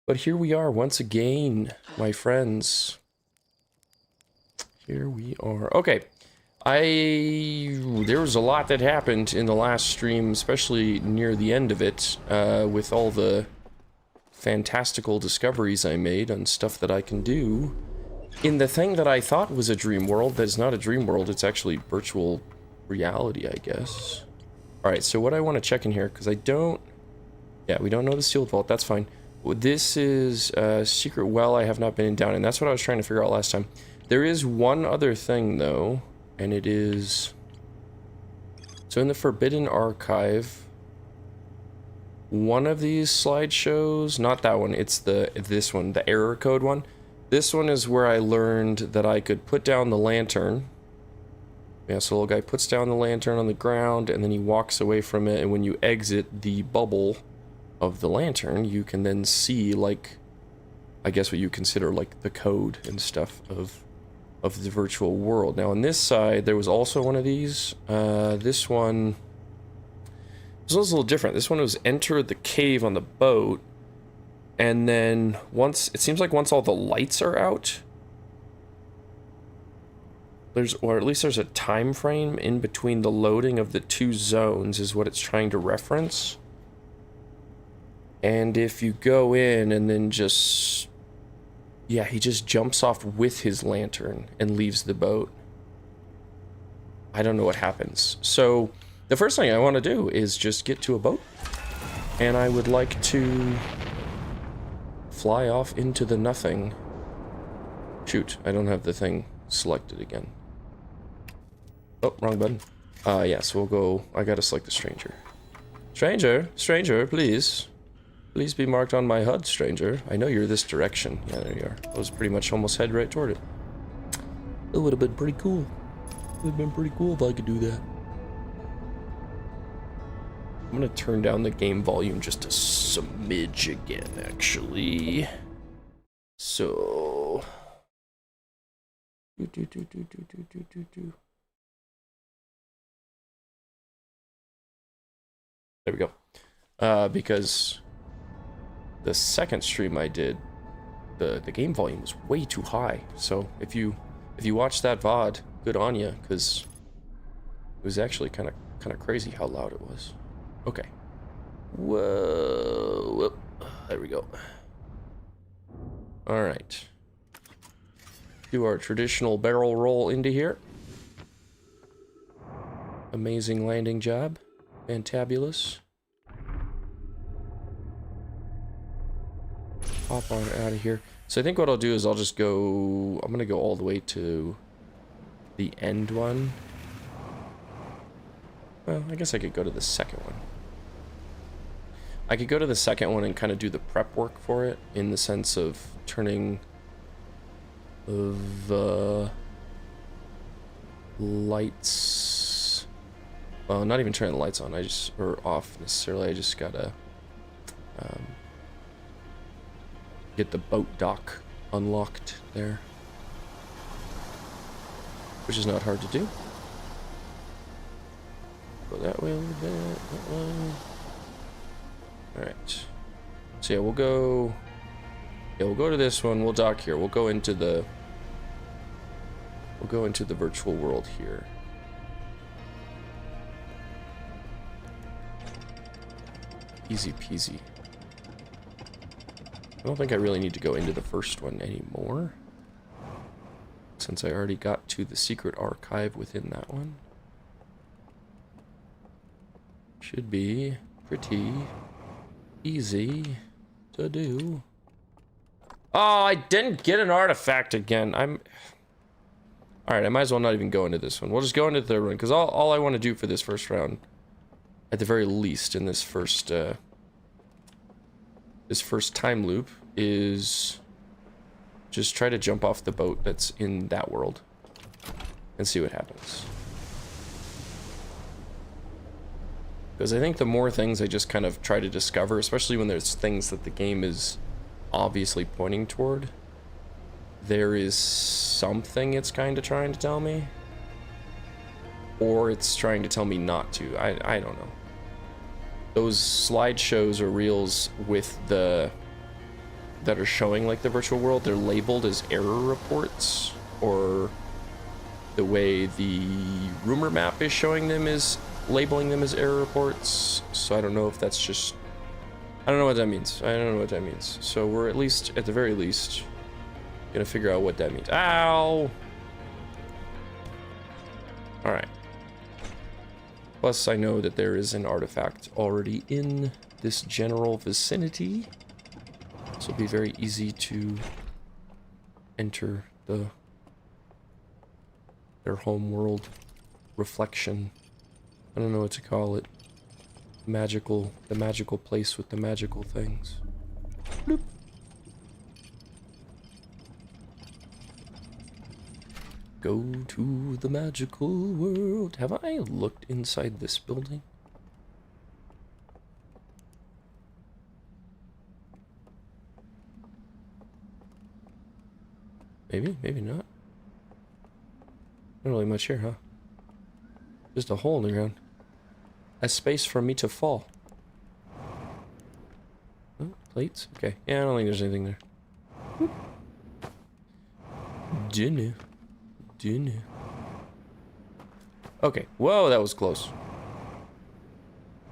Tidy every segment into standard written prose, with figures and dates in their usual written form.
But here we are once again, my friends. Here we are. Okay. There was a lot that happened in the last stream, especially near the end of it, with all the fantastical discoveries I made on stuff that I can do in the thing that I thought was a dream world. That's not a dream world, it's actually virtual reality, I guess. Alright, so what I want to check in here, because I don't... Yeah, we don't know the sealed vault, that's fine. This is a secret well I have not been down in. That's what I was trying to figure out last time. There is one other thing, though, and it is... So in the Forbidden Archive, one of these slideshows, not that one, it's this one, the error code one. This one is where I learned that I could put down the lantern. Yeah, so the little guy puts down the lantern on the ground, and then he walks away from it, and when you exit the bubble of the lantern, you can then see, like, I guess what you consider, like, the code and stuff of the virtual world. Now, on this side, there was also one of these. This one was a little different. This one was enter the cave on the boat, and then once, it seems like once all the lights are out, or at least there's a time frame in between the loading of the two zones is what it's trying to reference. And if you go in and then just... Yeah, he just jumps off with his lantern and leaves the boat. I don't know what happens. So, the first thing I want to do is just get to a boat. And I would like to fly off into the nothing. Shoot, I don't have the thing selected again. Oh, wrong button. Yeah, so we'll go... I gotta select the stranger. Stranger, please. Please be marked on my HUD, stranger. I know you're this direction. Yeah, there you are. I was pretty much almost head right toward it. It would have been pretty cool. It would have been pretty cool if I could do that. I'm gonna turn down the game volume just a smidge again, actually. So... There we go. Because... the second stream I did, the game volume was way too high. So if you watch that VOD, good on you, because it was actually kind of crazy how loud it was. Okay. Whoa. There we go. All right. Do our traditional barrel roll into here. Amazing landing job. Fantabulous. Hop on out of here. So I think what I'll do is I'll just go... I'm gonna go all the way to the end one. Well, I guess I could go to the second one. I could go to the second one and kind of do the prep work for it, in the sense of turning the lights... Well, not even turning the lights on, or off necessarily, I just gotta... get the boat dock unlocked there, which is not hard to do. Go that way a little bit, that way. Alright. So yeah, we'll go to this one, we'll dock here, we'll go into the virtual world here. Easy peasy. I don't think I really need to go into the first one anymore, since I already got to the secret archive within that one. Should be pretty easy to do. Oh, I didn't get an artifact again. Alright, I might as well not even go into this one. We'll just go into the third one, because all I want to do for this first round, at the very least in this first time loop, is just try to jump off the boat that's in that world and see what happens. Because I think the more things I just kind of try to discover, especially when there's things that the game is obviously pointing toward, there is something it's kind of trying to tell me, or it's trying to tell me not to. I don't know. Those slideshows or reels with the that are showing like the virtual world, they're labeled as error reports, or the way the rumor map is showing them is labeling them as error reports. So I don't know if that's just, I don't know what that means. I don't know what that means. So we're at least, at the very least, gonna figure out what that means. Ow! Alright. Plus I know that there is an artifact already in this general vicinity. So it'll be very easy to enter their home world reflection. I don't know what to call it. The magical place with the magical things. Bloop. Go to the magical world. Have I looked inside this building? Maybe, maybe not. Not really much here, huh? Just a hole in the ground. A space for me to fall. Oh, plates? Okay. Yeah, I don't think there's anything there. Whoop. Dunno. Okay. Whoa, that was close.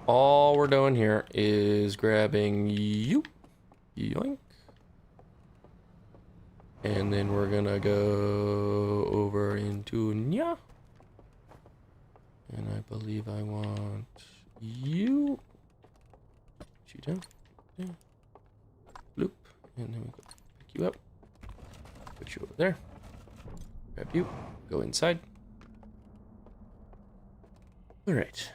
All we're doing here is grabbing you. Yoink. And then we're gonna go over into Nya. And I believe I want you. Put you down. There. Bloop. And then we go pick you up. Put you over there. Grab you. Go inside. Alright.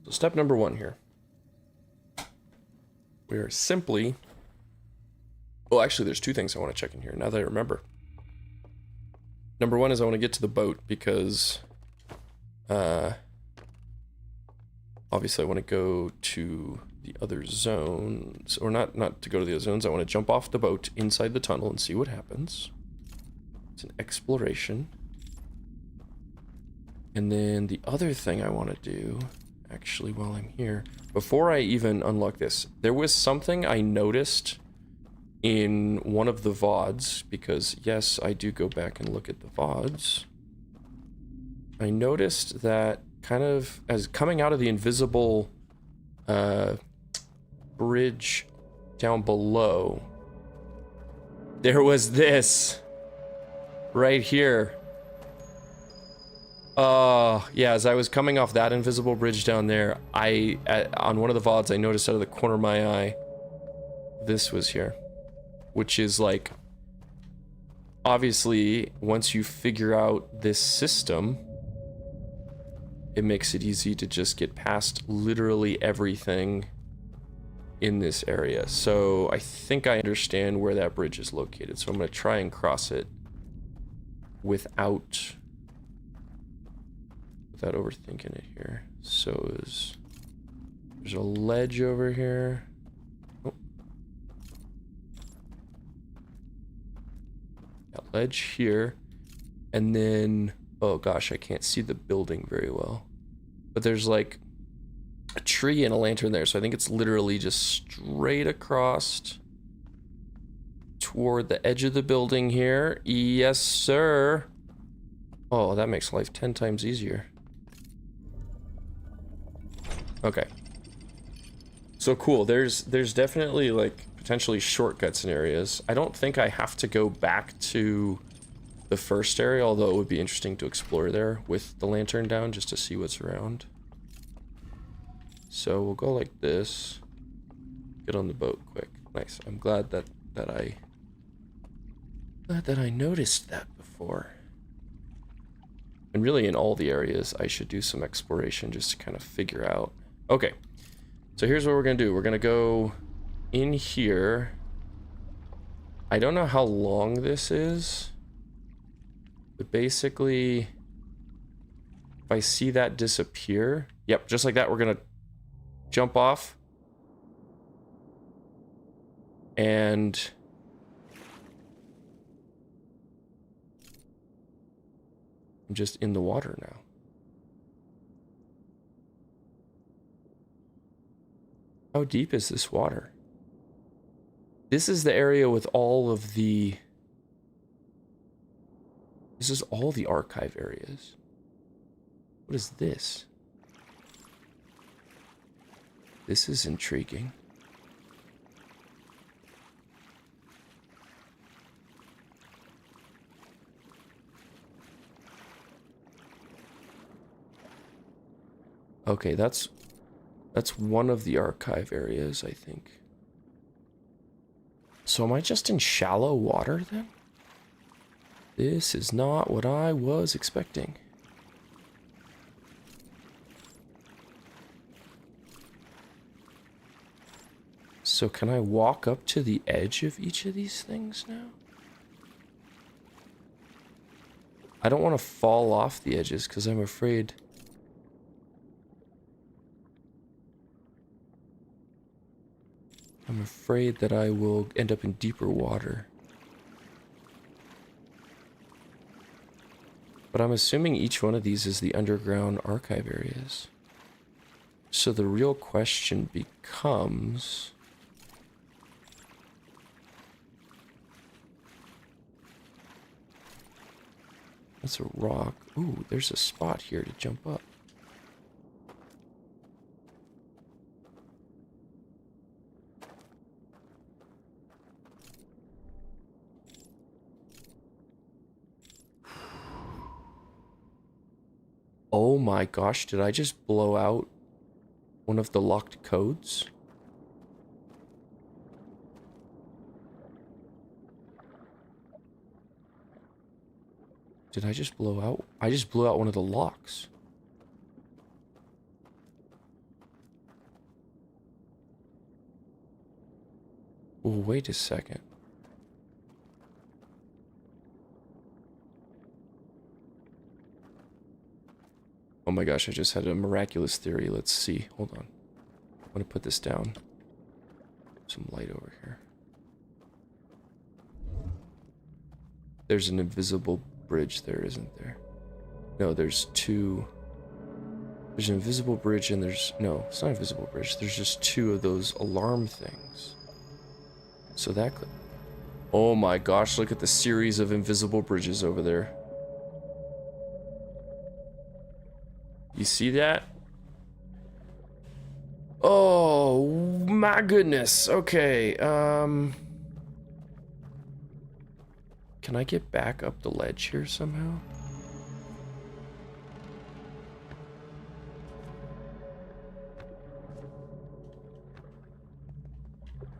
So step number 1 here. We are simply... Well, actually, there's 2 things I want to check in here, now that I remember. Number 1 is I want to get to the boat, because... obviously, I want to go to the other zones. Or not to go to the other zones. I want to jump off the boat inside the tunnel and see what happens. It's an exploration. And then the other thing I want to do... Actually, while I'm here, before I even unlock this, there was something I noticed in one of the VODs, because yes, I do go back and look at the VODs. I noticed that kind of as coming out of the invisible bridge down below, there was this right here. Yeah, as I was coming off that invisible bridge down there, on one of the VODs, I noticed out of the corner of my eye, this was here. Which is like, obviously, once you figure out this system, it makes it easy to just get past literally everything in this area. So I think I understand where that bridge is located. So I'm going to try and cross it without overthinking it here. So there's a ledge over here. Oh. That ledge here. And then, oh gosh, I can't see the building very well. But there's like a tree and a lantern there. So I think it's literally just straight across toward the edge of the building here. Yes, sir. Oh, that makes life 10 times easier. Okay. So cool. There's definitely like potentially shortcuts in areas. I don't think I have to go back to the first area, although it would be interesting to explore there with the lantern down just to see what's around. So we'll go like this. Get on the boat quick. Nice. I'm glad that I noticed that before. And really in all the areas, I should do some exploration just to kind of figure out. Okay, so here's what we're gonna do. We're gonna go in here. I don't know how long this is, but basically, if I see that disappear, yep, just like that, we're gonna jump off. And I'm just in the water now. How deep is this water? This is the area with all of the... This is all the archive areas. What is this? This is intriguing. Okay, that's one of the archive areas, I think. So am I just in shallow water then? This is not what I was expecting. So can I walk up to the edge of each of these things now? I don't want to fall off the edges because I'm afraid... that I will end up in deeper water. But I'm assuming each one of these is the underground archive areas. So the real question becomes... That's a rock. Ooh, there's a spot here to jump up. Oh my gosh, did I just blow out one of the locked codes? Did I just blow out? I just blew out one of the locks. Oh, wait a second. Oh my gosh, I just had a miraculous theory. Let's see. Hold on. I'm gonna put this down. Some light over here. There's an invisible bridge there, isn't there? No, there's two. There's an invisible bridge and there's... No, it's not an invisible bridge. There's just two of those alarm things. So that could... Oh my gosh, look at the series of invisible bridges over there. You see that? Oh my goodness. Okay, can I get back up the ledge here somehow?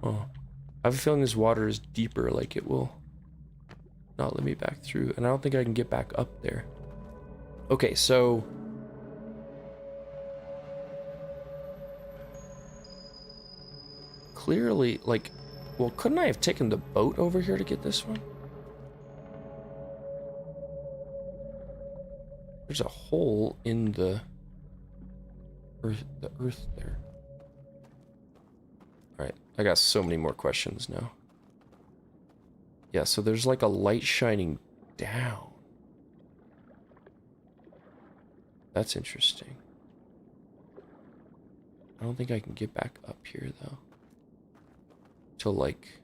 Oh, I have a feeling this water is deeper, like it will not let me back through, and I don't think I can get back up there. Okay, so clearly, like, well, couldn't I have taken the boat over here to get this one? There's a hole in the earth there. Alright, I got so many more questions now. Yeah, so there's like a light shining down. That's interesting. I don't think I can get back up here though. To like...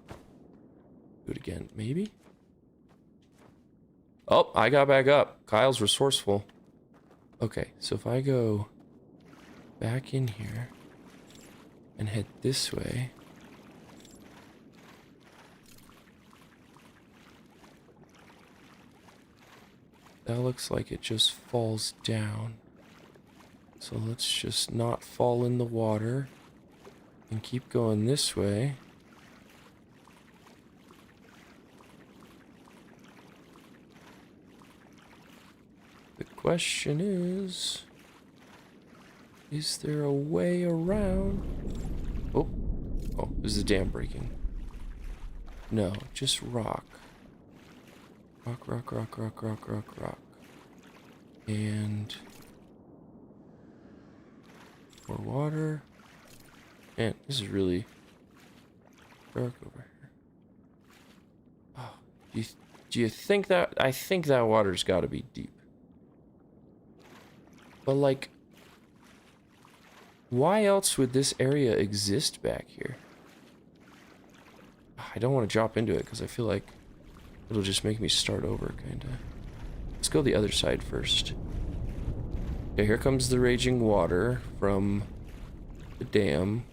do it again, maybe? Oh, I got back up. Kyle's resourceful. Okay, so if I go back in here and head this way, that looks like it just falls down. So let's just not fall in the water and keep going this way. The question is there a way around? Oh, there's a dam breaking. No, just rock. Rock, rock, rock, rock, rock, rock, rock. And more water. Man, this is really dark over here. Oh, do you think that... I think that water's got to be deep. But like... Why else would this area exist back here? I don't want to drop into it because I feel like it'll just make me start over, kind of. Let's go the other side first. Okay, here comes the raging water from the dam,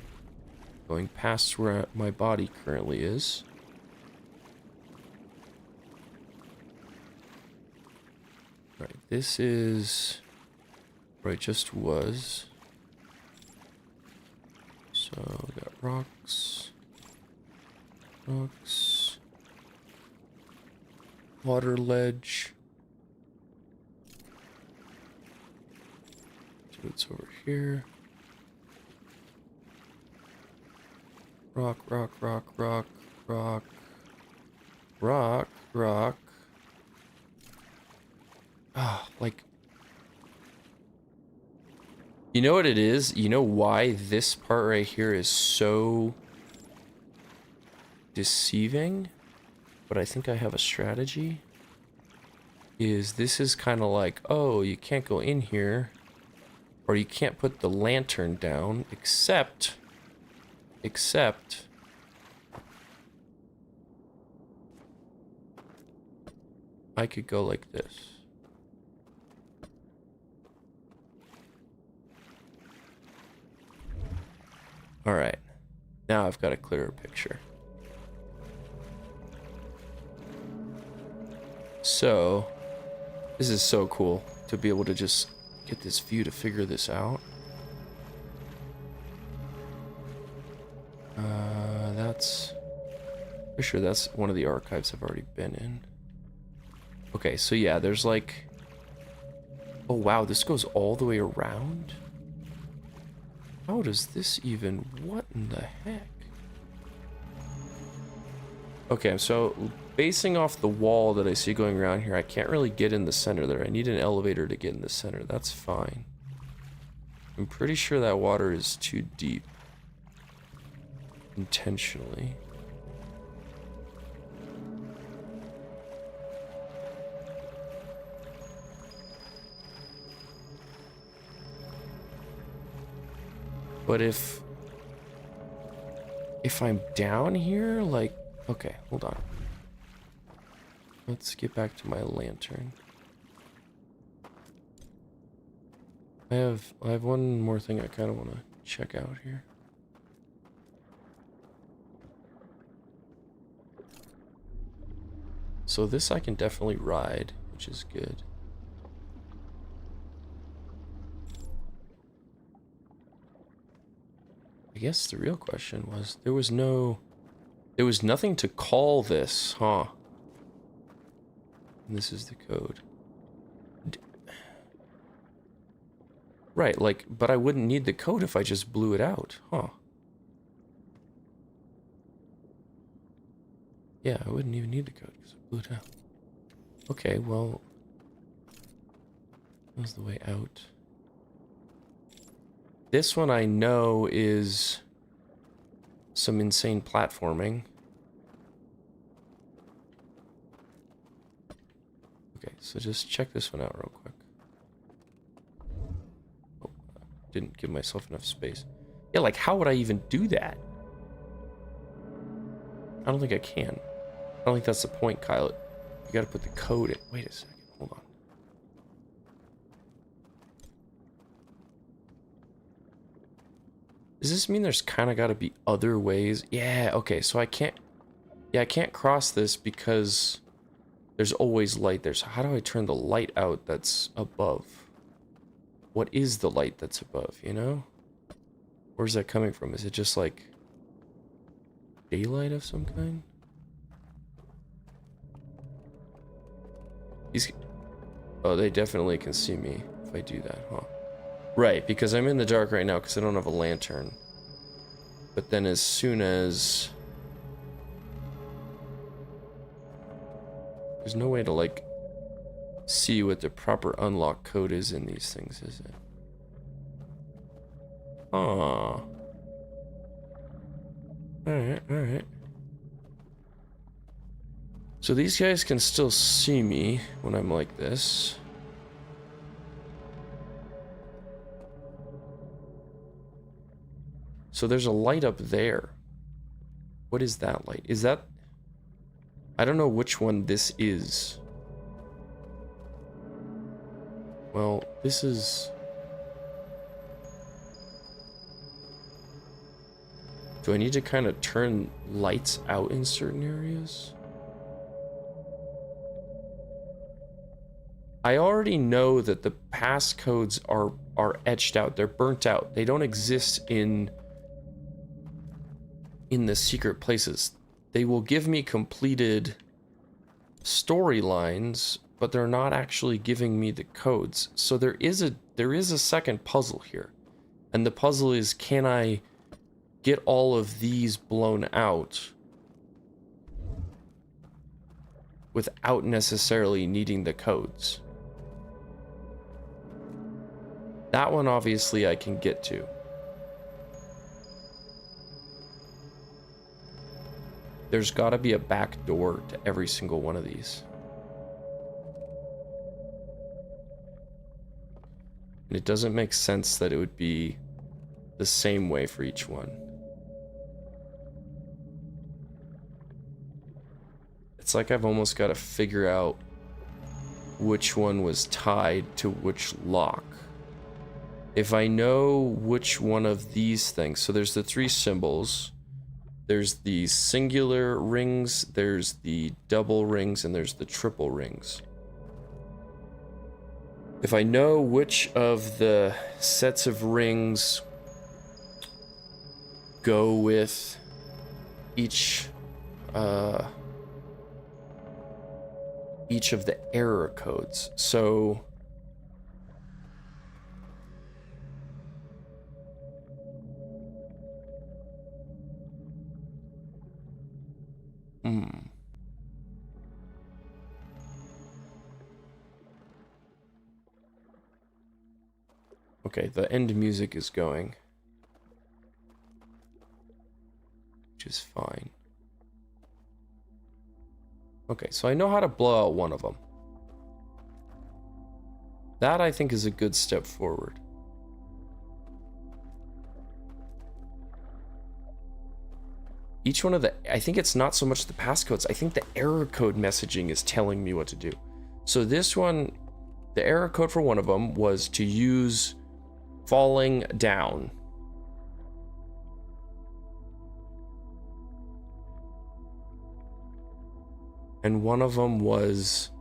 going past where my body currently is. Right, this is where I just was. So, we got rocks. Rocks. Water ledge. So it's over here. Rock, rock, rock, rock, rock. Rock, rock. Ah, like... You know what it is? You know why this part right here is so deceiving? But I think I have a strategy. Is this is kind of like, oh, you can't go in here. Or you can't put the lantern down, except... I could go like this. Alright, now I've got a clearer picture. So, this is so cool to be able to just get this view to figure this out. That's... For sure that's one of the archives I've already been in. Okay, so yeah, there's like... Oh wow, this goes all the way around? How does this even... What in the heck? Okay, so basing off the wall that I see going around here, I can't really get in the center there. I need an elevator to get in the center. That's fine. I'm pretty sure that water is too deep. Intentionally. But if I'm down here, like, okay, hold on. Let's get back to my lantern. I have one more thing I kind of want to check out here. So this I can definitely ride, which is good. I guess the real question was, there was nothing to call this, huh? And this is the code. Right, like, but I wouldn't need the code if I just blew it out, huh? Yeah, I wouldn't even need the code because I blew it out. Okay, well, that was the way out. This one I know is some insane platforming. Okay, so just check this one out real quick. Oh, didn't give myself enough space. Yeah, like, how would I even do that? I don't think I can. I don't think that's the point, Kyle. You gotta put the code in. Wait a second, hold on. Does this mean there's kind of got to be other ways? Yeah, okay, so I can't... Yeah, I can't cross this because there's always light there. So how do I turn the light out that's above? What is the light that's above, you know? Where's that coming from? Is it just like daylight of some kind? Oh, they definitely can see me if I do that, huh? Right, because I'm in the dark right now because I don't have a lantern. But then as soon as... There's no way to, like, see what the proper unlock code is in these things, is it? Aw. Alright, alright. So these guys can still see me when I'm like this. So there's a light up there. What is that light? Is that... I don't know which one this is. Well, this is... Do I need to kind of turn lights out in certain areas? I already know that the passcodes are etched out. They're burnt out. They don't exist in the secret places. They will give me completed storylines, but they're not actually giving me the codes. So there is a second puzzle here. And the puzzle is, can I get all of these blown out without necessarily needing the codes? That one, obviously, I can get to. There's got to be a back door to every single one of these. And it doesn't make sense that it would be the same way for each one. It's like I've almost got to figure out which one was tied to which lock. If I know which one of these things, so there's the three symbols, there's the singular rings, there's the double rings, and there's the triple rings. If I know which of the sets of rings go with each of the error codes, so okay, the end music is going, which is fine. Okay, so I know how to blow out one of them. That, I think, is a good step forward. Each one of the... I think it's not so much the passcodes. I think the error code messaging is telling me what to do. So this one, the error code for one of them was to use falling down. And one of them was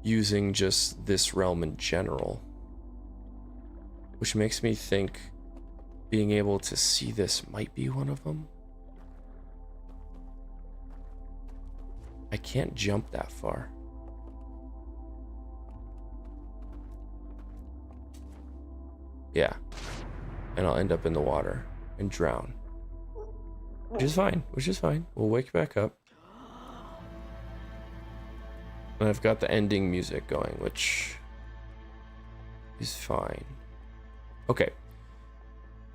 using just this realm in general. Which makes me think being able to see this might be one of them. I can't jump that far. Yeah. And I'll end up in the water and drown. Which is fine, which is fine. We'll wake back up. And I've got the ending music going, which is fine. Okay.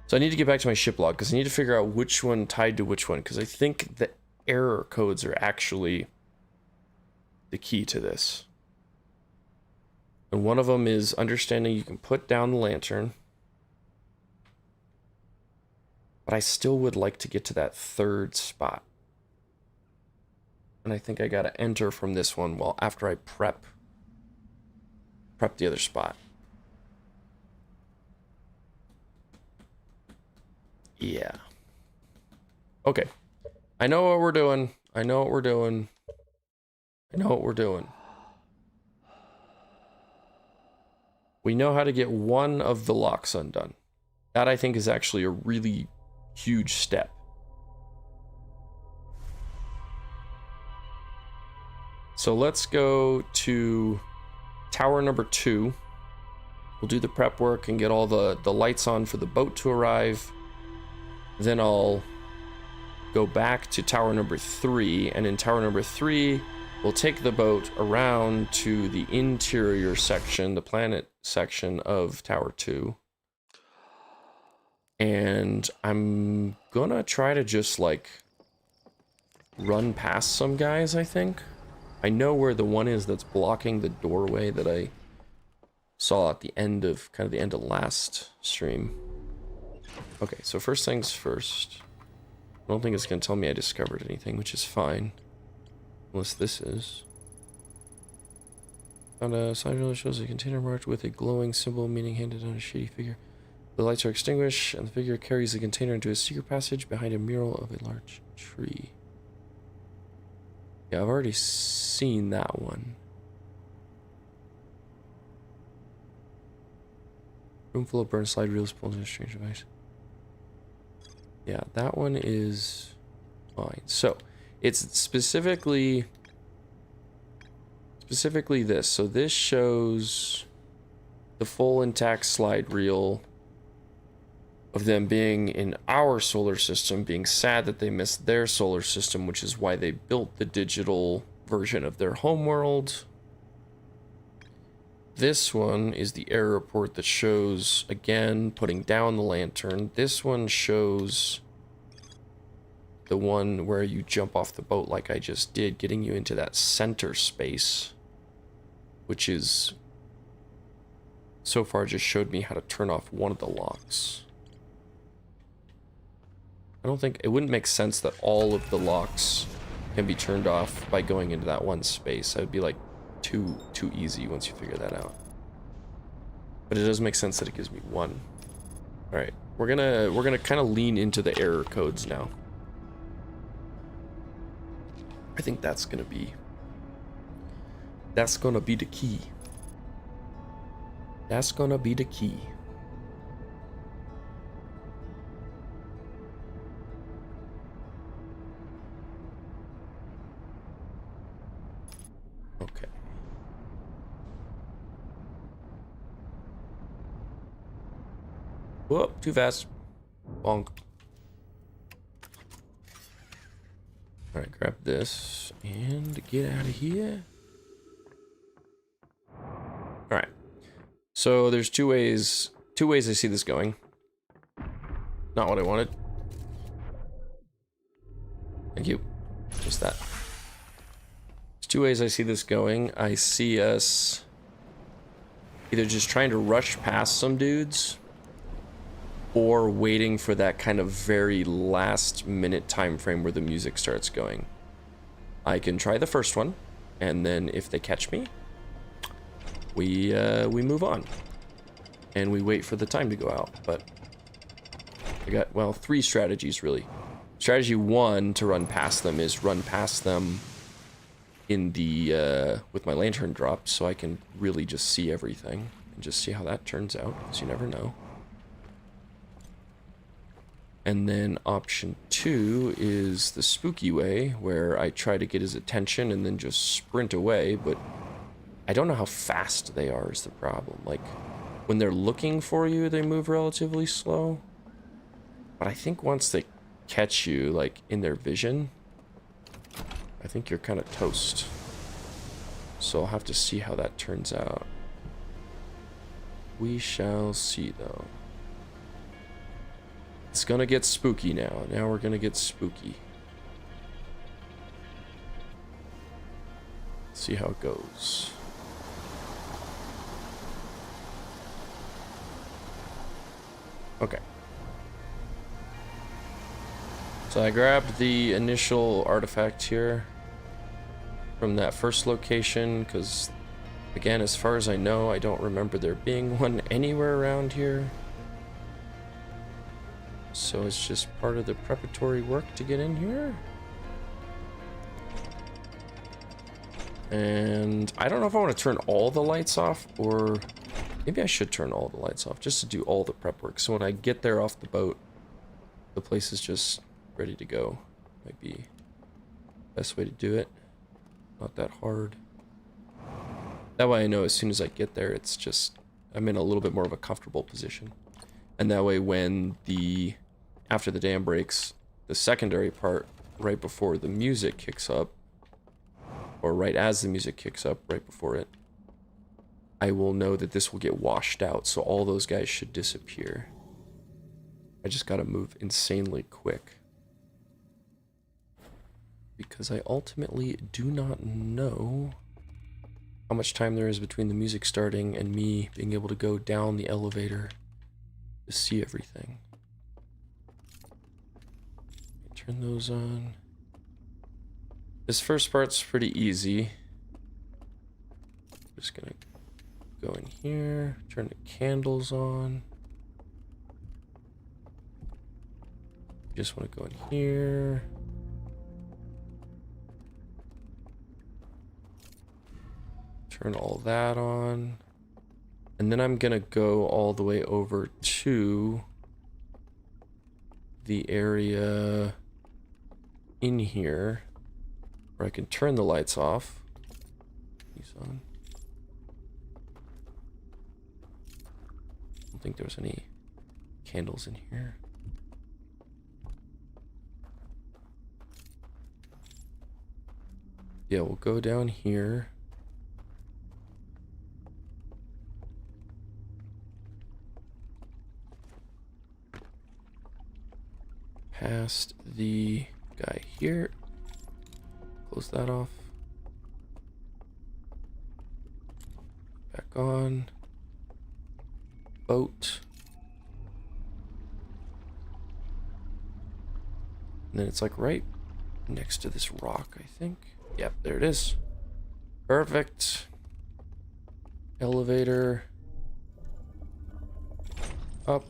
So I need to get back to my ship log, because I need to figure out which one tied to which one, because I think the error codes are actually the key to this. And one of them is understanding you can put down the lantern. But I still would like to get to that third spot. And I think I gotta enter from this one while after I prep the other spot. Yeah. Okay. I know what we're doing. I know what we're doing. I know what we're doing. We know how to get one of the locks undone. That, I think, is actually a really huge step. So let's go to tower number 2. We'll do the prep work and get all the lights on for the boat to arrive. Then I'll go back to tower number 3, and in tower number 3, we'll take the boat around to the interior section, the planet section of tower 2. And I'm gonna try to just, like, run past some guys, I think. I know where the one is that's blocking the doorway that I saw at the end of, kind of the end of last stream. Okay, so first things first. I don't think it's going to tell me I discovered anything, which is fine. Unless this is. Found a sign that shows a container marked with a glowing symbol, meaning handed on a shady figure. The lights are extinguished, and the figure carries the container into a secret passage behind a mural of a large tree. Yeah, I've already seen that one. Room full of burned slide reels pulled into a strange device. Yeah, that one is fine. So, it's specifically this. So this shows the full intact slide reel of them being in our solar system, being sad that they missed their solar system, which is why they built the digital version of their homeworld. This one is the error report that shows, again, putting down the lantern. This one shows the one where you jump off the boat like I just did, getting you into that center space, which is, so far just showed me how to turn off one of the locks. I don't think, it wouldn't make sense that all of the locks can be turned off by going into that one space. That would be like too easy once you figure that out. But it does make sense that it gives me one. All right, we're gonna kind of lean into the error codes now. I think that's gonna be the key. That's gonna be the key. Okay. Whoop, too fast. Bonk. Alright, grab this and get out of here. Alright. So there's two ways I see this going. Not what I wanted. Thank you. Just that. There's two ways I see this going. I see us either just trying to rush past some dudes or waiting for that kind of very last minute time frame where the music starts going. I can try the first one, and then if they catch me, we move on. And we wait for the time to go out. But I got, well, 3 strategies really. Strategy 1 to run past them is run past them in the with my lantern dropped, so I can really just see everything and just see how that turns out, because you never know. And then option 2 is the spooky way, where I try to get his attention and then just sprint away, but I don't know how fast they are is the problem. Like, when they're looking for you, they move relatively slow. But I think once they catch you, like, in their vision, I think you're kind of toast. So I'll have to see how that turns out. We shall see, though. It's gonna get spooky now. Now we're gonna get spooky. See how it goes. Okay. So I grabbed the initial artifact here from that first location, because, again, as far as I know, I don't remember there being one anywhere around here. So it's just part of the preparatory work to get in here. And I don't know if I want to turn all the lights off, or maybe I should turn all the lights off just to do all the prep work. So when I get there off the boat, the place is just ready to go. Might be the best way to do it. Not that hard. That way I know as soon as I get there, it's just, I'm in a little bit more of a comfortable position. And that way when after the dam breaks, the secondary part, right before the music kicks up, or right as the music kicks up, right before it, I will know that this will get washed out, so all those guys should disappear. I just gotta move insanely quick. Because I ultimately do not know how much time there is between the music starting and me being able to go down the elevator to see everything. Turn those on. This first part's pretty easy. Just gonna go in here, turn the candles on. Just want to go in here. Turn all that on. And then I'm gonna go all the way over to the area in here where I can turn the lights off. These on. I don't think there's any candles in here. Yeah, we'll go down here. Past the guy here. Close that off. Back on. Boat. And then it's like right next to this rock, I think. Yep, there it is. Perfect. Elevator. Up.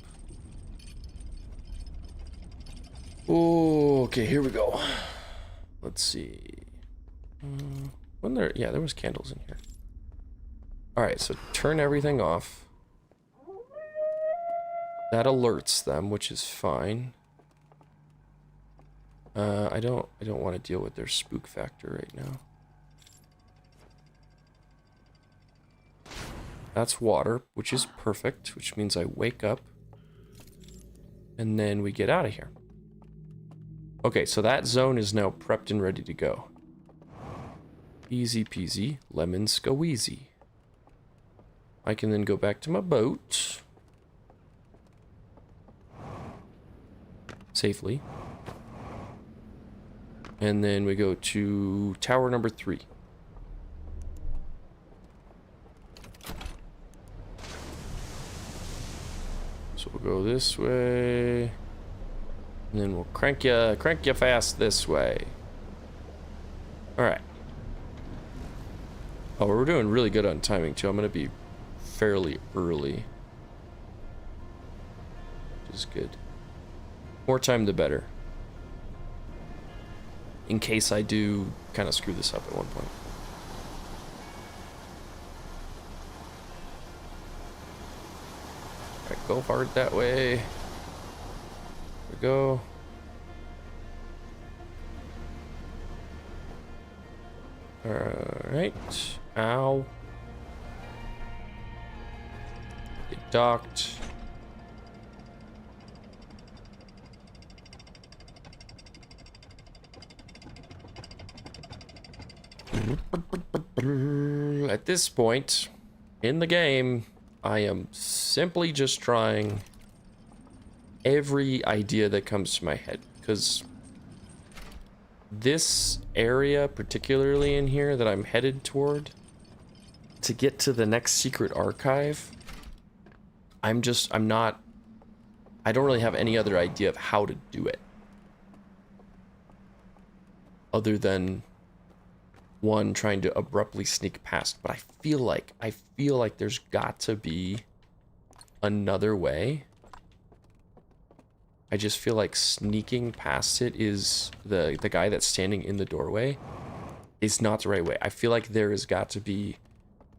Oh, okay, here we go. Let's see. Yeah, there was candles in here. All right, so turn everything off. That alerts them, which is fine. I don't want to deal with their spook factor right now. That's water, which is perfect, which means I wake up. And then we get out of here. Okay, so that zone is now prepped and ready to go. Easy peasy, lemon squeezy. I can then go back to my boat. Safely. And then we go to tower number 3. So we'll go this way. And then we'll crank you fast this way. Alright. Oh, we're doing really good on timing too. I'm gonna be fairly early. Which is good. More time the better. In case I do kind of screw this up at one point. Alright, go hard that way. There we go. Alright. Ow. Get docked. At this point in the game, I am simply just trying every idea that comes to my head, because this area, particularly in here that I'm headed toward, to get to the next secret archive, I don't really have any other idea of how to do it. Other than one trying to abruptly sneak past, but I feel like there's got to be another way. I just feel like sneaking past it is the guy that's standing in the doorway is not the right way. I feel like there has got to be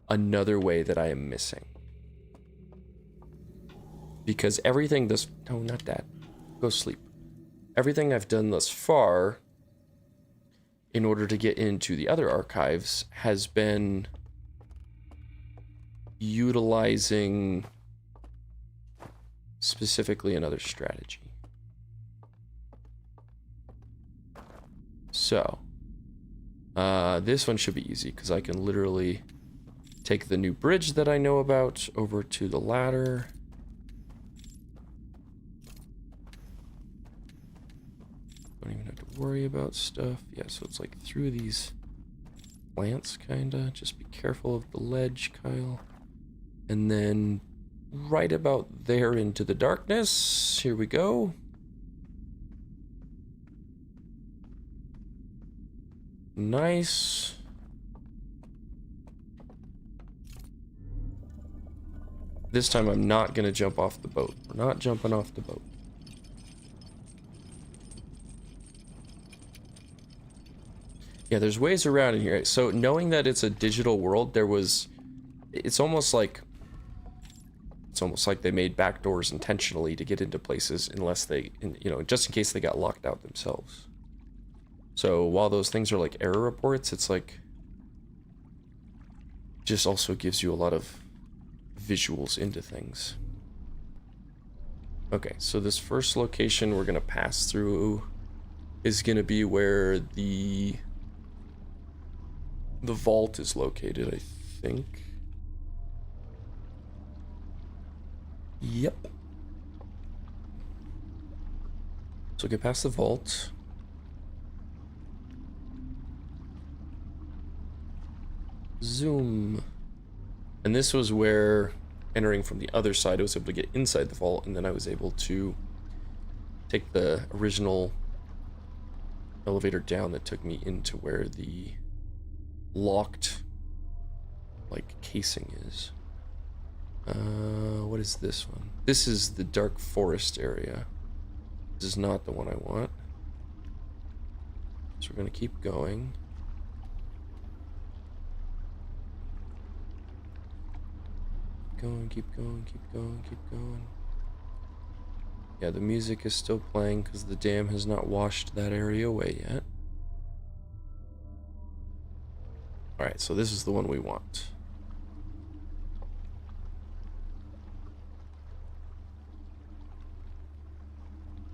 another way that I am missing. Because everything no, not that. Go sleep. Everything I've done thus far in order to get into the other archives has been utilizing specifically another strategy. So, this one should be easy because I can literally take the new bridge that I know about over to the ladder. Don't even have to worry about stuff. Yeah, so it's like through these plants, kinda. Just be careful of the ledge, Kyle. And then right about there into the darkness. Here we go. Nice. This time I'm not gonna jump off the boat. We're not jumping off the boat. Yeah, there's ways around in here. So knowing that it's a digital world, it's almost like they made back doors intentionally to get into places unless they, you know, just in case they got locked out themselves. So while those things are like error reports, it's like just also gives you a lot of visuals into things. Okay, so this first location we're gonna pass through is gonna be where the vault is located, I think. Yep. So get past the vault. Zoom. And this was where, entering from the other side, I was able to get inside the vault, and then I was able to take the original elevator down that took me into where the locked, like, casing is. What is this one? This is the dark forest area. This is not the one I want. So we're gonna keep going. Keep going. Yeah, the music is still playing because the dam has not washed that area away yet. Alright, so this is the one we want.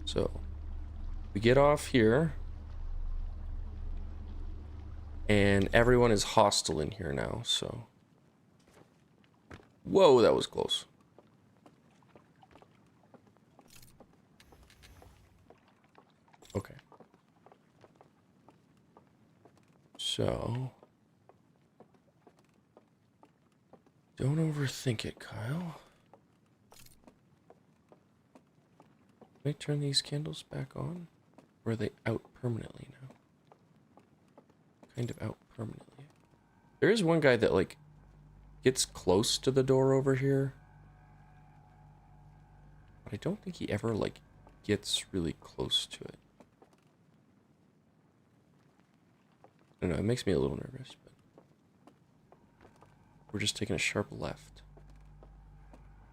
So, we get off here, and everyone is hostile in here now, so... Whoa, that was close. Okay. So... Don't overthink it, Kyle. Can I turn these candles back on? Or are they out permanently now? Kind of out permanently. There is one guy that, like, gets close to the door over here. But I don't think he ever, like, gets really close to it. I don't know, it makes me a little nervous, but... We're just taking a sharp left.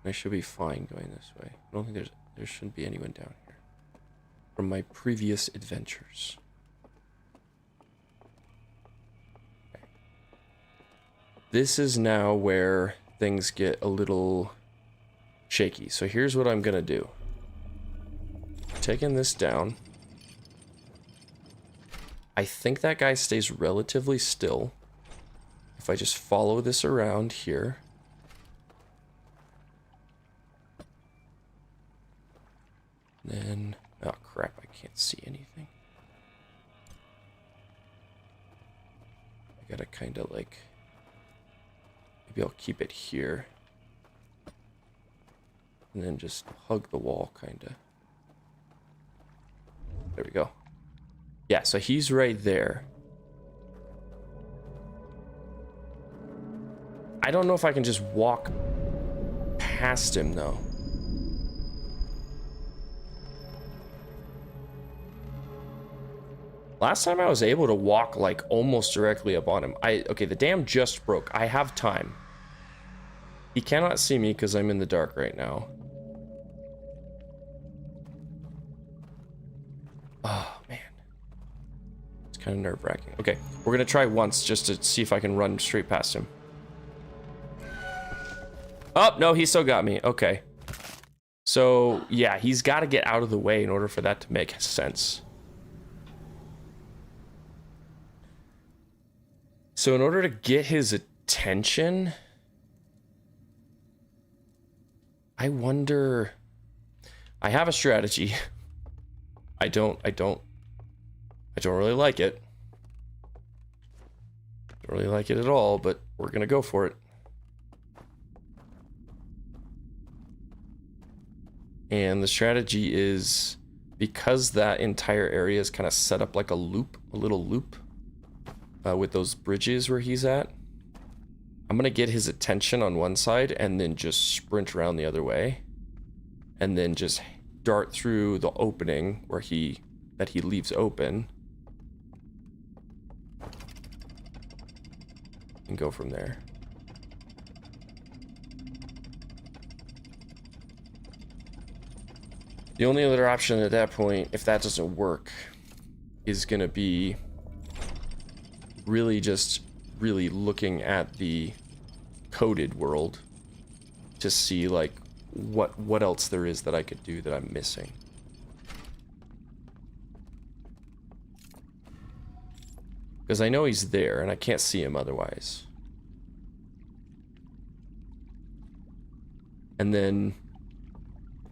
I should be fine going this way. I don't think there shouldn't be anyone down here. From my previous adventures. Okay. This is now where things get a little shaky. So here's what I'm gonna do. Taking this down. I think that guy stays relatively still. If I just follow this around here. Then, oh crap, I can't see anything. I gotta kind of like, maybe I'll keep it here. And then just hug the wall, kind of. There we go. Yeah, so he's right there. I don't know if I can just walk past him, though. Last time I was able to walk, like, almost directly up on him. Okay, the dam just broke. I have time. He cannot see me because I'm in the dark right now. Oh, man. It's kind of nerve-wracking. Okay, we're gonna try once just to see if I can run straight past him. Oh, no, he still got me. Okay. So, yeah, he's got to get out of the way in order for that to make sense. So in order to get his attention, I wonder... I have a strategy. I don't really like it. Don't really like it at all, but we're gonna go for it. And the strategy is, because that entire area is kind of set up like a loop, a little loop, with those bridges where he's at. I'm gonna get his attention on one side and then just sprint around the other way. And then just dart through the opening where that he leaves open. And go from there. The only other option at that point, if that doesn't work, is gonna be really looking at the coded world to see like what else there is that I could do that I'm missing. Because I know he's there and I can't see him otherwise. And then,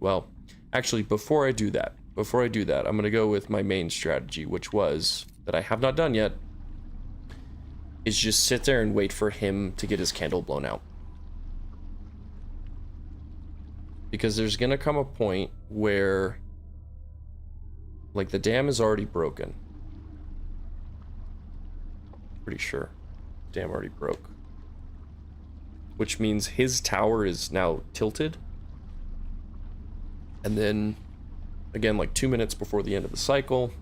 well, actually, before I do that, I'm gonna go with my main strategy, which was, that I have not done yet, is just sit there and wait for him to get his candle blown out. Because there's gonna come a point where, like, the dam is already broken. Pretty sure. The dam already broke. Which means his tower is now tilted. And then, again, like 2 minutes before the end of the cycle,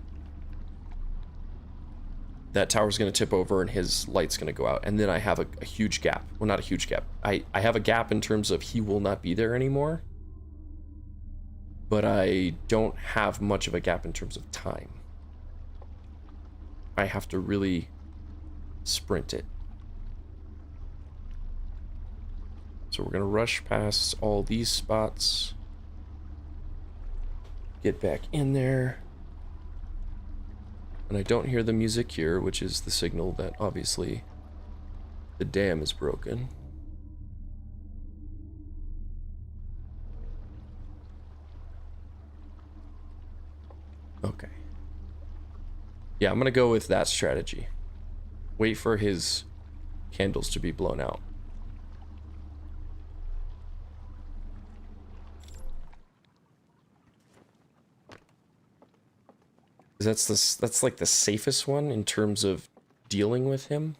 that tower's going to tip over and his light's going to go out. And then I have a huge gap. Well, not a huge gap. I have a gap in terms of he will not be there anymore. But I don't have much of a gap in terms of time. I have to really sprint it. So we're going to rush past all these spots. Get back in there. And I don't hear the music here, which is the signal that obviously the dam is broken. Okay. Yeah, I'm gonna go with that strategy. Wait for his candles to be blown out. That's like the safest one in terms of dealing with him.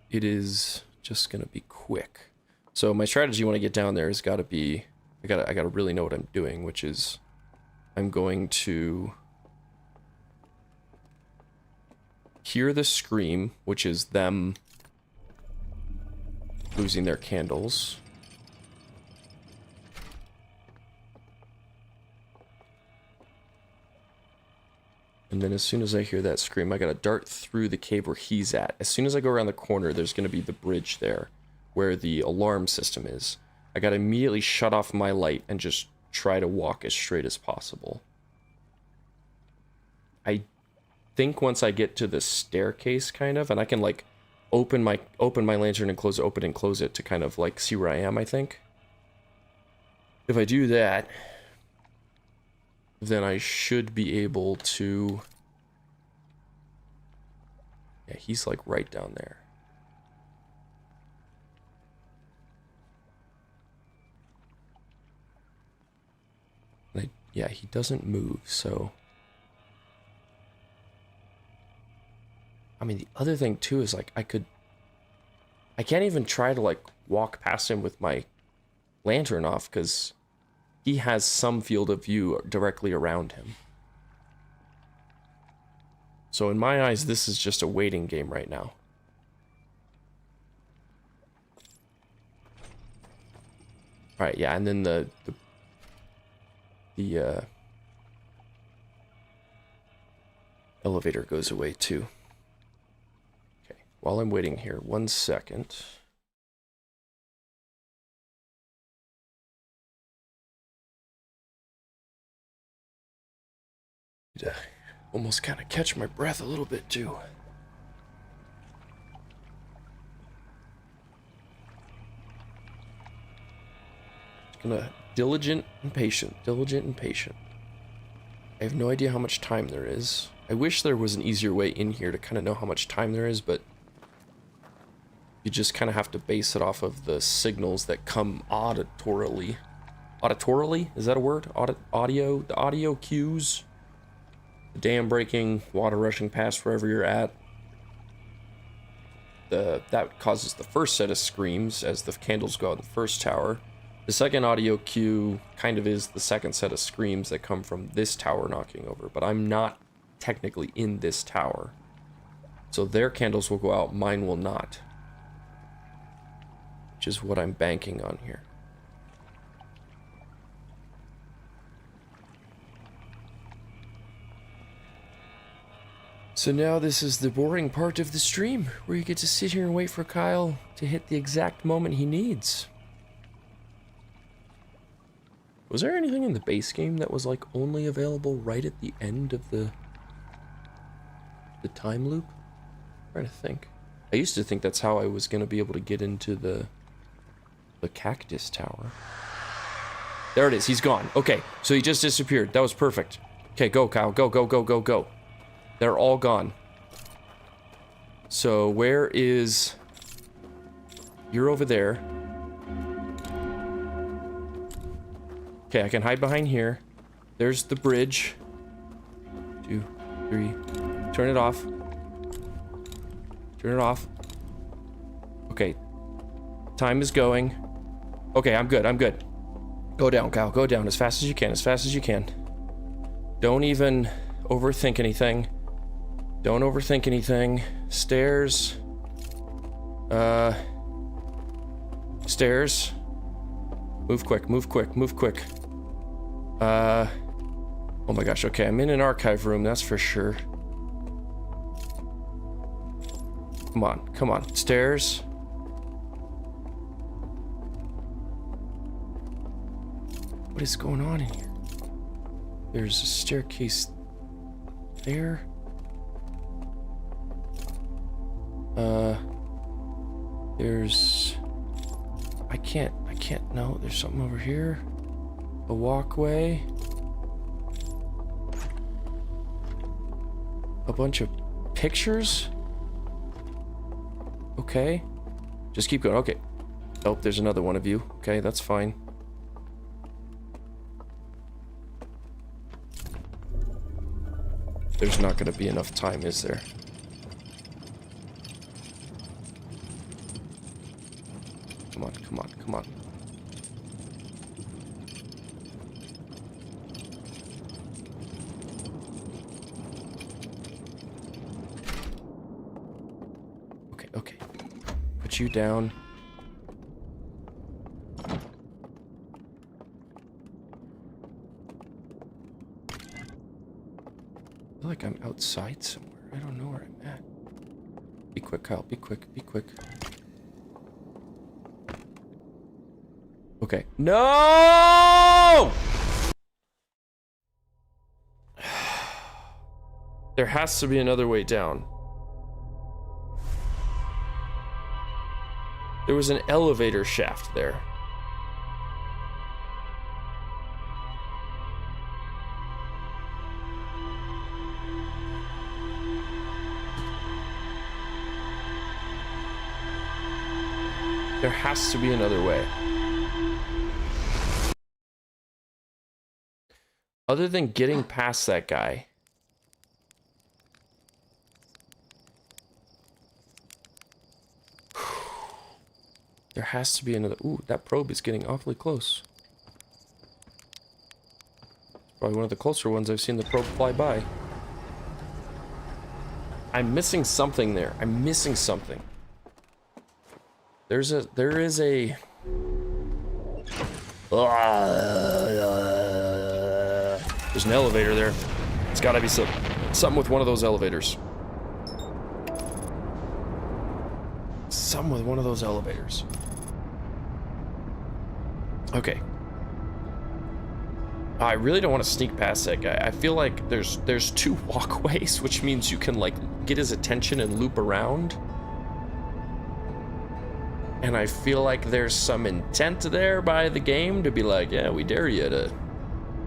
It is just gonna be quick. So my strategy when I get down there has got to be, I gotta really know what I'm doing, which is I'm going to hear the scream, which is them losing their candles. And then as soon as I hear that scream, I gotta dart through the cave where he's at. As soon as I go around the corner, there's gonna be the bridge there, where the alarm system is. I gotta immediately shut off my light and just try to walk as straight as possible. I think once I get to the staircase, kind of, and I can like open my lantern and close it to kind of like see where I am, I think. If I do that, then I should be able to... Yeah, he's like right down there. Yeah, he doesn't move, so... I mean, the other thing too is like I can't even try to like walk past him with my lantern off because he has some field of view directly around him. So in my eyes, this is just a waiting game right now. All right, yeah, and then the elevator goes away too. Okay, while I'm waiting here, 1 second. Almost kind of catch my breath a little bit too. Just gonna diligent and patient. I have no idea how much time there is. I wish there was an easier way in here to kind of know how much time there is, but You just kind of have to base it off of the signals that come auditorily. Auditorily? Is that a word? Audio? The audio cues? The dam breaking, water rushing past wherever you're at. That causes the first set of screams as the candles go out in the first tower. The second audio cue kind of is the second set of screams that come from this tower knocking over, but I'm not technically in this tower. So their candles will go out, mine will not. Which is what I'm banking on here. So now this is the boring part of the stream, where you get to sit here and wait for Kyle to hit the exact moment he needs. Was there anything in the base game that was like only available right at the end of the time loop? I'm trying to think. I used to think that's how I was gonna be able to get into the cactus tower. There it is, he's gone. Okay, so he just disappeared. That was perfect. Okay, go Kyle, go, go, go, go, go. They're all gone. So where is... You're over there. Okay, I can hide behind here. There's the bridge. 2, 3. Turn it off. Turn it off. Okay. Time is going. Okay, I'm good, I'm good. Go down, Kyle, go down as fast as you can, as fast as you can. Don't even overthink anything. Don't overthink anything. Stairs. Stairs. Move quick, move quick, move quick. Oh my gosh, okay, I'm in an archive room, that's for sure. Come on, come on. Stairs. What is going on in here? There's a staircase there. There's... I can't, no, there's something over here. A walkway. A bunch of pictures. Okay. Just keep going, okay. Oh, there's another one of you. Okay, that's fine. There's not gonna be enough time, is there? Come on, come on, come on. Okay, okay. Put you down. I feel like I'm outside somewhere. I don't know where I'm at. Be quick, Kyle. Be quick, be quick. Okay. No! There has to be another way down. There was an elevator shaft there. There has to be another way. Other than getting past that guy. There has to be another... Ooh, that probe is getting awfully close. Probably one of the closer ones I've seen the probe fly by. I'm missing something there. I'm missing something. There is a... There's an elevator there. It's gotta be something with one of those elevators. Something with one of those elevators. Okay. I really don't want to sneak past that guy. I feel like there's 2 walkways, which means you can like get his attention and loop around. And I feel like there's some intent there by the game to be like, yeah, we dare you to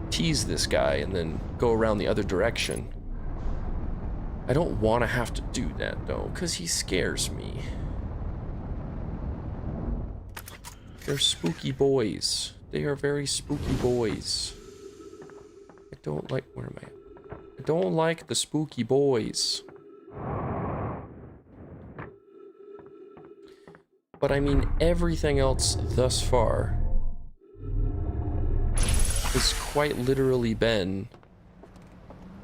tease this guy and then go around the other direction. I don't want to have to do that though, because he scares me. They're spooky boys. They are very spooky boys. I don't like... Where am I at? I don't like the spooky boys. But I mean, everything else thus far has quite literally been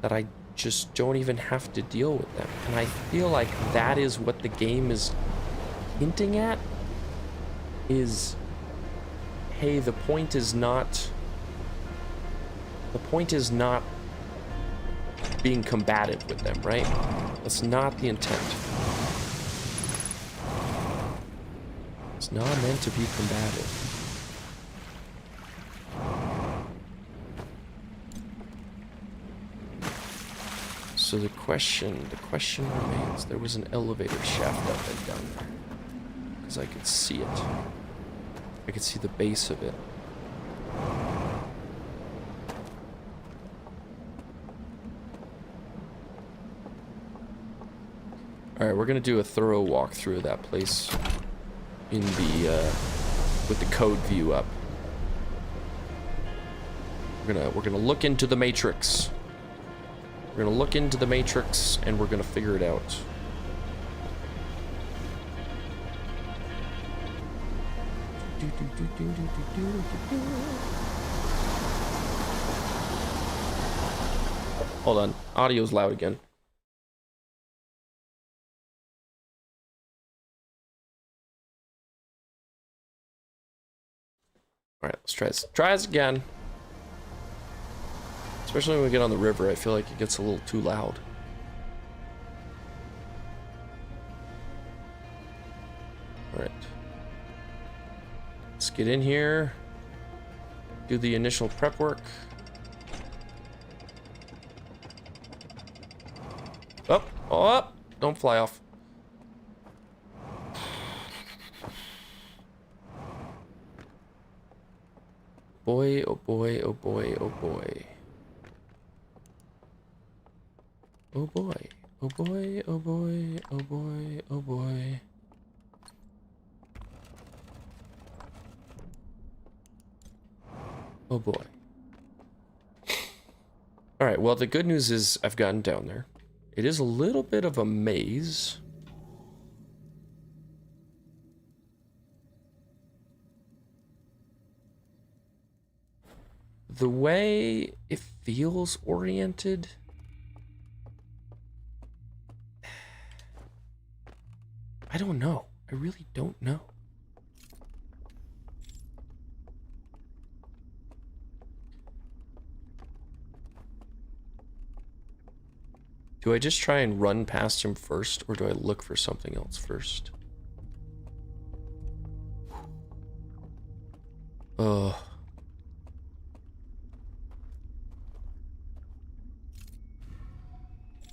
that I just don't even have to deal with them. And I feel like that is what the game is hinting at, is, hey, the point is not being combative with them, right? That's not the intent. It's not meant to be combative. So the question remains. There was an elevator shaft up and down there. Because I could see it. I could see the base of it. Alright, we're gonna do a thorough walkthrough of that place in the, with the code view up. We're gonna look into the matrix. We're gonna look into the matrix and we're gonna figure it out. Hold on, audio's loud again. Alright, let's try this again. Especially when we get on the river, I feel like it gets a little too loud. Alright. Let's get in here. Do the initial prep work. Up, oh, up! Don't fly off. Boy, oh boy, oh boy, oh boy. Oh boy, oh boy, oh boy, oh boy, oh boy. Oh boy. Alright, well the good news is I've gotten down there. It is a little bit of a maze. The way it feels oriented... I don't know. I really don't know. Do I just try and run past him first, or do I look for something else first? Ugh.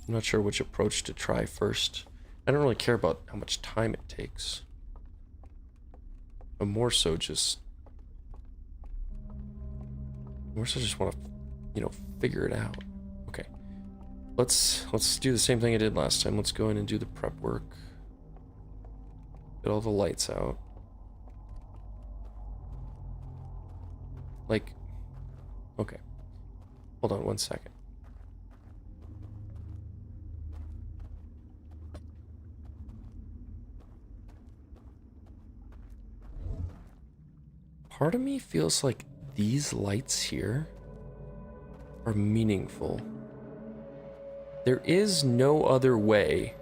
I'm not sure which approach to try first. I don't really care about how much time it takes. But more so just want to, you know, figure it out. Okay. Let's do the same thing I did last time. Let's go in and do the prep work. Get all the lights out. Like, okay. Hold on one second. Part of me feels like these lights here are meaningful. There is no other way.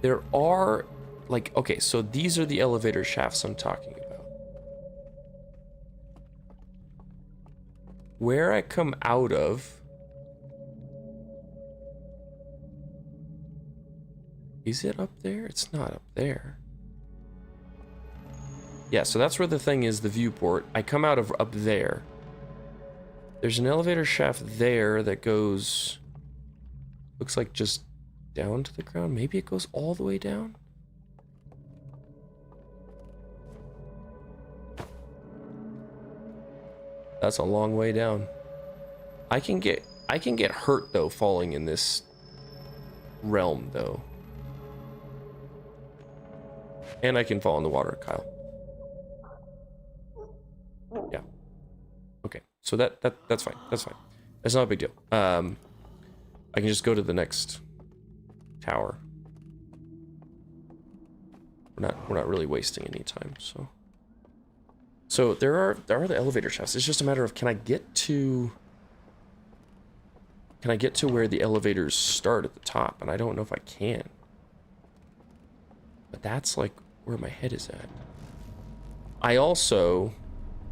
There are, like, okay, so these are the elevator shafts I'm talking about. Where I come out of... Is it up there? It's not up there. Yeah, so that's where the thing is, the viewport. I come out of up there. There's an elevator shaft there that goes... Looks like just down to the ground. Maybe it goes all the way down? That's a long way down. I can get hurt though falling in this realm though. And I can fall in the water, Kyle. Yeah. Okay. So that's fine. That's fine. That's not a big deal. I can just go to the next tower. We're not really wasting any time, so. So there are the elevator shafts. It's just a matter of can I get to where the elevators start at the top, and I don't know if I can. But that's like where my head is at.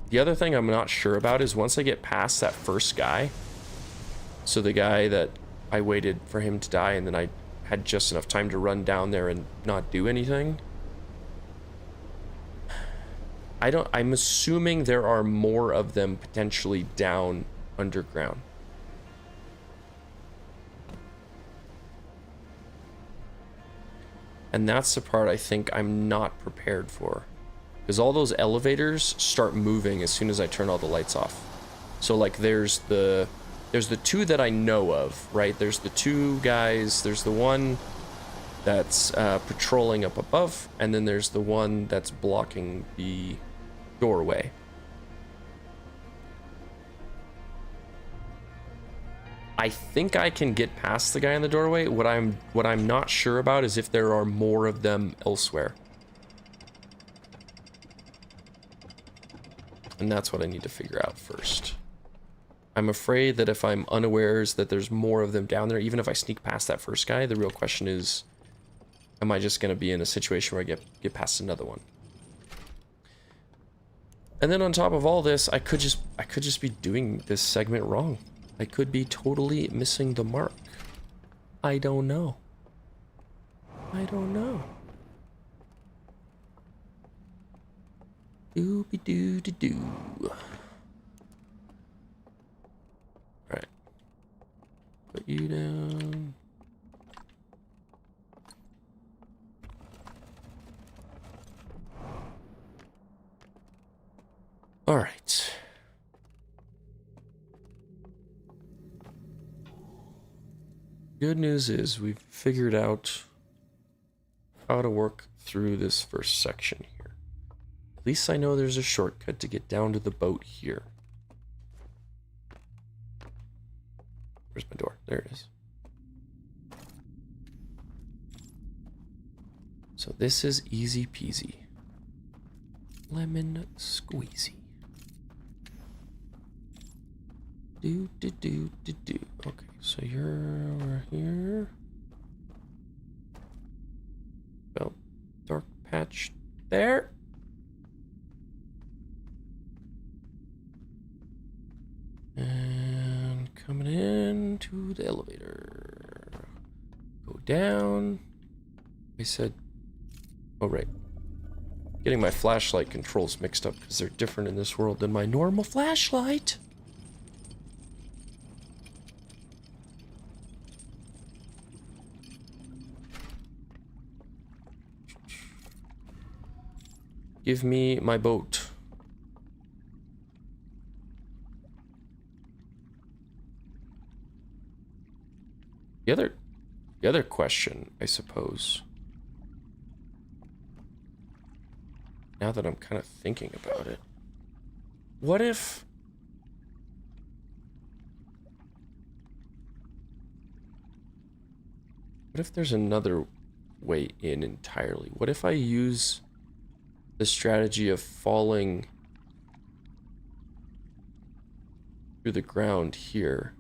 The other thing I'm not sure about is once I get past that first guy, so the guy that I waited for him to die and then I had just enough time to run down there and not do anything. I'm assuming there are more of them potentially down underground. And that's the part I think I'm not prepared for. Because all those elevators start moving as soon as I turn all the lights off. So like there's the two that I know of, right? There's the two guys, there's the one that's patrolling up above, and then there's the one that's blocking the doorway. I think I can get past the guy in the doorway. What I'm not sure about is if there are more of them elsewhere. And that's what I need to figure out first. I'm afraid that if I'm unawares that there's more of them down there, even if I sneak past that first guy, the real question is, am I just going to be in a situation where I get past another one? And then on top of all this, I could just be doing this segment wrong. I could be totally missing the mark. I don't know. I don't know. Doo-be-doo-de-doo. Alright. Put you down. Alright. Good news is we've figured out how to work through this first section here. At least I know there's a shortcut to get down to the boat here. Where's my door? There it is. So this is easy peasy. Lemon squeezy. Do. Okay, so you're over here. Well, dark patch there. And coming into the elevator. Go down. I said, oh right. Getting my flashlight controls mixed up because they're different in this world than my normal flashlight. Give me my boat. The other question, I suppose, now that I'm kind of thinking about it, what if there's another way in entirely? What if I use the strategy of falling through the ground here?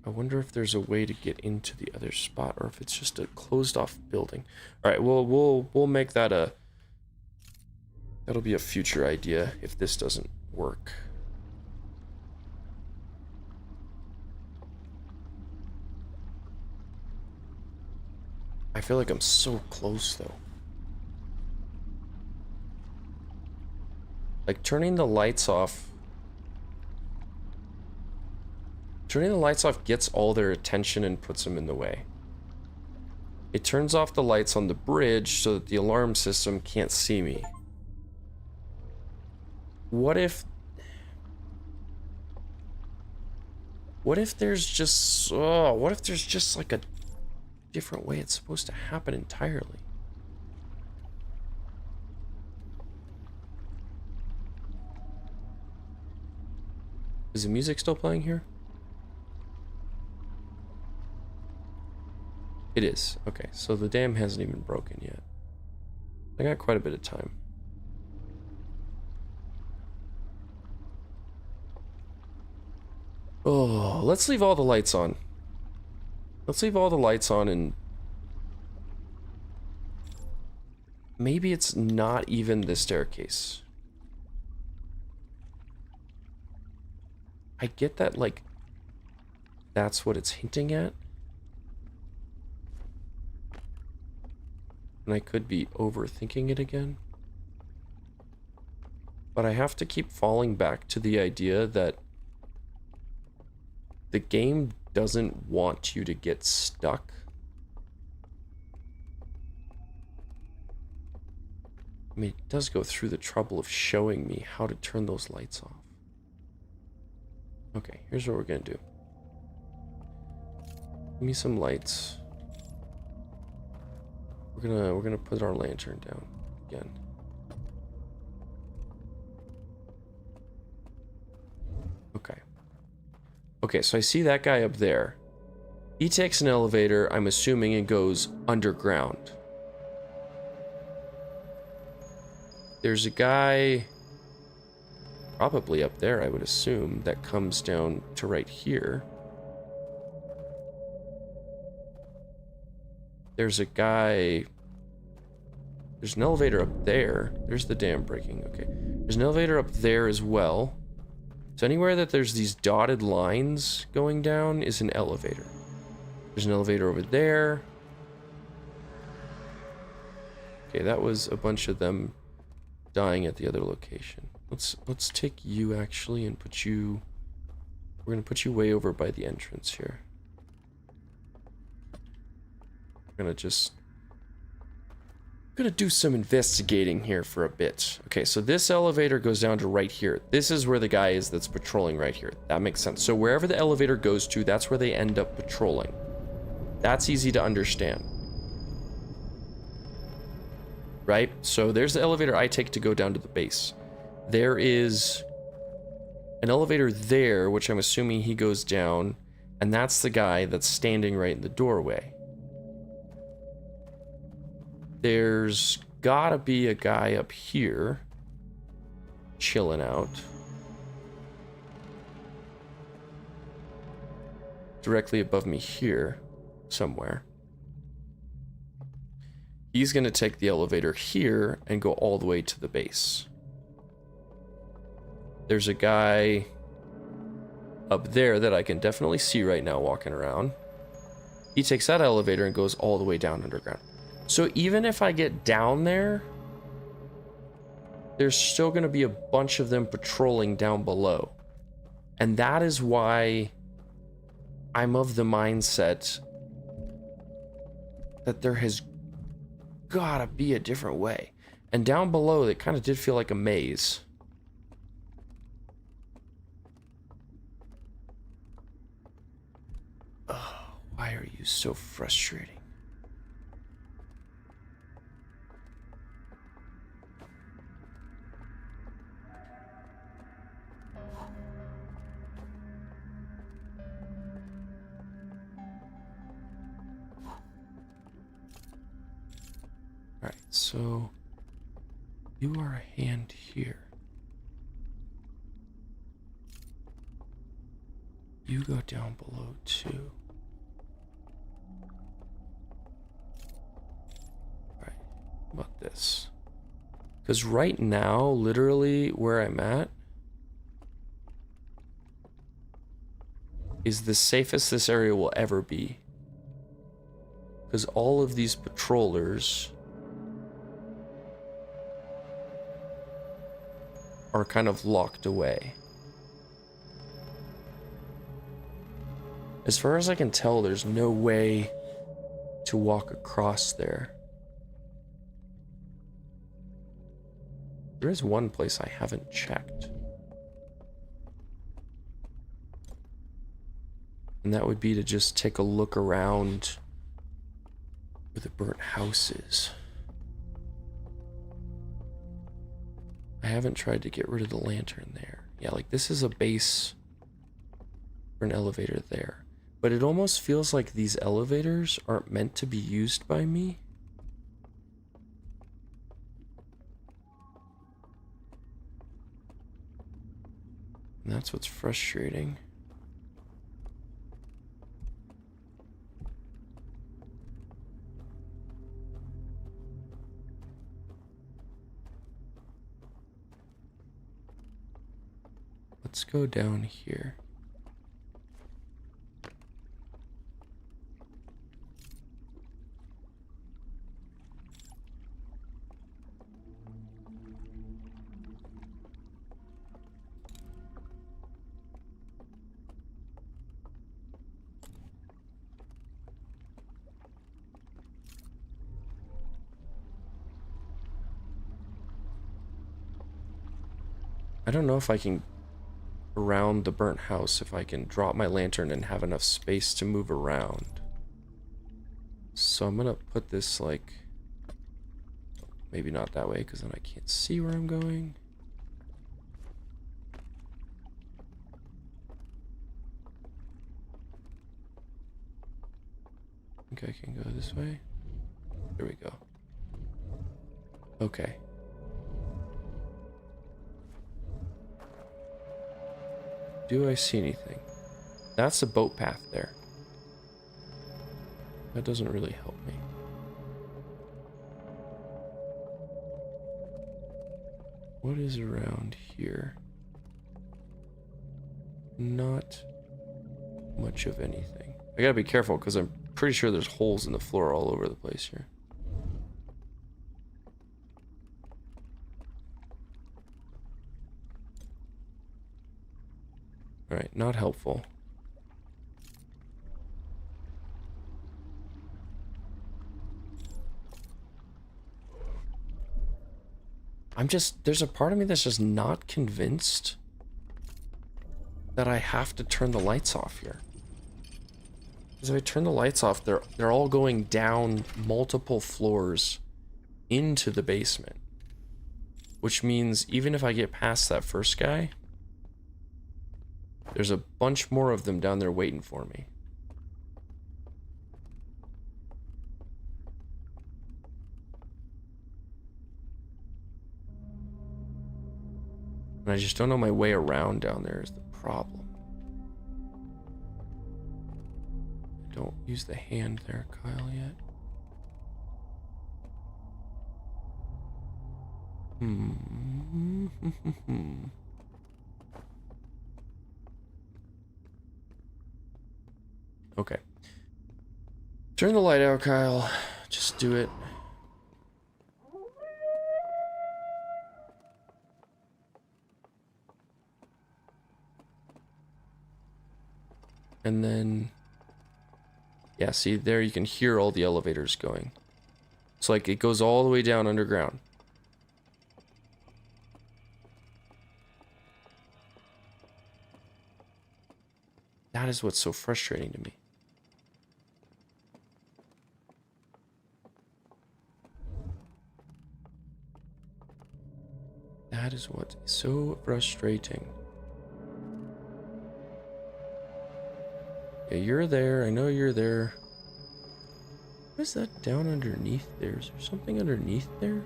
I wonder if there's a way to get into the other spot, or if it's just a closed off building. All right, we'll make that that'll be a future idea if this doesn't work. I feel like I'm so close though. Like turning the lights off gets all their attention and puts them in the way. It turns off the lights on the bridge so that the alarm system can't see me. What if What if there's just... Oh, what if there's just like a different way it's supposed to happen entirely? Is the music still playing here? It is. Okay, so the dam hasn't even broken yet. I got quite a bit of time. Oh, let's leave all the lights on. Let's leave all the lights on and... Maybe it's not even the staircase. I get that, like, that's what it's hinting at. And I could be overthinking it again. But I have to keep falling back to the idea that the game doesn't want you to get stuck. I mean, it does go through the trouble of showing me how to turn those lights off. Okay, here's what we're gonna do. Give me some lights. We're gonna put our lantern down again. Okay. Okay, so I see that guy up there. He takes an elevator, I'm assuming, and goes underground. There's a guy probably up there, I would assume, that comes down to right here. There's a guy... There's an elevator up there. There's the dam breaking. Okay. There's an elevator up there as well. So anywhere that there's these dotted lines going down is an elevator. There's an elevator over there. Okay, that was a bunch of them dying at the other location. Let's take you actually and put you... We're gonna put you way over by the entrance here. We're gonna just... gonna do some investigating here for a bit. Okay, so this elevator goes down to right here. This is where the guy is that's patrolling right here. That makes sense. So wherever the elevator goes to, that's where they end up patrolling. That's easy to understand. Right? So there's the elevator I take to go down to the base. There is an elevator there, which I'm assuming he goes down, and that's the guy that's standing right in the doorway. There's gotta be a guy up here chilling out. Directly above me here, somewhere. He's gonna take the elevator here and go all the way to the base. There's a guy up there that I can definitely see right now walking around. He takes that elevator and goes all the way down underground. So even if I get down there, there's still going to be a bunch of them patrolling down below. And that is why I'm of the mindset that there has got to be a different way. And down below, it kind of did feel like a maze. Oh, why are you so frustrating? Alright, so you are a hand here. You go down below too. Alright, how about this? Because right now, literally where I'm at is the safest this area will ever be. Because all of these patrollers are kind of locked away. As far as I can tell, there's no way to walk across there. There is one place I haven't checked. And that would be to just take a look around where the burnt house is. I haven't tried to get rid of the lantern there. Yeah, like this is a base for an elevator there. But it almost feels like these elevators aren't meant to be used by me. And that's what's frustrating. Let's go down here. I don't know if I can around the burnt house, if I can drop my lantern and have enough space to move around. So I'm gonna put this like, maybe not that way because then I can't see where I'm going. I think I can go this way. There we go. Okay. Do I see anything? That's a boat path there. That doesn't really help me. What is around here? Not much of anything. I gotta be careful because I'm pretty sure there's holes in the floor all over the place here. Alright, not helpful. There's a part of me that's just not convinced that I have to turn the lights off here. Because if I turn the lights off, they're all going down multiple floors into the basement. Which means even if I get past that first guy, there's a bunch more of them down there waiting for me. And I just don't know my way around down there is the problem. Don't use the hand there, Kyle, yet. Okay. Turn the light out, Kyle. Just do it. And then... yeah, see, there you can hear all the elevators going. It's like it goes all the way down underground. That is what's so frustrating to me. That is what is so frustrating. Yeah, you're there. I know you're there. What is that down underneath there? Is there something underneath there?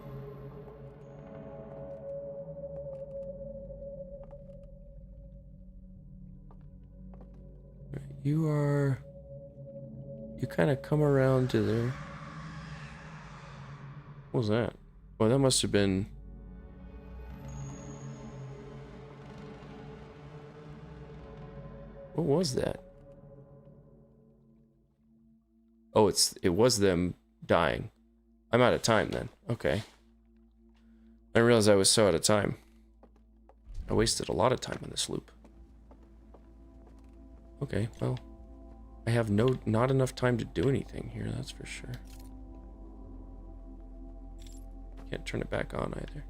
You kind of come around to there. What was that? Well, that must have been... what was that? Oh, it was them dying. I'm out of time then. Okay. I didn't realize I was so out of time. I wasted a lot of time in this loop. Okay, well, I have not enough time to do anything here, that's for sure. Can't turn it back on either.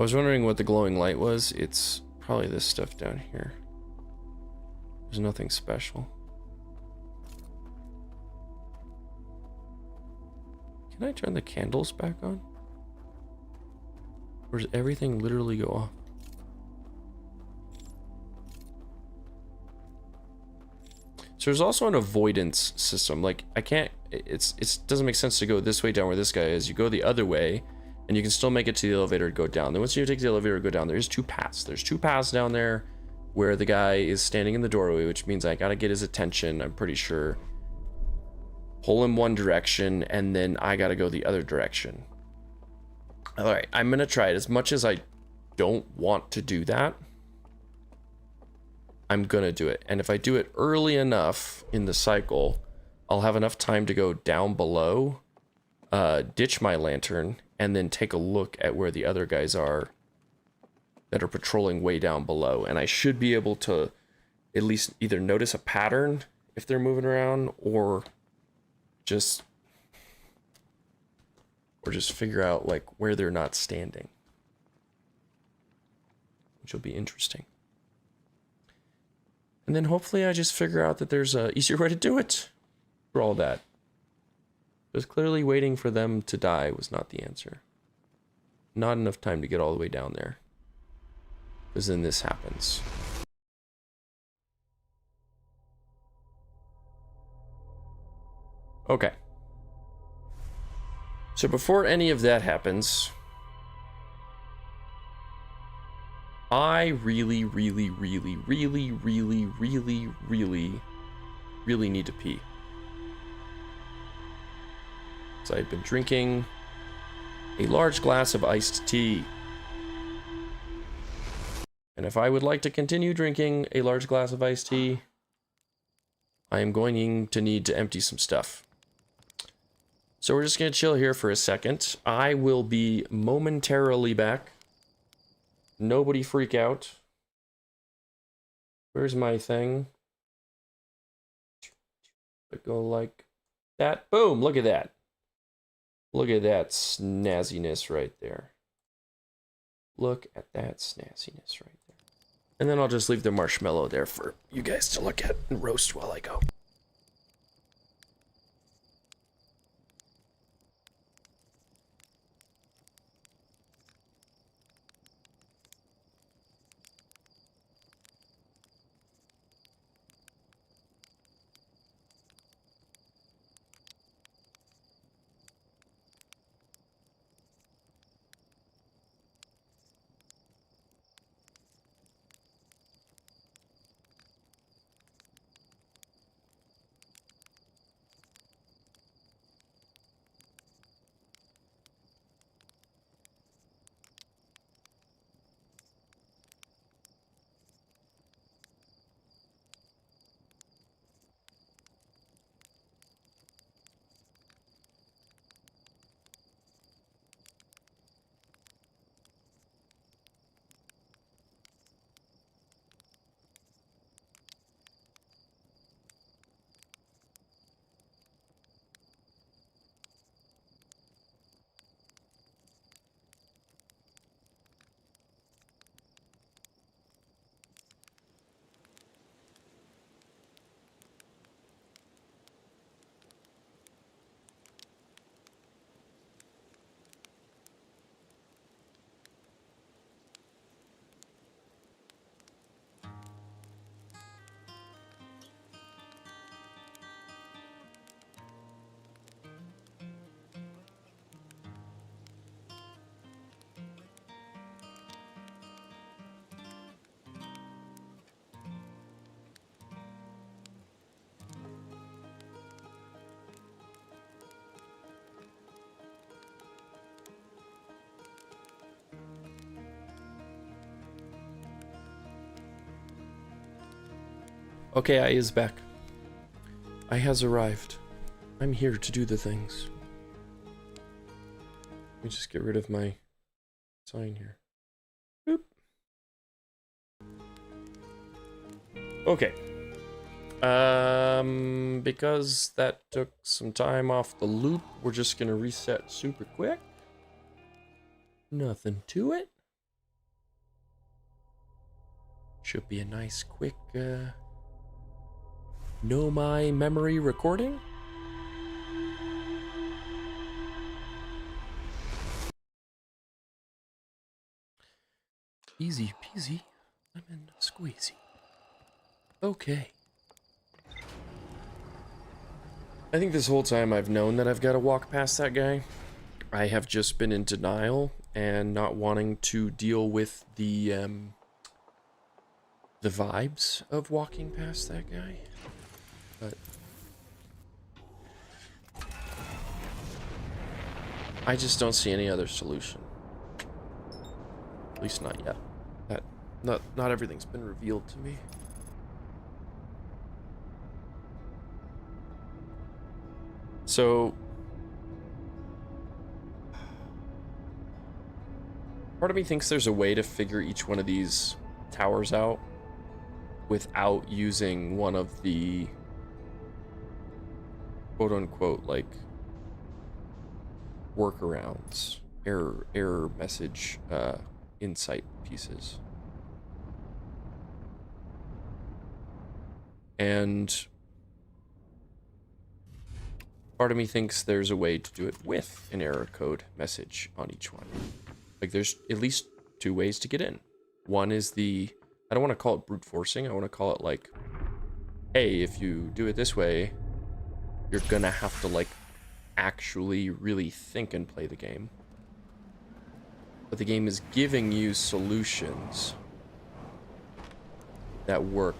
was wondering what the glowing light was. It's probably this stuff down here. There's nothing special. Can I turn the candles back on? Or does everything literally go off? So there's also an avoidance system. Like, I can't, it doesn't make sense to go this way down where this guy is. You go the other way, and you can still make it to the elevator to go down. Then once you take the elevator to go down, there's two paths. There's two paths down there where the guy is standing in the doorway, which means I gotta get his attention, I'm pretty sure. Pull him one direction, and then I gotta go the other direction. Alright, I'm gonna try it. As much as I don't want to do that, I'm gonna do it. And if I do it early enough in the cycle, I'll have enough time to go down below, ditch my lantern, and then take a look at where the other guys are that are patrolling way down below. And I should be able to at least either notice a pattern if they're moving around, or just figure out like where they're not standing, which will be interesting. And then hopefully I just figure out that there's a easier way to do it for all that. Because clearly waiting for them to die was not the answer. Not enough time to get all the way down there. Because then this happens. Okay. So before any of that happens, I really need to pee. So I've been drinking a large glass of iced tea. And if I would like to continue drinking a large glass of iced tea, I am going to need to empty some stuff. So we're just going to chill here for a second. I will be momentarily back. Nobody freak out. Where's my thing? Go like that. Boom! Look at that. Look at that snazziness right there. Look at that snazziness right there. And then I'll just leave the marshmallow there for you guys to look at and roast while I go. Okay, I is back. I has arrived. I'm here to do the things. Let me just get rid of my sign here. Boop. Okay. Because that took some time off the loop, we're just gonna reset super quick. Nothing to it. Should be a nice, quick, know my memory recording. Easy peasy, lemon squeezy. Okay. I think this whole time I've known that I've got to walk past that guy. I have just been in denial and not wanting to deal with the vibes of walking past that guy. But I just don't see any other solution. At least not yet. Not everything's been revealed to me. So part of me thinks there's a way to figure each one of these towers out without using one of the quote-unquote like workarounds, error message insight pieces. And part of me thinks there's a way to do it with an error code message on each one. Like there's at least two ways to get in. One is I don't want to call it brute forcing. I want to call it like, hey, if you do it this way, you're gonna have to like actually really think and play the game. But the game is giving you solutions that work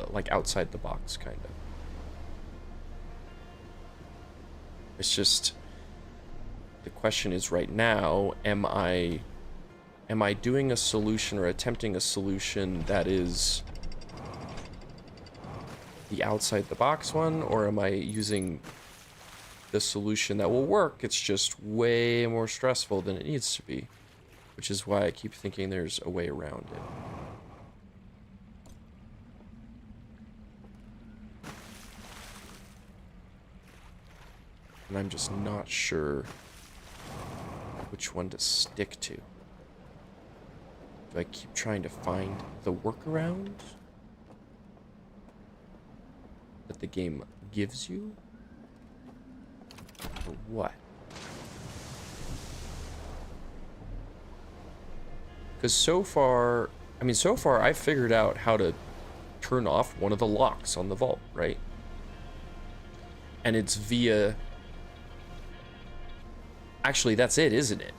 like outside the box, kind of. It's just, the question is right now, am I doing a solution or attempting a solution that is the outside the box one, or am I using the solution that will work? It's just way more stressful than it needs to be, which is why I keep thinking there's a way around it. And I'm just not sure which one to stick to. Do I keep trying to find the workaround that the game gives you? Or what? Because so far I've figured out how to turn off one of the locks on the vault, right? And it's via... Actually, that's it, isn't it?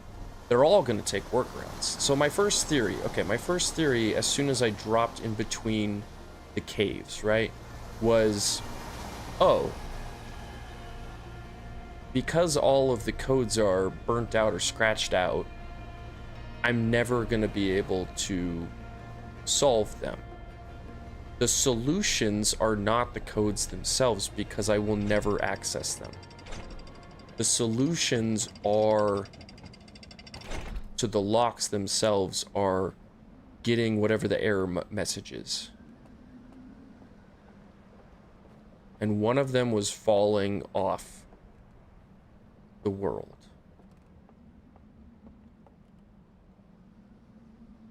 They're all going to take workarounds. So my first theory, as soon as I dropped in between the caves, right, was, oh, because all of the codes are burnt out or scratched out, I'm never going to be able to solve them. The solutions are not the codes themselves because I will never access them. The solutions are to the locks themselves are getting whatever the error message is. And one of them was falling off the world.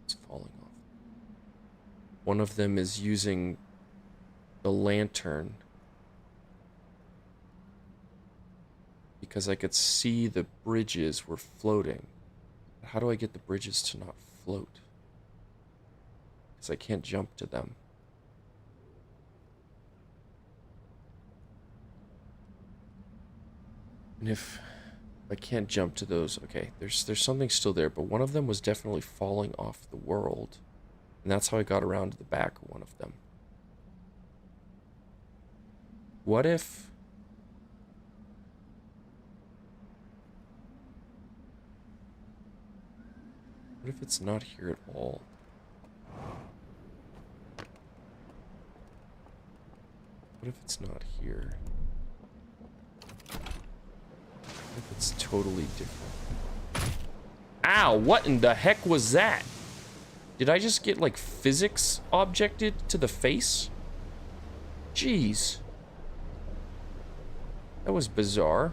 It's falling off. One of them is using the lantern because I could see the bridges were floating. How do I get the bridges to not float? Because I can't jump to them. And if I can't jump to those, okay, there's something still there, but one of them was definitely falling off the world. And that's how I got around to the back of one of them. What if... What if it's not here at all? What if it's not here? What if it's totally different? Ow, what in the heck was that? Did I just get, like, physics objected to the face? Jeez. That was bizarre.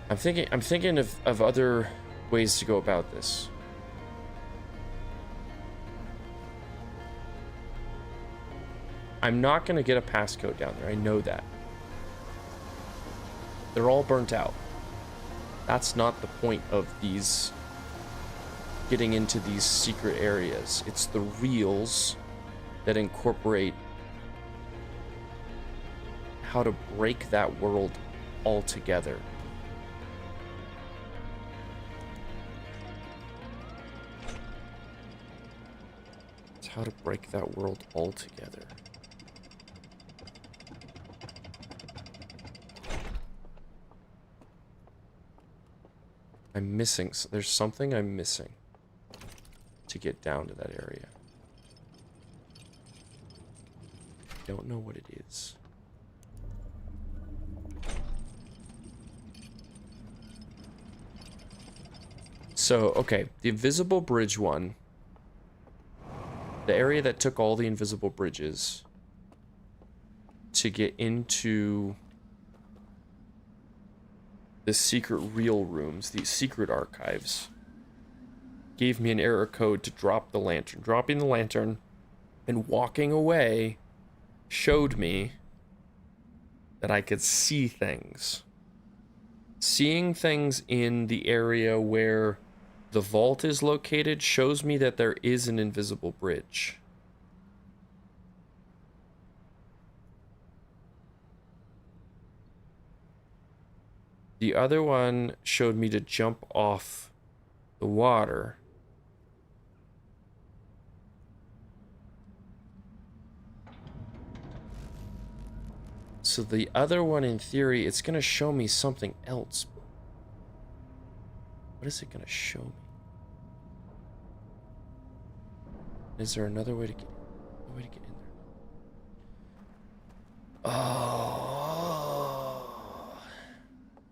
I'm thinking of other ways to go about this. I'm not gonna get a passcode down there, I know that. They're all burnt out. That's not the point of these, getting into these secret areas. It's the reels that incorporate how to break that world altogether. It's how to break that world altogether. I'm missing, there's something I'm missing to get down to that area. Don't know what it is. So, okay, the invisible bridge one, the area that took all the invisible bridges to get into the secret reel rooms, these secret archives, gave me an error code to drop the lantern. Dropping the lantern and walking away showed me that I could see things. Seeing things in the area where the vault is located shows me that there is an invisible bridge. The other one showed me to jump off the water. So the other one, in theory, it's gonna show me something else. What is it gonna show me? Is there another way to get in there? Oh,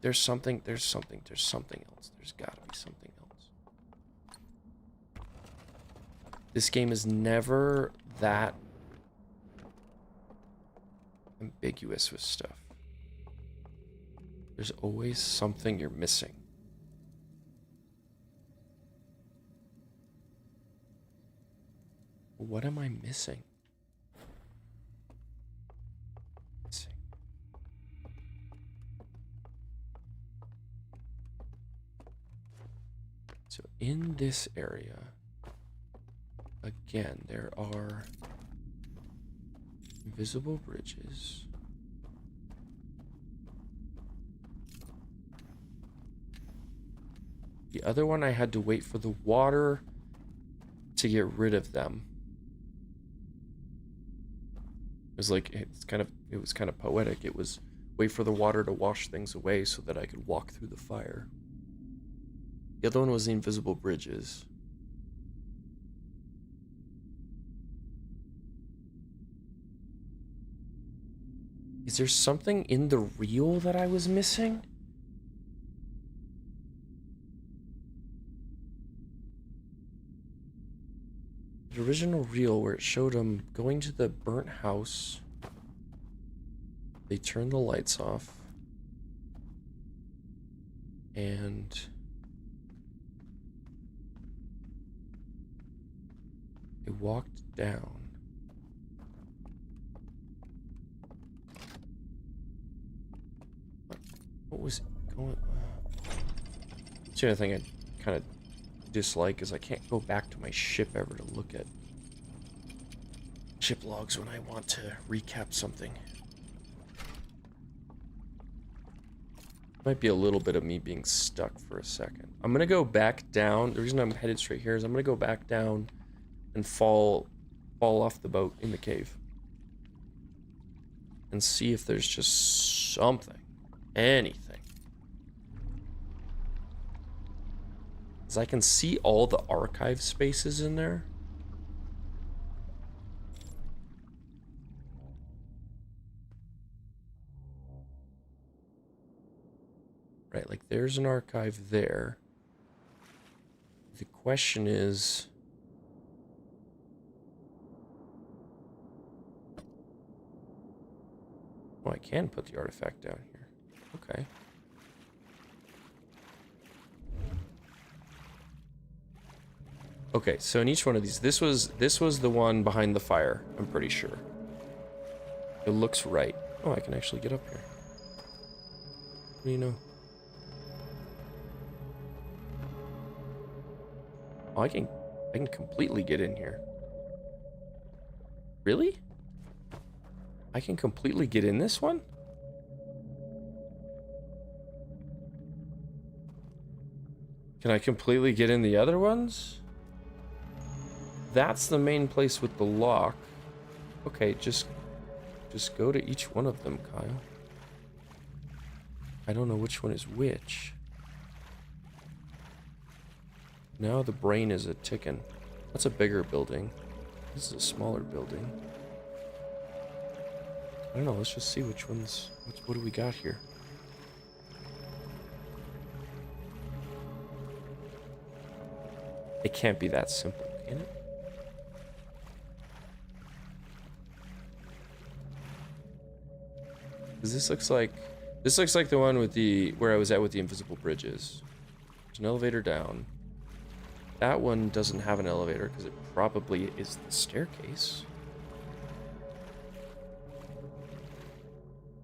there's something else. There's gotta be something else. This game is never that ambiguous with stuff. There's always something you're missing. What am I missing? So in this area, again, there are invisible bridges. The other one, I had to wait for the water to get rid of them. It was like, it was kind of poetic. It was wait for the water to wash things away so that I could walk through the fire. The other one was the invisible bridges. Is there something in the reel that I was missing? The original reel where it showed them going to the burnt house. They turned the lights off. And they walked down. What was going on? That's the other thing I kind of dislike is I can't go back to my ship ever to look at ship logs when I want to recap something. Might be a little bit of me being stuck for a second. I'm gonna go back down. The reason I'm headed straight here is I'm gonna go back down and fall off the boat in the cave and see if there's just something, anything. Because I can see all the archive spaces in there. Right, like there's an archive there. The question is, well, I can put the artifact down here. Okay. Okay, so in each one of these, this was the one behind the fire, I'm pretty sure. It looks right. Oh, I can actually get up here. What do you know? Oh, I can completely get in here. Really? I can completely get in this one? Can I completely get in the other ones? That's the main place with the lock. Okay, just go to each one of them, Kyle. I don't know which one is which. Now the brain is a ticking. That's a bigger building. This is a smaller building. I don't know, let's just see which ones... What do we got here? It can't be that simple, can it? Because this looks like the one with the... where I was at with the invisible bridges. There's an elevator down. That one doesn't have an elevator because it probably is the staircase.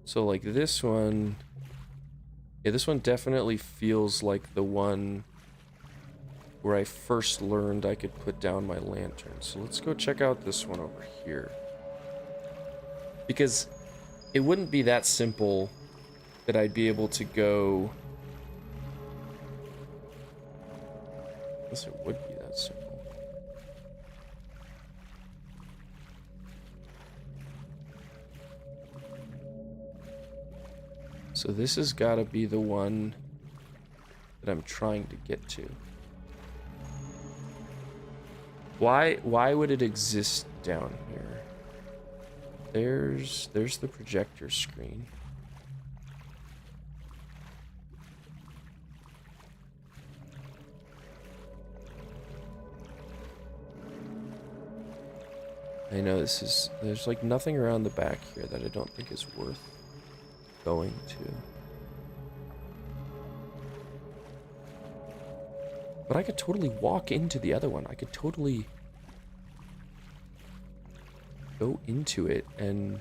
So like this one... Yeah, this one definitely feels like the one where I first learned I could put down my lantern. So let's go check out this one over here. Because it wouldn't be that simple that I'd be able to go... Unless it would be that simple. So this has got to be the one that I'm trying to get to. Why would it exist down here? There's the projector screen. I know there's like nothing around the back here that I don't think is worth going to. But I could totally walk into the other one. I could totally go into it and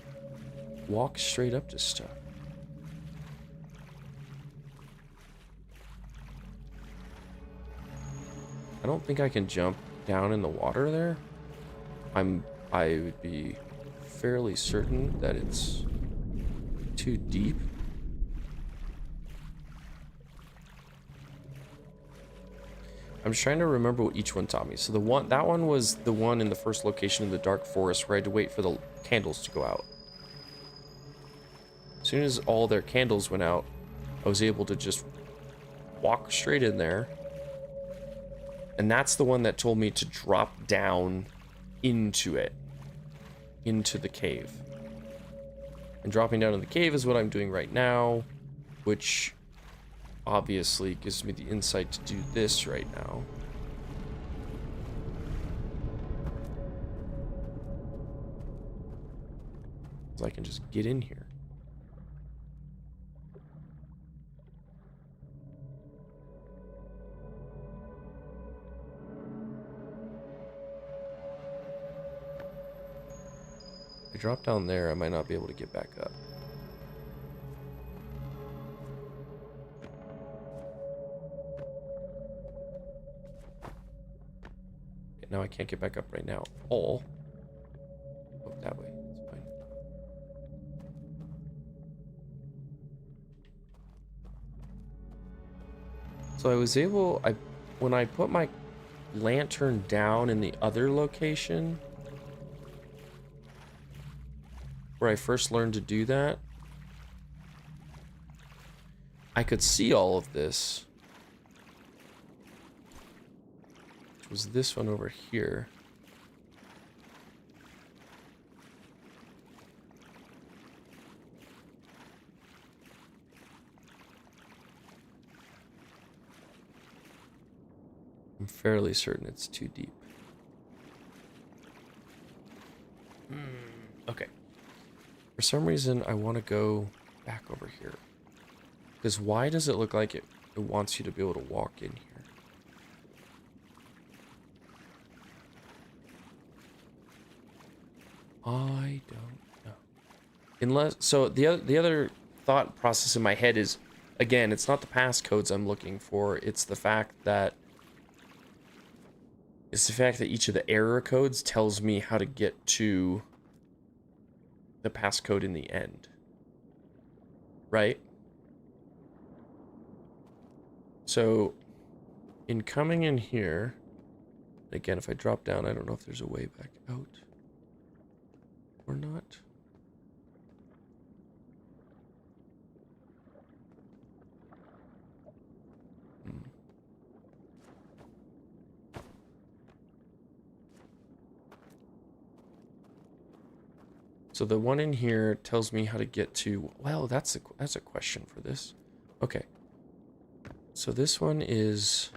walk straight up to stuff. I don't think I can jump down in the water there. I would be fairly certain that it's too deep. I'm just trying to remember what each one taught me. So that one was the one in the first location in the dark forest where I had to wait for the candles to go out. As soon as all their candles went out, I was able to just walk straight in there. And that's the one that told me to drop down into it, into the cave. And dropping down in the cave is what I'm doing right now, which obviously gives me the insight to do this right now. So I can just get in here. If I drop down there, I might not be able to get back up. Now I can't get back up right now. Oh, that way. It's fine. So I was able, when I put my lantern down in the other location where I first learned to do that, I could see all of this. Was this one over here. I'm fairly certain it's too deep. Okay. For some reason, I want to go back over here. Because why does it look like it wants you to be able to walk in here? I don't know. Unless, so the other thought process in my head is, again, it's not the passcodes I'm looking for. It's the fact that each of the error codes tells me how to get to the passcode in the end. Right? So, in coming in here, again, if I drop down, I don't know if there's a way back out or not. So the one in here tells me how to get to, well, that's a question for this. Okay. So this one is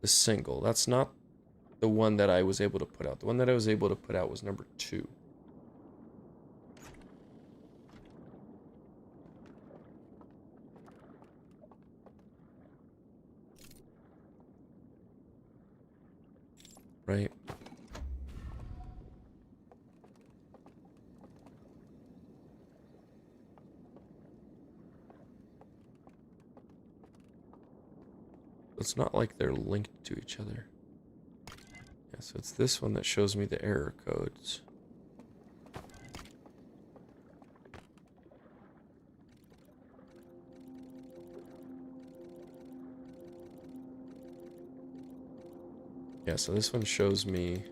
the single. That's not the one that I was able to put out. The one that I was able to put out was number 2. Right? It's not like they're linked to each other. Yeah, so it's this one that shows me the error codes. Yeah, so this one shows me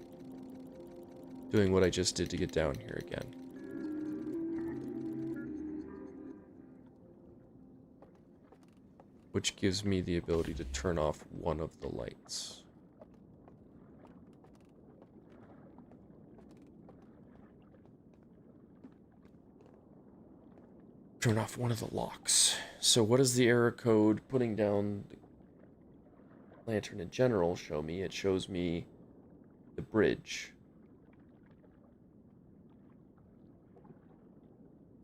doing what I just did to get down here again. Which gives me the ability to turn off one of the lights. Turn off one of the locks. So what does the error code putting down the lantern in general show me? It shows me the bridge.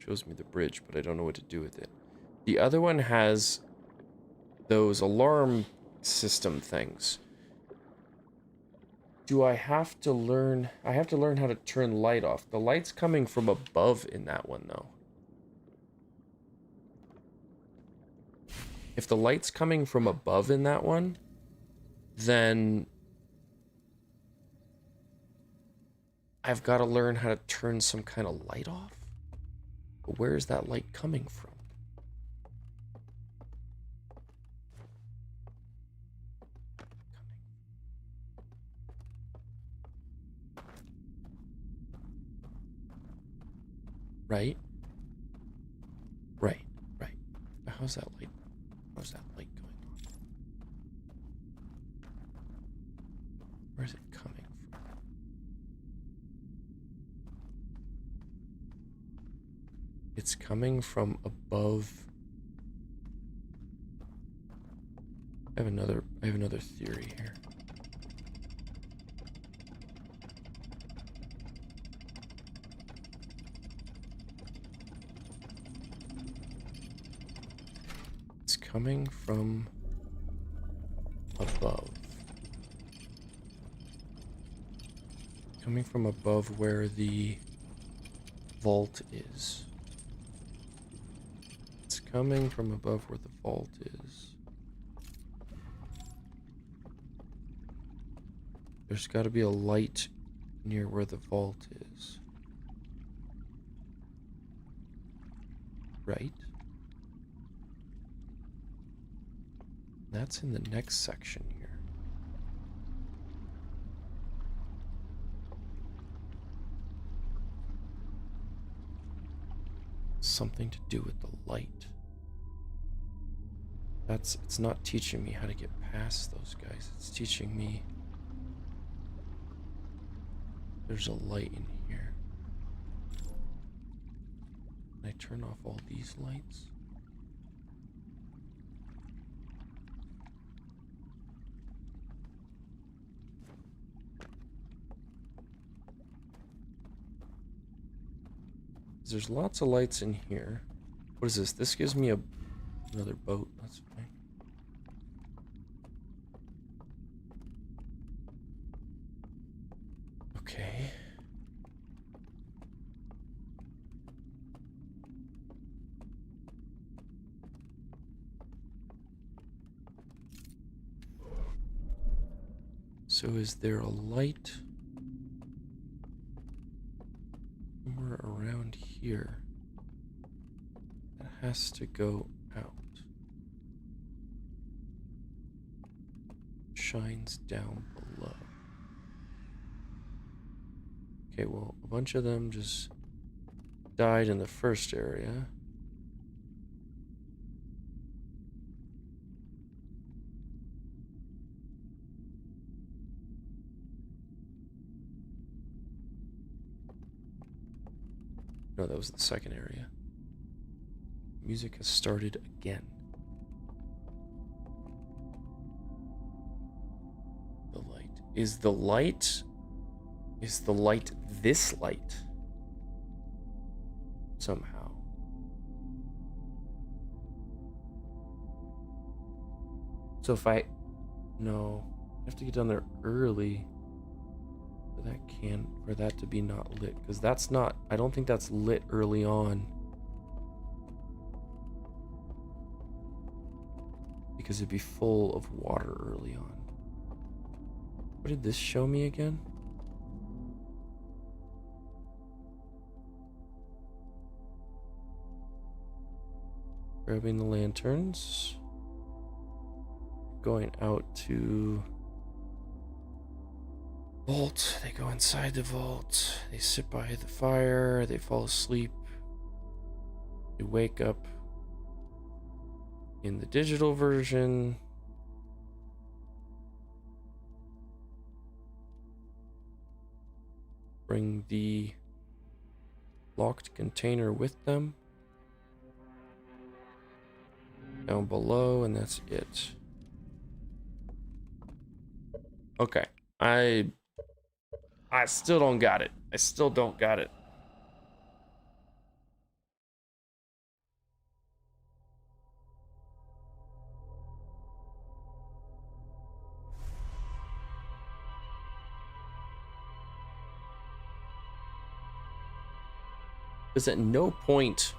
Shows me the bridge, but I don't know what to do with it. The other one has those alarm system things. Do I have to learn? I have to learn how to turn light off. The light's coming from above in that one, though. If the light's coming from above in that one, then I've got to learn how to turn some kind of light off. But where is that light coming from? Right? Right, right. How's that light? How's that light going on? Where's it coming from? It's coming from above. I have another theory here. It's coming from above. Coming from above where the vault is. It's coming from above where the vault is. There's got to be a light near where the vault is. Right? That's in the next section here. Something to do with the light. It's not teaching me how to get past those guys. It's teaching me there's a light in here. Can I turn off all these lights? There's lots of lights in here. What is this? This gives me another boat. That's fine. Okay. So is there a light somewhere around here that has to go out? Shines down below. Okay, well, a bunch of them just died in the first area. No, that was the second area. Music has started again. The light. Is the light this light? Somehow. So if no, I have to get down there early for that to be not lit, because that's not, I don't think that's lit early on. Because it'd be full of water early on. What did this show me again? Grabbing the lanterns. Going out to vault. They go inside the vault. They sit by the fire. They fall asleep. They wake up in the digital version. Bring the locked container with them. Down below, and that's it. Okay. I still don't got it. I still don't got it. Because at no point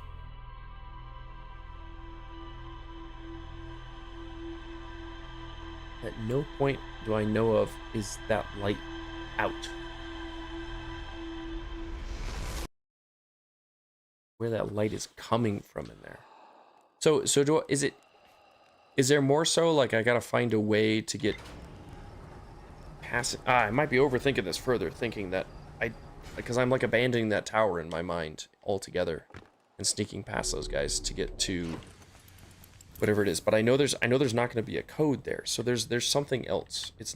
do I know of is that light out. Where that light is coming from in there. So is there more so like I gotta find a way to get past it? I might be overthinking this further, thinking that because I'm like abandoning that tower in my mind altogether and sneaking past those guys to get to whatever it is. But I know there's not going to be a code there. So there's something else. It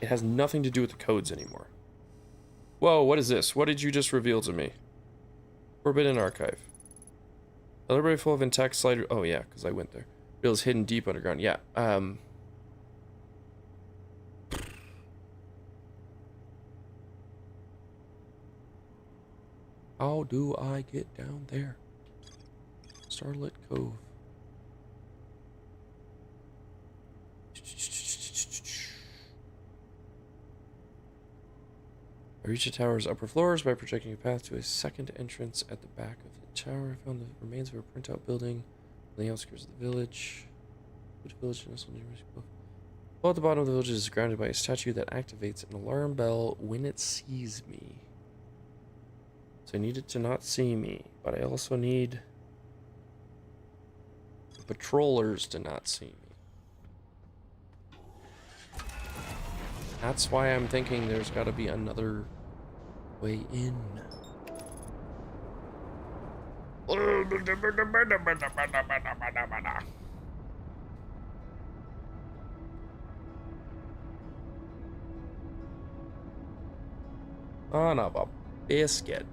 has nothing to do with the codes anymore. Whoa, what is this? What did you just reveal to me? Forbidden Archive. A library full of intact slider. Oh yeah, because I went there. Bills hidden deep underground. Yeah. How do I get down there? Starlit Cove. I reached the tower's upper floors by projecting a path to a second entrance at the back of the tower. I found the remains of a printout building on the outskirts of the village. Which village nestled near Well, at the bottom of the village is grounded by a statue that activates an alarm bell when it sees me. So I need it to not see me, but I also need the patrollers to not see me. That's why I'm thinking there's got to be another way in. Son of a biscuit.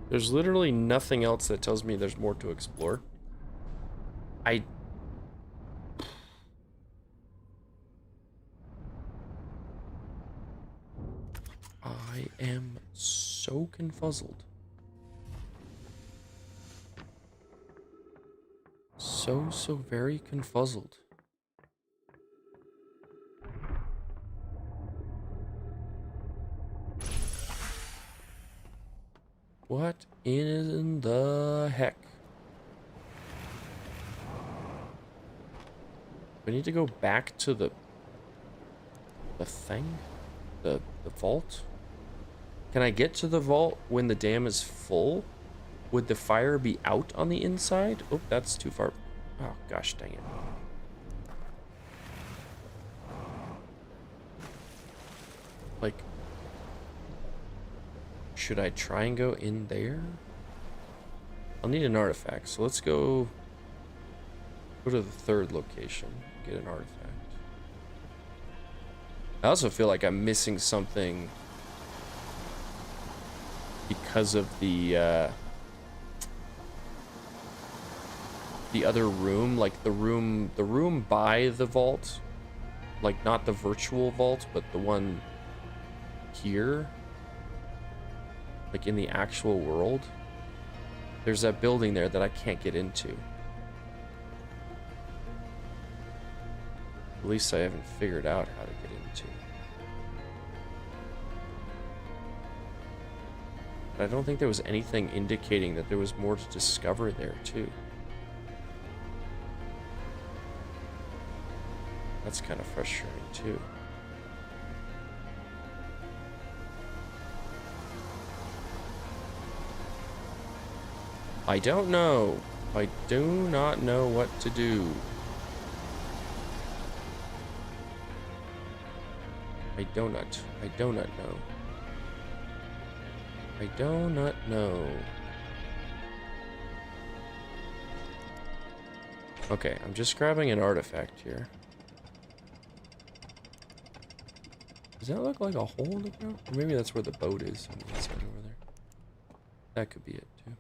There's literally nothing else that tells me there's more to explore. I am so confuzzled. So very confuzzled. What in the heck? We need to go back to the thing? The vault? Can I get to the vault when the dam is full? Would the fire be out on the inside? Oh, that's too far. Oh, gosh dang it. Like, should I try and go in there? I'll need an artifact, so let's go to the third location, get an artifact. I also feel like I'm missing something because of the other room, like the room by the vault, like not the virtual vault, but the one here, like in the actual world. There's that building there that I can't get into. At least I haven't figured out how to get into. But I don't think there was anything indicating that there was more to discover there, too. That's kind of frustrating, too. I don't know. I do not know what to do. I do not know. I do not know. Okay, I'm just grabbing an artifact here. Does that look like a hole in the ground? Or maybe that's where the boat is on the inside over there. That could be it, too.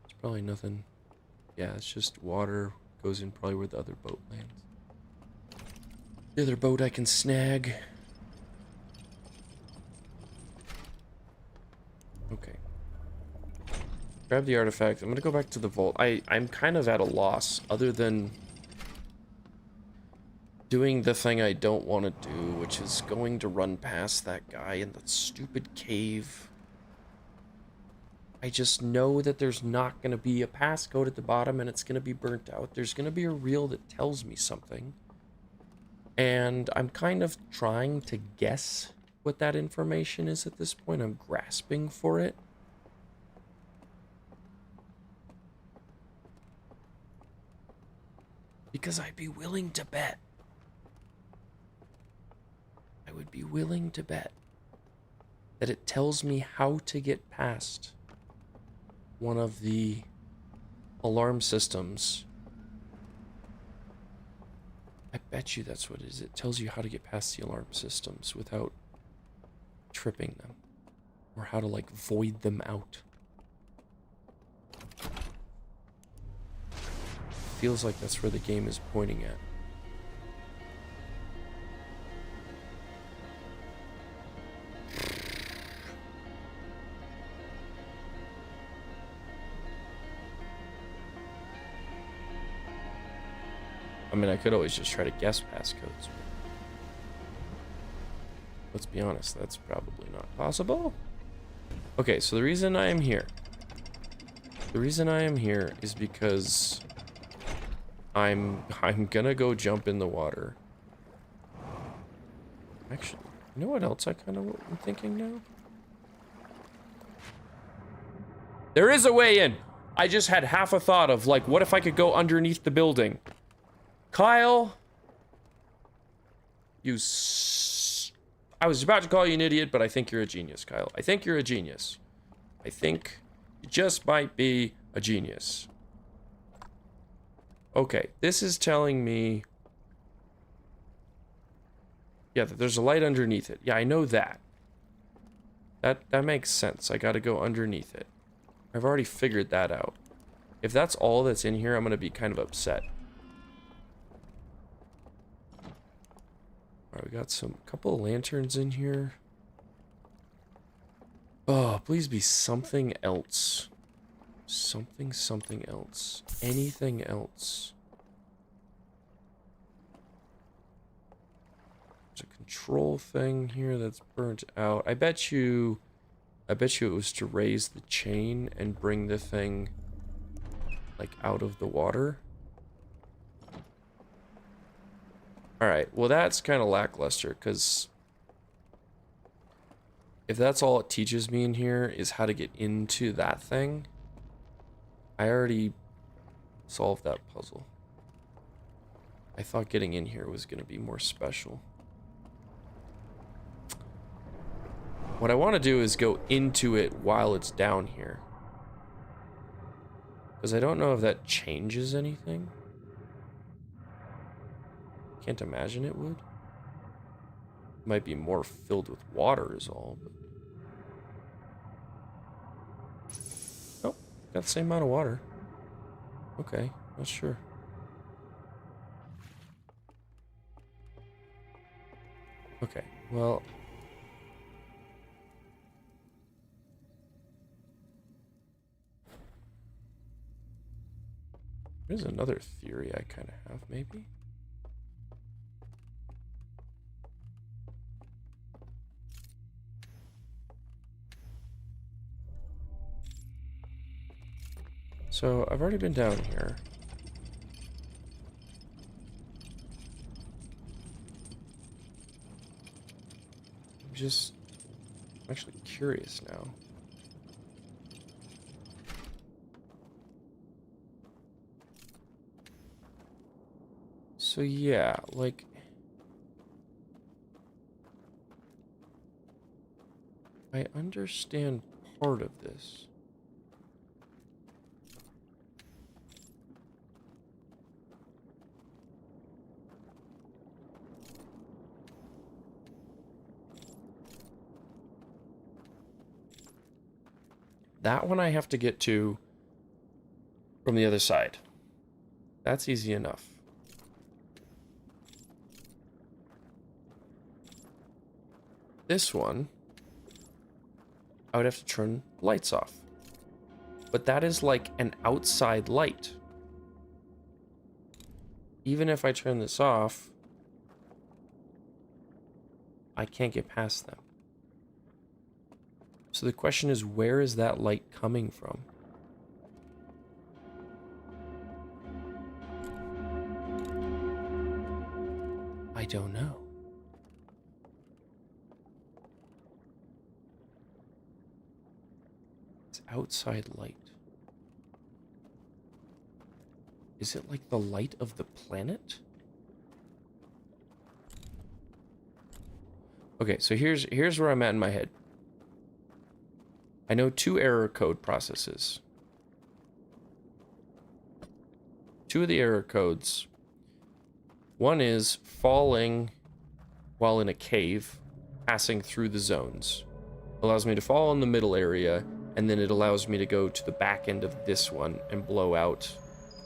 It's probably nothing. Yeah, it's just water. Goes in probably where the other boat lands. The other boat I can snag. Okay. Grab the artifact. I'm gonna go back to the vault. I'm kind of at a loss, other than doing the thing I don't want to do, which is going to run past that guy in that stupid cave. I just know that there's not going to be a passcode at the bottom and it's going to be burnt out. There's going to be a reel that tells me something. And I'm kind of trying to guess what that information is at this point. I'm grasping for it. Because I'd be willing to bet. I would be willing to bet that it tells me how to get past one of the alarm systems. I bet you that's what it is. It tells you how to get past the alarm systems without tripping them, or how to like void them out. Feels like that's where the game is pointing at. I mean, I could always just try to guess passcodes. Let's be honest, that's probably not possible. Okay, so the reason I am here is because I'm gonna go jump in the water. Actually, you know what else I kind of am thinking now? There is a way in. I just had half a thought of, like, what if I could go underneath the building? Kyle, I was about to call you an idiot, but I think you're a genius, Kyle. I think you're a genius. I think you just might be a genius. Okay, this is telling me... yeah, that there's a light underneath it. Yeah, I know that. That makes sense. I gotta go underneath it. I've already figured that out. If that's all that's in here, I'm gonna be kind of upset. Alright, we got a couple of lanterns in here. Oh, please be something else. Something else. Anything else. There's a control thing here that's burnt out. I bet you I bet you it was to raise the chain and bring the thing, like, out of the water. Alright, well that's kind of lackluster, because if that's all it teaches me in here is how to get into that thing, I already solved that puzzle. I thought getting in here was going to be more special. What I want to do is go into it while it's down here. Because I don't know if that changes anything. Can't imagine it would. Might be more filled with water is all. But... oh, got the same amount of water. Okay, not sure. Okay, well... there's another theory I kind of have, maybe? So, I've already been down here. I'm actually curious now. So yeah, like... I understand part of this. That one I have to get to from the other side. That's easy enough. This one, I would have to turn lights off. But that is like an outside light. Even if I turn this off, I can't get past them. So the question is, where is that light coming from? I don't know. It's outside light. Is it like the light of the planet? Okay, so here's where I'm at in my head. I know 2 error code processes. 2 of the error codes. One is falling while in a cave, passing through the zones. Allows me to fall in the middle area, and then it allows me to go to the back end of this one and blow out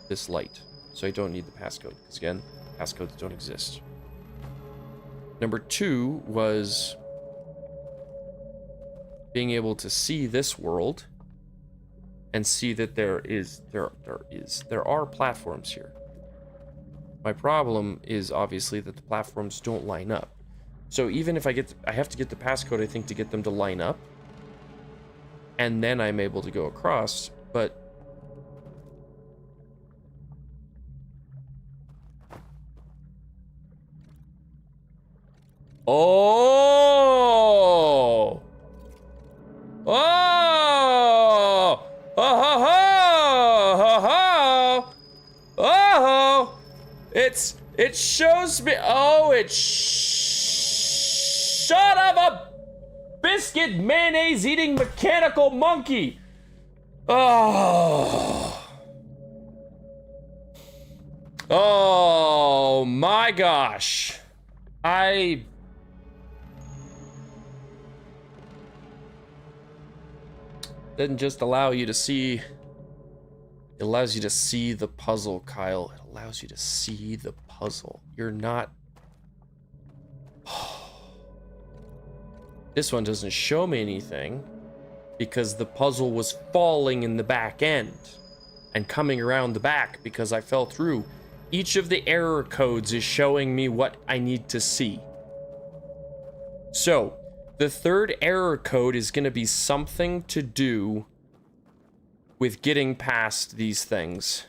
this light. So I don't need the passcode, because again, passcodes don't exist. Number 2 was being able to see this world and see that there are platforms here. My problem is obviously that the platforms don't line up. So even if I have to get the passcode, I think, to get them to line up, and then I'm able to go across, but oh! Oh! Oh! Ho! Ho! Ho! Oh! It shows me. Oh! It's son of a biscuit mayonnaise eating mechanical monkey. Oh! Oh my gosh! I didn't just allow you to see. It allows you to see the puzzle, Kyle. It allows you to see the puzzle. You're not. This one doesn't show me anything because the puzzle was falling in the back end and coming around the back because I fell through. Each of the error codes is showing me what I need to see. So, The third error code is going to be something to do with getting past these things.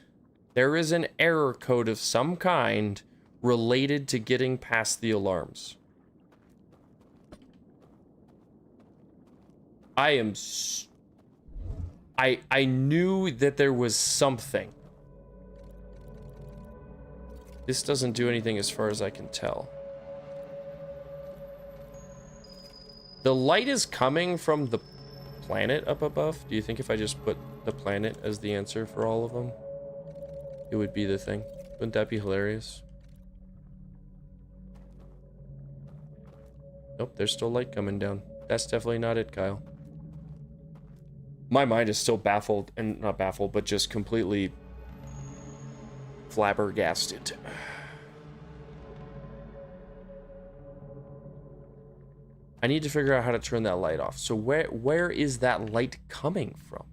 There is an error code of some kind related to getting past the alarms. I knew that there was something. This doesn't do anything as far as I can tell. The light is coming from the planet up above. Do you think if I just put the planet as the answer for all of them, it would be the thing? Wouldn't that be hilarious? Nope, there's still light coming down. That's definitely not it, Kyle. My mind is still baffled, and not baffled, but just completely flabbergasted. I need to figure out how to turn that light off. So where is that light coming from?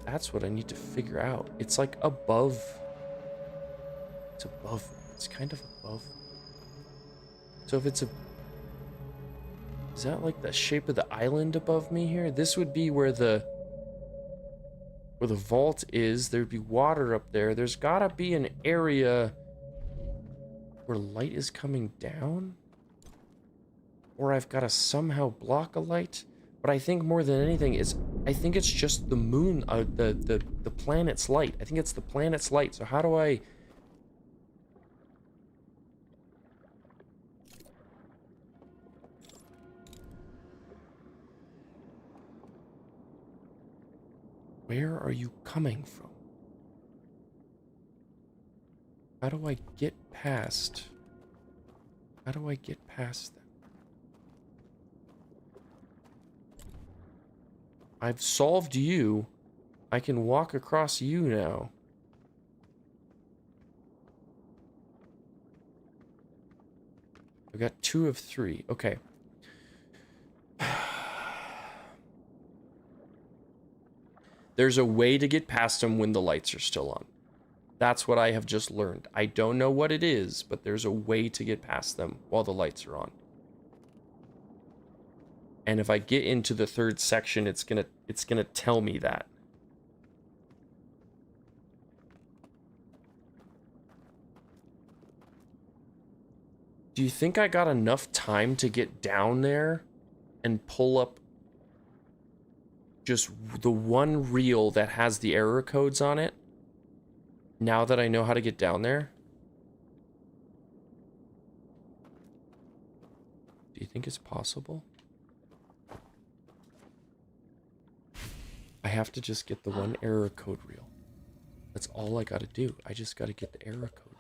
That's what I need to figure out. It's like above. It's above. It's kind of above. So if it's a... Is that like the shape of the island above me here? This would be where the vault is. There'd be water up there. There's gotta be an area where light is coming down, or I've got to somehow block a light. But I think more than anything is, I think it's just the moon, the planet's light. I think it's the planet's light. So how do I... Where are you coming from? How do I get past? How do I get past them? I've solved you. I can walk across you now. I've got 2 of 3. Okay. There's a way to get past them when the lights are still on. That's what I have just learned. I don't know what it is, but there's a way to get past them while the lights are on. And if I get into the 3rd section, it's gonna tell me that. Do you think I got enough time to get down there and pull up just the one reel that has the error codes on it? Now that I know how to get down there? Do you think it's possible? I have to just get the one error code reel. That's all I gotta do. I just gotta get the error code.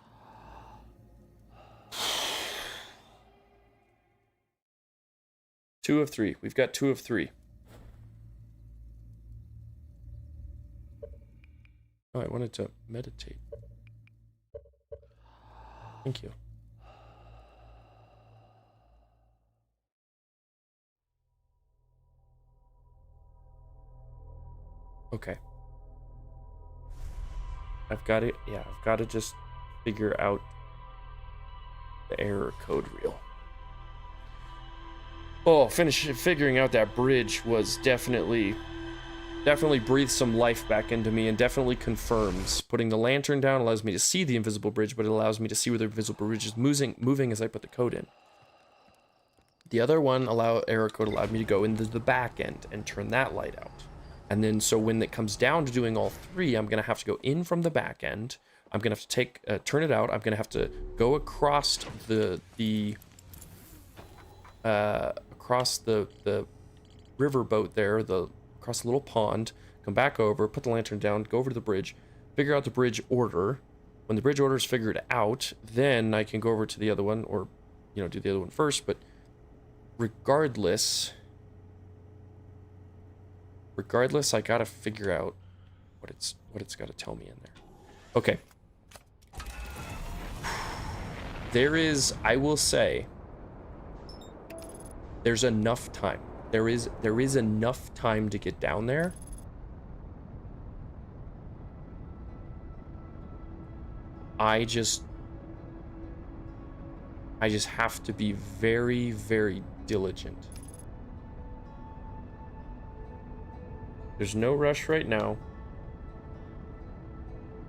Two of 3. We've got 2 of 3. Oh, I wanted to meditate. Thank you. Okay. I've got it. Yeah, I've got to just figure out the error code reel. Oh, figuring out that bridge was definitely breathed some life back into me, and definitely confirms. Putting the lantern down allows me to see the invisible bridge, but it allows me to see where the invisible bridge is moving as I put the code in. The other one, error code, allowed me to go into the back end and turn that light out. And then, so when it comes down to doing all 3, I'm going to have to go in from the back end. I'm going to have to turn it out. I'm going to have to go across the riverboat there, across the little pond, come back over, put the lantern down, go over to the bridge, figure out the bridge order. When the bridge order is figured out, then I can go over to the other one, or, do the other one first. But regardless, I gotta figure out what it's gotta tell me in there. Okay. There is, I will say, there's enough time. There is enough time to get down there. I just have to be very, very diligent. There's no rush right now.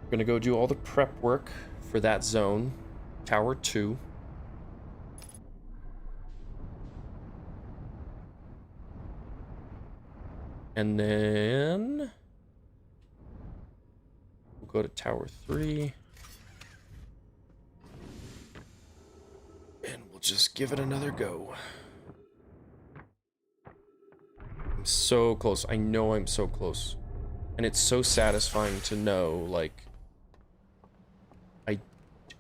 I'm gonna go do all the prep work for that zone. Tower 2. And then we'll go to Tower 3. And we'll just give it another go. I'm so close. I know I'm so close. And it's so satisfying to know, like,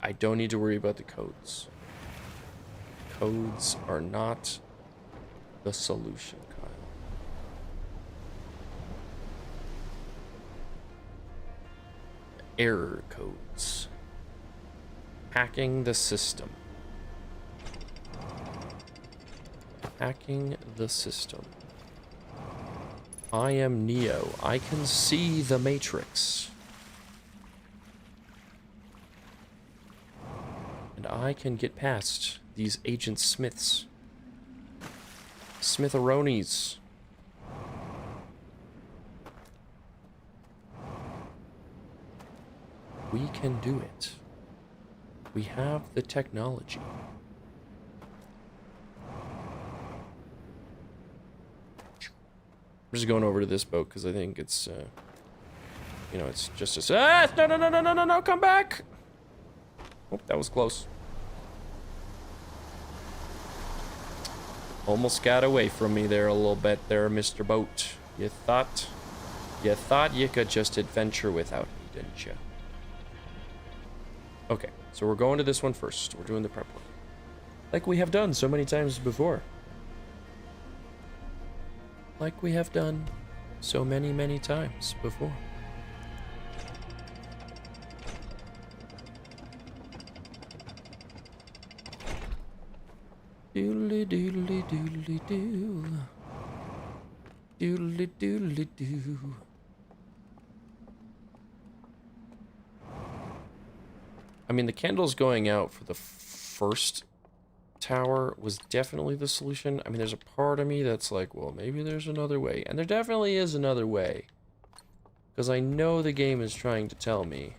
I don't need to worry about the codes. Codes are not the solution, Kyle. Error codes. Hacking the system. Hacking the system. I am Neo. I can see the Matrix. And I can get past these Agent Smiths. Smitheronis. We can do it. We have the technology. I'm just going over to this boat because I think it's, you know, it's just a... Ah! No, no, no, no, no, no, no, come back! Oh, that was close. Almost got away from me there a little bit there, Mr. Boat. You thought you could just adventure without me, didn't you? Okay, so we're going to this one first. We're doing the prep work. Like we have done so many times before. Like we have done so many, many times before. Doodly doodly doodly doo. Doodly doodly doo. I mean, the candles going out for the first tower was definitely the solution. I mean, there's a part of me that's like, well, maybe there's another way. And there definitely is another way. Because I know the game is trying to tell me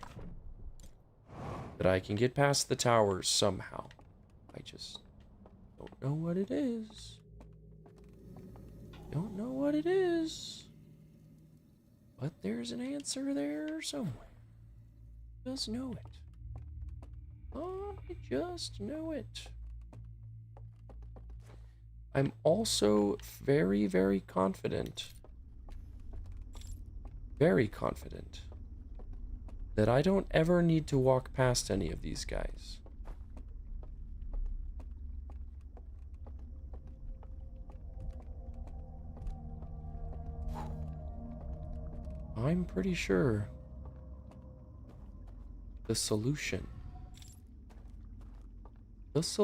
that I can get past the towers somehow. I just don't know what it is. Don't know what it is. But there's an answer there somewhere. Just know it. I just know it. I'm also very, very confident that I don't ever need to walk past any of these guys. I'm pretty sure the solution is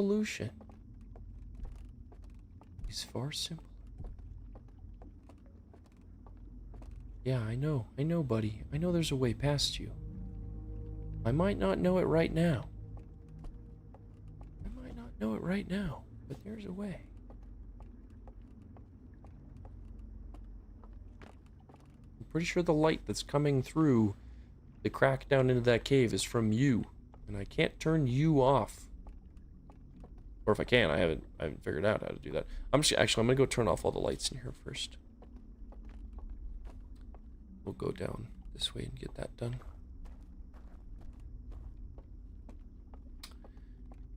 far simpler. Yeah, I know, buddy. I know there's a way past you. I might not know it right now. But there's a way. I'm pretty sure the light that's coming through the crack down into that cave is from you, and I can't turn you off. Or if I can, I haven't figured out how to do that. I'm gonna go turn off all the lights in here first. We'll go down this way and get that done.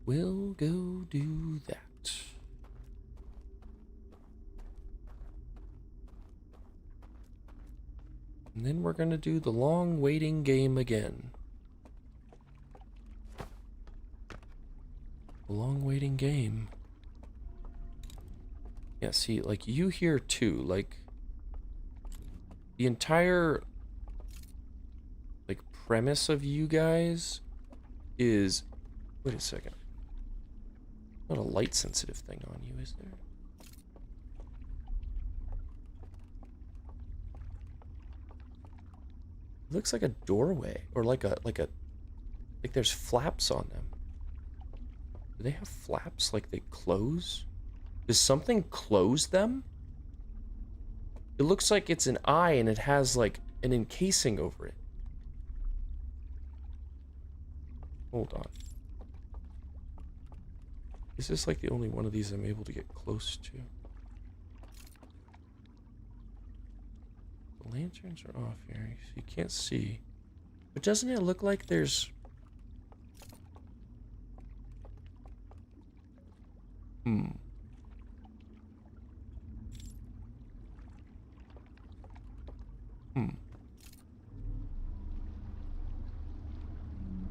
We'll go do that. And then we're gonna do the long waiting game again. The long waiting game. Yeah, see, like, you here too, like, the entire, like, premise of you guys is... Wait a second. Not a light sensitive thing on you, is there? It looks like a doorway, or like there's flaps on them. Do they have flaps like they close? Does something close them? It looks like it's an eye and it has like an encasing over it. Hold on. Is this like the only one of these I'm able to get close to? The lanterns are off here, so you can't see. But doesn't it look like there's...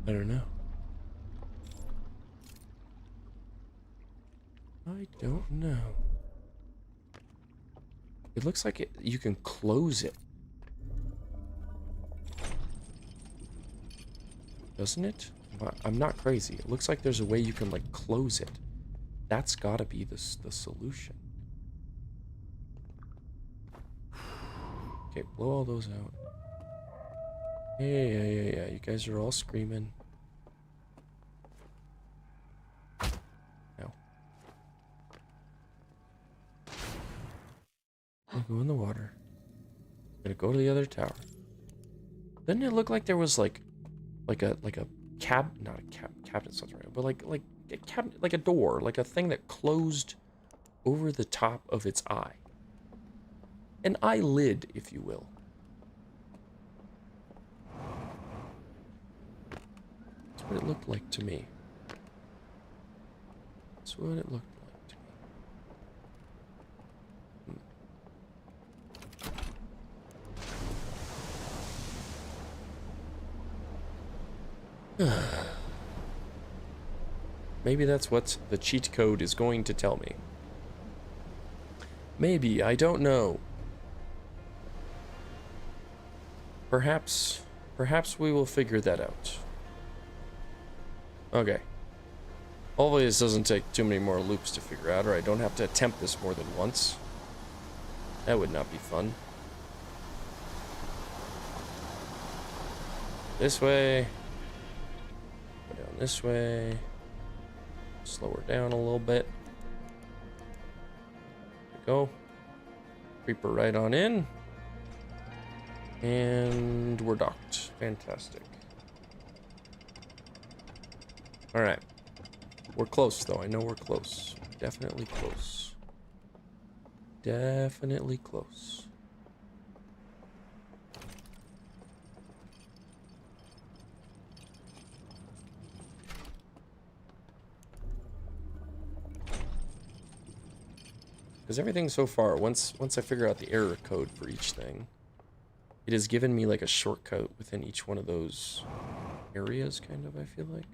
I don't know. I don't know. It looks like you can close it. Doesn't it? I'm not crazy. It looks like there's a way you can, like, close it. That's gotta be the solution. Okay, blow all those out. Yeah. You guys are all screaming. No. I'm gonna go in the water. I'm gonna go to the other tower. Didn't it look like there was like a cabinet sounds right, but like a cabinet, like a door, like a thing that closed over the top of its eye. An eyelid, if you will. That's what it looked like to me. That's what it looked like to me. Maybe that's what the cheat code is going to tell me. Maybe, I don't know. Perhaps we will figure that out. Okay. Hopefully this doesn't take too many more loops to figure out, or I don't have to attempt this more than once. That would not be fun. This way. Go down this way. Slow her down a little bit. There we go. Creep her right on in. And we're docked. Fantastic. Alright. We're close, though. I know we're close. Definitely close. Definitely close. Because everything so far, once I figure out the error code for each thing, it has given me like a shortcut within each one of those areas, kind of, I feel like.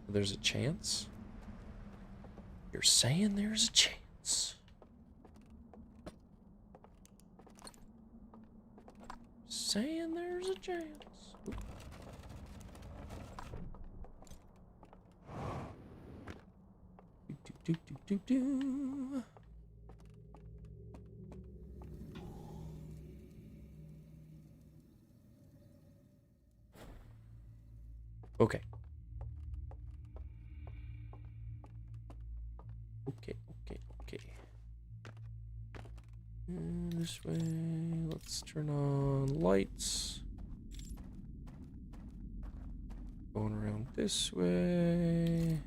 There's a chance? You're saying there's a chance? Saying there's a chance. Do. Okay. Okay. And this way, let's turn on lights. Going around this way.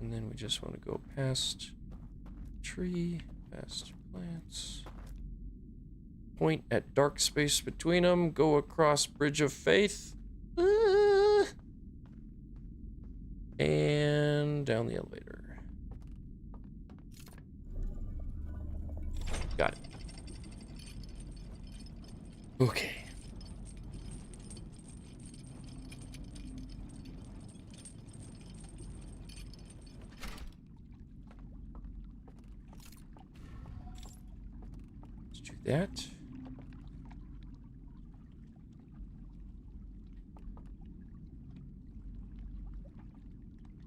And then we just want to go past tree, past plants. Point at dark space between them. Go across bridge of faith. And down the elevator. Got it. Okay. Let's do that.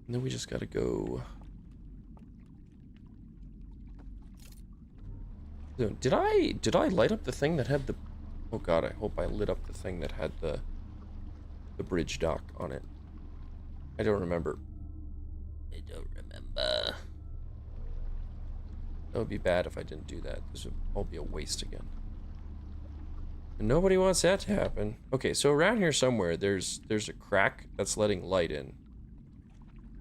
And then we just gotta go. Did I light up the thing that had the Oh god, I hope I lit up the thing that had the bridge dock on it. I don't remember. I don't remember. That would be bad if I didn't do that. This would all be a waste again. And nobody wants that to happen. Okay, so around here somewhere, there's a crack that's letting light in.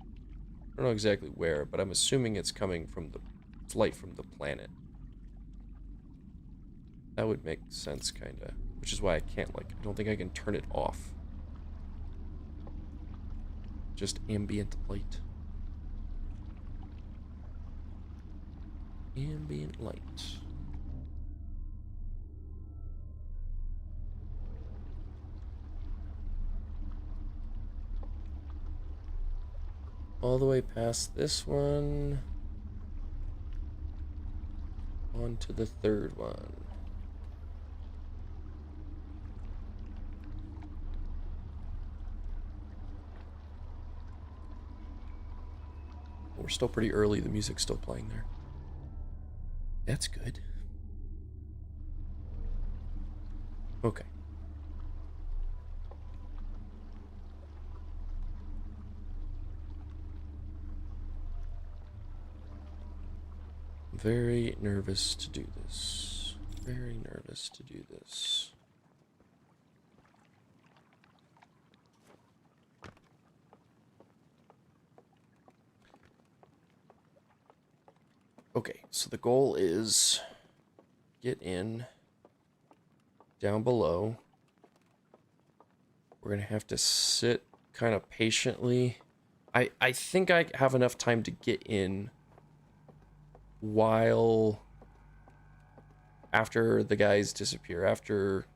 I don't know exactly where, but I'm assuming it's coming from it's light from the planet. That would make sense, kinda. Which is why I can't, like, I don't think I can turn it off. Just ambient light. Ambient light. All the way past this one. On to the third one. We're still pretty early, the music's still playing there. That's good. Okay. I'm very nervous to do this. Very nervous to do this. Okay, so the goal is get in down below. We're gonna have to sit kind of patiently. I think I have enough time to get in while after the guys disappear. After,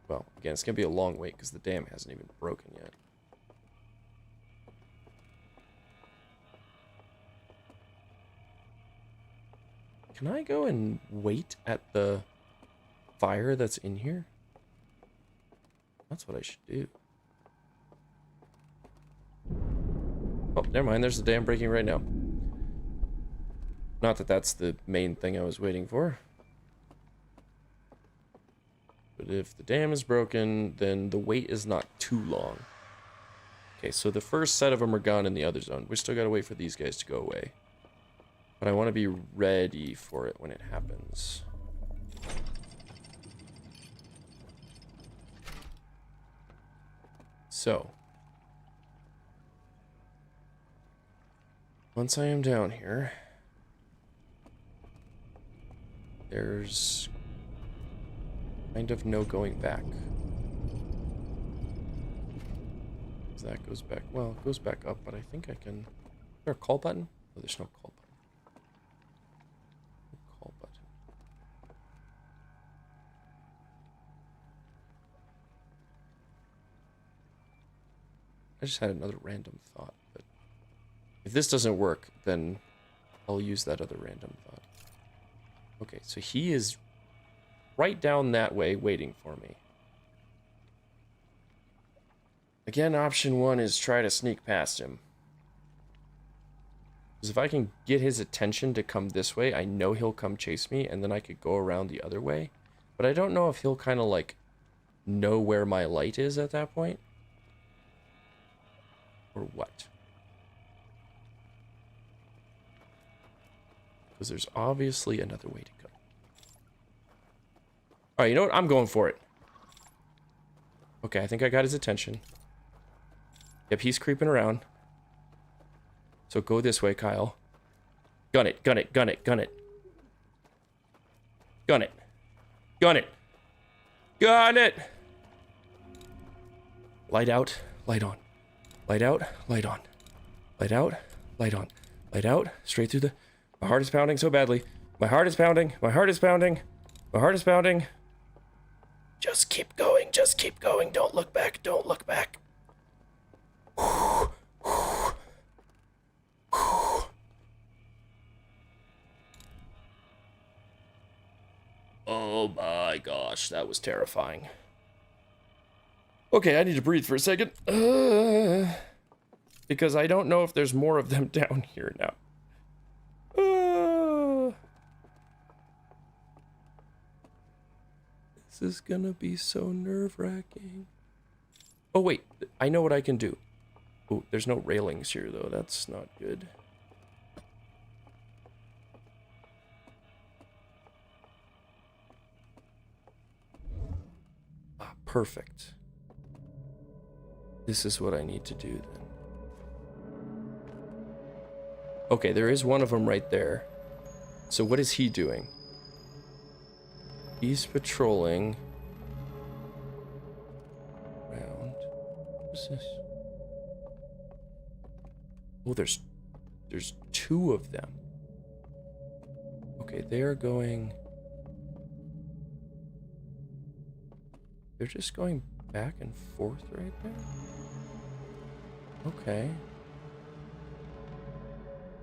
well, again, it's gonna be a long wait because the dam hasn't even broken yet. Can I go and wait at the fire that's in here? That's what I should do. Oh, never mind. There's the dam breaking right now. Not that that's the main thing I was waiting for. But if the dam is broken, then the wait is not too long. Okay, so the first set of them are gone in the other zone. We still gotta wait for these guys to go away. But I want to be ready for it when it happens. So, once I am down here, there's kind of no going back. That goes back, well, it goes back up, but I think I can, is there a call button? Oh, there's no call button. Call button. I just had another random thought, but if this doesn't work, then I'll use that other random thought. Okay, so he is right down that way waiting for me. Again, option one is try to sneak past him. Because if I can get his attention to come this way, I know he'll come chase me, and then I could go around the other way. But I don't know if he'll kind of, like, know where my light is at that point. Or what. Because there's obviously another way to go. Alright, you know what? I'm going for it. Okay, I think I got his attention. Yep, he's creeping around. So go this way, Kyle. Gun it, gun it, gun it, gun it. Gun it. Gun it. Gun it! Light out, light on. Light out, light on. Light out, light on. Light out, straight through the... My heart is pounding so badly. My heart is pounding. My heart is pounding. My heart is pounding. Just keep going. Just keep going. Don't look back. Don't look back. Oh my gosh, that was terrifying. Okay, I need to breathe for a second. Because I don't know if there's more of them down here now. This is gonna be so nerve-wracking. Oh wait, I know what I can do. Oh, there's no railings here though. That's not good. Ah, perfect. This is what I need to do then. Okay, there is one of them right there. So what is he doing? He's patrolling around. What's this? Oh, there's two of them. Okay, they're going. They're just going back and forth right there. Okay.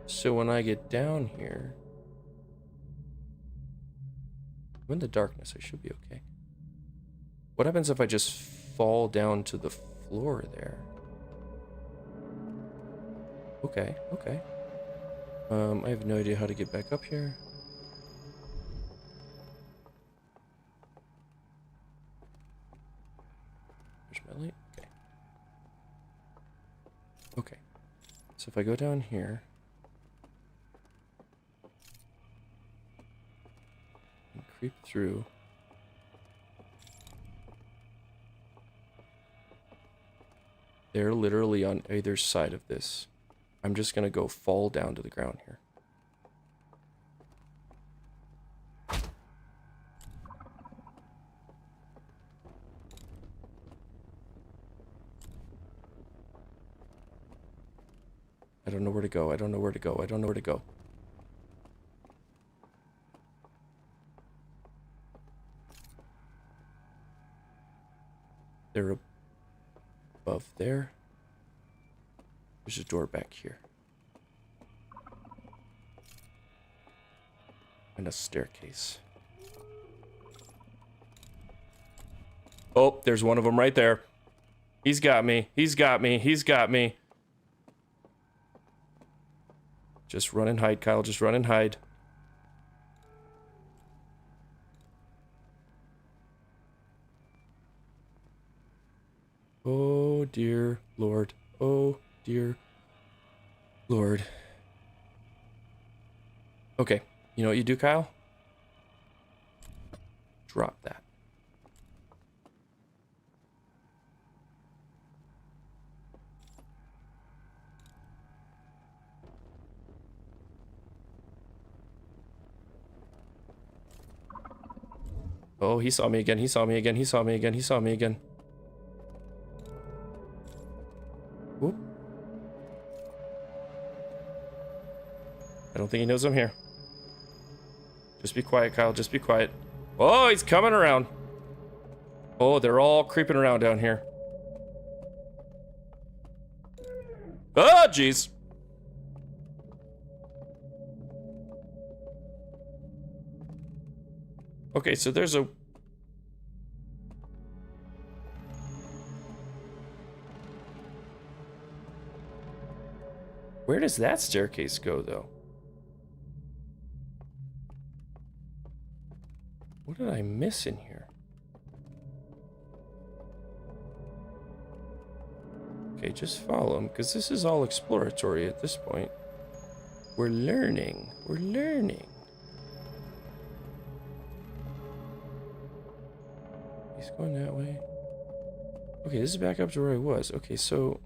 So when I get down here, I'm in the darkness, I should be okay. What happens if I just fall down to the floor there? Okay, okay. I have no idea how to get back up here. There's my light. Okay. Okay. So if I go down here and creep through. They're literally on either side of this. I'm just gonna go fall down to the ground here. I don't know where to go. I don't know where to go. I don't know where to go. They're above there. There's a door back here. And a staircase. Oh, there's one of them right there. He's got me. He's got me. He's got me. Just run and hide, Kyle. Just run and hide. Oh, dear Lord. Oh, dear Lord. Okay. You know what you do, Kyle? Drop that. Oh, he saw me again. He saw me again. He saw me again. He saw me again. Whoop. I don't think he knows I'm here. Just be quiet, Kyle. Just be quiet. Oh, he's coming around. Oh, they're all creeping around down here. Oh, jeez. Okay, so there's a... Where does that staircase go, though? What did I miss in here? Okay, just follow him, because this is all exploratory at this point. We're learning. We're learning. He's going that way. Okay, this is back up to where I was. Okay, so...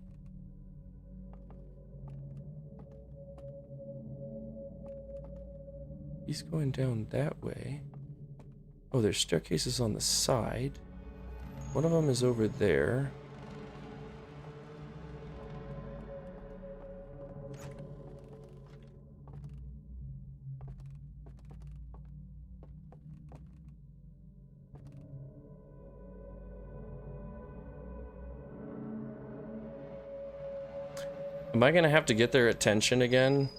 He's going down that way. Oh, there's staircases on the side. One of them is over there. Am I gonna have to get their attention again?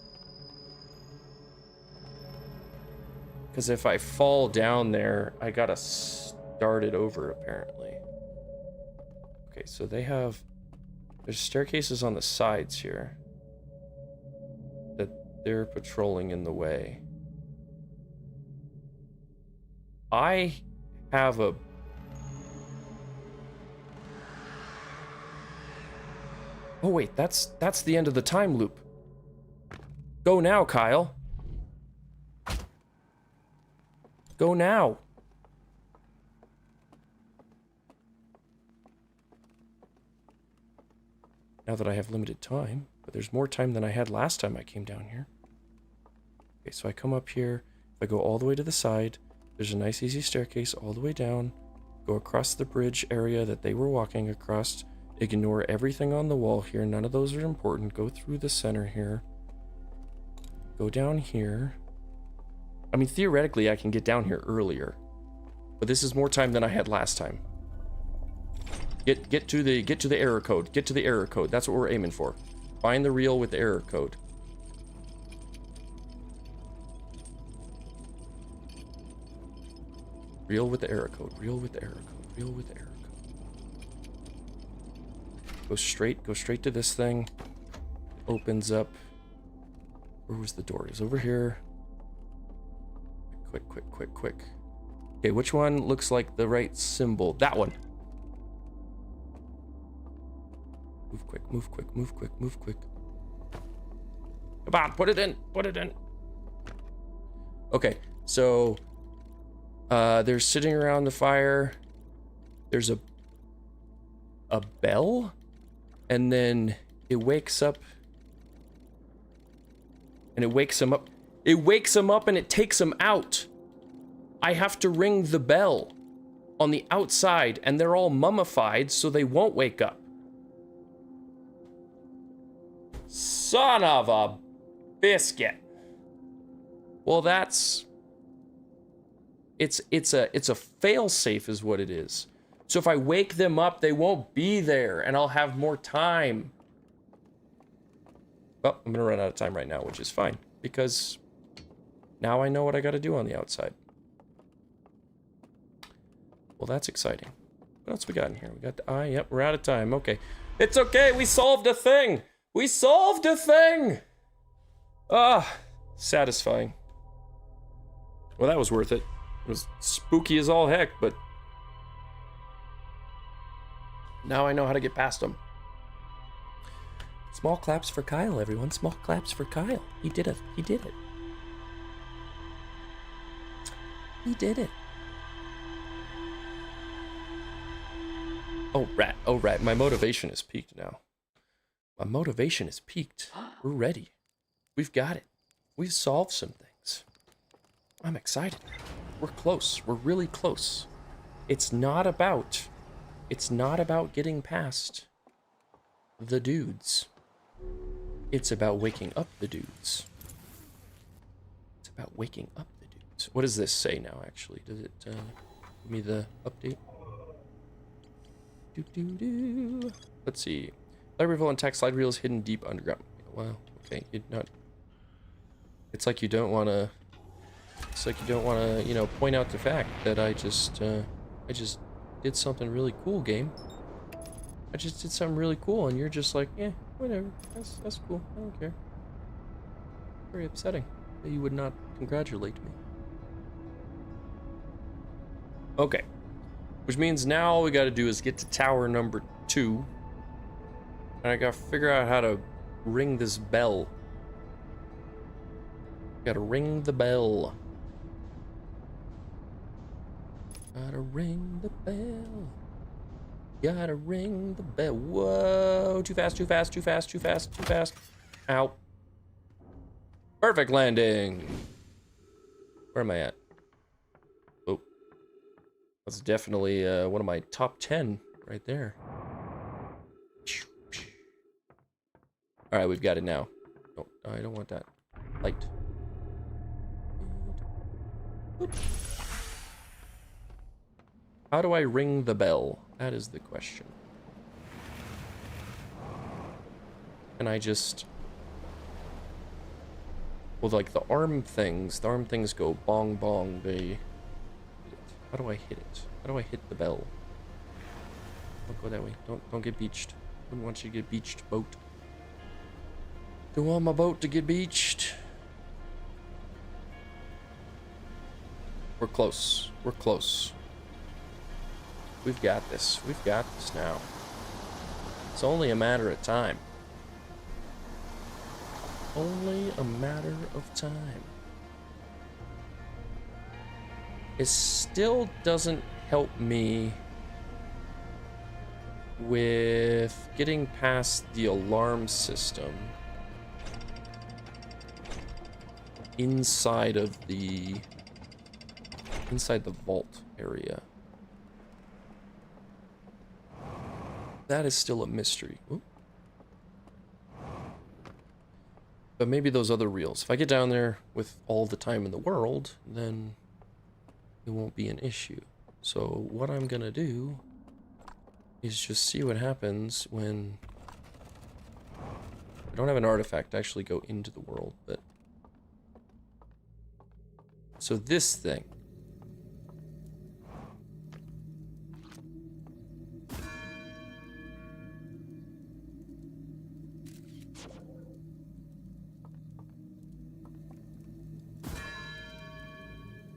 Because if I fall down there, I gotta start it over, apparently. Okay, so they have... There's staircases on the sides here that they're patrolling in the way. I have a Oh wait, that's the end of the time loop. Go now, Kyle. Go now. Now that I have limited time, but there's more time than I had last time I came down here. Okay, so I come up here. If I go all the way to the side, there's a nice easy staircase all the way down. Go across the bridge area that they were walking across. Ignore everything on the wall here. None of those are important. Go through the center here. Go down here. I mean, theoretically, I can get down here earlier. But this is more time than I had last time. Get to the error code. Get to the error code. That's what we're aiming for. Find the reel with the error code. Reel with the error code. Reel with the error code. Reel with the error code. Go straight to this thing. It opens up. Where was the door? It's over here. Quick. Okay, which one looks like the right symbol? That one. Move quick. Come on, put it in. Okay, so they're sitting around the fire. There's a bell, and then it wakes up. And it wakes him up. It wakes him up and it takes him out. I have to ring the bell on the outside, and they're all mummified, so they won't wake up. Son of a biscuit. Well, that's... It's a fail-safe is what it is. So if I wake them up, they won't be there, and I'll have more time. Well, I'm gonna run out of time right now, which is fine, because now I know what I gotta do on the outside. Well, that's exciting. What else we got in here? We got the eye. Yep, we're out of time. Okay. It's okay. We solved a thing. We solved a thing. Ah, satisfying. Well, that was worth it. It was spooky as all heck, but now I know how to get past them. Small claps for Kyle, everyone. Small claps for Kyle. He did it. He did it. He did it. Oh, rat. Oh, rat. My motivation is peaked now. My motivation is peaked. We're ready. We've got it. We've solved some things. I'm excited. We're close. We're really close. It's not about getting past the dudes. It's about waking up the dudes. It's about waking up the dudes. What does this say now, actually? Does it give me the update? Let's see. Libraryville and tax slide reels hidden deep underground. Well, okay. It's like you don't want to... It's like you don't want to, you know, point out the fact that I just did something really cool, game. I just did something really cool, and you're just like, yeah, whatever. That's cool. I don't care. Very upsetting that you would not congratulate me. Okay. Which means now all we gotta do is get to tower number 2. And I gotta figure out how to ring this bell. Gotta ring the bell. Gotta ring the bell. Gotta ring the bell. Whoa, too fast. Ow. Perfect landing. Where am I at? Oh. That's definitely one of my top 10 right there. All right, we've got it now. Oh, I don't want that. Light. Oops. How do I ring the bell? That is the question. And I just... Well, like the arm things go bong bong, they... How do I hit it? How do I hit the bell? Don't go that way. Don't get beached. Wouldn't want you to get beached, boat. Don't want my boat to get beached. We're close. We're close. We've got this. We've got this now. It's only a matter of time. only a matter of time. It still doesn't help me with getting past the alarm system inside the vault area. That is still a mystery. Ooh. But maybe those other reels. If I get down there with all the time in the world, then it won't be an issue. So what I'm gonna do is just see what happens when I don't have an artifact to actually go into the world, but so this thing.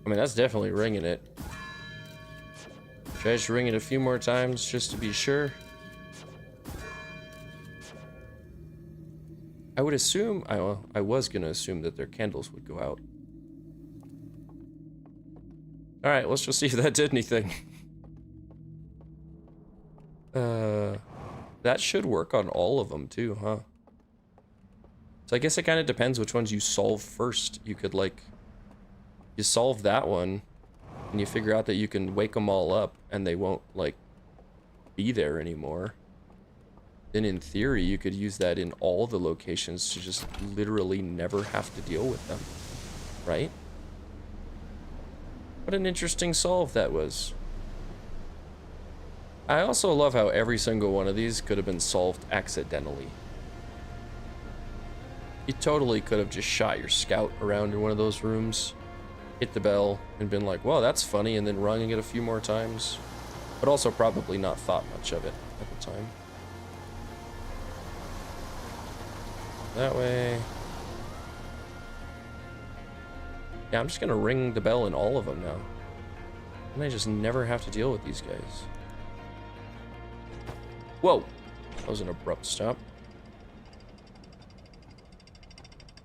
I mean, that's definitely ringing it. Should I just ring it a few more times just to be sure? I would assume, I was gonna assume that their candles would go out. Alright, let's just see if that did anything. That should work on all of them too, huh? So I guess it kind of depends which ones you solve first. You could, like, you solve that one, and you figure out that you can wake them all up, and they won't, like, be there anymore. Then in theory, you could use that in all the locations to just literally never have to deal with them, right? What an interesting solve that was. I also love how every single one of these could have been solved accidentally. You totally could have just shot your scout around in one of those rooms, hit the bell, and been like, whoa, that's funny, and then rung it a few more times. But also probably not thought much of it at the time. That way. Yeah, I'm just gonna ring the bell in all of them now. And I just never have to deal with these guys. Whoa! That was an abrupt stop.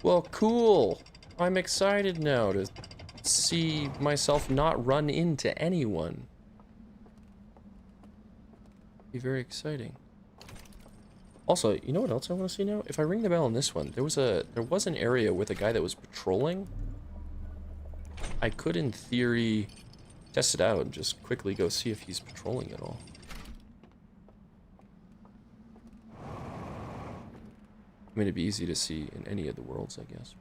Well, cool! I'm excited now to see myself not run into anyone. Be very exciting. Also, you know what else I want to see now? If I ring the bell on this one, there was an area with a guy that was patrolling. I could, in theory, test it out and just quickly go see if he's patrolling at all. I mean, it'd be easy to see in any of the worlds, I guess.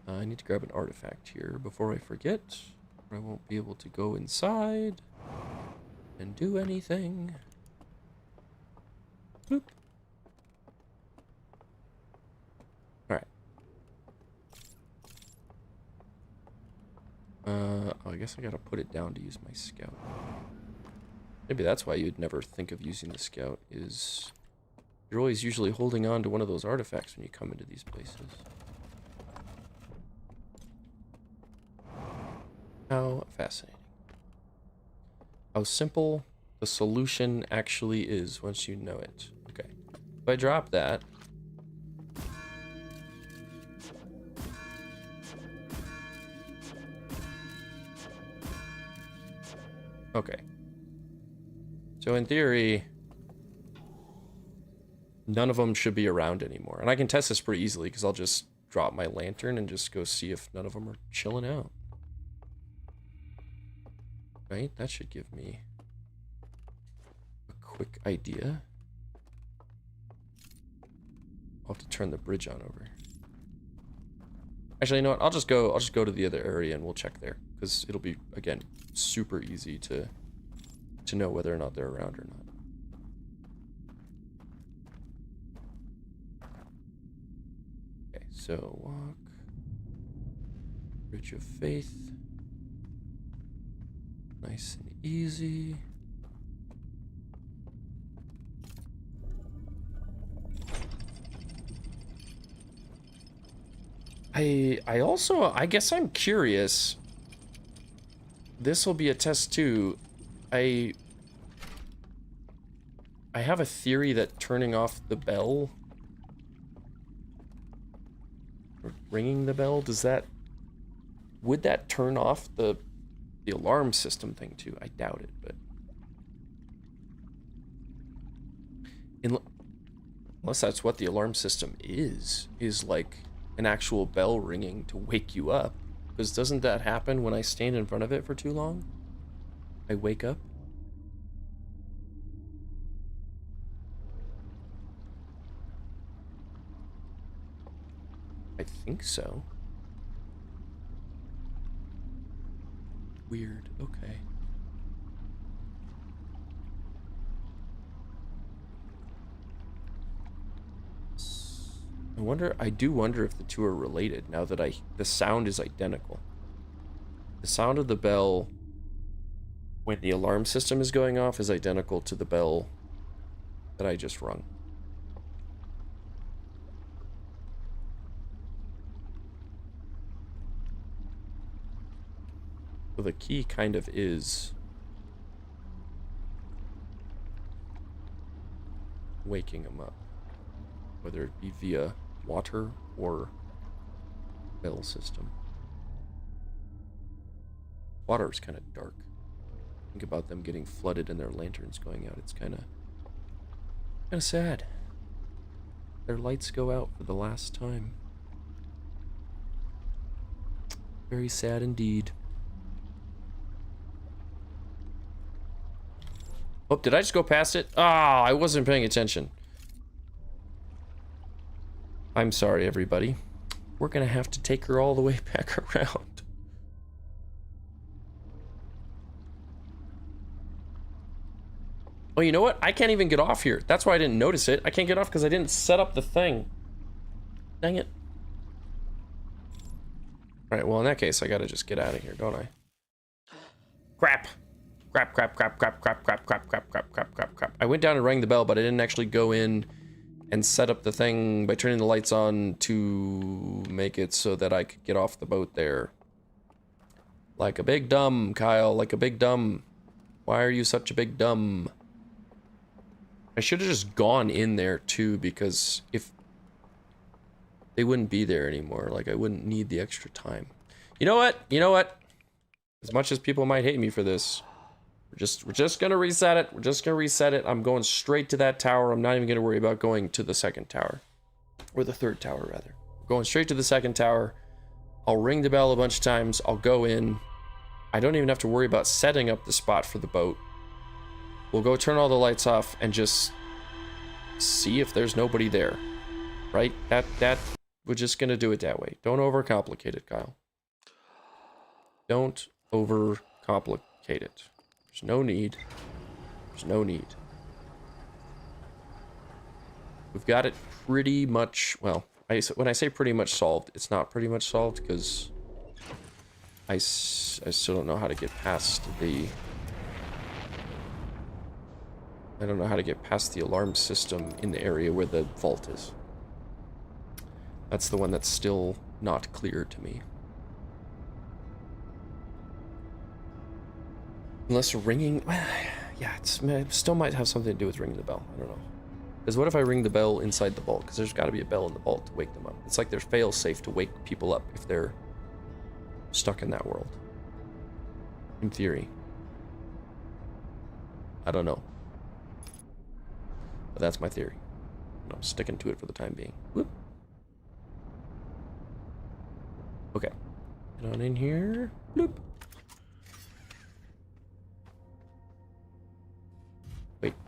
But, I need to grab an artifact here before I forget, or I won't be able to go inside and do anything. Boop. Alright. Oh, I guess I gotta put it down to use my scout. Maybe that's why you'd never think of using the scout, is you're always usually holding on to one of those artifacts when you come into these places. How fascinating. How simple the solution actually is once you know it. Okay. If I drop that, okay. So in theory, none of them should be around anymore. And I can test this pretty easily because I'll just drop my lantern and just go see if none of them are chilling out. Right? That should give me a quick idea. I'll have to turn the bridge on over. Actually, you know what? I'll just go to the other area and we'll check there, because it'll be, again, super easy to know whether or not they're around or not. Okay, so walk. Bridge of Faith. Nice and easy. I guess I'm curious. This will be a test too. I have a theory that turning off the bell ringing the bell, does that... Would that turn off the alarm system thing too? I doubt it, but... Unless that's what the alarm system is like an actual bell ringing to wake you up. Because doesn't that happen when I stand in front of it for too long? I wake up? I think so. Weird, okay. I do wonder if the two are related now that the sound is identical. The sound of the bell when the alarm system is going off is identical to the bell that I just rung. So the key kind of is waking them up, whether it be via water or bell system. Water is kind of dark. Think about them getting flooded and their lanterns going out. It's kind of sad. Their lights go out for the last time. Very sad indeed. Oh, did I just go past it? Ah, I wasn't paying attention. I'm sorry, everybody. We're gonna have to take her all the way back around. Oh, you know what? I can't even get off here. That's why I didn't notice it. I can't get off because I didn't set up the thing. Dang it. Alright, well, in that case, I gotta just get out of here, don't I? Crap. Crap, crap, crap, crap, crap, crap, crap, crap, crap, crap, crap, crap. I went down and rang the bell, but I didn't actually go in and set up the thing by turning the lights on to make it so that I could get off the boat there. Like a big dumb, Kyle, like a big dumb. Why are you such a big dumb? I should have just gone in there too, because if they wouldn't be there anymore, like I wouldn't need the extra time. You know what? You know what? As much as people might hate me for this, we're just gonna reset it. We're just gonna reset it. I'm going straight to that tower. I'm not even gonna worry about going to the second tower. Or the third tower, rather. Going straight to the second tower. I'll ring the bell a bunch of times. I'll go in. I don't even have to worry about setting up the spot for the boat. We'll go turn all the lights off and just see if there's nobody there. Right? We're just gonna do it that way. Don't overcomplicate it, Kyle. Don't overcomplicate it. There's no need. There's no need. We've got it pretty much, well, when I say pretty much solved, it's not pretty much solved because I still don't know how to get past the... I don't know how to get past the alarm system in the area where the vault is. That's the one that's still not clear to me. Unless ringing... Yeah, it still might have something to do with ringing the bell. I don't know. Because what if I ring the bell inside the vault? Because there's got to be a bell in the vault to wake them up. It's like there's fail-safe to wake people up if they're stuck in that world. In theory. I don't know. But that's my theory. And I'm sticking to it for the time being. Whoop. Okay. Get on in here. Bloop.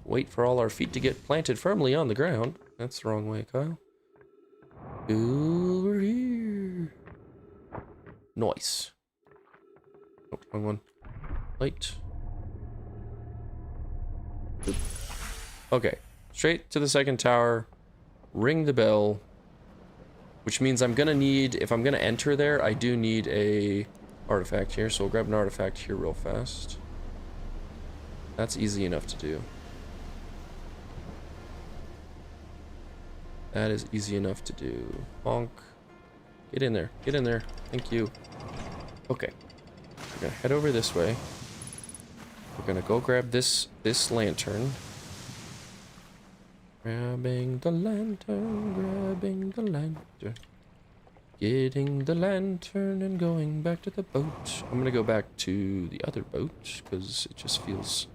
Wait for all our feet to get planted firmly on the ground. That's the wrong way, Kyle. Over here. Nice. Oh, wrong one. Light. Boop. Okay. Straight to the second tower. Ring the bell. Which means I'm gonna need, if I'm gonna enter there, I do need a artifact here. So we'll grab an artifact here real fast. That's easy enough to do. That is easy enough to do. Bonk. Get in there. Get in there. Thank you. Okay. We're gonna head over this way. We're gonna go grab this lantern. Grabbing the lantern. Grabbing the lantern. Getting the lantern and going back to the boat. I'm gonna go back to the other boat because it just feels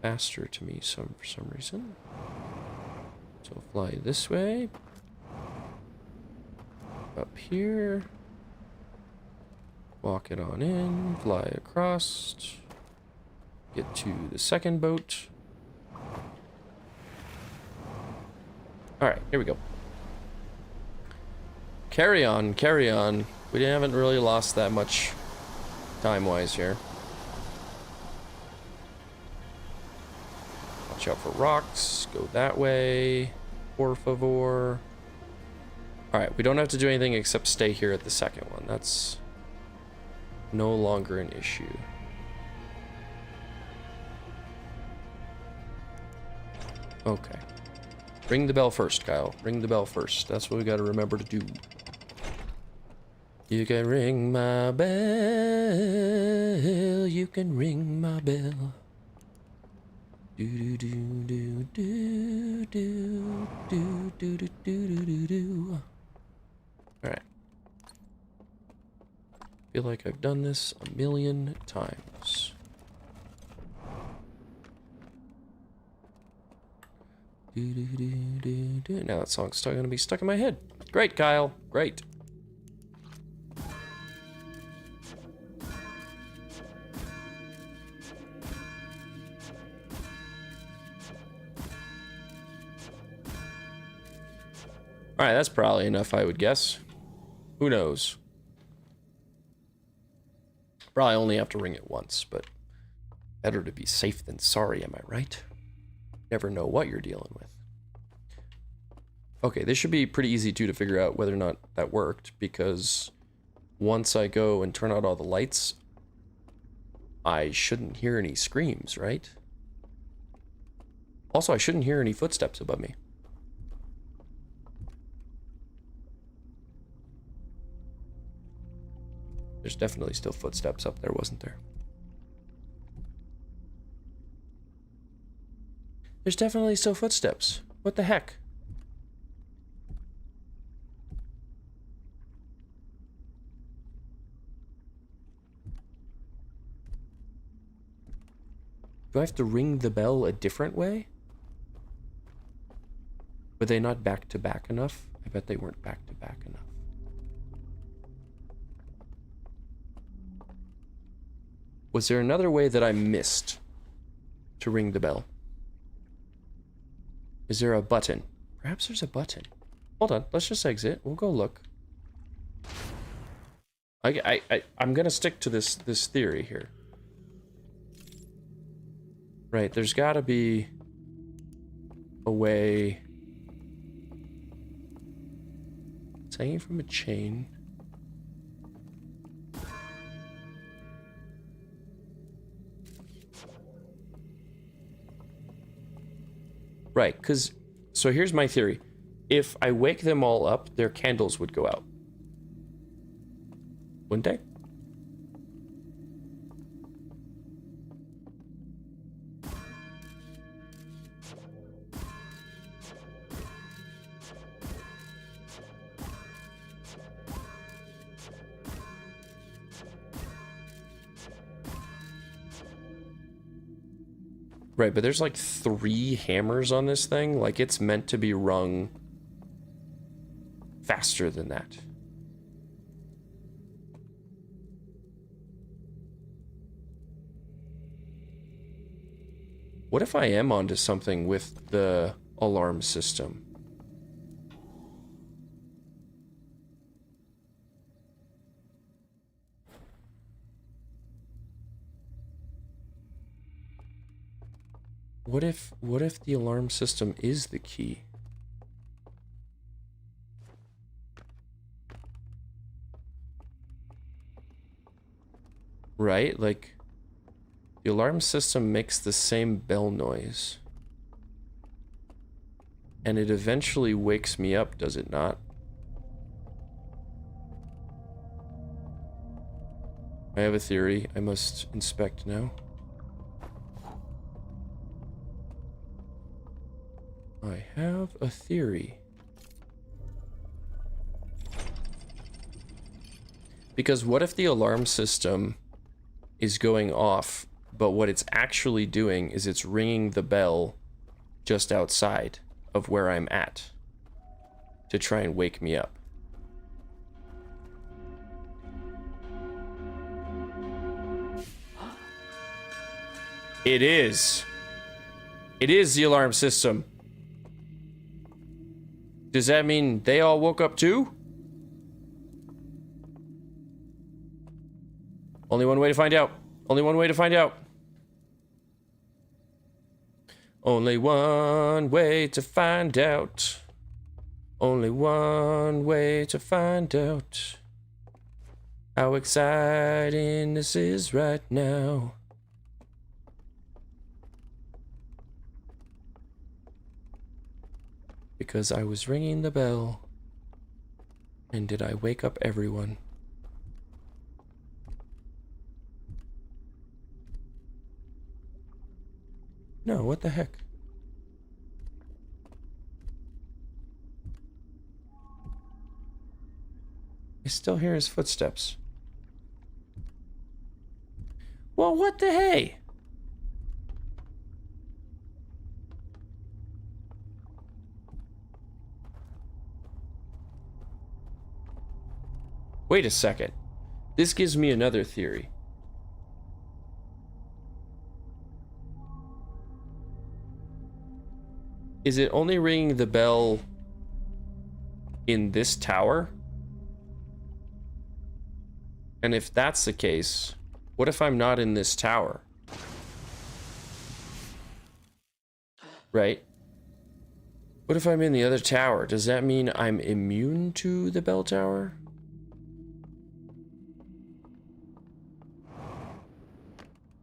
faster to me for some reason. So fly this way. Up here. Walk it on in, fly across. Get to the second boat. Alright, here we go. Carry on, carry on. We haven't really lost that much time-wise here. Watch out for rocks. Go that way. Por favor. Alright, we don't have to do anything except stay here at the second one. That's no longer an issue. Okay. Ring the bell first, Kyle. Ring the bell first. That's what we gotta remember to do. You can ring my bell. You can ring my bell. Do do do do do do do do do do do. Alright. Feel like I've done this a million times. Do, do, do, do, do. Now that song's still gonna be stuck in my head. Great, Kyle. Great. Alright, that's probably enough, I would guess. Who knows? Probably only have to ring it once, but better to be safe than sorry, am I right? Never know what you're dealing with. Okay, this should be pretty easy too to figure out whether or not that worked, because once I go and turn out all the lights, I shouldn't hear any screams, right? Also, I shouldn't hear any footsteps above me. There's definitely still footsteps up there, wasn't there? There's definitely still footsteps. What the heck? Do I have to ring the bell a different way? Were they not back to back enough? I bet they weren't back to back enough. Was there another way that I missed to ring the bell? Is there a button? Perhaps there's a button. Hold on, let's just exit. We'll go look. I'm gonna stick to this theory here. Right, there's gotta be a way. It's hanging from a chain. Right, because, so here's my theory. If I wake them all up, their candles would go out. Wouldn't they? Right, but there's like 3 hammers on this thing. Like, it's meant to be rung faster than that. What if I am onto something with the alarm system? What if the alarm system is the key? Right? Like, the alarm system makes the same bell noise. And it eventually wakes me up, does it not? I have a theory I must inspect now. I have a theory. Because what if the alarm system is going off, but what it's actually doing is it's ringing the bell just outside of where I'm at to try and wake me up? It is. It is the alarm system. Does that mean they all woke up too? Only one way to find out. Only one way to find out. Only one way to find out. Only one way to find out how exciting this is right now. Because I was ringing the bell. And did I wake up everyone? No, what the heck? I still hear his footsteps. Well, what the hey? Wait a second. This gives me another theory. Is it only ringing the bell in this tower? And if that's the case, what if I'm not in this tower? Right? What if I'm in the other tower? Does that mean I'm immune to the bell tower?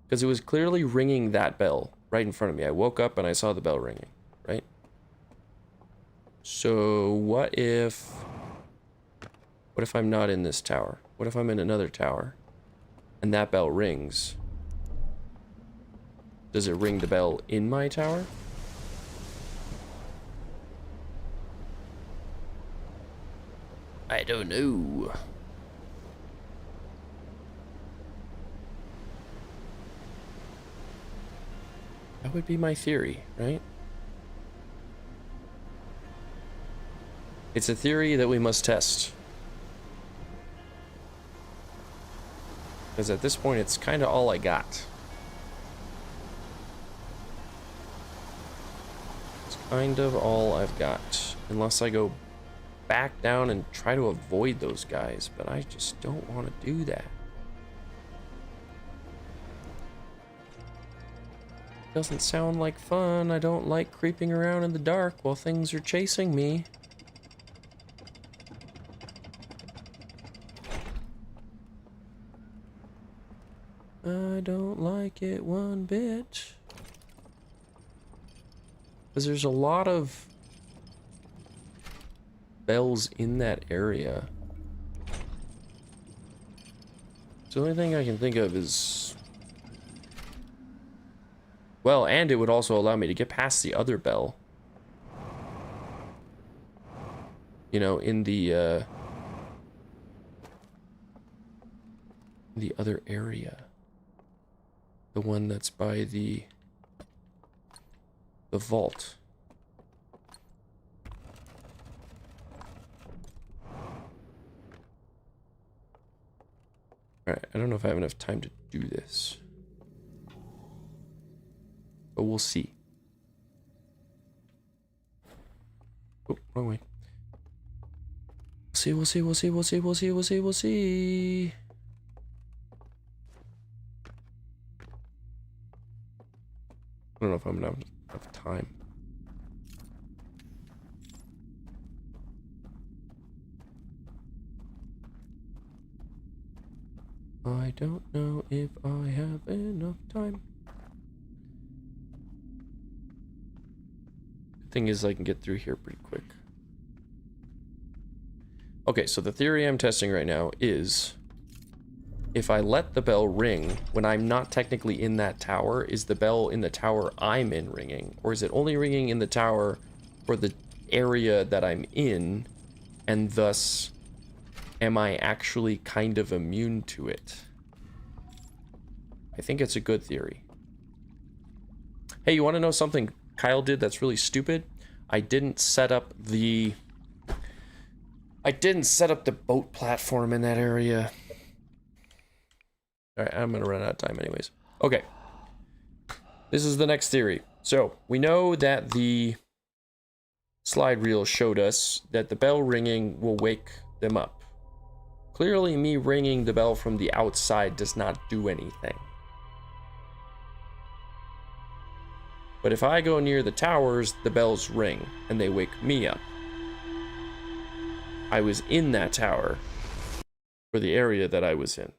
Because it was clearly ringing that bell right in front of me. I woke up and I saw the bell ringing, right? So what if I'm not in this tower? What if I'm in another tower and that bell rings? Does it ring the bell in my tower? I don't know. That would be my theory, right? It's a theory that we must test. Because at this point, it's kind of all I got. It's kind of all I've got. Unless I go back down and try to avoid those guys. But I just don't want to do that. Doesn't sound like fun. I don't like creeping around in the dark while things are chasing me. I don't like it one bit. Because there's a lot of bells in that area. So the only thing I can think of is... Well, and it would also allow me to get past the other bell. You know, in the other area. The one that's by the vault. Alright, I don't know if I have enough time to do this. But we'll see. Oh, wrong way. We'll see. I don't know if I'm gonna have enough time. I don't know if I have enough time. The thing is, I can get through here pretty quick. Okay, so the theory I'm testing right now is if I let the bell ring when I'm not technically in that tower, is the bell in the tower I'm in ringing? Or is it only ringing in the tower for the area that I'm in, and thus am I actually kind of immune to it? I think it's a good theory. Hey, you want to know something Kyle did that's really stupid? I didn't set up the boat platform in that area. All right, I'm gonna run out of time anyways. Okay, this is the next theory. So we know that the slide reel showed us that the bell ringing will wake them up. Clearly, me ringing the bell from the outside does not do anything. But if I go near the towers, the bells ring and they wake me up. I was in that tower for the area that I was in.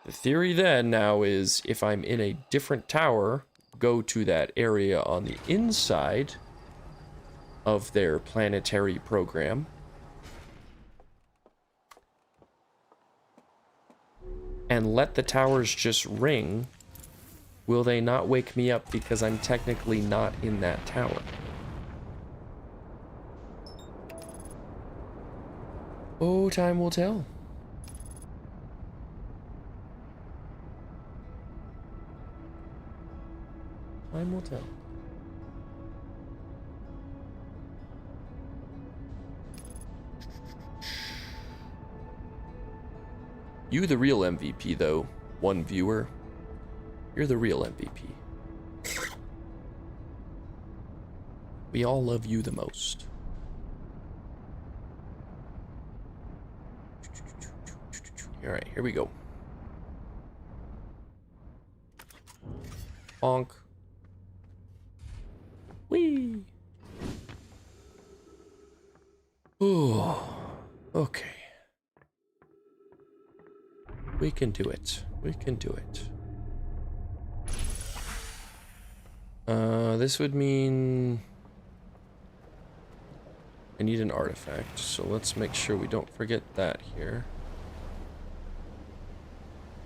The theory then now is if I'm in a different tower, go to that area on the inside of their planetary program. And let the towers just ring. Will they not wake me up because I'm technically not in that tower? Oh, time will tell. Time will tell. You the real MVP though, one viewer. You're the real MVP. We all love you the most. Alright, here we go. Bonk. Whee! Ooh. Okay. We can do it. We can do it. This would mean I need an artifact, so let's make sure we don't forget that here.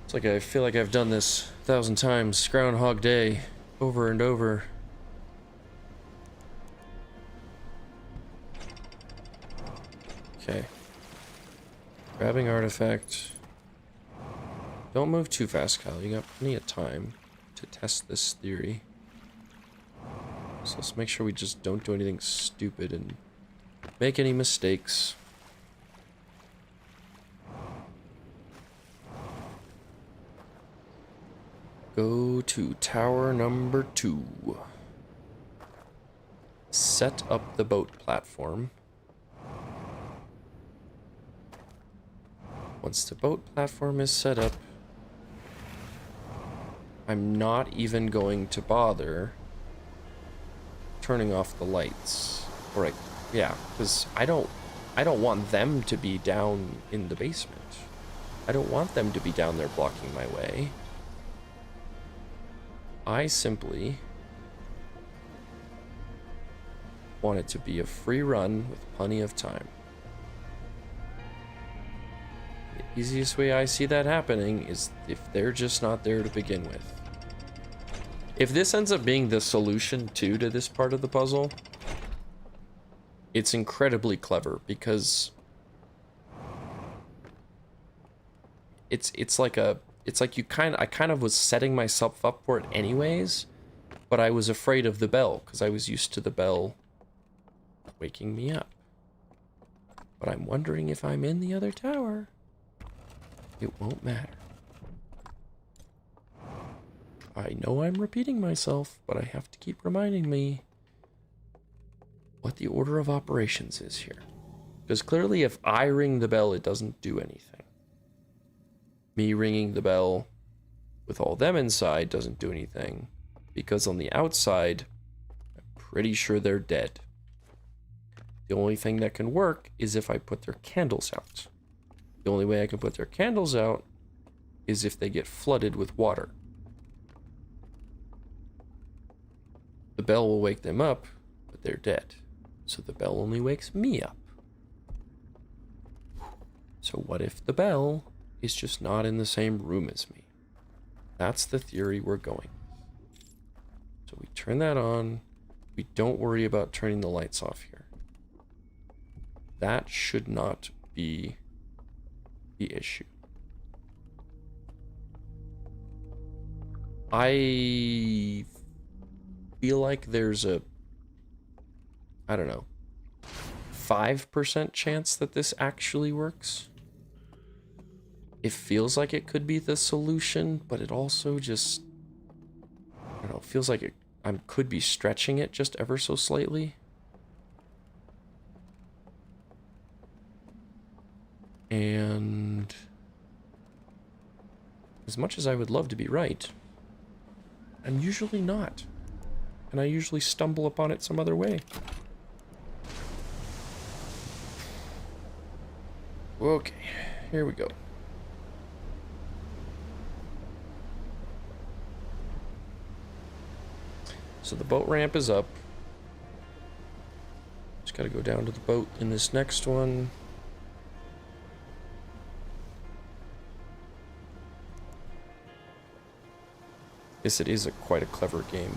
It's like I feel like I've done this 1,000 times, Groundhog Day, over and over. Okay. Grabbing artifact. Don't move too fast, Kyle. You got plenty of time to test this theory. So let's make sure we just don't do anything stupid and make any mistakes. Go to tower number 2. Set up the boat platform. Once the boat platform is set up, I'm not even going to bother turning off the lights. Or yeah, because I don't want them to be down in the basement. I don't want them to be down there blocking my way. I simply want it to be a free run with plenty of time. The easiest way I see that happening is if they're just not there to begin with. If this ends up being the solution to this part of the puzzle, it's incredibly clever because it's like I kind of was setting myself up for it anyways, but I was afraid of the bell because I was used to the bell waking me up. But I'm wondering if I'm in the other tower, it won't matter. I know I'm repeating myself, but I have to keep reminding me what the order of operations is here. Because clearly if I ring the bell, it doesn't do anything. Me ringing the bell with all them inside doesn't do anything. Because on the outside, I'm pretty sure they're dead. The only thing that can work is if I put their candles out. The only way I can put their candles out is if they get flooded with water. The bell will wake them up, but they're dead. So the bell only wakes me up. So what if the bell is just not in the same room as me? That's the theory we're going with. So we turn that on. We don't worry about turning the lights off here. That should not be the issue. I feel like there's a, I don't know, 5% chance that this actually works. It feels like it could be the solution, but it also just, I don't know, feels like I could be stretching it just ever so slightly. And as much as I would love to be right, I'm usually not. And I usually stumble upon it some other way. Okay, here we go. So the boat ramp is up. Just gotta go down to the boat in this next one. Yes, it is quite a clever game.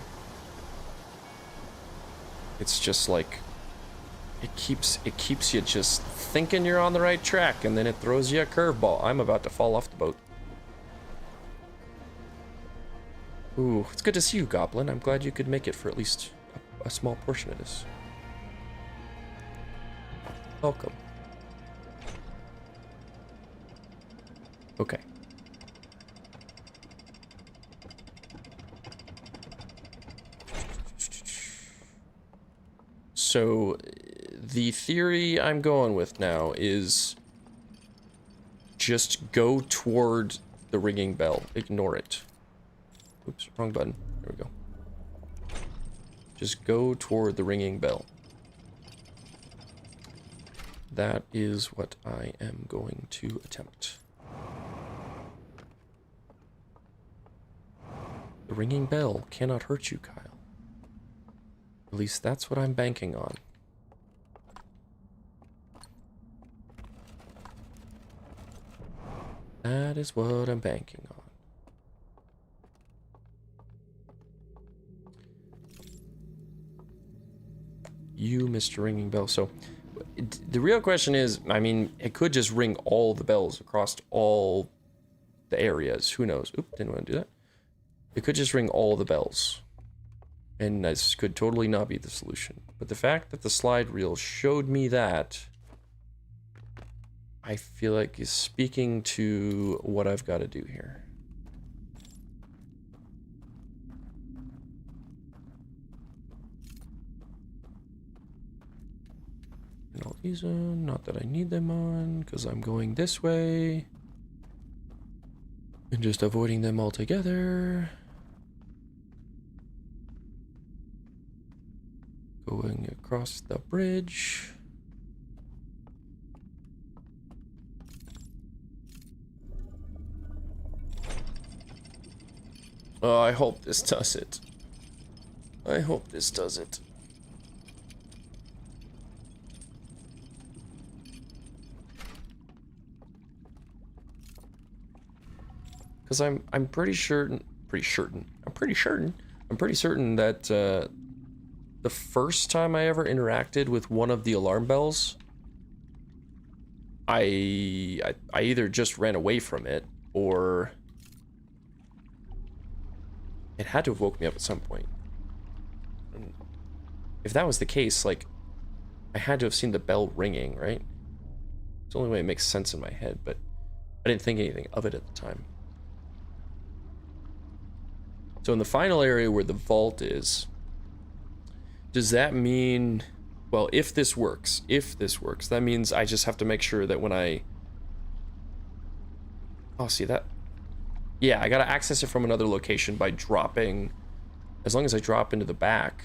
It's just like, it keeps you just thinking you're on the right track, and then it throws you a curveball. I'm about to fall off the boat. Ooh, it's good to see you, Goblin. I'm glad you could make it for at least a small portion of this. Welcome. Okay. So, the theory I'm going with now is just go toward the ringing bell. Ignore it. Oops, wrong button. There we go. Just go toward the ringing bell. That is what I am going to attempt. The ringing bell cannot hurt you, Kyle. At least that's what I'm banking on. That is what I'm banking on. You, Mr. Ringing Bell. So, the real question is, I mean, it could just ring all the bells across all the areas. Who knows? Oop, didn't want to do that. It could just ring all the bells. And this could totally not be the solution. But the fact that the slide reel showed me that, I feel like is speaking to what I've got to do here. And all these on, not that I need them on, because I'm going this way. And just avoiding them altogether. Going across the bridge. Oh, I hope this does it. I hope this does it. Because I'm pretty certain that the first time I ever interacted with one of the alarm bells, I either just ran away from it, or it had to have woke me up at some point. And if that was the case, like, I had to have seen the bell ringing, right? It's the only way it makes sense in my head, but I didn't think anything of it at the time. So in the final area where the vault is, does that mean, well, if this works, that means I just have to make sure that when I, oh, see that? Yeah, I gotta access it from another location by dropping, as long as I drop into the back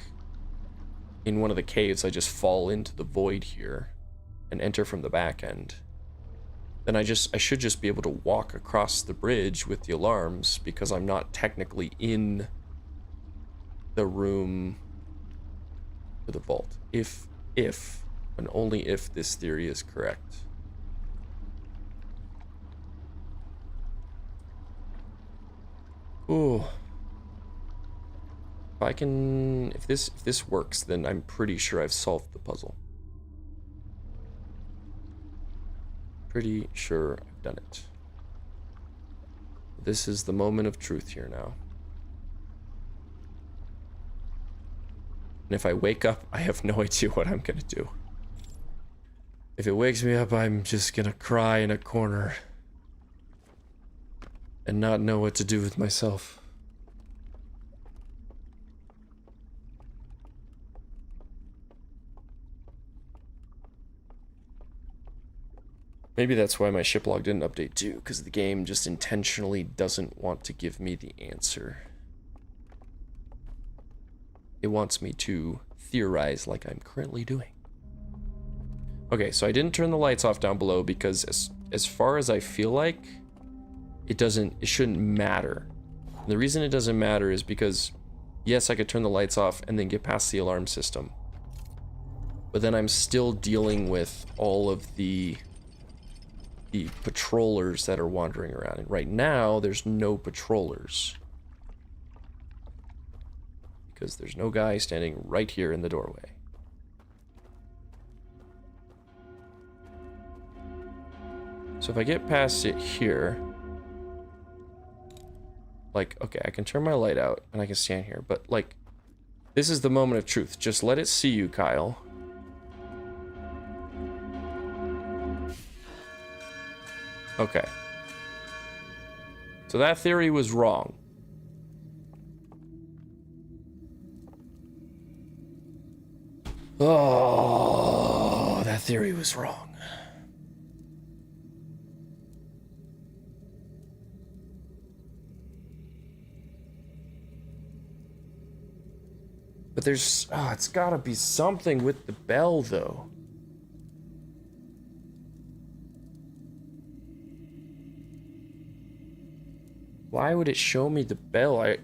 in one of the caves, I just fall into the void here and enter from the back end. Then I should just be able to walk across the bridge with the alarms because I'm not technically in the room for the vault. If, and only if this theory is correct. Ooh. If this works, then I'm pretty sure I've solved the puzzle. pretty sure I've done it. This is the moment of truth here now. And if I wake up, I have no idea what I'm gonna do. If it wakes me up, I'm just gonna cry in a corner and not know what to do with myself. Maybe that's why my ship log didn't update too, because the game just intentionally doesn't want to give me the answer. It wants me to theorize like I'm currently doing. Okay, so I didn't turn the lights off down below because as far as I feel like, it shouldn't matter. And the reason it doesn't matter is because, yes, I could turn the lights off and then get past the alarm system. But then I'm still dealing with all of the patrollers that are wandering around. And right now, there's no patrollers. Because there's no guy standing right here in the doorway. So if I get past it here, like, okay, I can turn my light out and I can stand here, but like, this is the moment of truth. Just let it see you, Kyle. Okay. So that theory was wrong. Oh, that theory was wrong. But there's, it's gotta be something with the bell, though. Why would it show me the bell?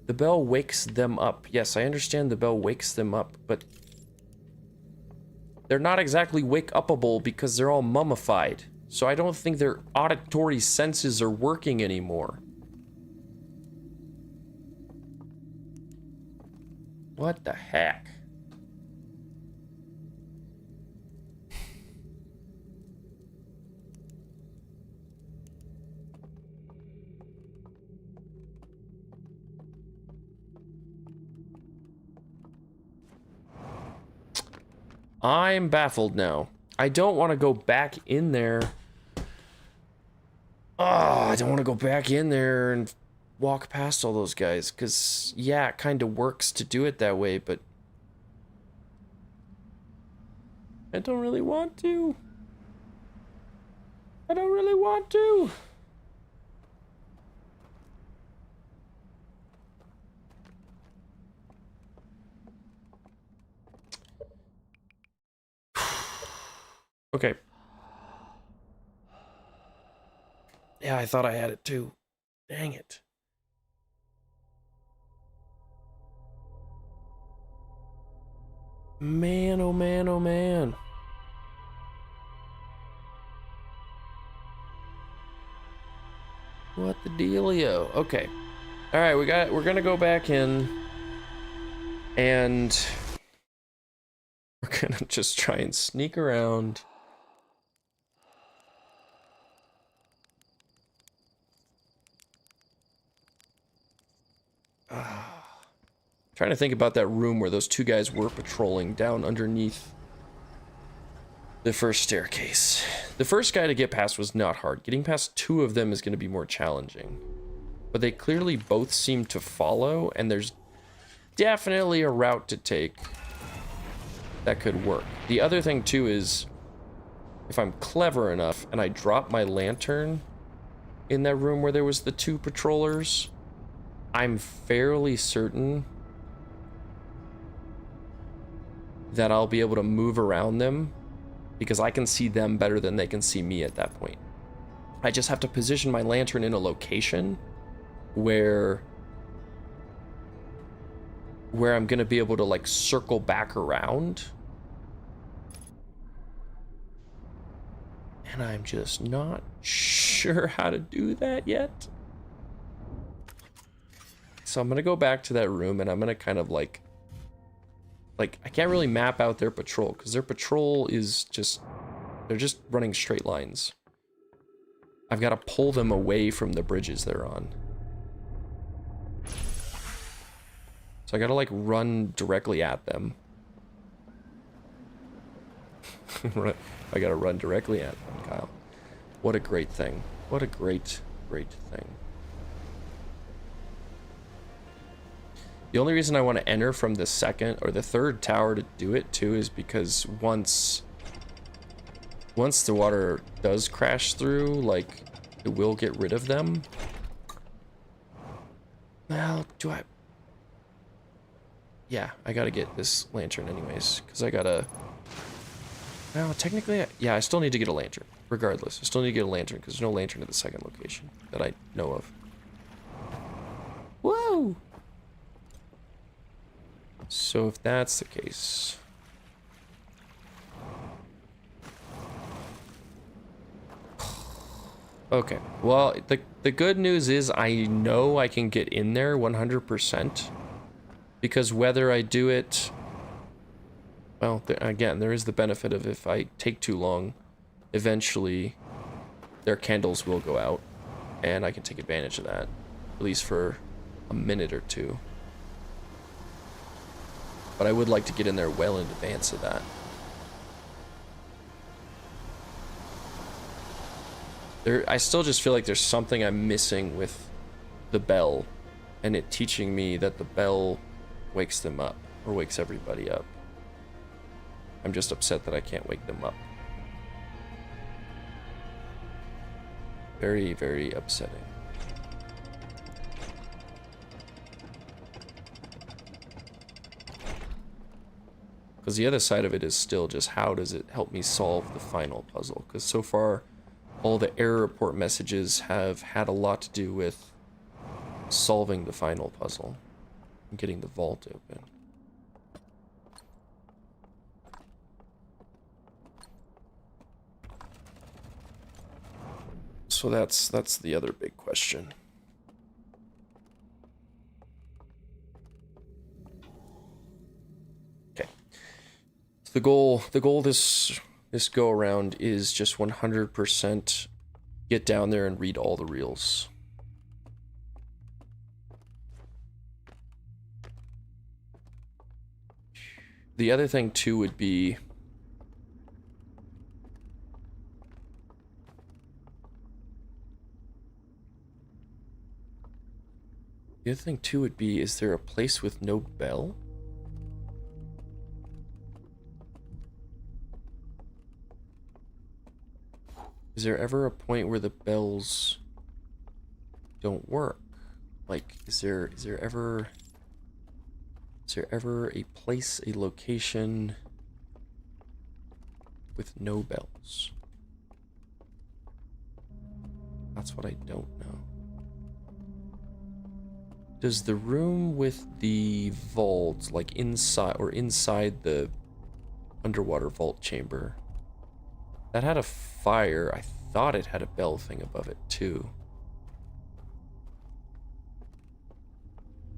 The bell wakes them up. Yes, I understand the bell wakes them up, but they're not exactly wake-upable because they're all mummified. So I don't think their auditory senses are working anymore. What the heck? I'm baffled now. I don't want to go back in there. Oh, I don't want to go back in there and walk past all those guys, because, yeah, it kind of works to do it that way, but I don't really want to. I don't really want to. Okay. Yeah, I thought I had it too. Dang it. Man, oh man, oh man. What the dealio? Okay. All right, we're gonna go back in and we're gonna just try and sneak around. Trying to think about that room where those two guys were patrolling down underneath the first staircase. The first guy to get past was not hard. Getting past two of them is going to be more challenging. But they clearly both seem to follow, and there's definitely a route to take that could work. The other thing too is, if I'm clever enough and I drop my lantern in that room where there was the two patrollers, I'm fairly certain that I'll be able to move around them because I can see them better than they can see me at that point. I just have to position my lantern in a location where I'm gonna be able to like circle back around. And I'm just not sure how to do that yet. So I'm gonna go back to that room and I'm gonna kind of like I can't really map out their patrol because their patrol is just They're just running straight lines. I've got to pull them away from the bridges they're on. So I got to like run directly at them. I got to run directly at them, Kyle. What a great thing. What a great, great thing. The only reason I want to enter from the second or the third tower to do it too is because once the water does crash through, like, it will get rid of them. Well, do I? Yeah, I gotta get this lantern anyways, because I gotta... Well, technically, yeah, I still need to get a lantern. Regardless, I still need to get a lantern, because there's no lantern at the second location that I know of. Whoa! So if that's the case... Okay, well, the good news is I know I can get in there 100%, because whether I do it... Well, again, there is the benefit of if I take too long, eventually their candles will go out, and I can take advantage of that, at least for a minute or two. But I would like to get in there well in advance of that. I still just feel like there's something I'm missing with the bell, and it teaching me that the bell wakes them up, or wakes everybody up. I'm just upset that I can't wake them up. Very, very upsetting. Because the other side of it is still just how does it help me solve the final puzzle? Because so far, all the error report messages have had a lot to do with solving the final puzzle and getting the vault open. So that's the other big question. Okay. The goal this go around is just 100% get down there and read all the reels. The other thing too would be is there a place with no bell? Is there ever a point where the bells don't work? Like, is there ever a place, a location with no bells? That's what I don't know. Does the room with the vault, like inside the underwater vault chamber, that had a fire? I thought it had a bell thing above it too.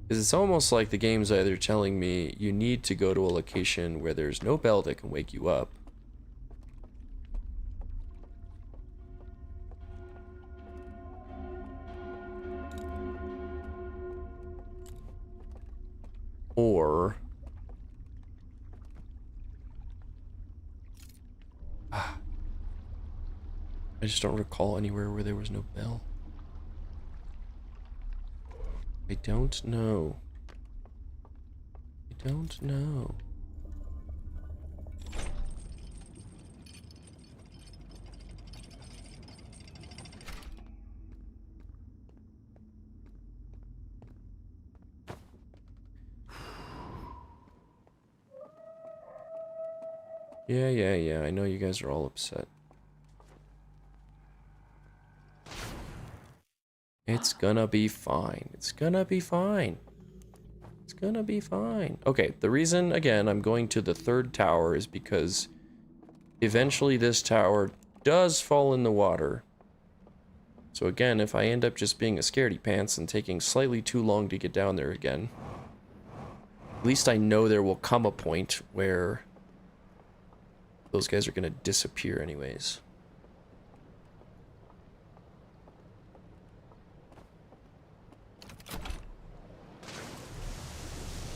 Because it's almost like the game's either telling me you need to go to a location where there's no bell that can wake you up, or I just don't recall anywhere where there was no bell. I don't know. I don't know. Yeah. I know you guys are all upset. It's gonna be fine. It's gonna be fine. It's gonna be fine. Okay, the reason, again, I'm going to the third tower is because eventually this tower does fall in the water. So again, if I end up just being a scaredy pants and taking slightly too long to get down there again, at least I know there will come a point where Those guys are gonna disappear anyways.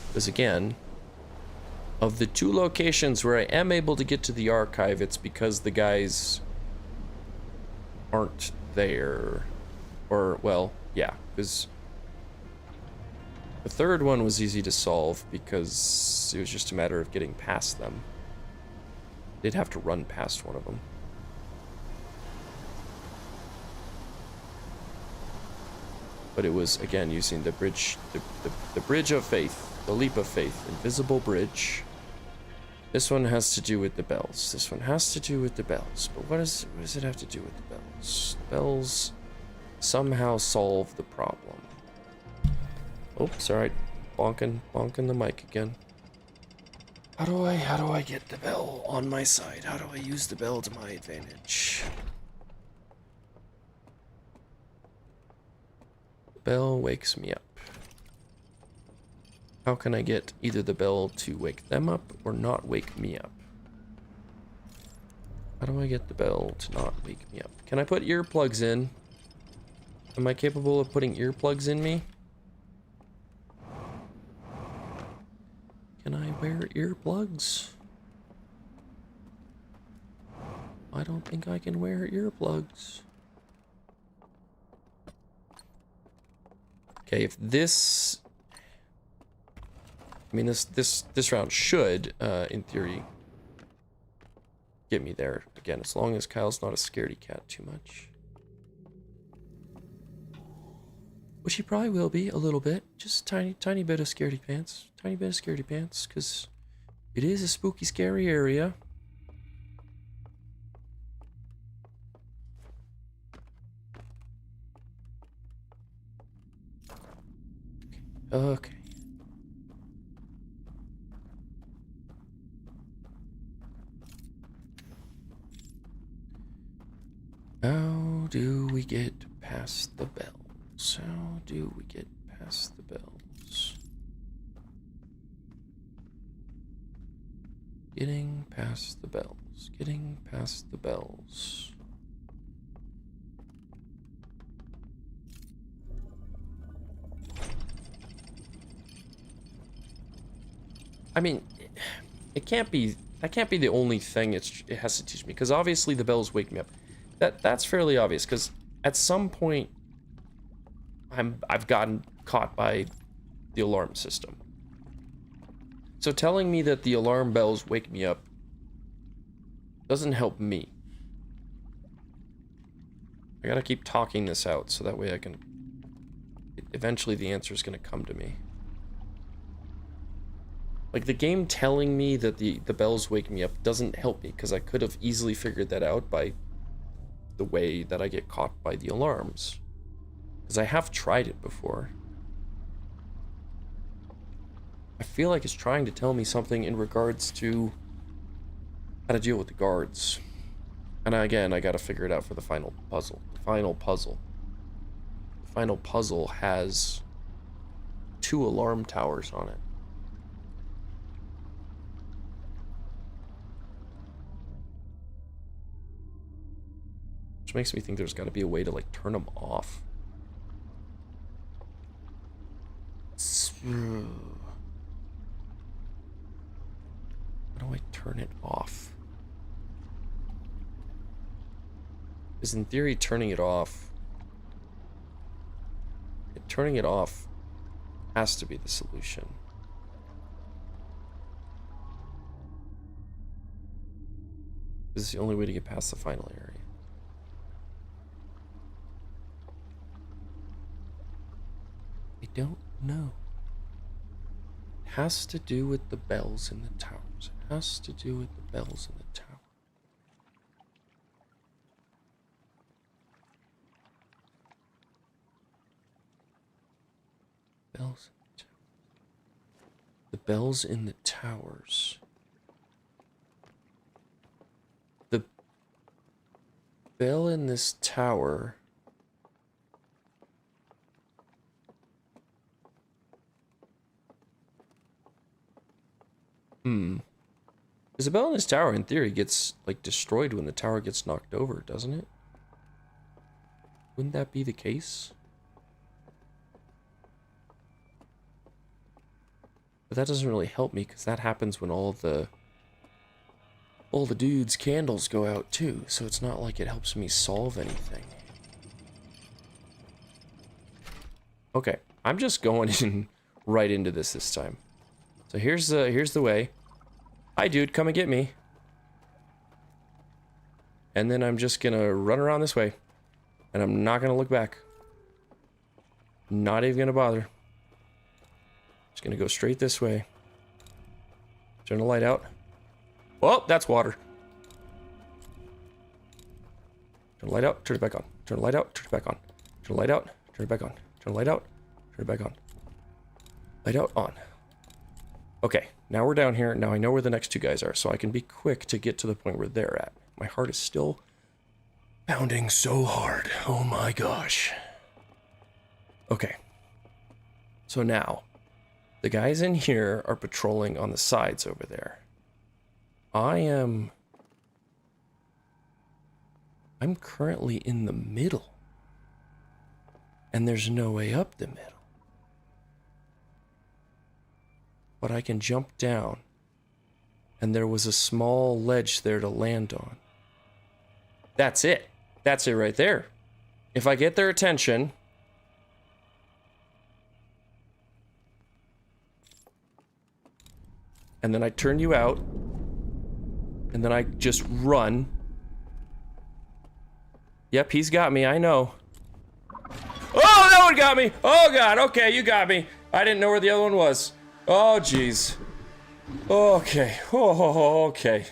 Because again, of the 2 locations where I am able to get to the archive, it's because the guys aren't there. Or, well, yeah, because the third one was easy to solve because it was just a matter of getting past them. They'd have to run past one of them. But it was, again, using the bridge, the bridge of faith. The leap of faith, invisible bridge. This one has to do with the bells. This one has to do with the bells. But what does it have to do with the bells? Bells somehow solve the problem. Oops, alright. Bonking the mic again. How do I get the bell on my side? How do I use the bell to my advantage? The bell wakes me up. How can I get either the bell to wake them up or not wake me up? How do I get the bell to not wake me up? Can I put earplugs in? Am I capable of putting earplugs in me? Can I wear earplugs? I don't think I can wear earplugs. Okay, if this... I mean, this round should, in theory, get me there. Again, as long as Kyle's not a scaredy cat too much. Which he probably will be, a little bit. Just a tiny bit of scaredy pants. Tiny bit of scaredy pants, because it is a spooky, scary area. Okay. How do we get past the bells? How do we get past the bells? Getting past the bells. Getting past the bells. I mean, it can't be... That can't be the only thing it has to teach me, because obviously the bells wake me up. That's fairly obvious, because at some point I've gotten caught by the alarm system. So telling me that the alarm bells wake me up doesn't help me. I gotta keep talking this out so that way I can... Eventually the answer is gonna come to me. Like, the game telling me that the bells wake me up doesn't help me, because I could have easily figured that out by the way that I get caught by the alarms. Because I have tried it before. I feel like it's trying to tell me something in regards to how to deal with the guards. And again, I gotta figure it out for the final puzzle. The final puzzle. The final puzzle has 2 alarm towers on it. Which makes me think there's gotta be a way to, like, turn them off. How do I turn it off? Because in theory, turning it off has to be the solution. This is the only way to get past the final area. I don't know. It has to do with the bells in the towers. It has to do with the bells in the tower. Bells in the towers. The bells in the towers. The bell in this tower. Because Because the bell in this tower, in theory, gets, like, destroyed when the tower gets knocked over, doesn't it? Wouldn't that be the case? But that doesn't really help me, because that happens when all the dudes' candles go out, too. So it's not like it helps me solve anything. Okay, I'm just going in right into this time. So here's the way. Hi, dude, come and get me. And then I'm just gonna run around this way. And I'm not gonna look back. Not even gonna bother. Just gonna go straight this way. Turn the light out. Oh, that's water. Turn the light out, turn it back on. Turn the light out, turn it back on. Turn the light out, turn it back on. Turn the light out, turn it back on. Light out, on. Okay, now we're down here. Now I know where the next two guys are, so I can be quick to get to the point where they're at. My heart is still pounding so hard. Oh my gosh. Okay. So now, the guys in here are patrolling on the sides over there. I'm currently in the middle. And there's no way up the middle. But I can jump down. And there was a small ledge there to land on. That's it. That's it right there. If I get their attention... And then I turn you out. And then I just run. Yep, he's got me, I know. Oh, that one got me! Oh god, okay, you got me. I didn't know where the other one was. Oh, jeez. Okay. Oh, okay.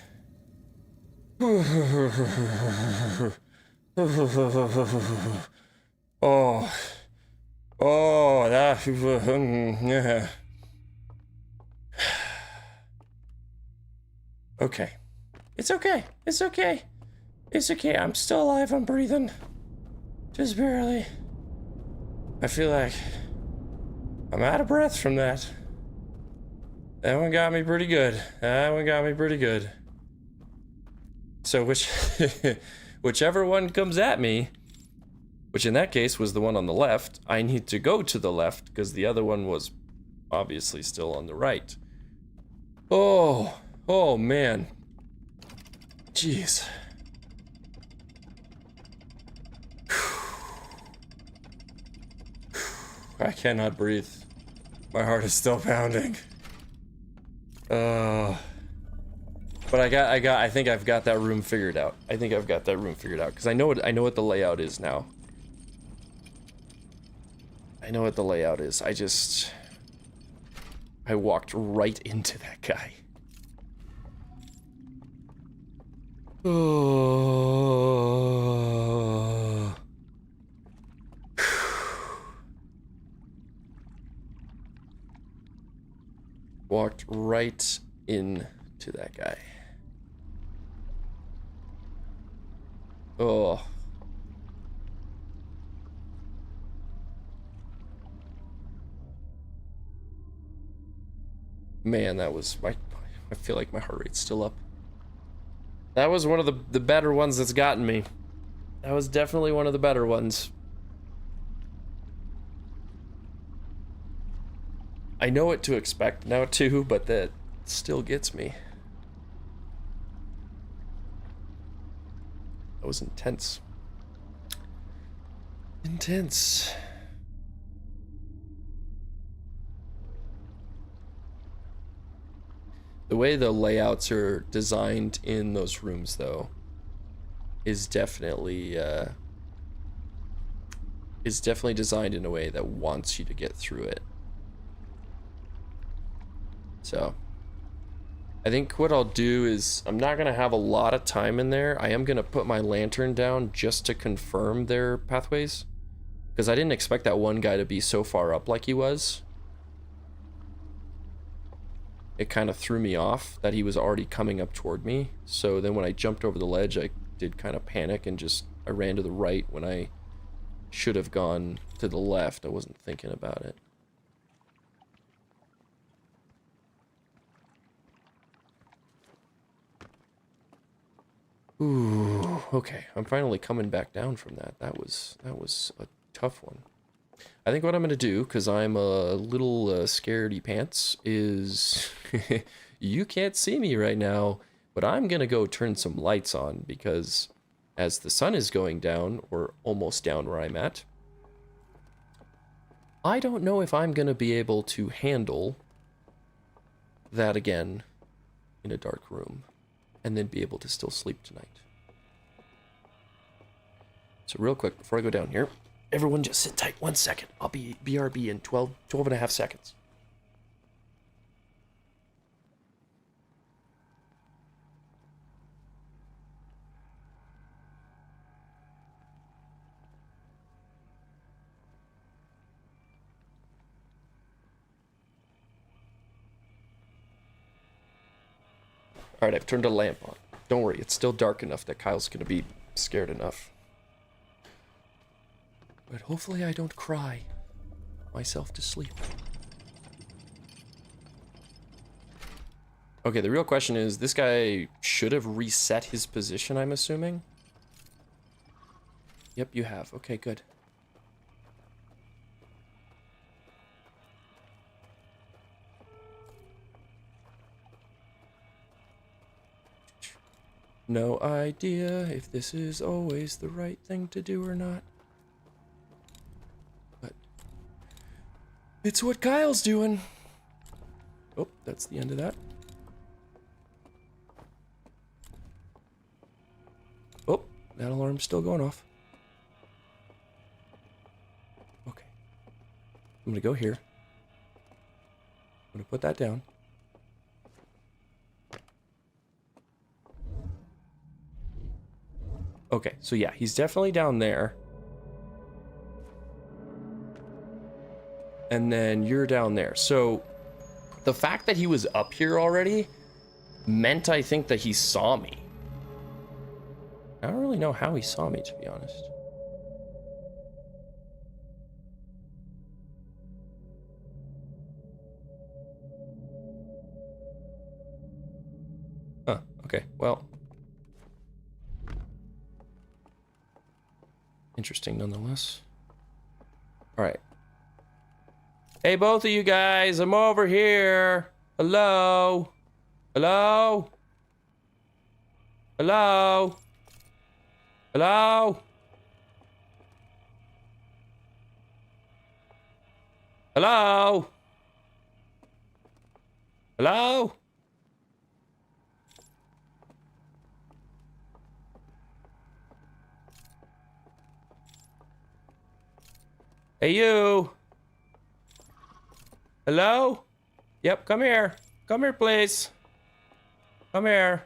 Oh. Oh, that... yeah. Okay. It's okay. It's okay. It's okay. I'm still alive. I'm breathing. Just barely. I feel like I'm out of breath from that. That one got me pretty good. That one got me pretty good. So whichever one comes at me, which in that case was the one on the left, I need to go to the left because the other one was obviously still on the right. Oh man. Jeez. I cannot breathe. My heart is still pounding. But I think I've got that room figured out. I think I've got that room figured out because I know what the layout is now. I know what the layout is. I walked right into that guy. Oh. Walked right into that guy. Oh. Man, that was I feel like my heart rate's still up. That was one of the better ones that's gotten me. That was definitely one of the better ones. I know what to expect now too, but that still gets me. That was intense. Intense. The way the layouts are designed in those rooms, though, is definitely designed in a way that wants you to get through it. So, I think what I'll do is, I'm not gonna have a lot of time in there. I am gonna put my lantern down just to confirm their pathways, because I didn't expect that one guy to be so far up like he was. It kind of threw me off that he was already coming up toward me. So then when I jumped over the ledge, I did kind of panic and I ran to the right when I should have gone to the left. I wasn't thinking about it. Ooh, okay. I'm finally coming back down from that. That was a tough one. I think what I'm gonna do, because I'm a little scaredy pants, is you can't see me right now, but I'm gonna go turn some lights on because as the sun is going down, or almost down where I'm at, I don't know if I'm gonna be able to handle that again in a dark room and then be able to still sleep tonight. So real quick, before I go down here, everyone just sit tight 1 second. I'll be BRB in 12 and a half seconds. Alright, I've turned a lamp on. Don't worry, it's still dark enough that Kyle's gonna be scared enough. But hopefully I don't cry myself to sleep. Okay, the real question is, this guy should have reset his position, I'm assuming? Yep, you have. Okay, good. No idea if this is always the right thing to do or not. But it's what Kyle's doing. Oh, that's the end of that. Oh, that alarm's still going off. Okay. I'm gonna go here. I'm gonna put that down. Okay, so yeah, he's definitely down there. And then you're down there. So the fact that he was up here already meant, I think, that he saw me. I don't really know how he saw me, to be honest. Huh, okay, well. Interesting, nonetheless. Alright. Hey, both of you guys, I'm over here. Hello? Hello? Hello? Hello? Hello? Hello? Hey, you. Hello? Yep, come here. Come here, please. Come here.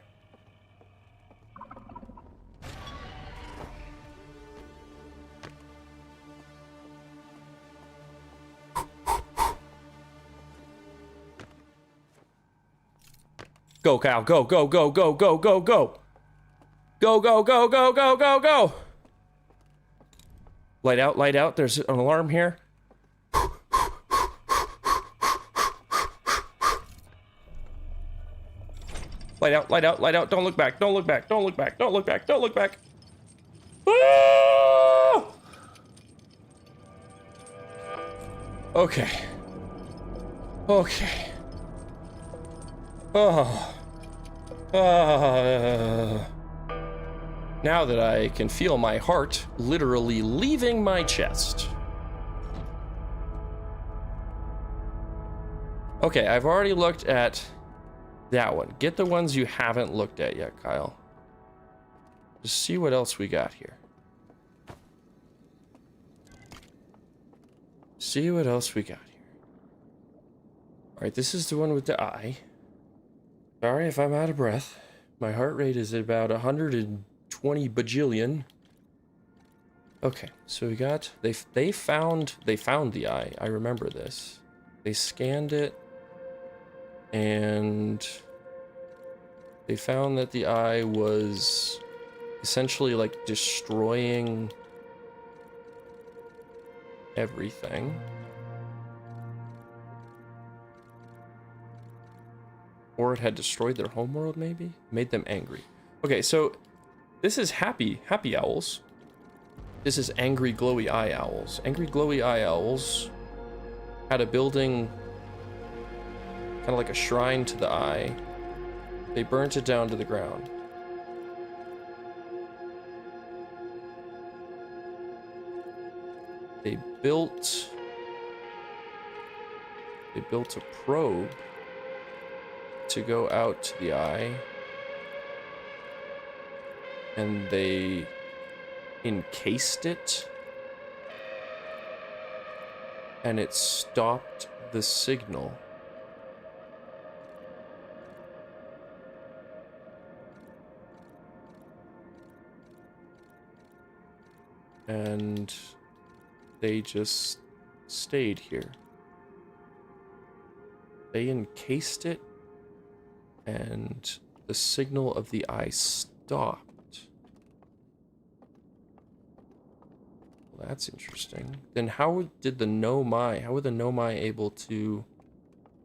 Go, Kyle. Go, go, go, go, go, go, go. Go, go, go, go, go, go, go. Light out, light out. There's an alarm here. Light out, light out, light out. Don't look back, don't look back, don't look back, don't look back, don't look back. Ah! Okay. Okay. Oh. Now that I can feel my heart literally leaving my chest. Okay, I've already looked at that one. Get the ones you haven't looked at yet, Kyle. Just see what else we got here. See what else we got here. Alright, this is the one with the eye. Sorry if I'm out of breath. My heart rate is at about 120 bajillion. Okay, so we got they found the eye. I remember this. They scanned it and they found that the eye was essentially like destroying everything. Or it had destroyed their homeworld, maybe? Made them angry. Okay, so This is happy owls. This is angry glowy eye owls. Angry glowy eye owls had a building kind of like a shrine to the eye. They burnt it down to the ground. They built a probe to go out to the eye, and they encased it, and it stopped the signal. And they just stayed here. They encased it, and the signal of the eye stopped. Well, that's interesting. Then how were the Nomai able to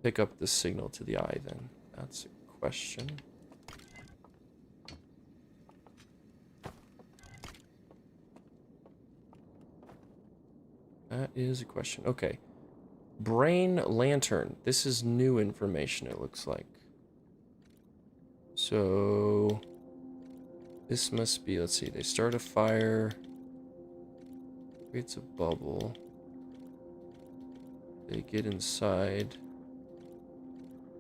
pick up the signal to the eye then? That's a question. That is a question. Okay. Brain lantern. This is new information, it looks like. So this must be, let's see, they start a fire, creates a bubble, they get inside,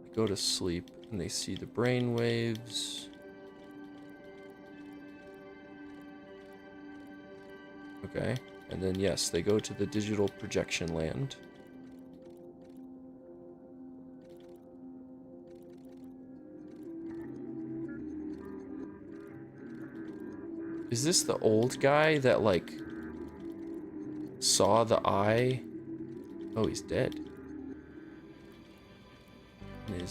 they go to sleep, and they see the brain waves. Okay, and then yes, they go to the digital projection land. Is this the old guy that, like, saw the eye? Oh, he's dead. And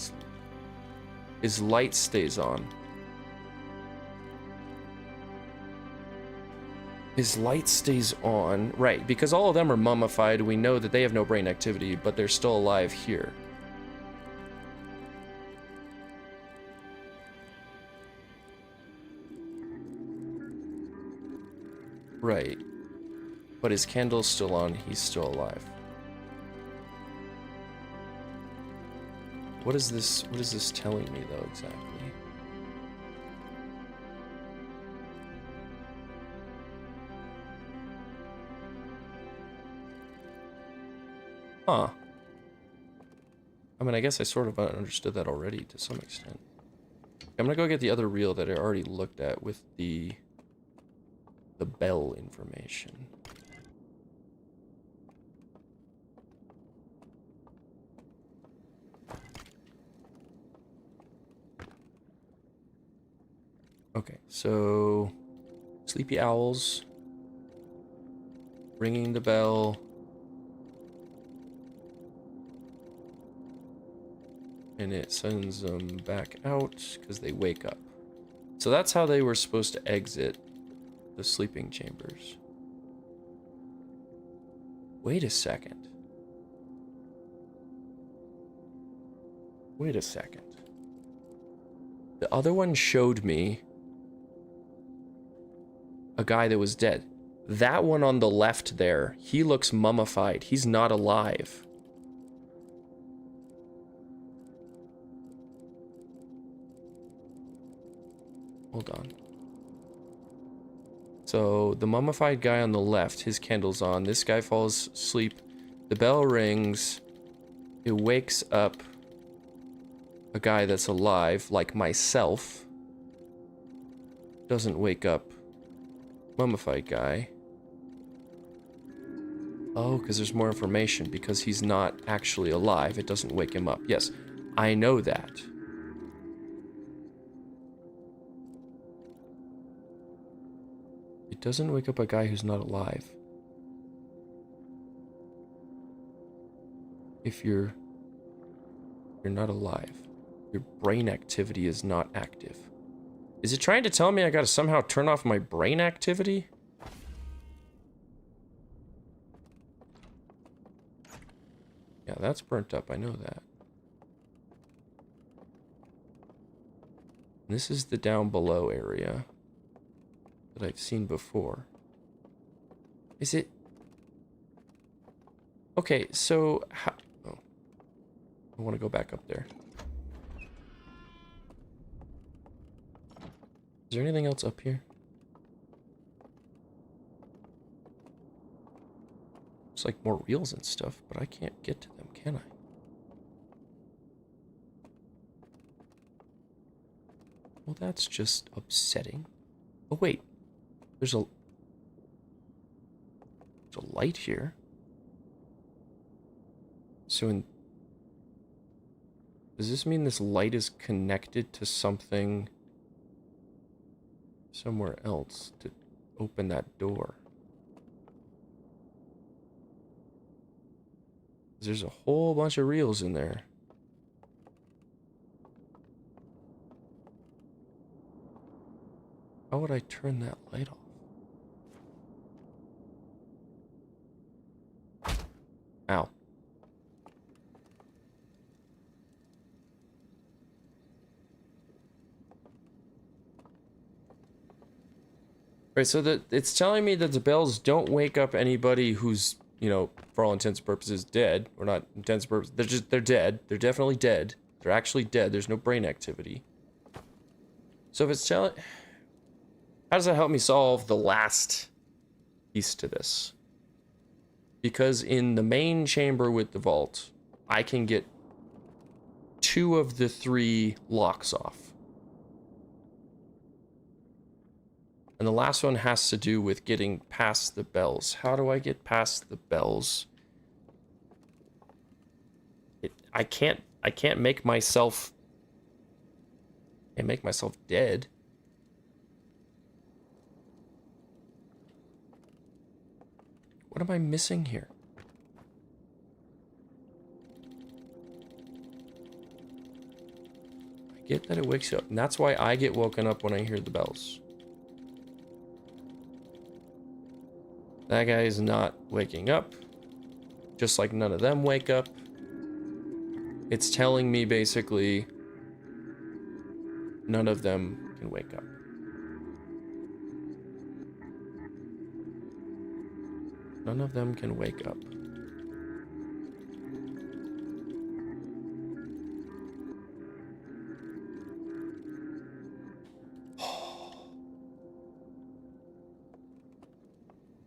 his light stays on. His light stays on. Right, because all of them are mummified. We know that they have no brain activity, but they're still alive here. Right. But his candle's still on, he's still alive. What is this telling me though exactly? Huh. I mean, I guess I sort of understood that already to some extent. I'm gonna go get the other reel that I already looked at with the bell information. Okay, so sleepy owls ringing the bell. And it sends them back out because they wake up. So that's how they were supposed to exit the sleeping chambers. Wait a second. Wait a second. The other one showed me a guy that was dead. That one on the left there, he looks mummified. He's not alive. Hold on. So the mummified guy on the left, his candle's on. This guy falls asleep. The bell rings. It wakes up a guy that's alive, like myself. Doesn't wake up mummified guy. Oh, because there's more information. Because he's not actually alive, it doesn't wake him up. Yes, I know that. It doesn't wake up a guy who's not alive. If you're not alive. Your brain activity is not active. Is it trying to tell me I gotta somehow turn off my brain activity? Yeah, that's burnt up, I know that. This is the down below area. that I've seen before. Is it? Okay, so how... Oh. I want to go back up there. Is there anything else up here? It's like more reels and stuff, but I can't get to them, can I? Well, that's just upsetting. Oh, wait. There's a light here. So does this mean this light is connected to something somewhere else to open that door? There's a whole bunch of reels in there. How would I turn that light off? Ow. Right, so it's telling me that the bells don't wake up anybody who's, you know, for all intents and purposes dead. Or not intents and purposes, they're dead. They're definitely dead. They're actually dead. There's no brain activity. So if it's telling... How does that help me solve the last piece to this? Because in the main chamber with the vault, I can get 2 of the 3 locks off. And the last one has to do with getting past the bells. How do I get past the bells? I can't make myself... I can't make myself dead. What am I missing here? I get that it wakes you up, and that's why I get woken up when I hear the bells. That guy is not waking up, just like none of them wake up. It's telling me basically none of them can wake up. None of them can wake up.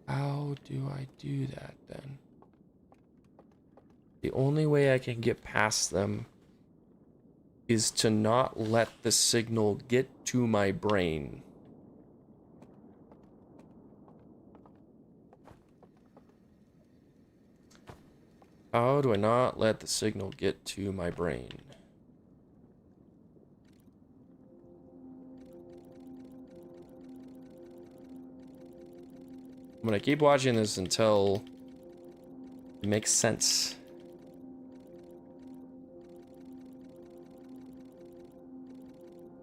How do I do that then? The only way I can get past them is to not let the signal get to my brain. How do I not let the signal get to my brain? I'm gonna keep watching this until it makes sense.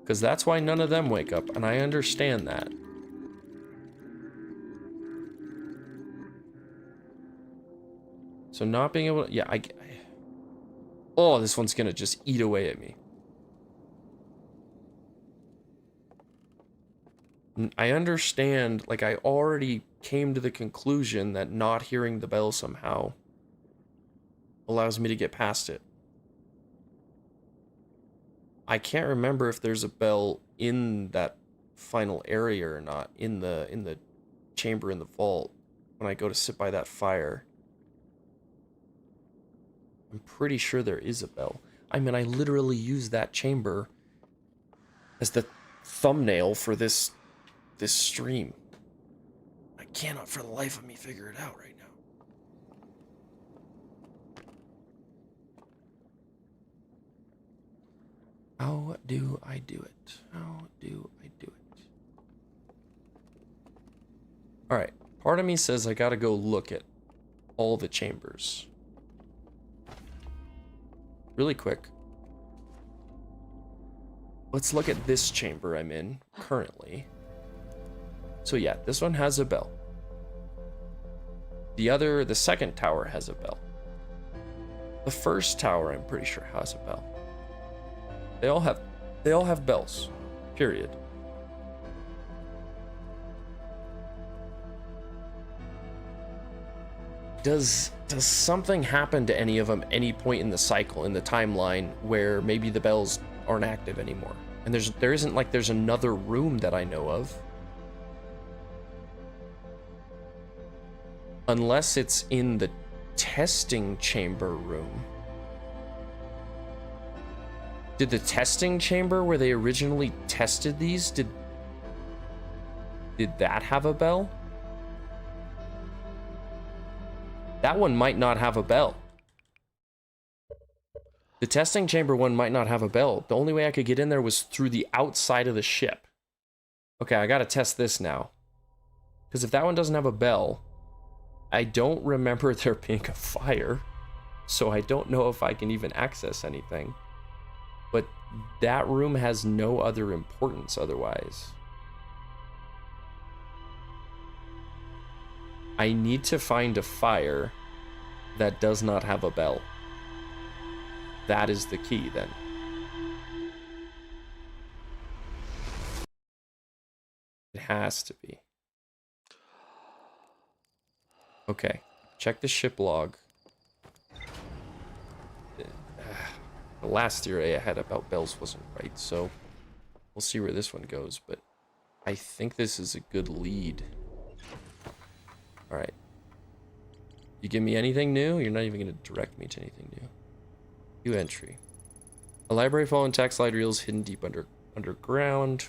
Because that's why none of them wake up, and I understand that. So not being able to... Yeah, oh, this one's gonna just eat away at me. I understand, like, I already came to the conclusion that not hearing the bell somehow allows me to get past it. I can't remember if there's a bell in that final area or not, in the chamber in the vault, when I go to sit by that fire. I'm pretty sure there is a bell. I mean, I literally used that chamber as the thumbnail for this stream. I cannot for the life of me figure it out right now. How do I do it? How do I do it? Alright, part of me says I gotta go look at all the chambers. Really quick. Let's look at this chamber I'm in currently. So yeah, this one has a bell. The second tower has a bell. The first tower, I'm pretty sure, has a bell. They all have bells. Period. Does something happen to any of them any point in the cycle, in the timeline, where maybe the bells aren't active anymore? And there isn't like there's another room that I know of. Unless it's in the testing chamber room. Did the testing chamber where they originally tested these, did that have a bell? That one might not have a bell. The testing chamber one might not have a bell. The only way I could get in there was through the outside of the ship. Okay, I gotta test this now. Because if that one doesn't have a bell, I don't remember there being a fire. So I don't know if I can even access anything. But that room has no other importance otherwise. I need to find a fire that does not have a bell. That is the key, then. It has to be. Okay, check the ship log. The last theory I had about bells wasn't right, so we'll see where this one goes, but I think this is a good lead. Alright. You give me anything new? You're not even going to direct me to anything new. New entry. A library full of intact slide reels hidden deep underground.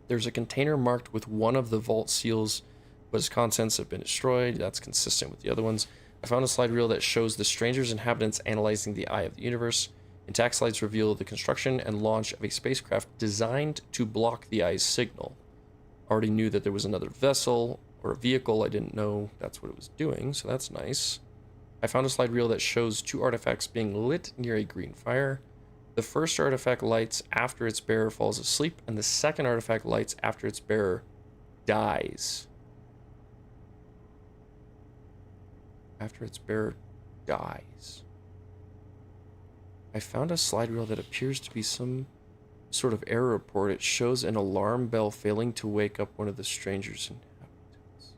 There's a container marked with one of the vault seals, but its contents have been destroyed. That's consistent with the other ones. I found a slide reel that shows the stranger's inhabitants analyzing the eye of the universe. Intact slides reveal the construction and launch of a spacecraft designed to block the eye's signal. Already knew that there was another vessel or a vehicle. I didn't know that's what it was doing, so that's nice. I found a slide reel that shows two artifacts being lit near a green fire. The first artifact lights after its bearer falls asleep, and the second artifact lights after its bearer dies. After its bearer dies. I found a slide reel that appears to be some sort of error report. It shows an alarm bell failing to wake up one of the stranger's inhabitants.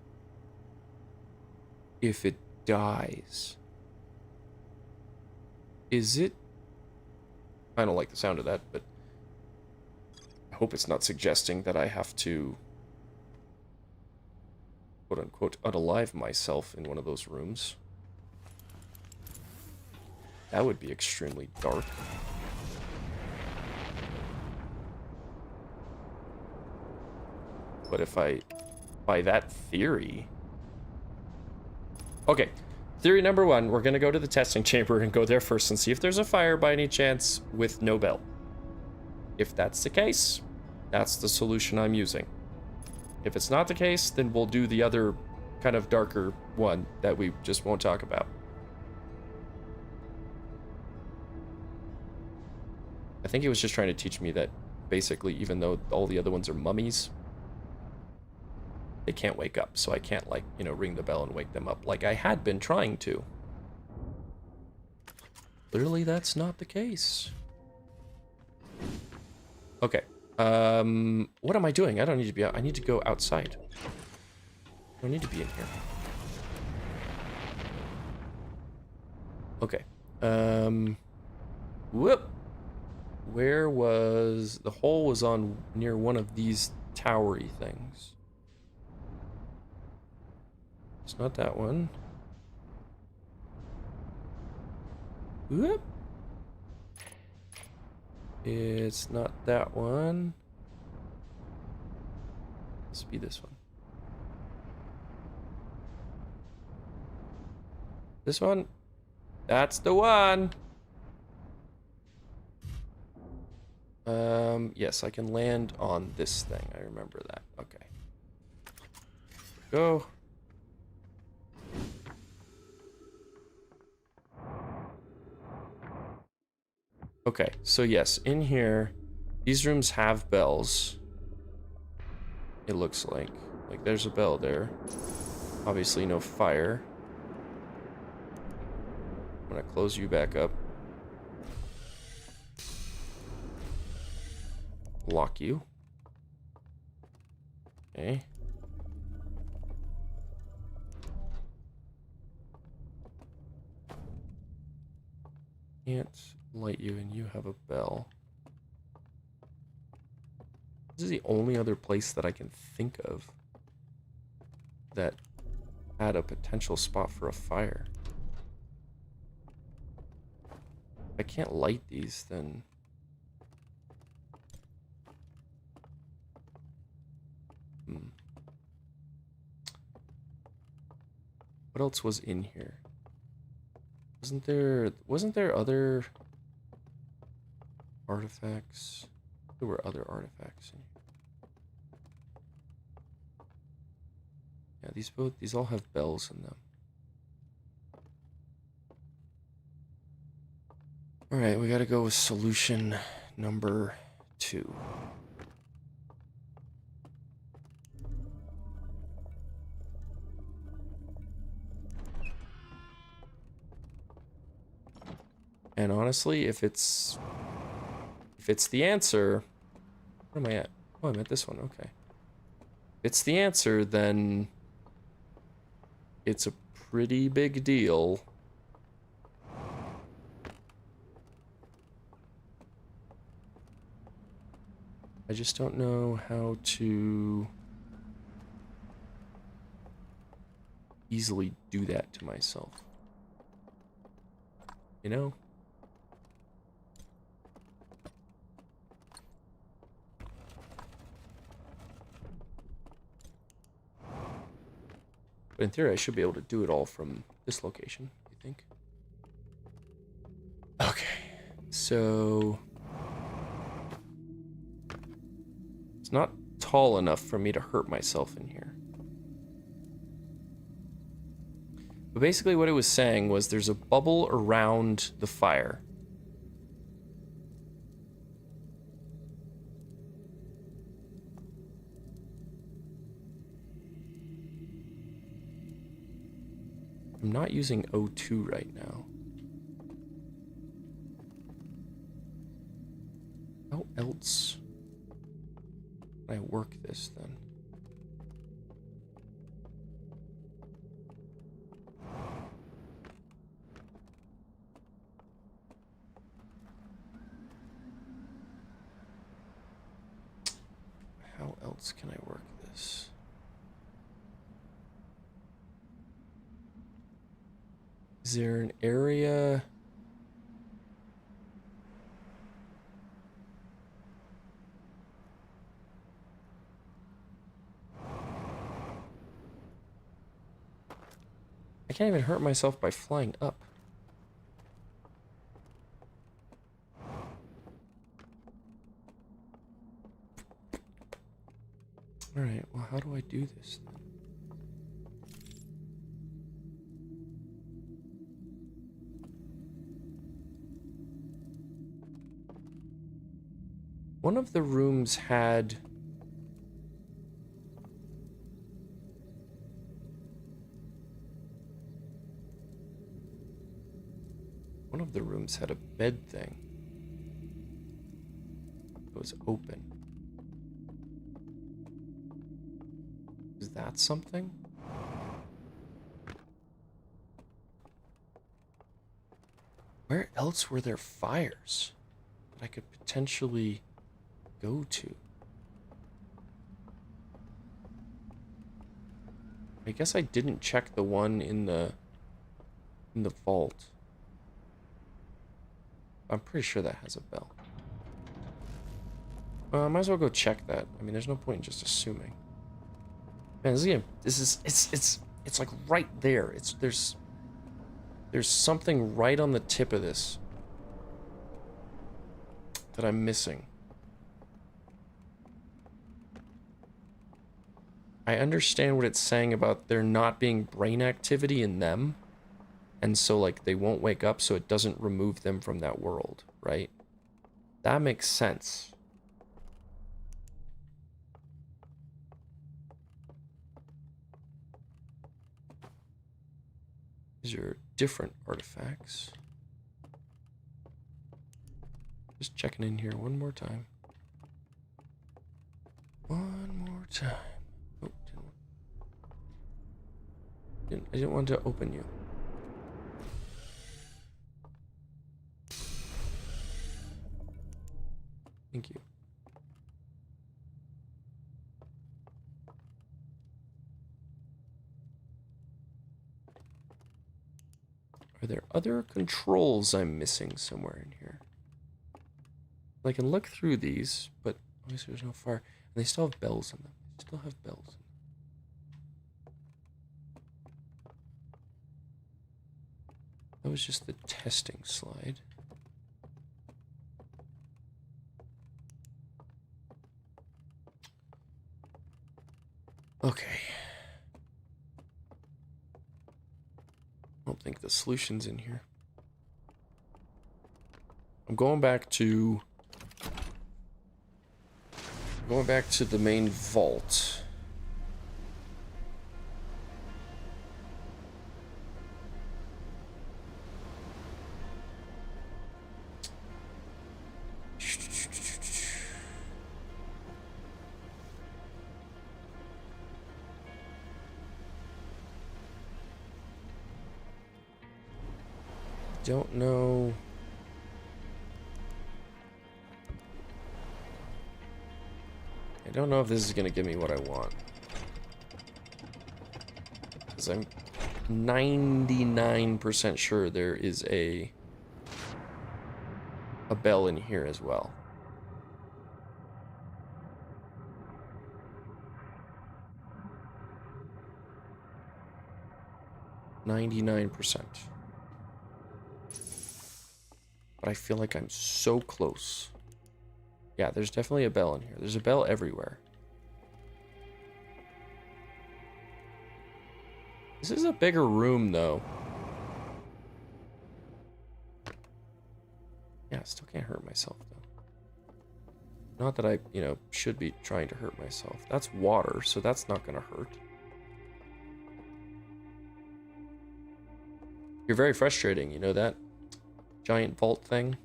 If it dies. Is it? I don't like the sound of that, but I hope it's not suggesting that I have to, quote-unquote, unalive myself in one of those rooms. That would be extremely dark. But if I, by that theory... Okay, theory number one, we're gonna go to the testing chamber and go there first and see if there's a fire by any chance with no bell. If that's the case, that's the solution I'm using. If it's not the case, then we'll do the other kind of darker one that we just won't talk about. I think he was just trying to teach me that basically, even though all the other ones are mummies, they can't wake up, so I can't, like, you know, ring the bell and wake them up like I had been trying to. Clearly, that's not the case. Okay. What am I doing? I don't need to be out. I need to go outside. I don't need to be in here. Okay. Whoop. Where was... The hole was on near one of these towery things. It's not that one. Whoop. It's not that one. Must be this one. This one? That's the one! Yes, I can land on this thing. I remember that. Okay. Go. Okay, so yes, in here, these rooms have bells. It looks like. Like, there's a bell there. Obviously, no fire. I'm gonna close you back up. Lock you. Okay. Can't light you, and you have a bell. This is the only other place that I can think of that had a potential spot for a fire. If I can't light these, then... What else was in here? Wasn't there other artifacts? There were other artifacts in here. Yeah, these all have bells in them. Alright, we gotta go with solution number 2. And honestly, if it's the answer, where am I at? Oh, I'm at this one, okay. If it's the answer, then it's a pretty big deal. I just don't know how to easily do that to myself. You know? But in theory, I should be able to do it all from this location, I think. Okay, so... It's not tall enough for me to hurt myself in here. But basically what it was saying was there's a bubble around the fire. I'm not using O2 right now. How else can I work this then? How else can I work this? Is there an area? I can't even hurt myself by flying up. Alright, well, how do I do this then? One of the rooms had... One of the rooms had a bed thing. It was open. Is that something? Where else were there fires that I could potentially go to? I guess I didn't check the one in the vault. I'm pretty sure that has a bell. I might as well go check that. I mean, there's no point in just assuming. Man, it's like right there. There's something right on the tip of this that I'm missing. I understand what it's saying about there not being brain activity in them. And so, like, they won't wake up, so it doesn't remove them from that world, right? That makes sense. These are different artifacts. Just checking in here one more time. One more time. Oh, I didn't want to open you. Thank you. Are there other controls I'm missing somewhere in here? I can look through these, but obviously there's no fire. And they still have bells in them. They still have bells in them. That was just the testing slide. Okay. I don't think the solution's in here. I'm going back to the main vault. Don't know. I don't know if this is going to give me what I want. Because I'm 99% sure there is a bell in here as well. %. But I feel like I'm so close. Yeah, there's definitely a bell in here. There's a bell everywhere. This is a bigger room, though. Yeah, I still can't hurt myself, though. Not that I, should be trying to hurt myself. That's water, so that's not gonna hurt. You're very frustrating, you know that? Giant vault thing.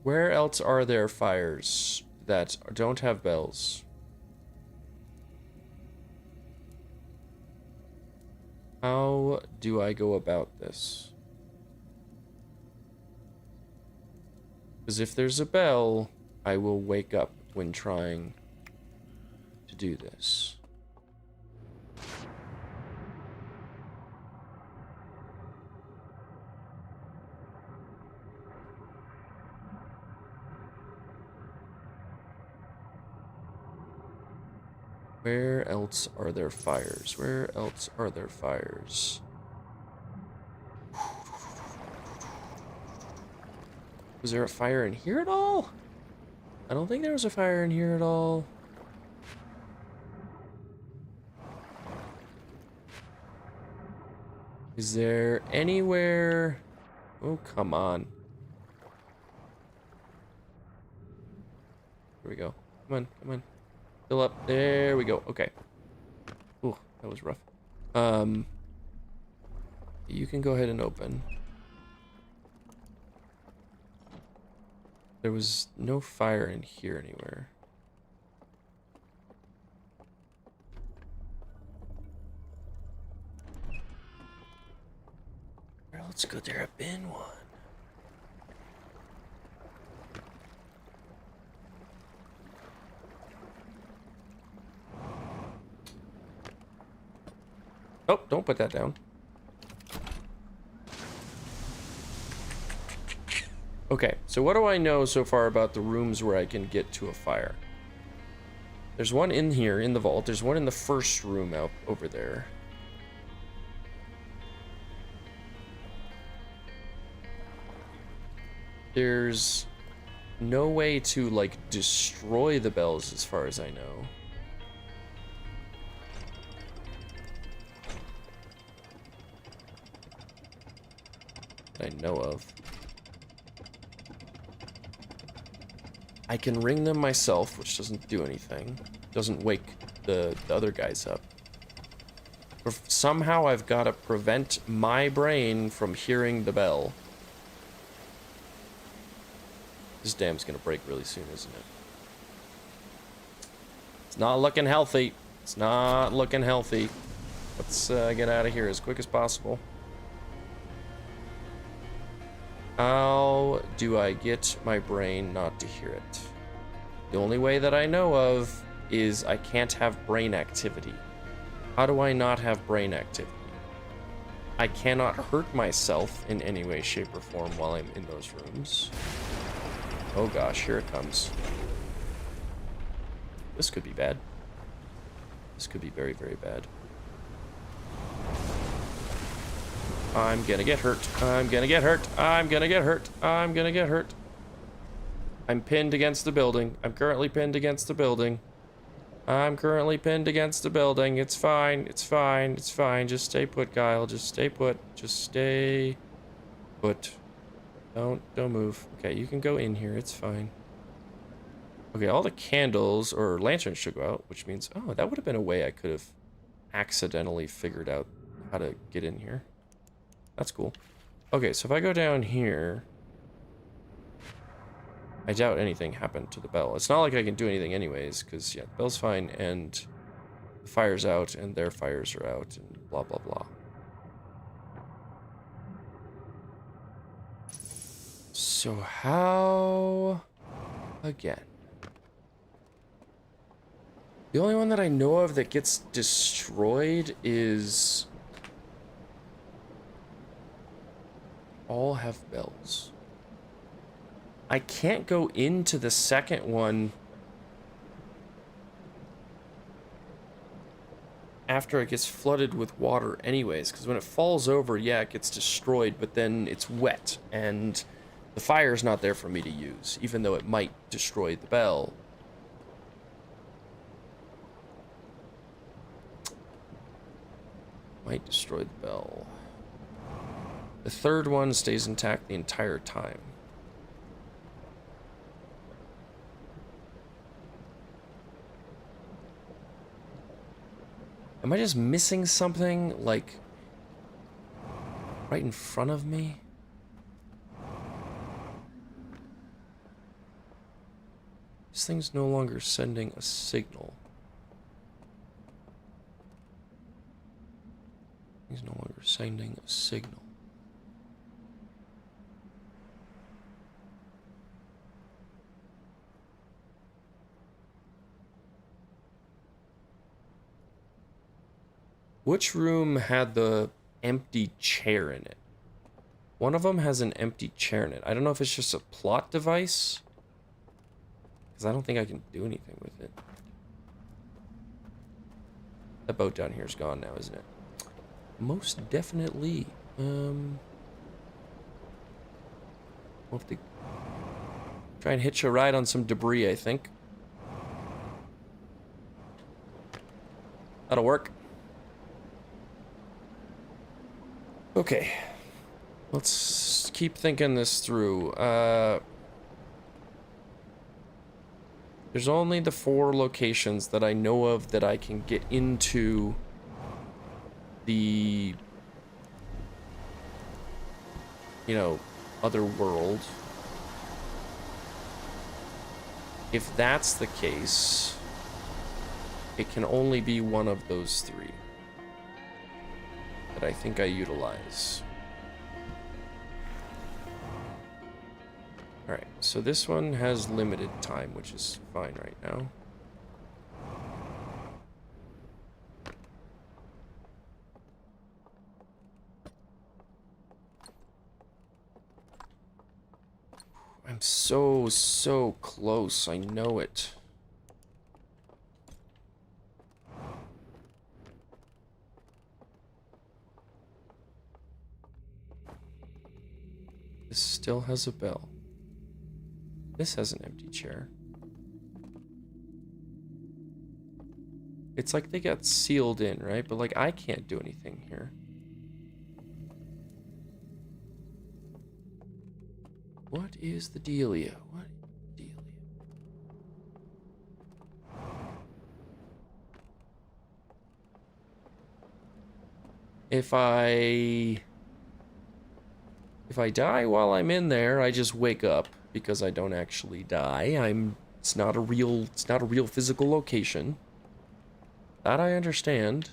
Where else are there fires that don't have bells? How do I go about this? Because if there's a bell, I will wake up when trying to do this. Where else are there fires? Where else are there fires? Was there a fire in here at all? I don't think there was a fire in here at all. Is there anywhere? Oh, come on. Here we go. Come on, come on. Fill up. There we go. Okay. Ooh, that was rough. You can go ahead and open. There was no fire in here anywhere. Where else could there have been one? Oh, don't put that down. Okay, so what do I know so far about the rooms where I can get to a fire? There's one in here, in the vault. There's one in the first room out over there. There's no way to, like, destroy the bells as far as I know. That I know of. I can ring them myself, which doesn't do anything. Doesn't wake the other guys up. But somehow I've got to prevent my brain from hearing the bell. This dam's gonna break really soon, isn't it? It's not looking healthy. It's not looking healthy. Let's get out of here as quick as possible. How do I get my brain not to hear it? The only way that I know of is I can't have brain activity. How do I not have brain activity? I cannot hurt myself in any way, shape, or form while I'm in those rooms. Oh gosh, here it comes. This could be bad. This could be very, very bad. I'm gonna get hurt. I'm gonna get hurt. I'm gonna get hurt. I'm gonna get hurt. I'm pinned against the building. I'm currently pinned against the building. I'm currently pinned against the building. It's fine. It's fine. It's fine. Just stay put, Kyle. Just stay put. Just stay put. Don't move. Okay, you can go in here. It's fine. Okay, all the candles or lanterns should go out, which means, oh, that would have been a way I could have accidentally figured out how to get in here. That's cool. Okay, so if I go down here, I doubt anything happened to the bell. It's not like I can do anything anyways, because, yeah, the bell's fine, and the fire's out, and their fires are out, and blah, blah, blah. So how... again. The only one that I know of that gets destroyed is... all have bells. I can't go into the second one after it gets flooded with water anyways, because when it falls over, yeah, it gets destroyed, but then it's wet, and the fire's not there for me to use, even though it might destroy the bell. Might destroy the bell. The third one stays intact the entire time. Am I just missing something, like, right in front of me? This thing's no longer sending a signal. He's no longer sending a signal. Which room had the empty chair in it? One of them has an empty chair in it. I don't know if it's just a plot device, because I don't think I can do anything with it. That boat down here is gone now, isn't it? Most definitely. We'll have to try and hitch a ride on some debris, I think. That'll work. Okay. Let's keep thinking this through. There's only the 4 locations that I know of that I can get into the, you know, other world. If that's the case, it can only be one of those 3 that I think I utilize. Alright, so this one has limited time, which is fine right now. I'm so close, I know it. This still has a bell. This has an empty chair. It's like they got sealed in, right? But like I can't do anything here. What is the dealio? What is the dealio? If I die while I'm in there, I just wake up because I don't actually die. It's not a real physical location. That I understand.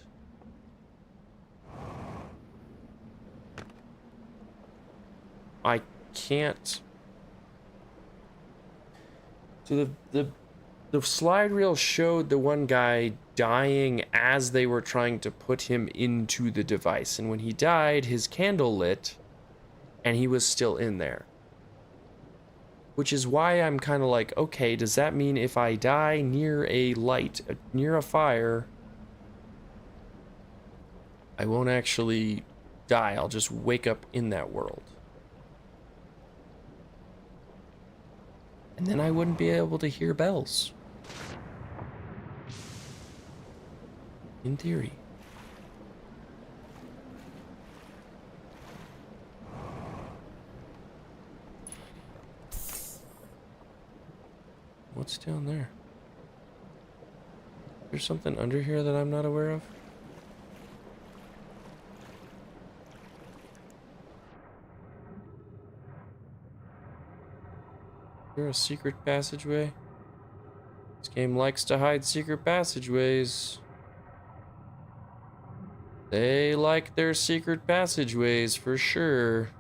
I can't... So the slide reel showed the one guy dying as they were trying to put him into the device. And when he died, his candle lit, and he was still in there. Which is why I'm kind of like, okay, does that mean if I die near a light, near a fire, I won't actually die, I'll just wake up in that world? And then I wouldn't be able to hear bells. In theory. What's down there? There's something under here that I'm not aware of? Is there a secret passageway? This game likes to hide secret passageways. They like their secret passageways for sure.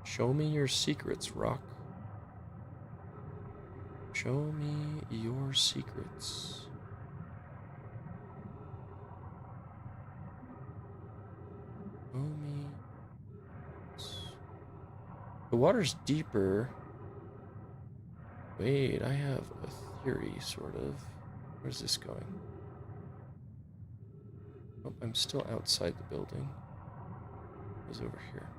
Show me your secrets, Rock. Show me your secrets. Show me. The water's deeper. Wait, I have a theory, sort of. Where's this going? Oh, I'm still outside the building. It was over here.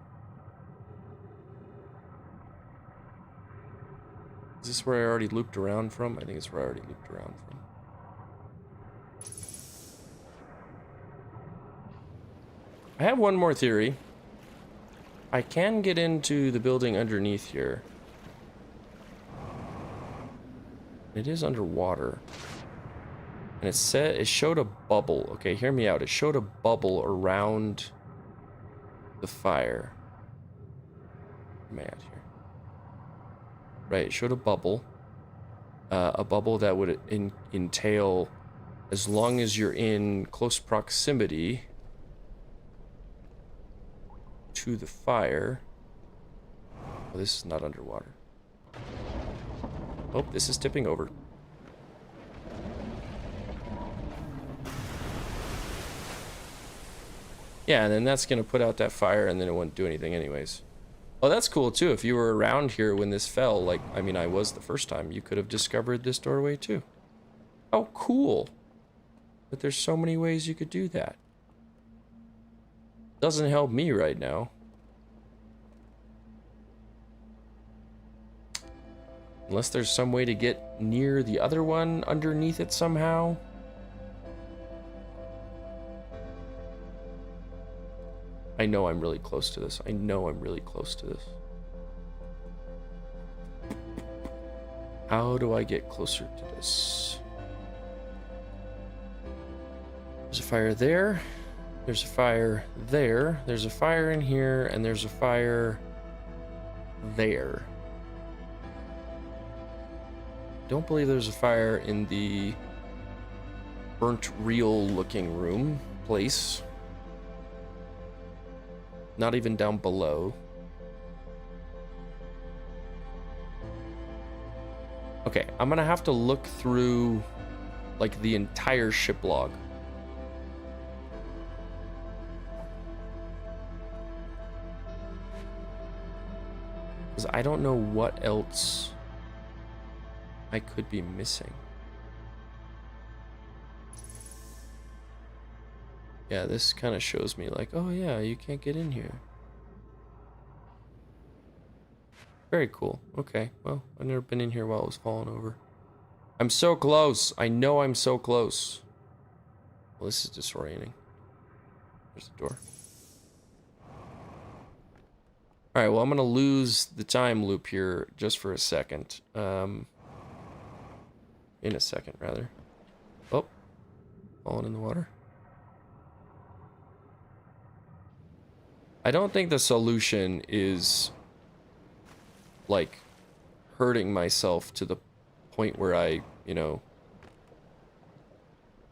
Is this where I already looped around from? I think it's where I already looped around from. I have one more theory. I can get into the building underneath here. It is underwater. And it showed a bubble. Okay, hear me out. It showed a bubble around the fire. Where am I at here? Right, it showed a bubble. A bubble that would entail, as long as you're in close proximity to the fire. Oh, this is not underwater. Oh, this is tipping over. Yeah, and then that's gonna put out that fire, and then it won't do anything anyways. Oh, that's cool too. If you were around here when this fell, like, I mean, I was the first time, you could have discovered this doorway too. Oh, cool. But there's so many ways you could do that. Doesn't help me right now. Unless there's some way to get near the other one underneath it somehow. I know I'm really close to this. I know I'm really close to this. How do I get closer to this? There's a fire there. There's a fire there. There's a fire in here, and there's a fire there. Don't believe there's a fire in the burnt reel looking room place. Not even down below. Okay, I'm gonna have to look through like the entire ship log. Because I don't know what else I could be missing. Yeah, this kind of shows me like, oh yeah, you can't get in here. Very cool. Okay, well, I've never been in here while it was falling over. I'm so close. I know I'm so close. Well, this is disorienting. There's the door. All right, well, I'm gonna lose the time loop here just for a second. In a second, rather. Oh, falling in the water. I don't think the solution is like hurting myself to the point where I, you know,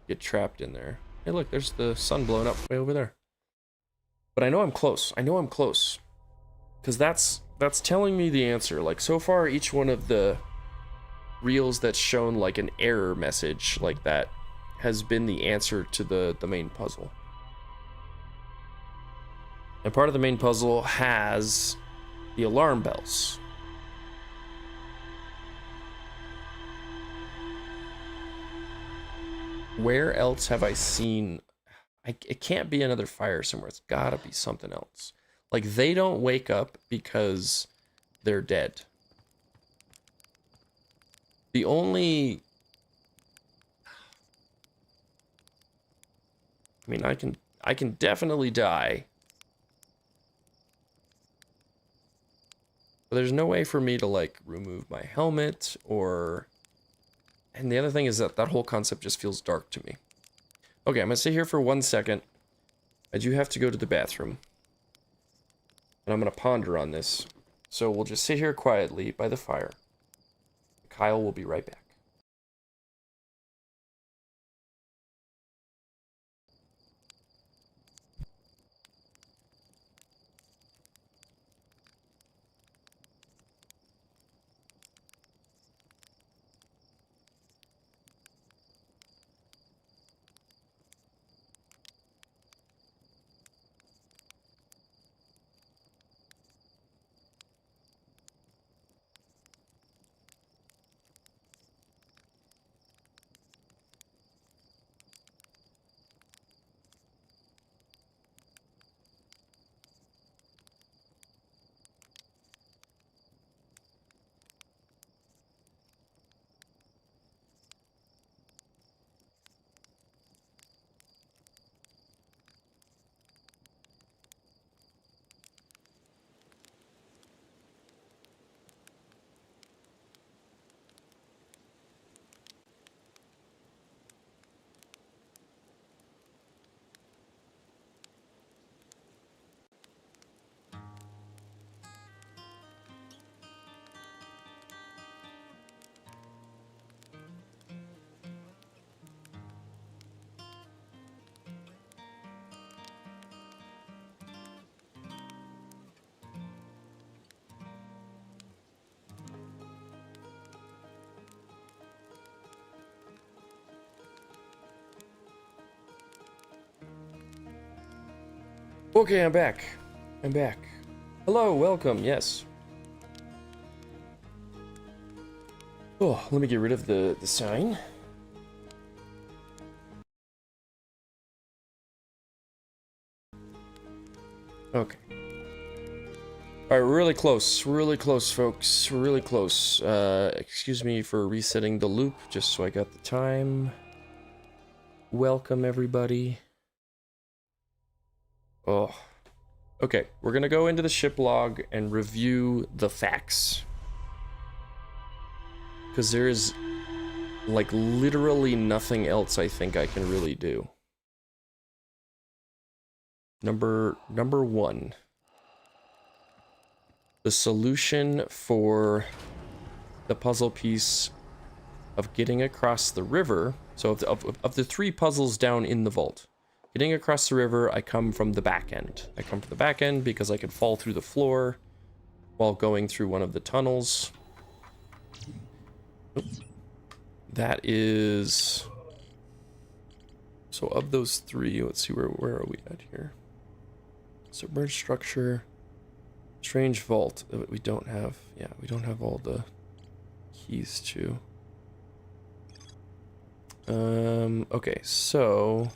get trapped in there. Hey, look, there's the sun blowing up way over there. But I know I'm close. I know I'm close. Because that's telling me the answer. Like, so far, each one of the reels that's shown, like, an error message like that has been the answer to the main puzzle. And part of the main puzzle has the alarm bells. Where else have I seen... it can't be another fire somewhere. It's gotta be something else. Like, they don't wake up because they're dead. The only... I mean, I can definitely die. But there's no way for me to, like, remove my helmet or... And the other thing is that that whole concept just feels dark to me. Okay, I'm gonna sit here for 1 second. I do have to go to the bathroom. And I'm gonna ponder on this. So we'll just sit here quietly by the fire. Kyle will be right back. Okay, I'm back. I'm back. Hello, welcome, yes. Oh, let me get rid of the sign. Okay. Alright, we're really close. We're really close, folks. We're really close. Excuse me for resetting the loop, just so I got the time. Welcome, everybody. Oh. Okay, we're gonna go into the ship log and review the facts. Because there is, like, literally nothing else I think I can really do. Number one. The solution for the puzzle piece of getting across the river. So of the 3 puzzles down in the vault. Getting across the river, I come from the back end. I come from the back end because I can fall through the floor while going through one of the tunnels. Oops. That is... So of those 3, let's see, where are we at here? Submerged structure, strange vault that we don't have. Yeah, we don't have all the keys to. Okay, so...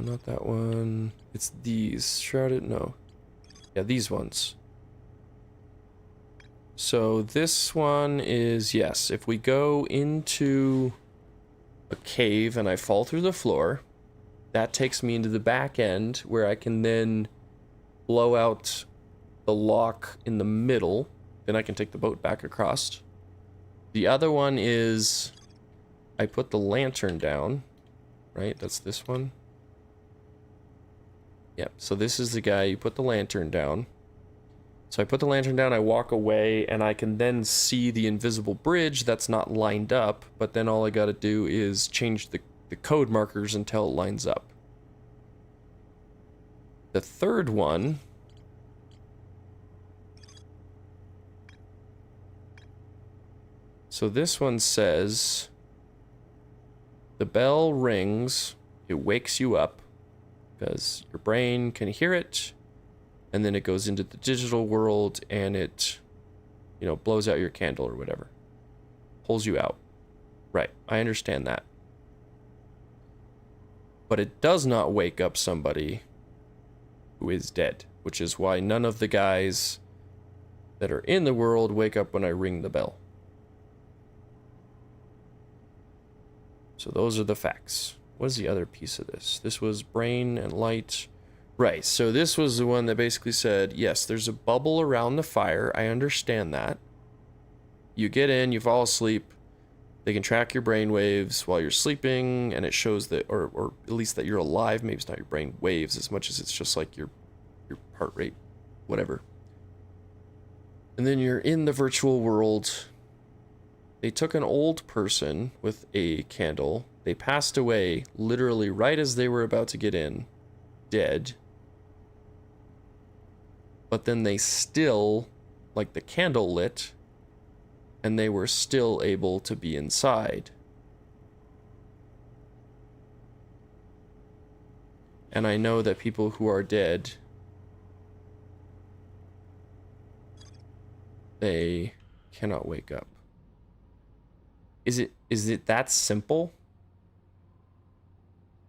not that one. It's these. Shrouded? No. Yeah, these ones. So this one is, yes, if we go into a cave and I fall through the floor, that takes me into the back end where I can then blow out the lock in the middle. Then I can take the boat back across. The other one is I put the lantern down, right? That's this one. Yep, so this is the guy, you put the lantern down. So I put the lantern down, I walk away, and I can then see the invisible bridge that's not lined up, but then all I gotta do is change the code markers until it lines up. The third one... So this one says, the bell rings, it wakes you up, because your brain can hear it, and then it goes into the digital world, and it, you know, blows out your candle or whatever. Pulls you out. Right, I understand that. But it does not wake up somebody who is dead, which is why none of the guys that are in the world wake up when I ring the bell. So those are the facts. What is the other piece of this? This was brain and light. Right, so this was the one that basically said, yes, there's a bubble around the fire. I understand that. You get in, you fall asleep. They can track your brain waves while you're sleeping, and it shows that, or at least that you're alive. Maybe it's not your brain waves as much as it's just like your heart rate, whatever. And then you're in the virtual world. They took an old person with a candle. They passed away literally right as they were about to get in, dead. But then they still, like the candle lit, and they were still able to be inside. And I know that people who are dead, they cannot wake up. Is it that simple?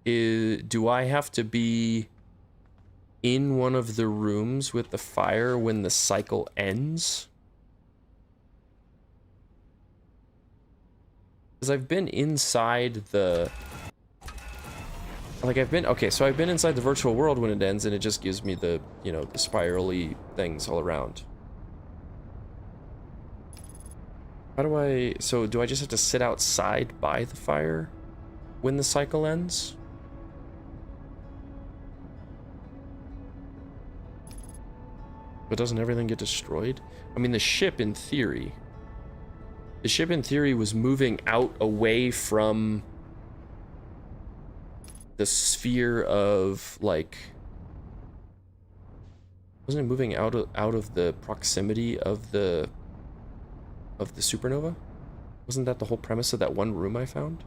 Do I have to be in one of the rooms with the fire when the cycle ends? Because I've been inside the... Like, okay, so I've been inside the virtual world when it ends, and it just gives me the, you know, the spirally things all around. How do I... So, do I just have to sit outside by the fire when the cycle ends? But doesn't everything get destroyed? I mean, the ship in theory... The ship in theory was moving out away from the sphere of, like... Wasn't it moving out of the proximity of the supernova? Wasn't that the whole premise of that one room I found?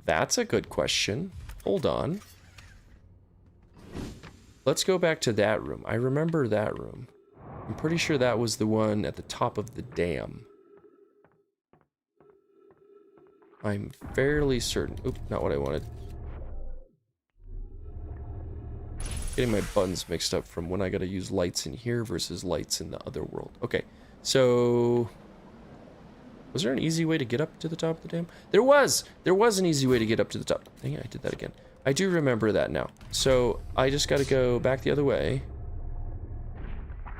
That's a good question. Hold on. Let's go back to that room. I remember that room. I'm pretty sure that was the one at the top of the dam. I'm fairly certain. Oop, not what I wanted. Getting my buttons mixed up from when I gotta use lights in here versus lights in the other world. Okay, so... Was there an easy way to get up to the top of the dam? There was! There was an easy way to get up to the top. Dang it, I did that again. I do remember that now. So, I just gotta go back the other way.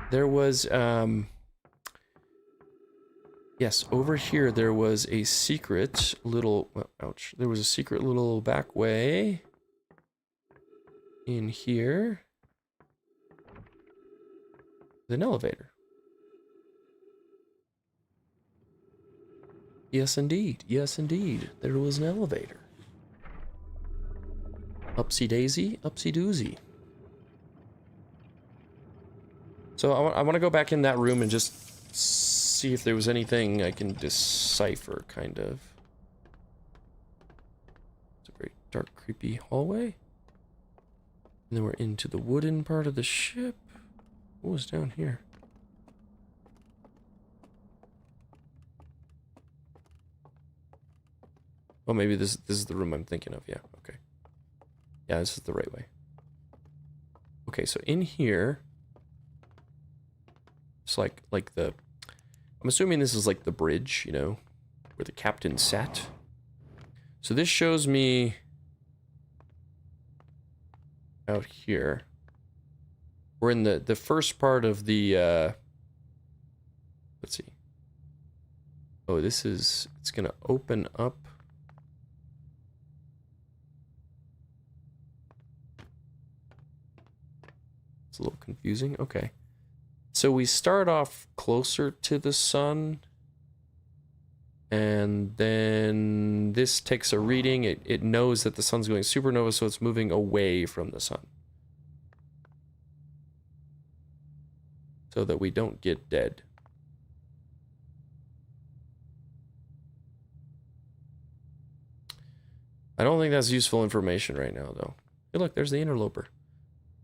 There was, yes, over here there was a secret little... Oh, ouch. There was a secret little back way. In here. With an elevator. Yes, indeed. Yes, indeed. There was an elevator. Upsy daisy, upsy doozy. So I want to go back in that room and just see if there was anything I can decipher, kind of. It's a very dark, creepy hallway. And then we're into the wooden part of the ship. What was down here? Oh, maybe this is the room I'm thinking of. Yeah, okay. Yeah, this is the right way. Okay, so in here, it's like the... I'm assuming this is like the bridge, you know, where the captain sat. So this shows me out here. We're in the first part of the, let's see. Oh, this is, it's gonna open up. It's a little confusing. Okay. So we start off closer to the sun. And then this takes a reading. It knows that the sun's going supernova, so it's moving away from the sun. so that we don't get dead. I don't think that's useful information right now, though. Hey, look, there's the interloper.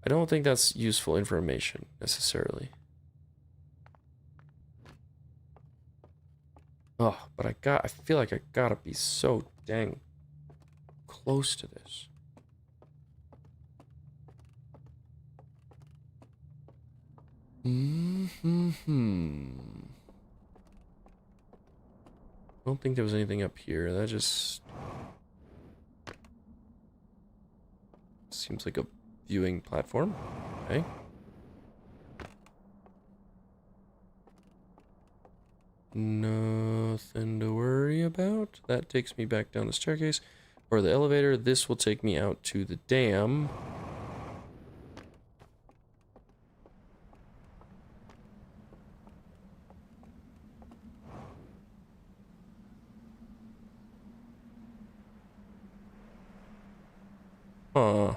I don't think that's useful information, necessarily. Oh, but I feel like I gotta be so dang close to this. I don't think there was anything up here. That just seems like a viewing platform. Okay. Nothing to worry about. That takes me back down the staircase or the elevator. This will take me out to the dam. Huh.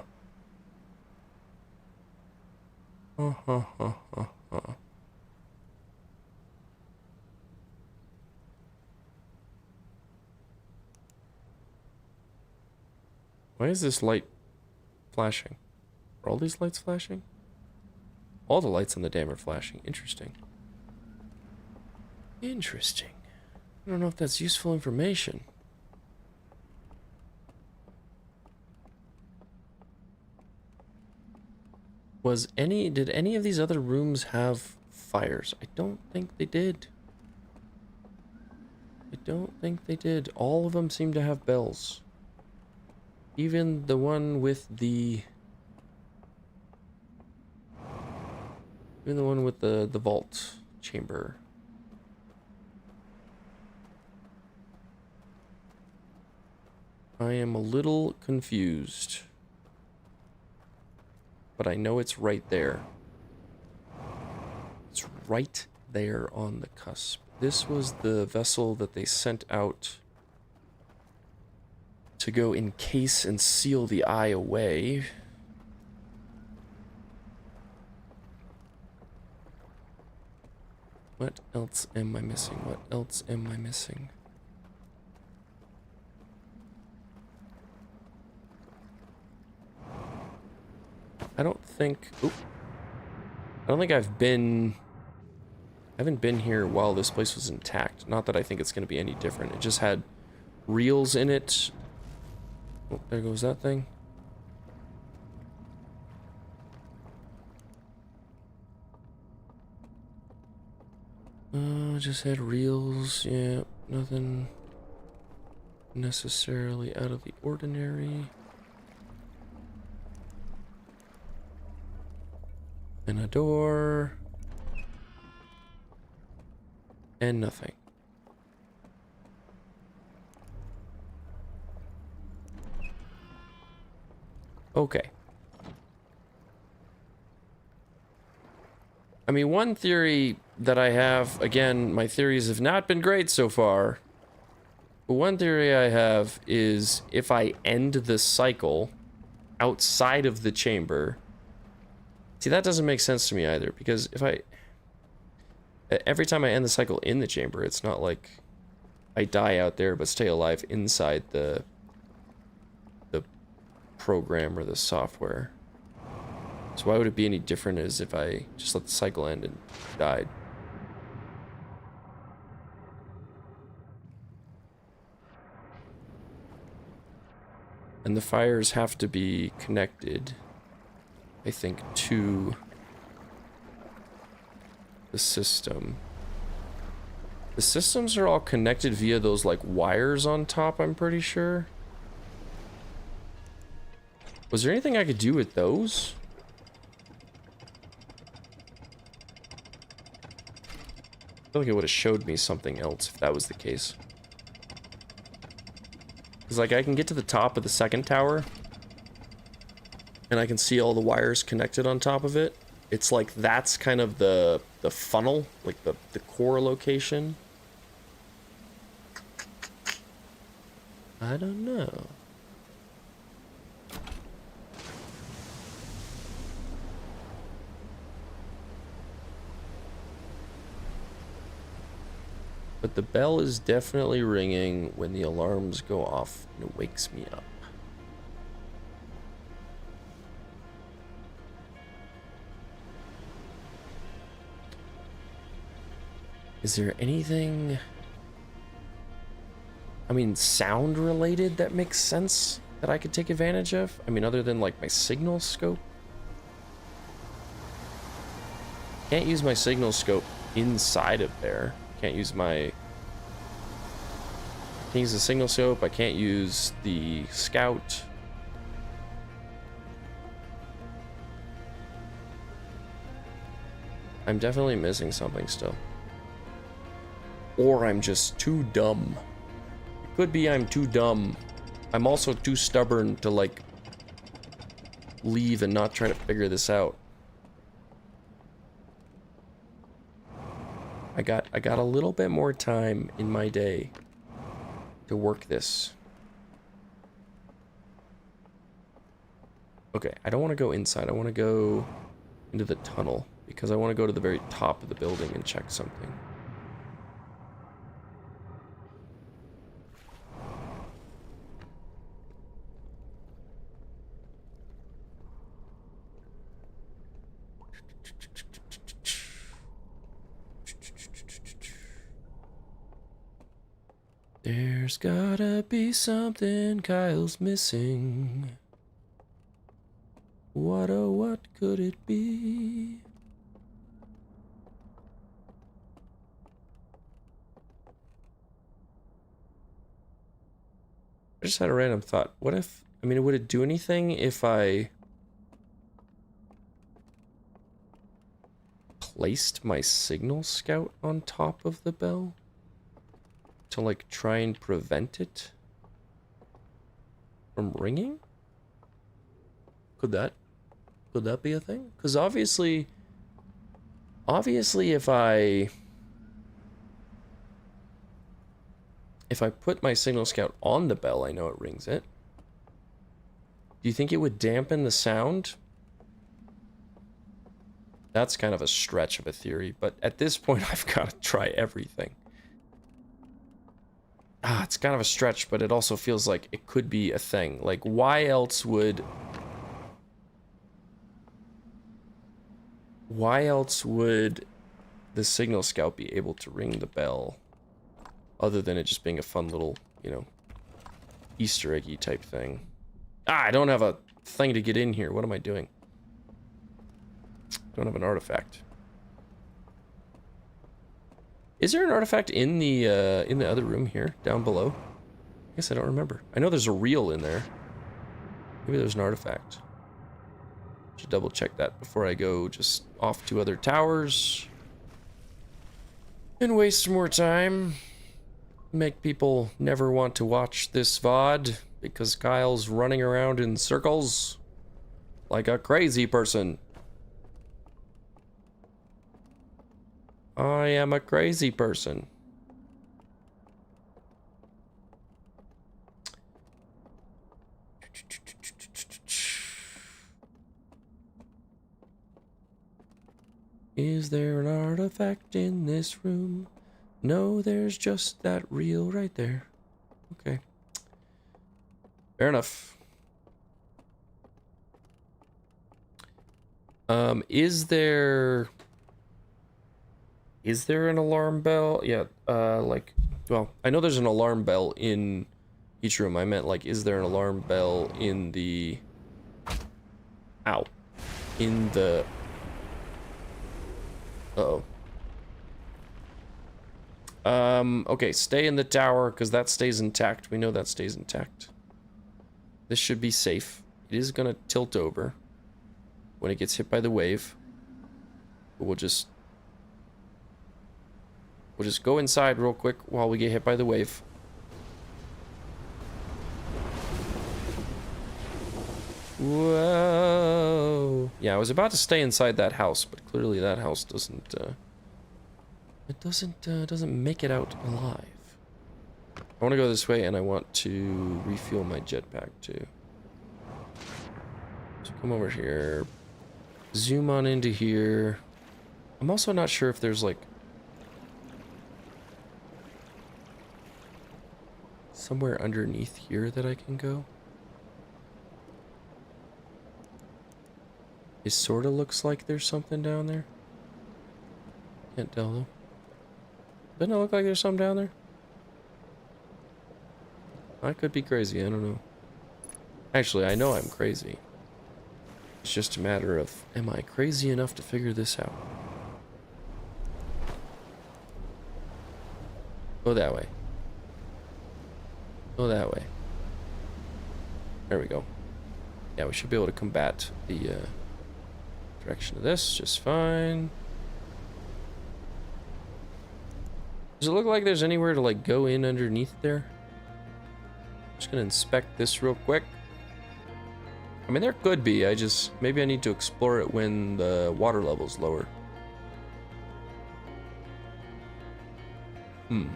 Why is this light flashing? Are all these lights flashing? All the lights on the dam are flashing. Interesting. Interesting. I don't know if that's useful information. Did any of these other rooms have fires? I don't think they did. I don't think they did. All of them seem to have bells. Even the one with the... Even the one with the vault chamber. I am a little confused. But I know it's right there. It's right there on the cusp. This was the vessel that they sent out to go encase and seal the eye away. What else am I missing? What else am I missing? I don't think... Oop. I don't think I haven't been here while this place was intact. Not that I think it's going to be any different. It just had reels in it. Oh, there goes that thing. Just had reels. Yeah, nothing necessarily out of the ordinary. And a door. And nothing. Okay. I mean, one theory that I have, again, my theories have not been great so far. But one theory I have is if I end the cycle outside of the chamber. See, that doesn't make sense to me either, because if every time I end the cycle in the chamber, it's not like I die out there but stay alive inside the program or the software. So why would it be any different as if I just let the cycle end and died? And the fires have to be connected, I think, to the system. The systems are all connected via those, like, wires on top, I'm pretty sure. Was there anything I could do with those? I feel like it would have showed me something else if that was the case. Because, like, I can get to the top of the second tower, and I can see all the wires connected on top of it. It's like that's kind of the funnel, like the core location. I don't know. But the bell is definitely ringing when the alarms go off and it wakes me up. Is there anything, I mean, sound related that makes sense that I could take advantage of? I mean, other than like my signal scope? Can't use my signal scope inside of there. Can't use my... Can't use the signal scope. I can't use the scout. I'm definitely missing something still. Or I'm just too dumb. It could be I'm too dumb. I'm also too stubborn to, like, leave and not try to figure this out. I got a little bit more time in my day to work this. Okay, I don't want to go inside. I want to go into the tunnel because I want to go to the very top of the building and check something. There's gotta be something Kyle's missing. What, oh, what could it be? I just had a random thought. What if, I mean, would it do anything if I placed my signal scout on top of the bell? To, like, try and prevent it from ringing? Could that be a thing? Because obviously if I put my signal scout on the bell, I know it rings it. Do you think it would dampen the sound? That's kind of a stretch of a theory, but at this point I've got to try everything. It's kind of a stretch, but it also feels like it could be a thing. Like, why else would the signal scout be able to ring the bell other than it just being a fun little, you know, Easter eggy type thing? I don't have a thing to get in here. What am I doing? Don't have an artifact. Is there an artifact in the other room here, down below? I guess I don't remember. I know there's a reel in there. Maybe there's an artifact. Should double check that before I go just off to other towers. And waste some more time. Make people never want to watch this VOD because Kyle's running around in circles like a crazy person. I am a crazy person. Is there an artifact in this room? No, there's just that reel right there. Okay. Fair enough. Is there an alarm bell? Yeah, like, well, I know there's an alarm bell in each room. I meant, like, is there an alarm bell in the... Ow. In the... Uh-oh. Okay, stay in the tower, because that stays intact. We know that stays intact. This should be safe. It is gonna tilt over when it gets hit by the wave. But we'll just go inside real quick while we get hit by the wave. Whoa. Yeah, I was about to stay inside that house, but clearly that house doesn't, it doesn't make it out alive. I want to go this way, and I want to refuel my jetpack, too. So come over here. Zoom on into here. I'm also not sure if there's, like... somewhere underneath here that I can go? It sort of looks like there's something down there. Can't tell though. Doesn't it look like there's something down there? I could be crazy, I don't know. Actually, I know I'm crazy. It's just a matter of, am I crazy enough to figure this out? Go that way. Go that way. There we go. Yeah, we should be able to combat the direction of this just fine. Does it look like there's anywhere to like go in underneath there? Just gonna inspect this real quick. I mean, there could be. Maybe I need to explore it when the water level's lower. The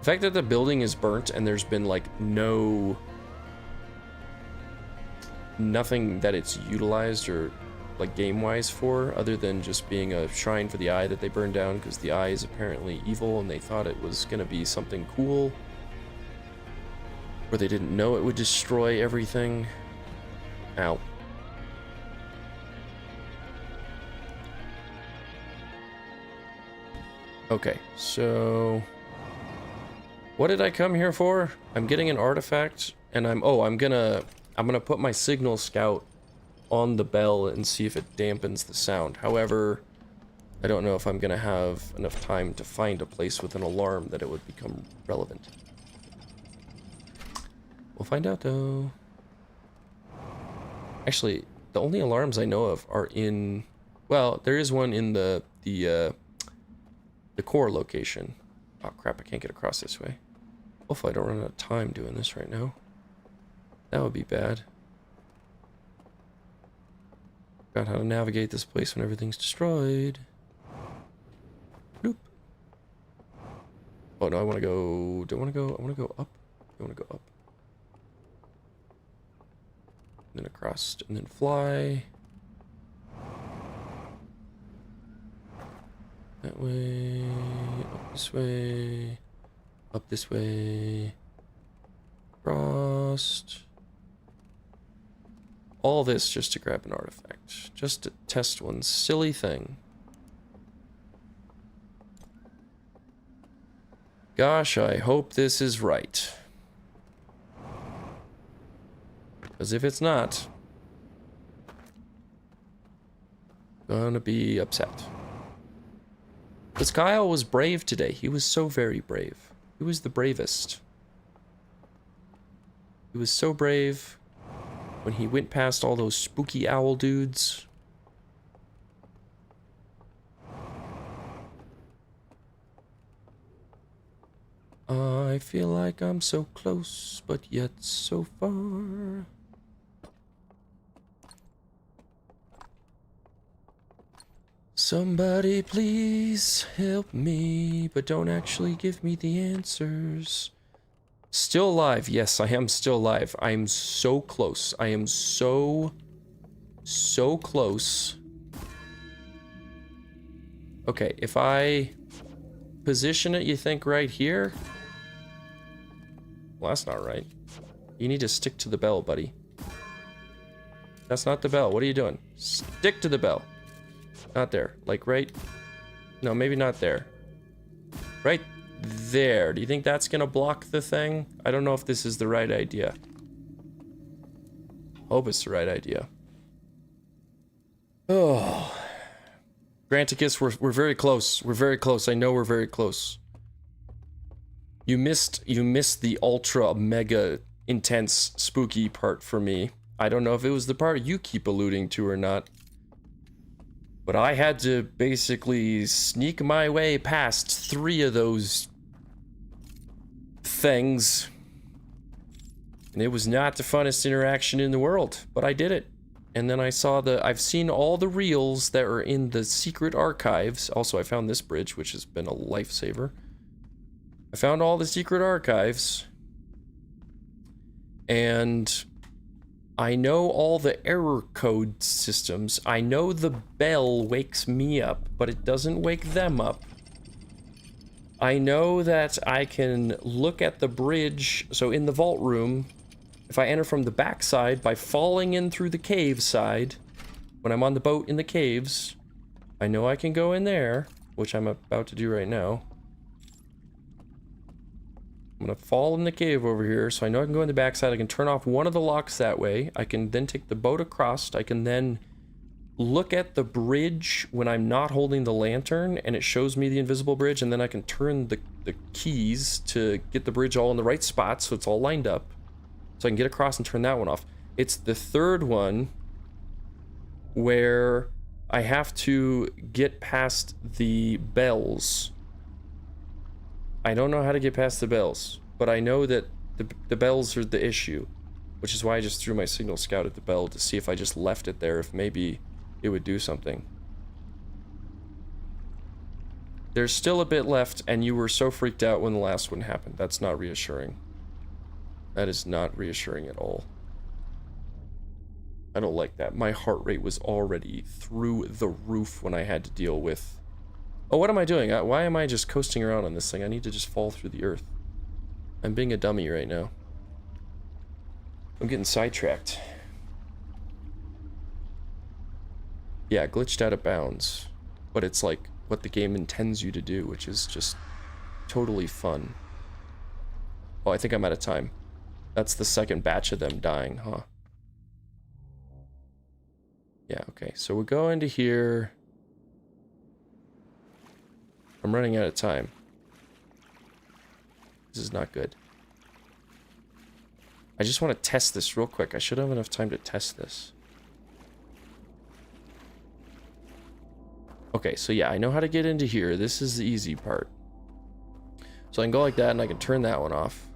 fact that the building is burnt and there's been like nothing that it's utilized or like game-wise for, other than just being a shrine for the eye that they burned down because the eye is apparently evil and they thought it was gonna be something cool. Or they didn't know it would destroy everything. Ow. Okay, so what did I come here for? I'm getting an artifact, and I'm gonna put my signal scout on the bell and see if it dampens the sound. However, I don't know if I'm gonna have enough time to find a place with an alarm that it would become relevant. We'll find out though. Actually, the only alarms I know of are in, well, there is one in the core location. Oh crap, I can't get across this way. Hopefully I don't run out of time doing this right now. That would be bad. Forgot how to navigate this place when everything's destroyed. Bloop. Oh no, I want to go, I want to go up. I want to go up. And then across, and then fly. That way, up this way, up this way, across. All this just to grab an artifact, just to test one silly thing. Gosh, I hope this is right. Because if it's not, I'm gonna be upset. Because Kyle was brave today. He was so very brave. He was the bravest. He was so brave when he went past all those spooky owl dudes. I feel like I'm so close, but yet so far. Somebody please help me, but don't actually give me the answers. Still alive. Yes, I am still alive. I am so close. I am so close. Okay, if I position it, you think right here? Well, that's not right. You need to stick to the bell, buddy. That's not the bell. What are you doing? Stick to the bell. Not there. Like right... No, maybe not there. Right there. Do you think that's gonna block the thing? I don't know if this is the right idea. Hope it's the right idea. Oh. Granticus, we're very close. We're very close. I know we're very close. You missed the ultra mega intense spooky part for me. I don't know if it was the part you keep alluding to or not. But I had to basically sneak my way past 3 of those things. And it was not the funnest interaction in the world, but I did it. And then I saw I've seen all the reels that are in the secret archives. Also, I found this bridge, which has been a lifesaver. I found all the secret archives. And I know all the error code systems. I know the bell wakes me up, but it doesn't wake them up. I know that I can look at the bridge. So in the vault room, if I enter from the back side by falling in through the cave side, when I'm on the boat in the caves, I know I can go in there, which I'm about to do right now. I'm gonna fall in the cave over here, so I know I can go in the backside. I can turn off one of the locks that way. I can then take the boat across. I can then look at the bridge when I'm not holding the lantern, and it shows me the invisible bridge, and then I can turn the keys to get the bridge all in the right spot, so it's all lined up. So I can get across and turn that one off. It's the third one where I have to get past the bells. I don't know how to get past the bells, but I know that the bells are the issue, which is why I just threw my signal scout at the bell to see if I just left it there, if maybe it would do something. There's still a bit left, and you were so freaked out when the last one happened. That's not reassuring. That is not reassuring at all. I don't like that. My heart rate was already through the roof when I had to deal with... Oh, what am I doing? Why am I just coasting around on this thing? I need to just fall through the earth. I'm being a dummy right now. I'm getting sidetracked. Yeah, glitched out of bounds. But it's like what the game intends you to do, which is just totally fun. Oh, I think I'm out of time. That's the second batch of them dying, huh? Yeah, okay. So we'll go into here. I'm running out of time. This is not good. I just want to test this real quick. I should have enough time to test this. Okay, so yeah, I know how to get into here. This is the easy part. So I can go like that, and I can turn that one off.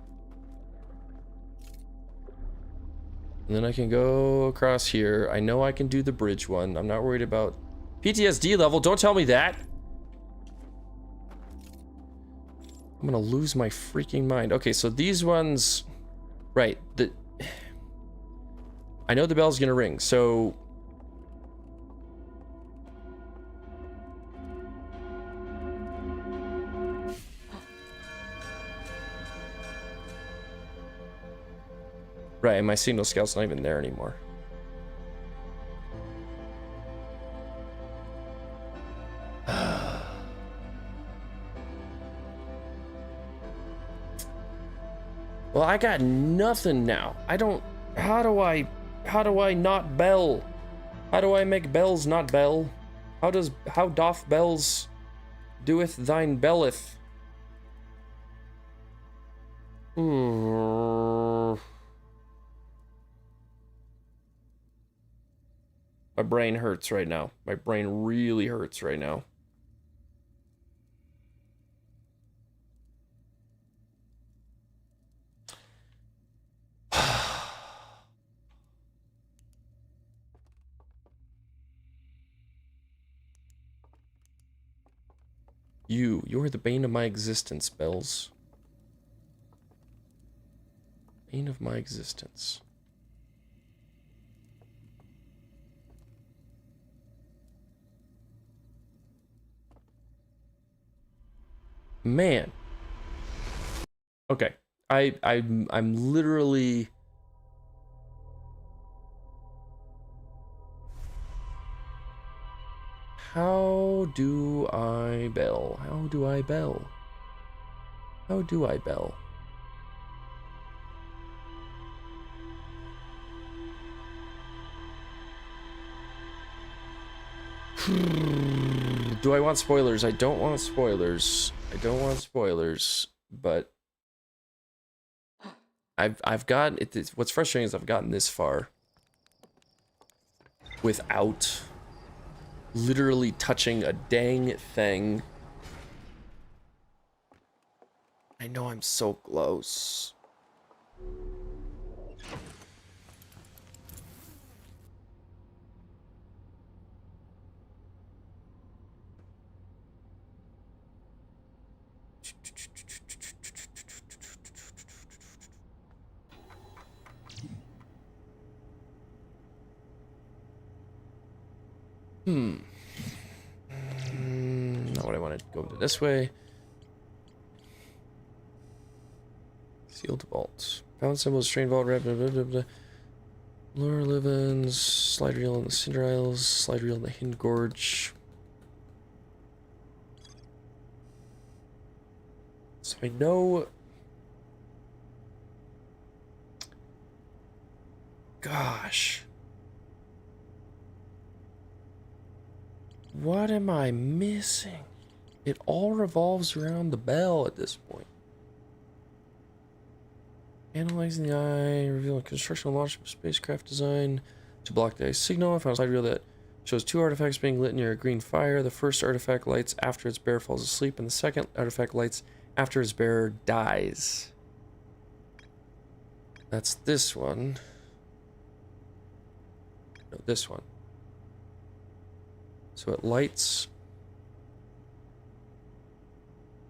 And then I can go across here. I know I can do the bridge one. I'm not worried about PTSD level. Don't tell me that. I'm gonna lose my freaking mind. Okay, so these ones... Right, I know the bell's gonna ring, so... Right, and my signal scout's not even there anymore. Well, I got nothing now. I don't... How do I not bell? How do I make bells not bell? How doth bells doeth thine belleth? My brain hurts right now. My brain really hurts right now. You're the bane of my existence, Bells. Bane of my existence. Man. Okay. I'm literally... How do I bell? How do I bell? How do I bell? Do I want spoilers? I don't want spoilers. I don't want spoilers, but I've got it. What's frustrating is I've gotten this far without literally touching a dang thing. I know I'm so close. Not what I wanted. Go this way. Sealed vault. Found symbols, strain vault, blah, blah, blah, blah, blah. Lower Livens, slide reel in the Cinder Isles, slide reel in the Hind Gorge. So I know... Gosh. What am I missing? It all revolves around the bell at this point. Analyzing the eye, revealing construction and launch of spacecraft design to block the eye signal. I found a slide reel that shows two artifacts being lit near a green fire. The first artifact lights after its bearer falls asleep, and the second artifact lights after its bearer dies. That's this one. No, this one. So it lights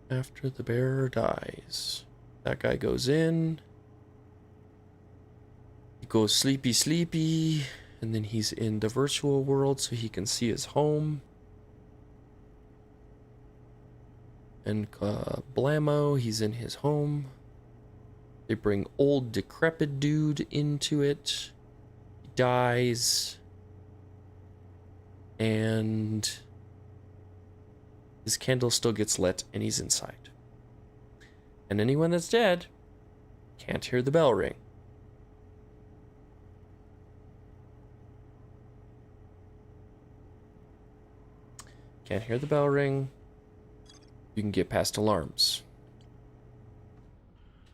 after the bearer dies. That guy goes in. He goes sleepy, sleepy. And then he's in the virtual world so he can see his home. And blammo, he's in his home. They bring old decrepit dude into it. He dies. And his candle still gets lit and he's inside. And anyone that's dead can't hear the bell ring. Can't hear the bell ring. You can get past alarms.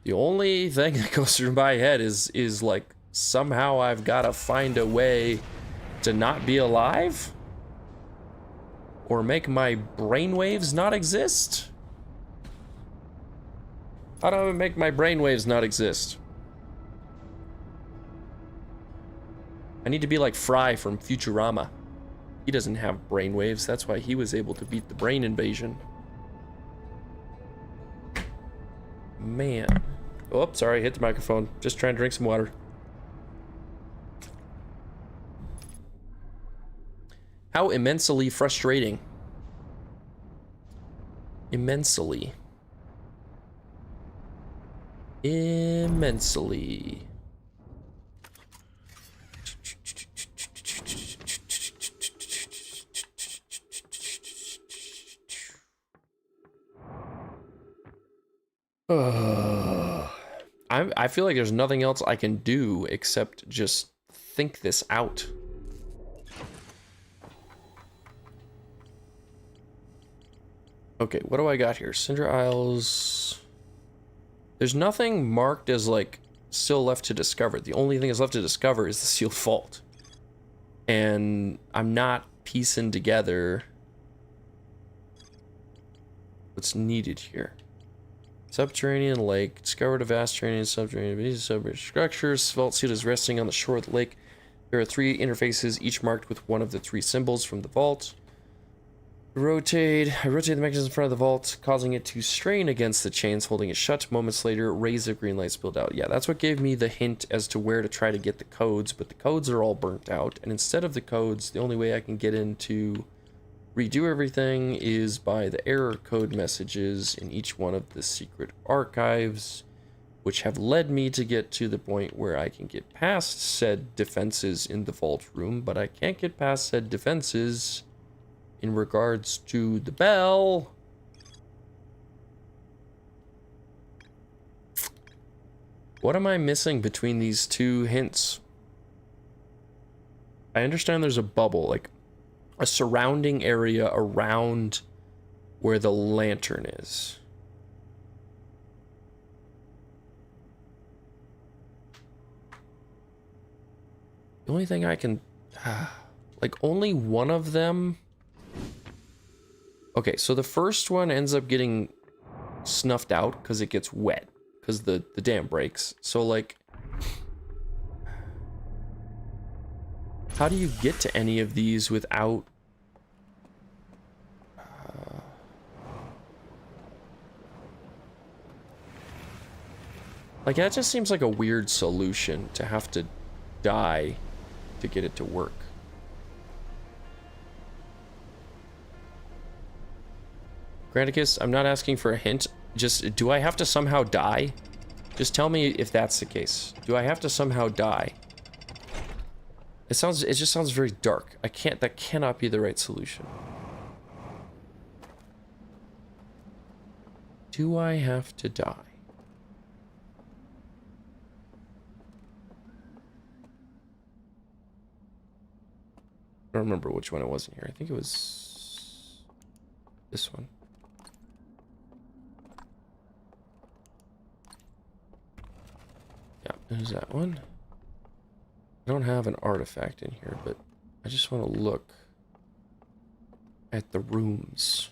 The only thing that goes through my head is like somehow I've got to find a way to not be alive? Or make my brainwaves not exist? How do I make my brainwaves not exist? I need to be like Fry from Futurama. He doesn't have brainwaves, that's why he was able to beat the brain invasion. Man. Oh, sorry, hit the microphone. Just trying to drink some water. How immensely frustrating. Immensely. Immensely. I feel like there's nothing else I can do except just think this out. Okay, what do I got here? Cinder Isles. There's nothing marked as like still left to discover. The only thing that's left to discover is the sealed vault. And I'm not piecing together what's needed here. Subterranean lake. Discovered a vast subterranean structures. Vault sealed is resting on the shore of the lake. There are 3 interfaces, each marked with one of the 3 symbols from the vault. I rotate the mechanism in front of the vault, causing it to strain against the chains holding it shut. Moments later, rays of green light spilled out. Yeah, that's what gave me the hint as to where to try to get the codes, but the codes are all burnt out. And instead of the codes, the only way I can get in to redo everything is by the error code messages in each one of the secret archives, which have led me to get to the point where I can get past said defenses in the vault room, but I can't get past said defenses in regards to the bell. What am I missing between these 2 hints? I understand there's a bubble, like a surrounding area around where the lantern is. The only thing I can... like, only one of them... Okay, so the first one ends up getting snuffed out because it gets wet. Because the dam breaks. So, like... how do you get to any of these without... like, that just seems like a weird solution to have to die to get it to work. Granicus, I'm not asking for a hint. Just, do I have to somehow die? Just tell me if that's the case. Do I have to somehow die? It just sounds very dark. That cannot be the right solution. Do I have to die? I don't remember which one it was in here. I think it was this one. Yeah, there's that one. I don't have an artifact in here, but I just want to look at the rooms.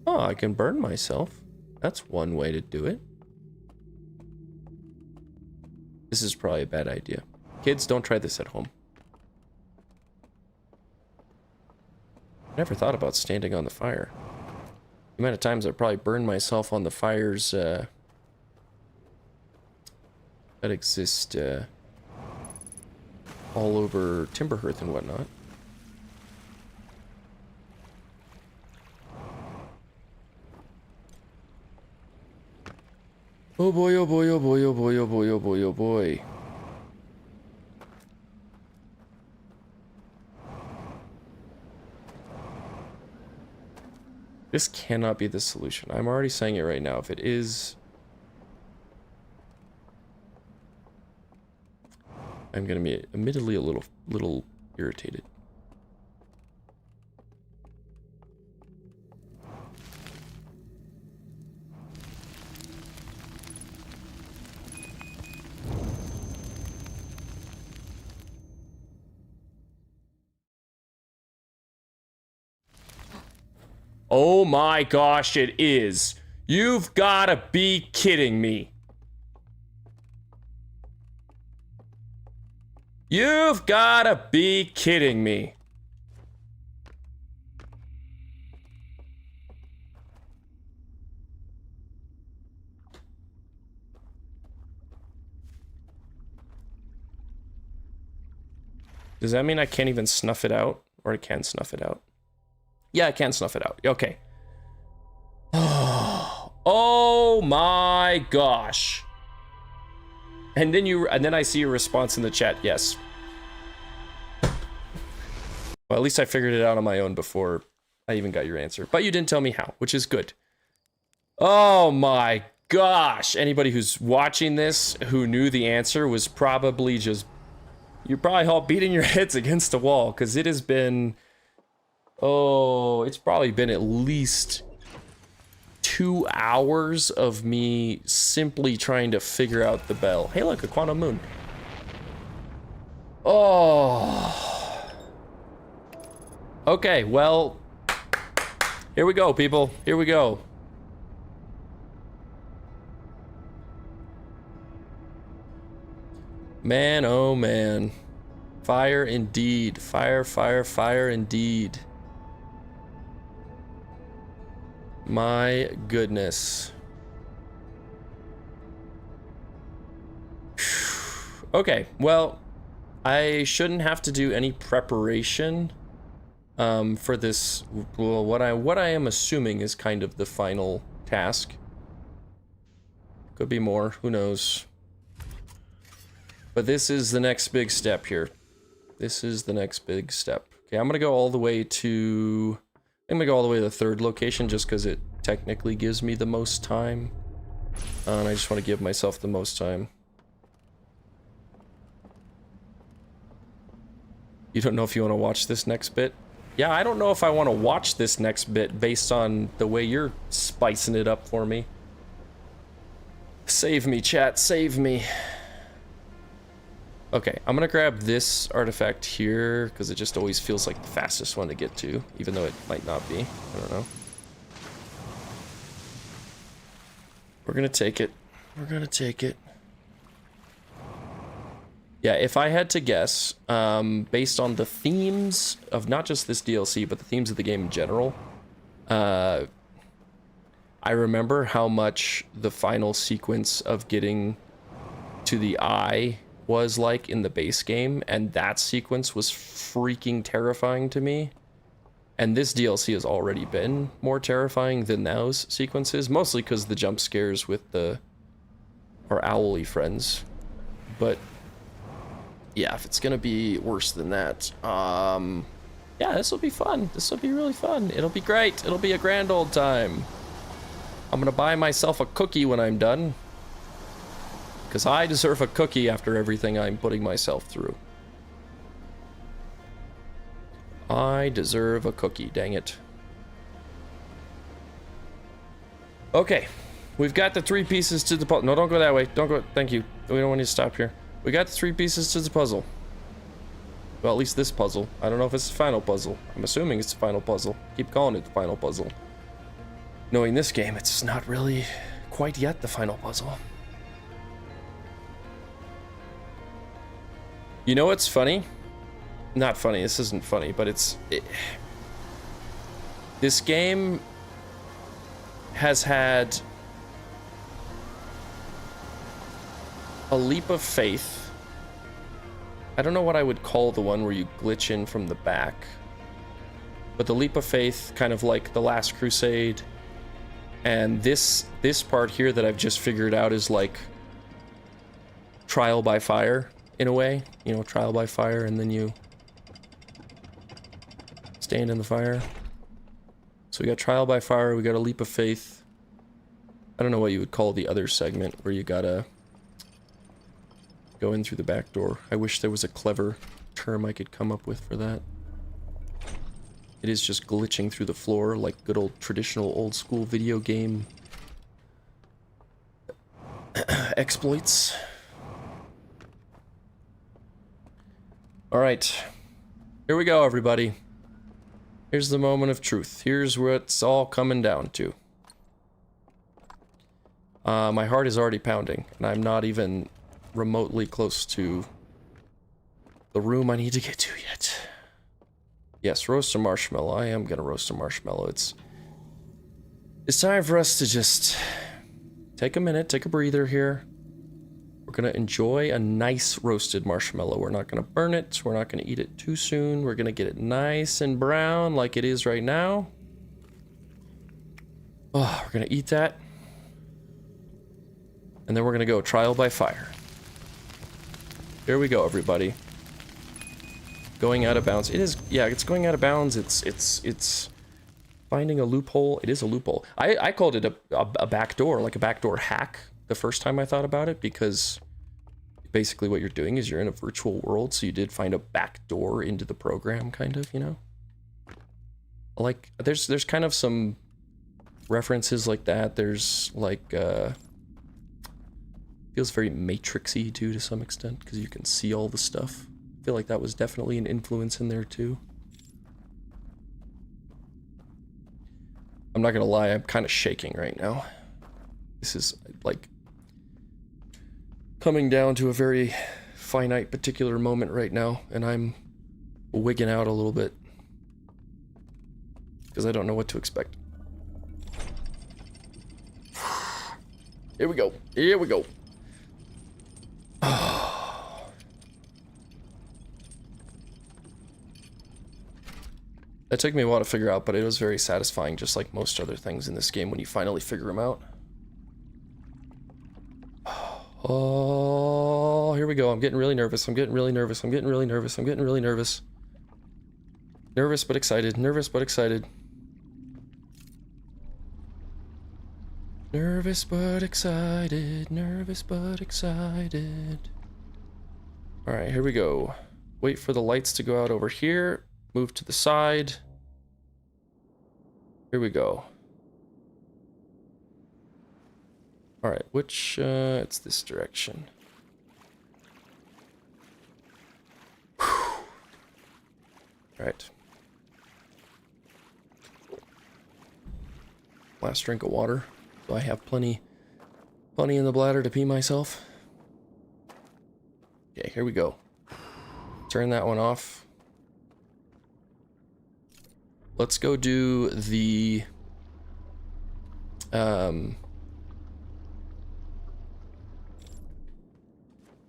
Oh, I can burn myself. That's one way to do it. This is probably a bad idea. Kids, don't try this at home. I never thought about standing on the fire. The amount of times I probably burned myself on the fires that exist all over Timberhearth and whatnot. Oh boy, oh boy, oh boy, oh boy, oh boy, oh boy, oh boy. This cannot be the solution. I'm already saying it right now. If it is, I'm gonna be admittedly a little irritated. Oh my gosh, it is. You've gotta be kidding me. You've gotta be kidding me. Does that mean I can't even snuff it out? Or I can snuff it out? Yeah, I can snuff it out. Okay. Oh my gosh. And then I see your response in the chat. Yes. Well, at least I figured it out on my own before I even got your answer. But you didn't tell me how, which is good. Oh my gosh. Anybody who's watching this who knew the answer was probably just... You're probably all beating your heads against the wall, because it has been... Oh, it's probably been at least 2 hours of me simply trying to figure out the bell. Hey, look, a quantum moon. Oh. Okay, well, here we go, people. Here we go. Man, oh man. Fire indeed. Fire, fire, fire indeed. My goodness. Okay, well, I shouldn't have to do any preparation for this. Well, what I am assuming is kind of the final task. Could be more, who knows. But this is the next big step here. This is the next big step. Okay, I'm gonna go all the way to... I'm gonna go all the way to the third location just because it technically gives me the most time. And I just want to give myself the most time. You don't know if you want to watch this next bit? Yeah, I don't know if I want to watch this next bit based on the way you're spicing it up for me. Save me, chat, save me. Okay, I'm gonna grab this artifact here, because it just always feels like the fastest one to get to, even though it might not be. I don't know. We're gonna take it. We're gonna take it. Yeah, if I had to guess, based on the themes of not just this DLC, but the themes of the game in general, I remember how much the final sequence of getting to the eye was like in the base game, and that sequence was freaking terrifying to me. And this DLC has already been more terrifying than those sequences, mostly because the jump scares with our owly friends. But yeah, if it's gonna be worse than that, yeah, this will be fun. This will be really fun. It'll be great. It'll be a grand old time. I'm gonna buy myself a cookie when I'm done, because I deserve a cookie after everything I'm putting myself through. I deserve a cookie, dang it. Okay, we've got the 3 pieces to the puzzle. No, don't go that way. Don't go. Thank you. We don't want you to stop here. We got the 3 pieces to the puzzle. Well, at least this puzzle. I don't know if it's the final puzzle. I'm assuming it's the final puzzle. Keep calling it the final puzzle. Knowing this game, it's not really quite yet the final puzzle. You know what's funny? Not funny, this isn't funny, but this game has had a leap of faith. I don't know what I would call the one where you glitch in from the back, but the leap of faith, kind of like The Last Crusade, and this part here that I've just figured out is like trial by fire in a way. You know, trial by fire, and then you stand in the fire. So we got trial by fire, we got a leap of faith. I don't know what you would call the other segment where you gotta go in through the back door. I wish there was a clever term I could come up with for that. It is just glitching through the floor like good old traditional old school video game exploits. Alright, here we go, everybody. Here's the moment of truth. Here's what it's all coming down to. My heart is already pounding, and I'm not even remotely close to the room I need to get to yet. Yes, roast a marshmallow. I am gonna roast a marshmallow. It's time for us to just take a minute, take a breather here. We're gonna enjoy a nice roasted marshmallow. We're not gonna burn it. We're not gonna eat it too soon. We're gonna get it nice and brown like it is right now. Oh, we're gonna eat that. And then we're gonna go trial by fire. Here we go, everybody. Going out of bounds. It is, yeah, it's going out of bounds. It's finding a loophole. It is a loophole. I called it a backdoor, like a backdoor hack the first time I thought about it, because basically what you're doing is you're in a virtual world, so you did find a back door into the program, kind of, you know? Like, there's kind of some references like that. There's, like, feels very Matrixy, too, to some extent, because you can see all the stuff. I feel like that was definitely an influence in there, too. I'm not gonna lie, I'm kind of shaking right now. This is, like, coming down to a very finite particular moment right now, and I'm wigging out a little bit because I don't know what to expect. Here we go. Here we go. That took me a while to figure out, but it was very satisfying, just like most other things in this game when you finally figure them out. Oh, here we go. I'm getting really nervous. I'm getting really nervous. I'm getting really nervous. I'm getting really nervous. Nervous but excited. Nervous but excited. Nervous but excited. Nervous but excited. Alright, here we go. Wait for the lights to go out over here. Move to the side. Here we go. Alright, which, it's this direction. Alright. Last drink of water. So I have plenty in the bladder to pee myself. Okay, here we go. Turn that one off. Let's go do the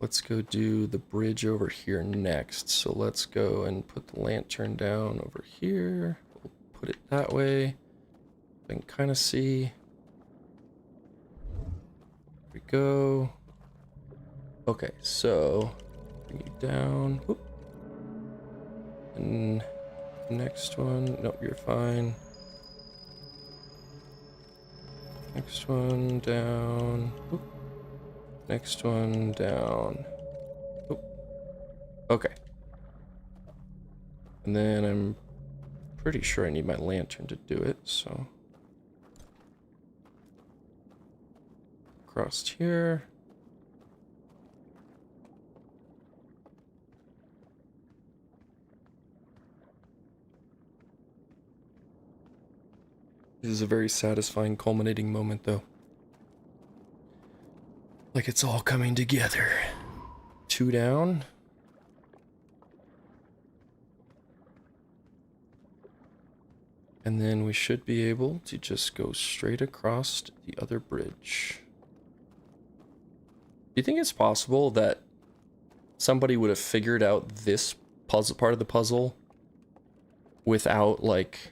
Let's go do the bridge over here next. So let's go and put the lantern down over here. We'll put it that way. I can kind of see. There we go. Okay, so bring you down. Whoop. And next one. Nope, you're fine. Next one down. Whoop. Next one down. Whoop. Okay. And then I'm pretty sure I need my lantern to do it, so. Across here. This is a very satisfying culminating moment, though. Like it's all coming together. 2 down. And then we should be able to just go straight across the other bridge. Do you think it's possible that somebody would have figured out this puzzle, part of the puzzle, without, like,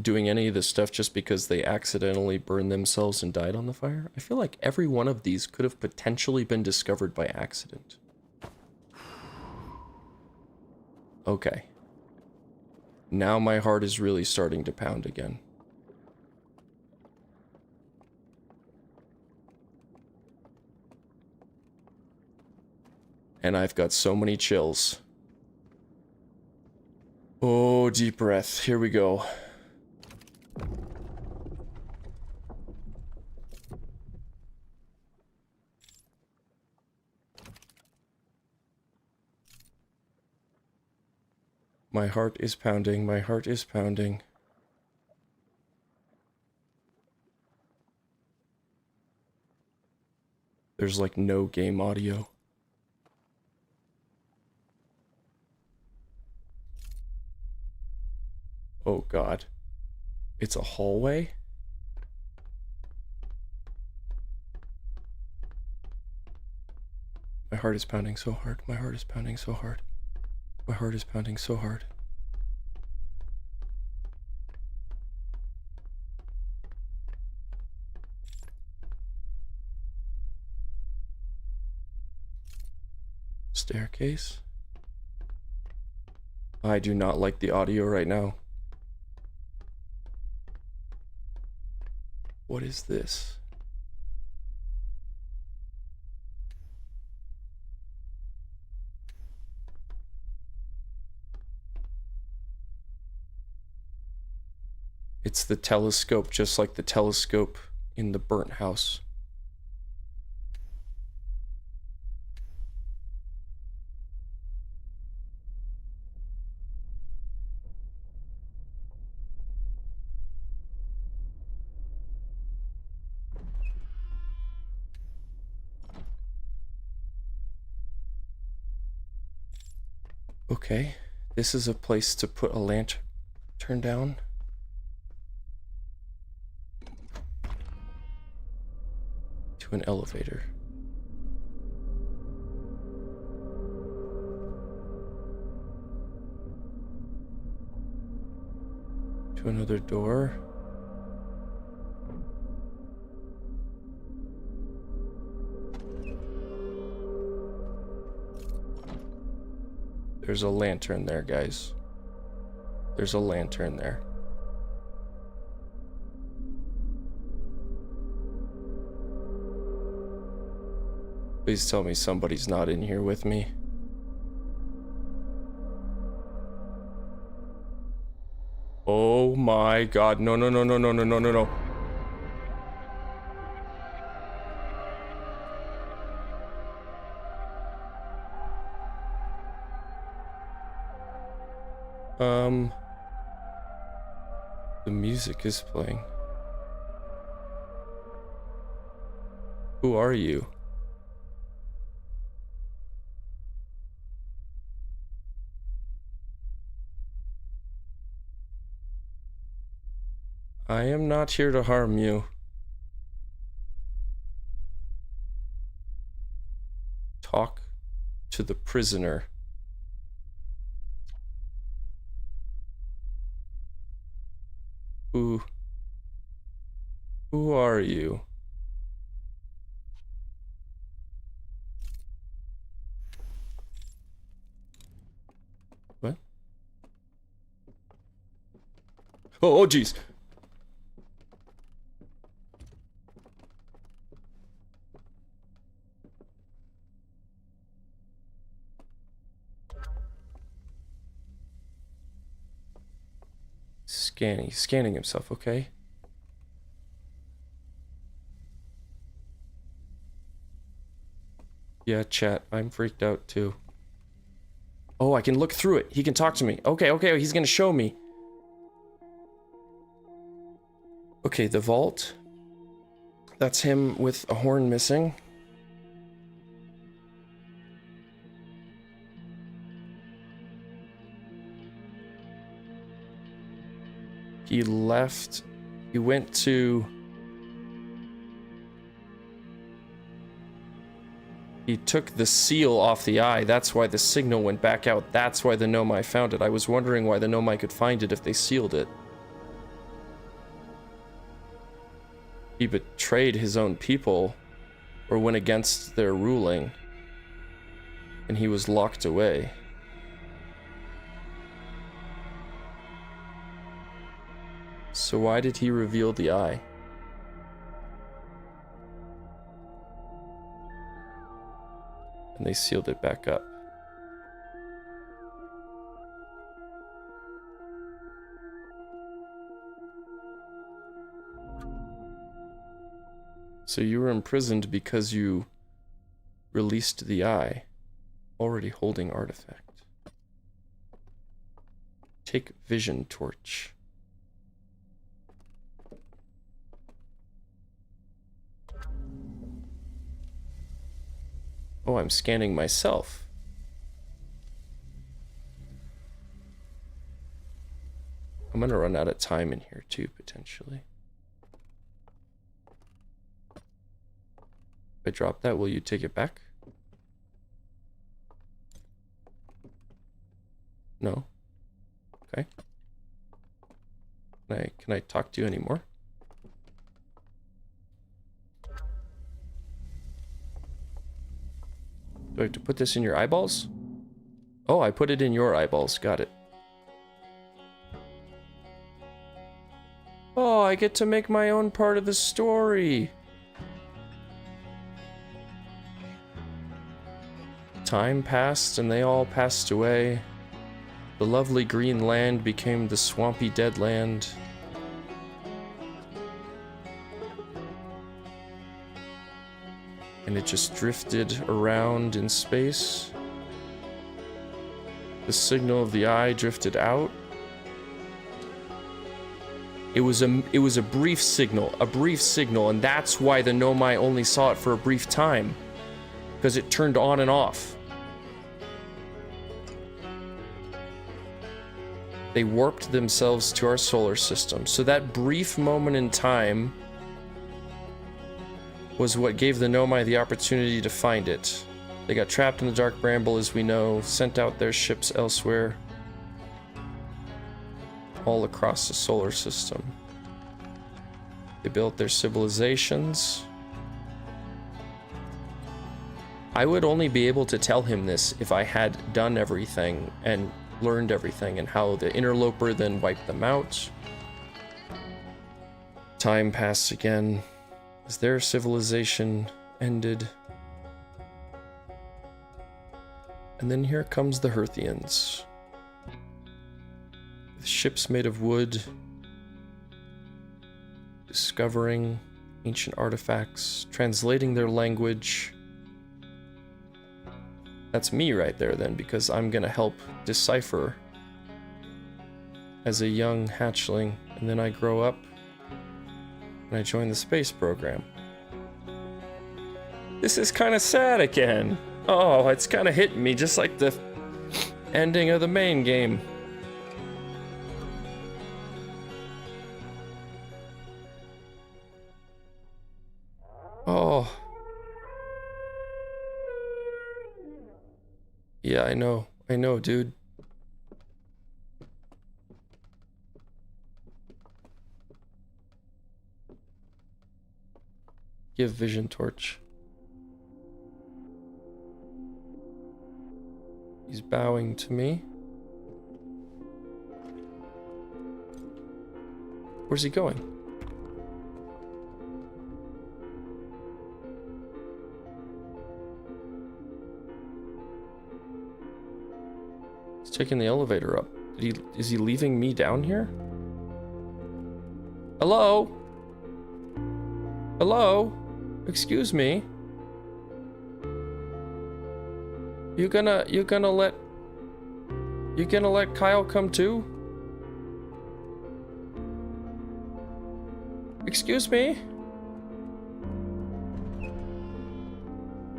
doing any of this stuff just because they accidentally burned themselves and died on the fire? I feel like every one of these could have potentially been discovered by accident. Okay. Now my heart is really starting to pound again. And I've got so many chills. Oh, deep breath. Here we go. My heart is pounding. My heart is pounding. There's like no game audio. Oh God. It's a hallway? My heart is pounding so hard. My heart is pounding so hard. My heart is pounding so hard. Staircase? I do not like the audio right now. What is this? It's the telescope, just like the telescope in the burnt house. Okay, this is a place to put a lantern down. To an elevator. To another door. There's a lantern there, guys. There's a lantern there. Please tell me somebody's not in here with me. Oh my God. No, no, no, no, no, no, no, no, no. The music is playing. Who are you? I am not here to harm you. Talk to the prisoner. Who are you? What? Oh, jeez. Scanning himself, okay. Yeah, chat, I'm freaked out too. Oh, I can look through it. He can talk to me. Okay, he's gonna show me. Okay, the vault. That's him with a horn missing. He left. He went to... He took the seal off the eye. That's why the signal went back out. That's why the Nomai found it. I was wondering why the Nomai could find it if they sealed it. He betrayed his own people, or went against their ruling, and he was locked away. So why did he reveal the eye? And they sealed it back up. So you were imprisoned because you released the eye, already holding artifact. Take vision torch. Oh, I'm scanning myself. I'm gonna run out of time in here too, potentially. If I drop that, will you take it back? No? Okay. Can I talk to you anymore? Do I have to put this in your eyeballs? Oh, I put it in your eyeballs. Got it. Oh, I get to make my own part of the story. Time passed and they all passed away. The lovely green land became the swampy dead land. And it just drifted around in space. The signal of the eye drifted out. It was a brief signal, and that's why the Nomai only saw it for a brief time, because it turned on and off. They warped themselves to our solar system, so that brief moment in time was what gave the Nomai the opportunity to find it. They got trapped in the Dark Bramble, as we know, sent out their ships elsewhere, all across the solar system. They built their civilizations. I would only be able to tell him this if I had done everything and learned everything, and how the interloper then wiped them out. Time passed again as their civilization ended. And then here comes the Herthians. With ships made of wood, discovering ancient artifacts, translating their language. That's me right there then, because I'm gonna help decipher as a young hatchling, and then I grow up and I join the space program. This is kind of sad again. Oh, it's kind of hitting me just like the ending of the main game. Oh. Yeah, I know. I know, dude. Give vision torch. He's bowing to me. Where's he going? He's taking the elevator up. Is he leaving me down here? Hello? Hello? Excuse me? You gonna let Kyle come too? Excuse me?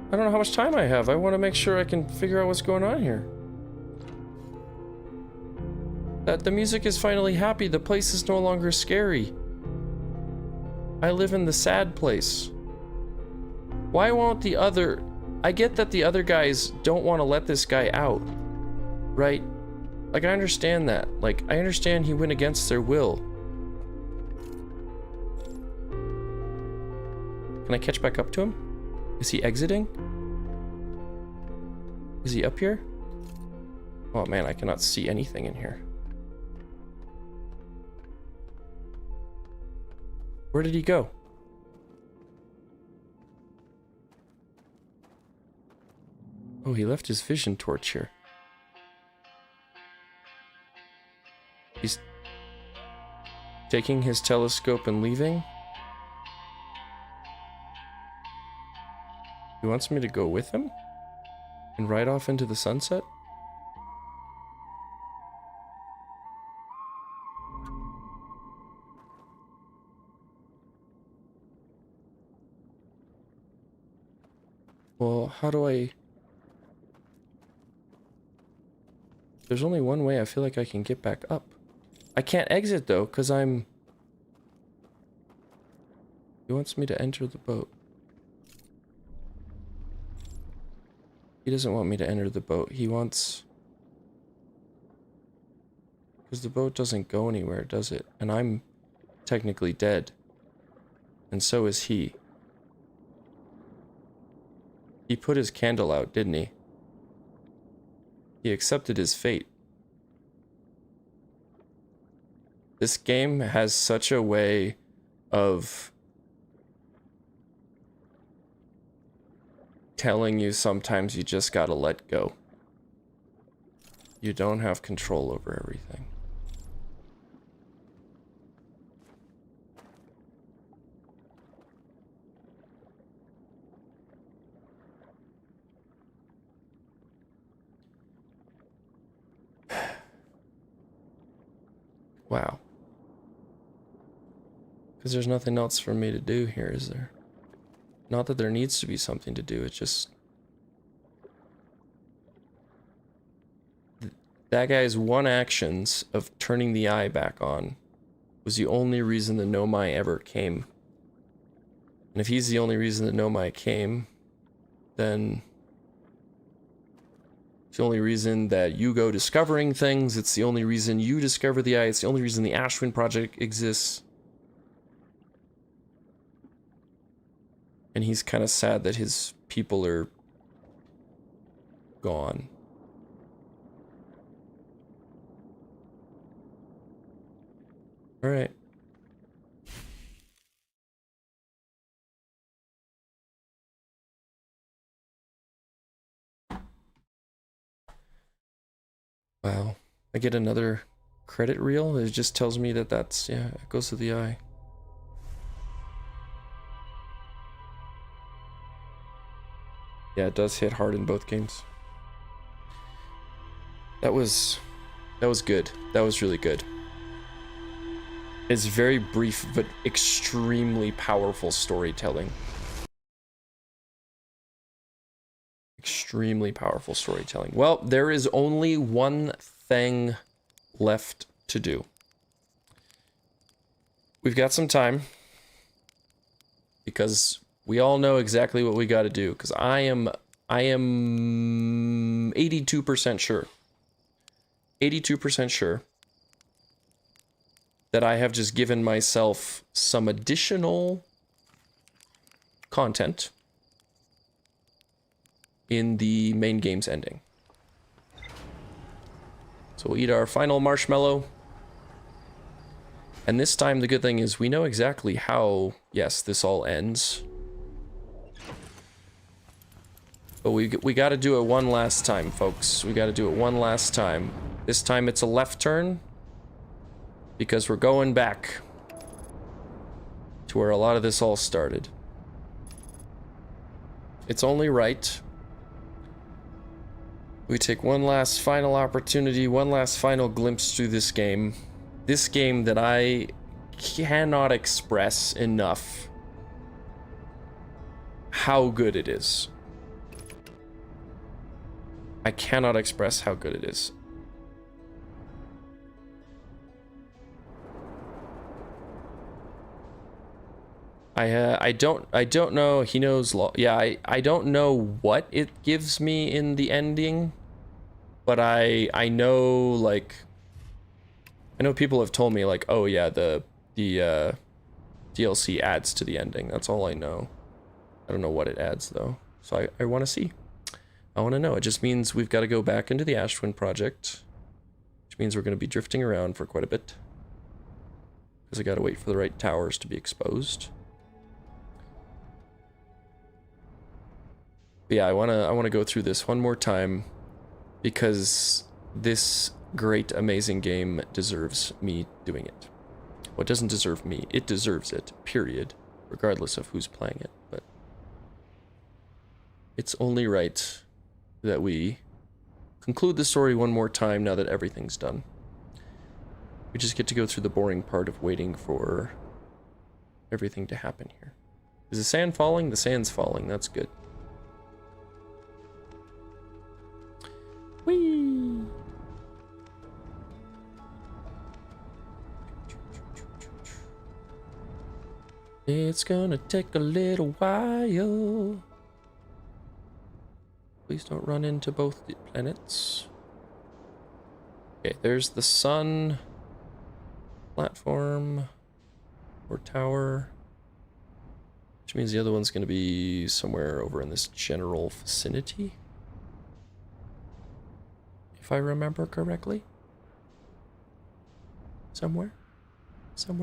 I don't know how much time I have. I want to make sure I can figure out what's going on here. That the music is finally happy. The place is no longer scary. I live in the sad place. Why won't the other... I get that the other guys don't want to let this guy out, right? Like, I understand that. Like, I understand he went against their will. Can I catch back up to him? Is he exiting? Is he up here? Oh man, I cannot see anything in here. Where did he go? Oh, he left his vision torch here. He's taking his telescope and leaving. He wants me to go with him? And ride off into the sunset? Well, how do I... There's only one way I feel like I can get back up. I can't exit though, because I'm... He wants me to enter the boat. He doesn't want me to enter the boat. He wants... Because the boat doesn't go anywhere, does it? And I'm technically dead. And so is he. He put his candle out, didn't he? He accepted his fate. This game has such a way of telling you sometimes you just gotta let go. You don't have control over everything. Wow. Because there's nothing else for me to do here, is there? Not that there needs to be something to do, it's just... That guy's one actions of turning the eye back on was the only reason the Nomai ever came. And if he's the only reason the Nomai came, then... It's the only reason that you go discovering things, it's the only reason you discover the eye, it's the only reason the Ashwin Project exists. And he's kind of sad that his people are gone. All right. Wow. I get another credit reel. It just tells me that that's, yeah, it goes to the eye. Yeah, it does hit hard in both games. That was good. That was really good. It's very brief, but extremely powerful storytelling. Extremely powerful storytelling. Well, there is only one thing left to do. We've got some time. Because We all know exactly what we got to do, because I am 82% sure. 82% sure that I have just given myself some additional content in the main game's ending. So we'll eat our final marshmallow. And this time the good thing is we know exactly how, yes, this all ends. But we got to do it one last time, folks. We got to do it one last time. This time it's a left turn, because we're going back to where a lot of this all started. It's only right. We take one last final opportunity, one last final glimpse through this game. This game that I cannot express enough how good it is. I cannot express how good it is. I don't know. He knows law. Yeah, I don't know what it gives me in the ending, but I know, like, I know people have told me, like, oh yeah, the DLC adds to the ending. That's all I know. I don't know what it adds though. So I want to see. I want to know. It just means we've got to go back into the Ashwin project, which means we're going to be drifting around for quite a bit, because I got to wait for the right towers to be exposed. But yeah, I want to go through this one more time, because this great, amazing game deserves me doing it. Well, it doesn't deserve me. It deserves it, period, regardless of who's playing it. But it's only right that we conclude the story one more time now that everything's done. We just get to go through the boring part of waiting for everything to happen here. Is the sand falling? The sand's falling. That's good. Whee! It's gonna take a little while. Please don't run into both the planets. Okay, there's the sun platform or tower, which means the other one's going to be somewhere over in this general vicinity, if I remember correctly. Somewhere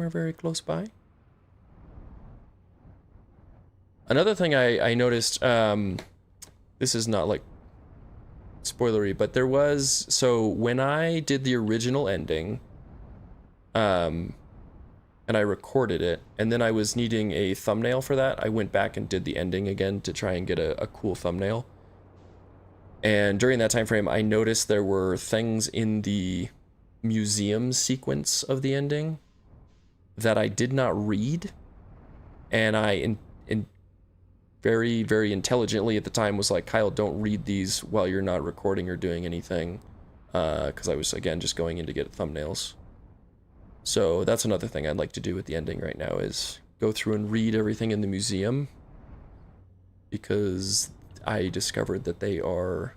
very close by. Another thing I noticed, this is not like spoilery, but there was, so when I did the original ending, and I recorded it, and then I was needing a thumbnail for that, I went back and did the ending again to try and get a cool thumbnail. And during that time frame, I noticed there were things in the museum sequence of the ending that I did not read, and I very, very intelligently at the time was like, Kyle, don't read these while you're not recording or doing anything, because I was, again, just going in to get thumbnails. So that's another thing I'd like to do with the ending right now, is go through and read everything in the museum, because I discovered that they are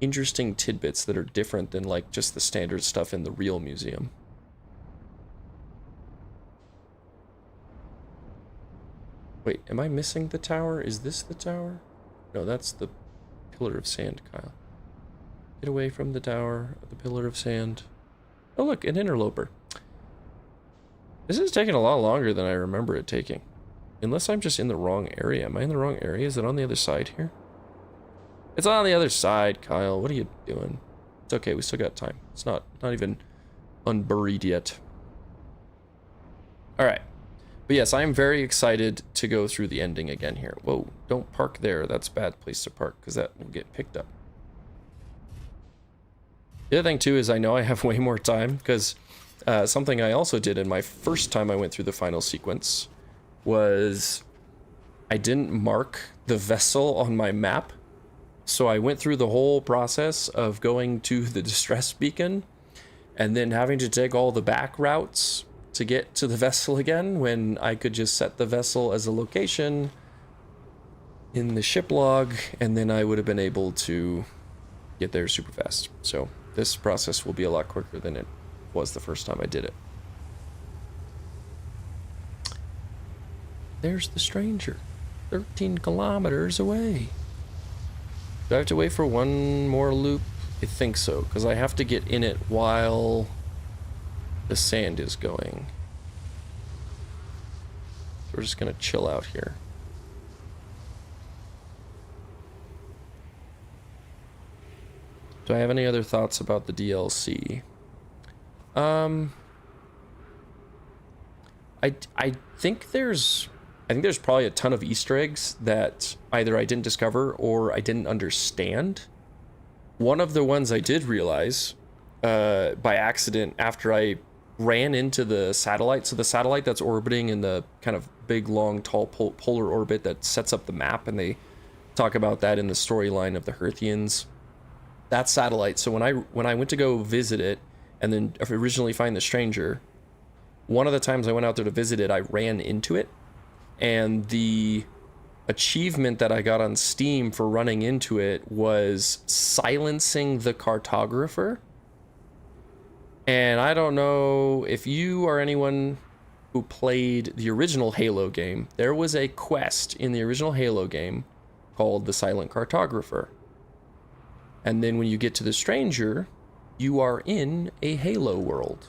interesting tidbits that are different than like just the standard stuff in the real museum. Wait, am I missing the tower? Is this the tower? No, that's the pillar of sand, Kyle. Get away from the tower, the pillar of sand. Oh look, an interloper. This is taking a lot longer than I remember it taking. Unless I'm just in the wrong area. Am I in the wrong area? Is it on the other side here? It's on the other side, Kyle. What are you doing? It's okay, we still got time. It's not even unburied yet. Alright. But yes, I am very excited to go through the ending again here. Whoa, don't park there. That's a bad place to park, because that will get picked up. The other thing, too, is I know I have way more time, because something I also did in my first time I went through the final sequence was I didn't mark the vessel on my map. So I went through the whole process of going to the distress beacon and then having to take all the back routes to get to the vessel again when I could just set the vessel as a location in the ship log, and then I would have been able to get there super fast. So this process will be a lot quicker than it was the first time I did it. There's the stranger, 13 kilometers away. Do I have to wait for one more loop? I think so, because I have to get in it while the sand is going. So we're just gonna chill out here. Do I have any other thoughts about the DLC? I think there's probably a ton of Easter eggs that either I didn't discover or I didn't understand. One of the ones I did realize by accident after I ran into the satellite. So the satellite that's orbiting in the kind of big, long, tall polar orbit that sets up the map, and they talk about that in the storyline of the Herthians. That satellite. So when I went to go visit it and then originally find the stranger, one of the times I went out there to visit it, I ran into it, and the achievement that I got on Steam for running into it was silencing the cartographer. And I don't know if you or anyone who played the original Halo game, there was a quest in the original Halo game called the Silent Cartographer. And then when you get to the stranger, you are in a Halo world,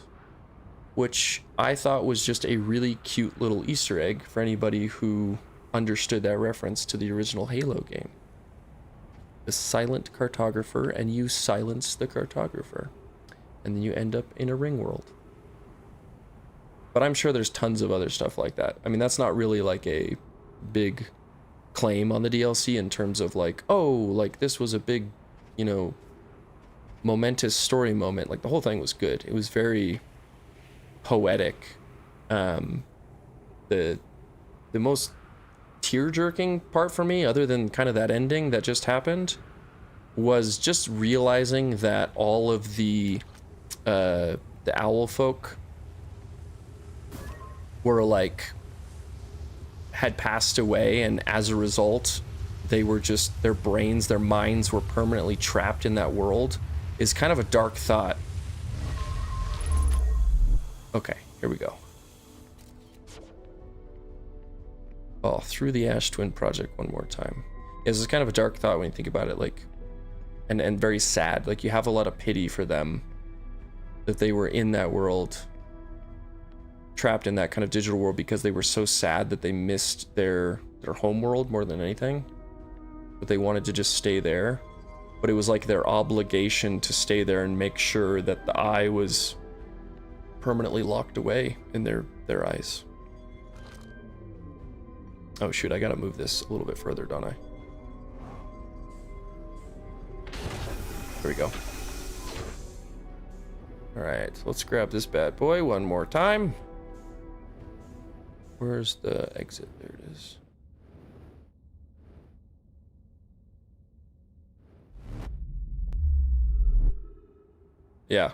which I thought was just a really cute little Easter egg for anybody who understood that reference to the original Halo game. The Silent Cartographer, and you silence the cartographer, and then you end up in a ring world. But I'm sure there's tons of other stuff like that. I mean, that's not really like a big claim on the DLC in terms of like, oh, like this was a big, you know, momentous story moment. Like the whole thing was good. It was very poetic. The most tear-jerking part for me, other than kind of that ending that just happened, was just realizing that all of the owl folk were like had passed away, and as a result they were just, their brains, their minds were permanently trapped in that world, is kind of a dark thought. Okay, here we go. Oh, through the Ash Twin Project one more time. Yeah, this is kind of a dark thought when you think about it, like, and very sad. Like, you have a lot of pity for them that they were in that world, trapped in that kind of digital world, because they were so sad that they missed their home world more than anything. But they wanted to just stay there. But it was like their obligation to stay there and make sure that the eye was permanently locked away in their eyes. Oh shoot, I gotta move this a little bit further, don't I? There we go. Alright, let's grab this bad boy one more time. Where's the exit? There it is. Yeah,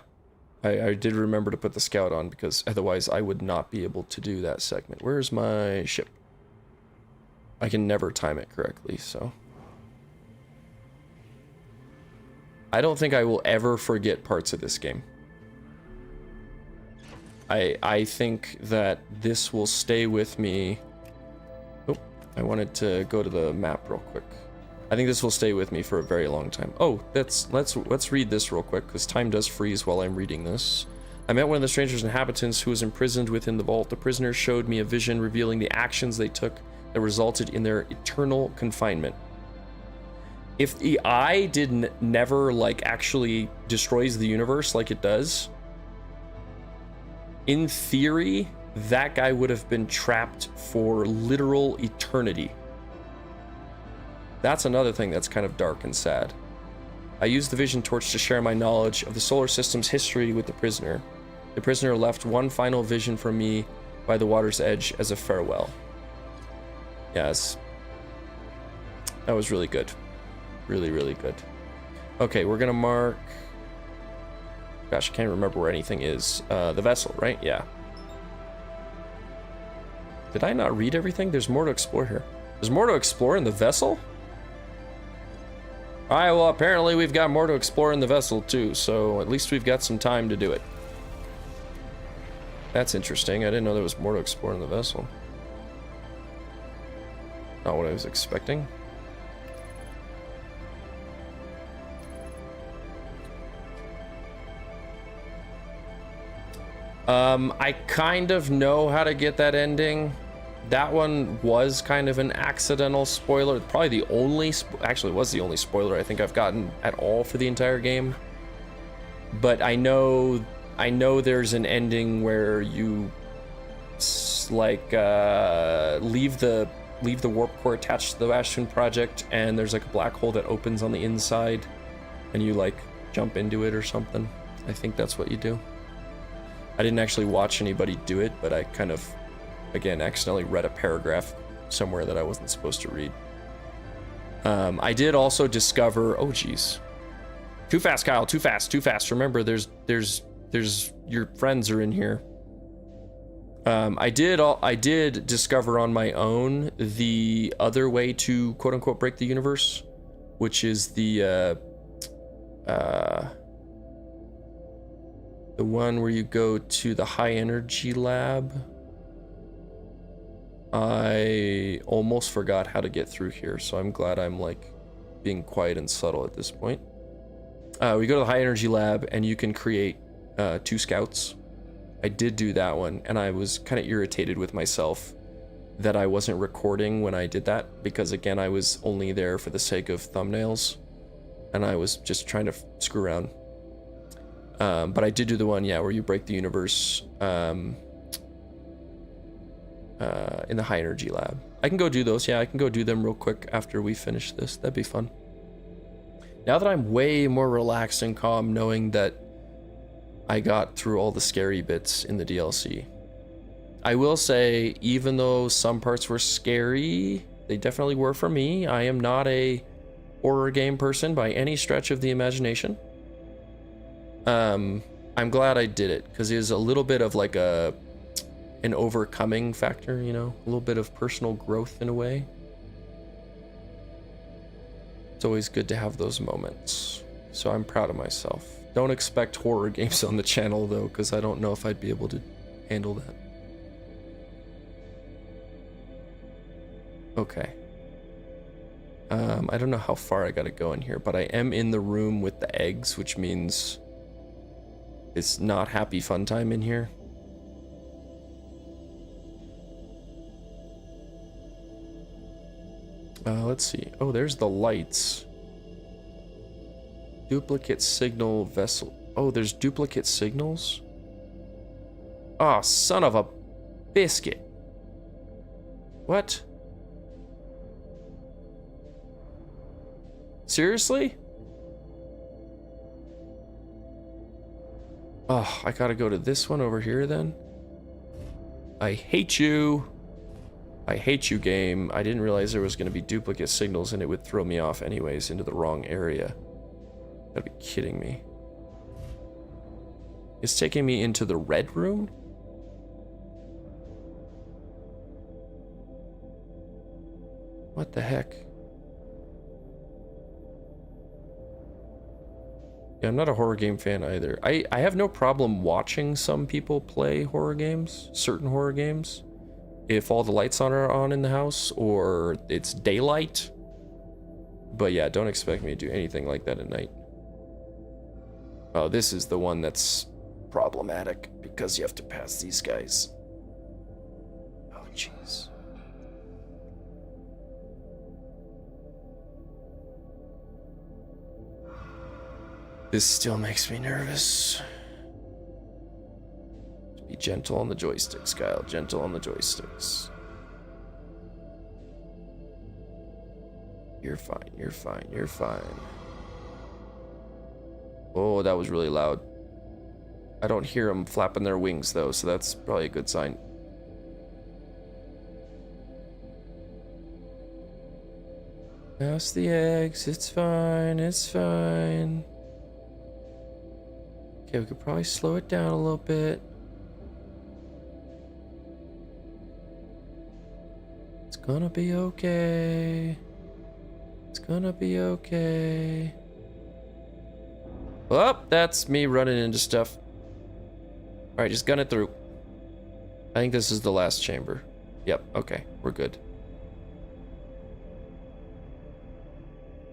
I did remember to put the scout on, because otherwise I would not be able to do that segment. Where's my ship? I can never time it correctly, so. I don't think I will ever forget parts of this game. I think that this will stay with me. Oh, I wanted to go to the map real quick. I think this will stay with me for a very long time. Oh, let's read this real quick, because time does freeze while I'm reading this. I met one of the stranger's inhabitants who was imprisoned within the vault. The prisoner showed me a vision revealing the actions they took that resulted in their eternal confinement. If the eye never like actually destroys the universe like it does, in theory, that guy would have been trapped for literal eternity. That's another thing that's kind of dark and sad. I used the vision torch to share my knowledge of the solar system's history with the prisoner. The prisoner left one final vision for me by the water's edge as a farewell. Yes. That was really good. Really, really good. Okay, we're gonna mark... Gosh, I can't remember where anything is. The vessel, right? Yeah. Did I not read everything? There's more to explore here. There's more to explore in the vessel? Alright, well, apparently we've got more to explore in the vessel, too, so at least we've got some time to do it. That's interesting. I didn't know there was more to explore in the vessel. Not what I was expecting. I kind of know how to get that ending. That one was kind of an accidental spoiler. Probably the only, actually it was the only spoiler I think I've gotten at all for the entire game. But I know there's an ending where you like leave the warp core attached to the Bastion project, and there's like a black hole that opens on the inside, and you like jump into it or something. I think that's what you do. I didn't actually watch anybody do it, but I kind of, again, accidentally read a paragraph somewhere that I wasn't supposed to read. I did also discover, oh geez. Too fast, Kyle, too fast. Remember, there's your friends are in here. I did discover on my own the other way to quote unquote break the universe, which is the one where you go to the high energy lab. I almost forgot how to get through here, so I'm glad I'm like being quiet and subtle at this point. We go to the high energy lab and you can create 2 scouts. I did do that one, and I was kind of irritated with myself that I wasn't recording when I did that, because again, I was only there for the sake of thumbnails, and I was just trying to screw around. But I did do the one, yeah, where you break the universe in the high energy lab. I can go do those, yeah, I can go do them real quick after we finish this. That'd be fun. Now that I'm way more relaxed and calm knowing that I got through all the scary bits in the DLC. I will say, even though some parts were scary, they definitely were for me. I am not a horror game person by any stretch of the imagination. I'm glad I did it, because it is a little bit of like an overcoming factor, you know, a little bit of personal growth in a way. It's always good to have those moments, so I'm proud of myself. Don't expect horror games on the channel though, because I don't know if I'd be able to handle that. Okay. I don't know how far I gotta go in here, but I am in the room with the eggs, which means it's not happy fun time in here. Let's see. Oh, there's the lights. Duplicate signal vessel. Oh, there's duplicate signals? Oh, son of a biscuit. What? Seriously? Oh, I gotta go to this one over here then? I hate you. I hate you, game. I didn't realize there was gonna be duplicate signals and it would throw me off anyways into the wrong area. Gotta be kidding me. It's taking me into the red room? What the heck? Yeah, I'm not a horror game fan either. I have no problem watching some people play horror games, certain horror games, if all the lights are on in the house or it's daylight. But yeah, don't expect me to do anything like that at night. Oh, this is the one that's problematic because you have to pass these guys. Oh, jeez. This still makes me nervous. Be gentle on the joysticks, Kyle. Gentle on the joysticks. You're fine, you're fine, you're fine. Oh, that was really loud. I don't hear them flapping their wings though, so that's probably a good sign. Pass the eggs, it's fine, it's fine. Okay, we could probably slow it down a little bit. It's gonna be okay. It's gonna be okay. Oh, that's me running into stuff. Alright, just gun it through. I think this is the last chamber. Yep, okay, we're good.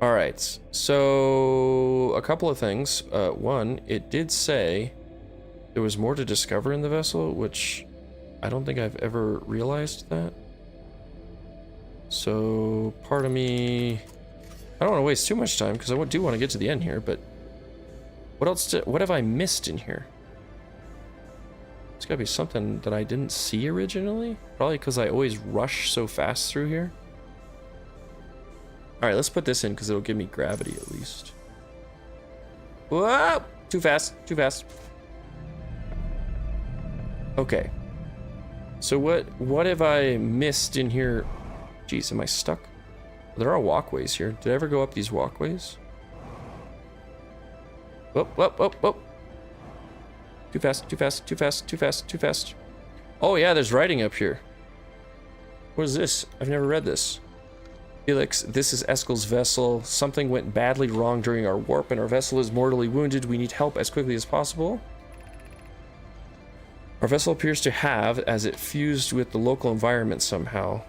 Alright, so a couple of things. One, it did say there was more to discover in the vessel, which I don't think I've ever realized that. So part of me, I don't want to waste too much time because I do want to get to the end here, but what have I missed in here? It's gotta be something that I didn't see originally. Probably because I always rush so fast through here. Alright, let's put this in because it'll give me gravity at least. Whoa! Too fast, too fast. Okay. So what have I missed in here? Jeez, am I stuck? There are walkways here. Did I ever go up these walkways? Whoop, whoop, whoop, whoop. Too fast, too fast, too fast, too fast, too fast. Oh yeah, there's writing up here. What is this? I've never read this. Felix, this is Eskel's vessel. Something went badly wrong during our warp and our vessel is mortally wounded. We need help as quickly as possible. Our vessel appears to have, as it fused with the local environment somehow.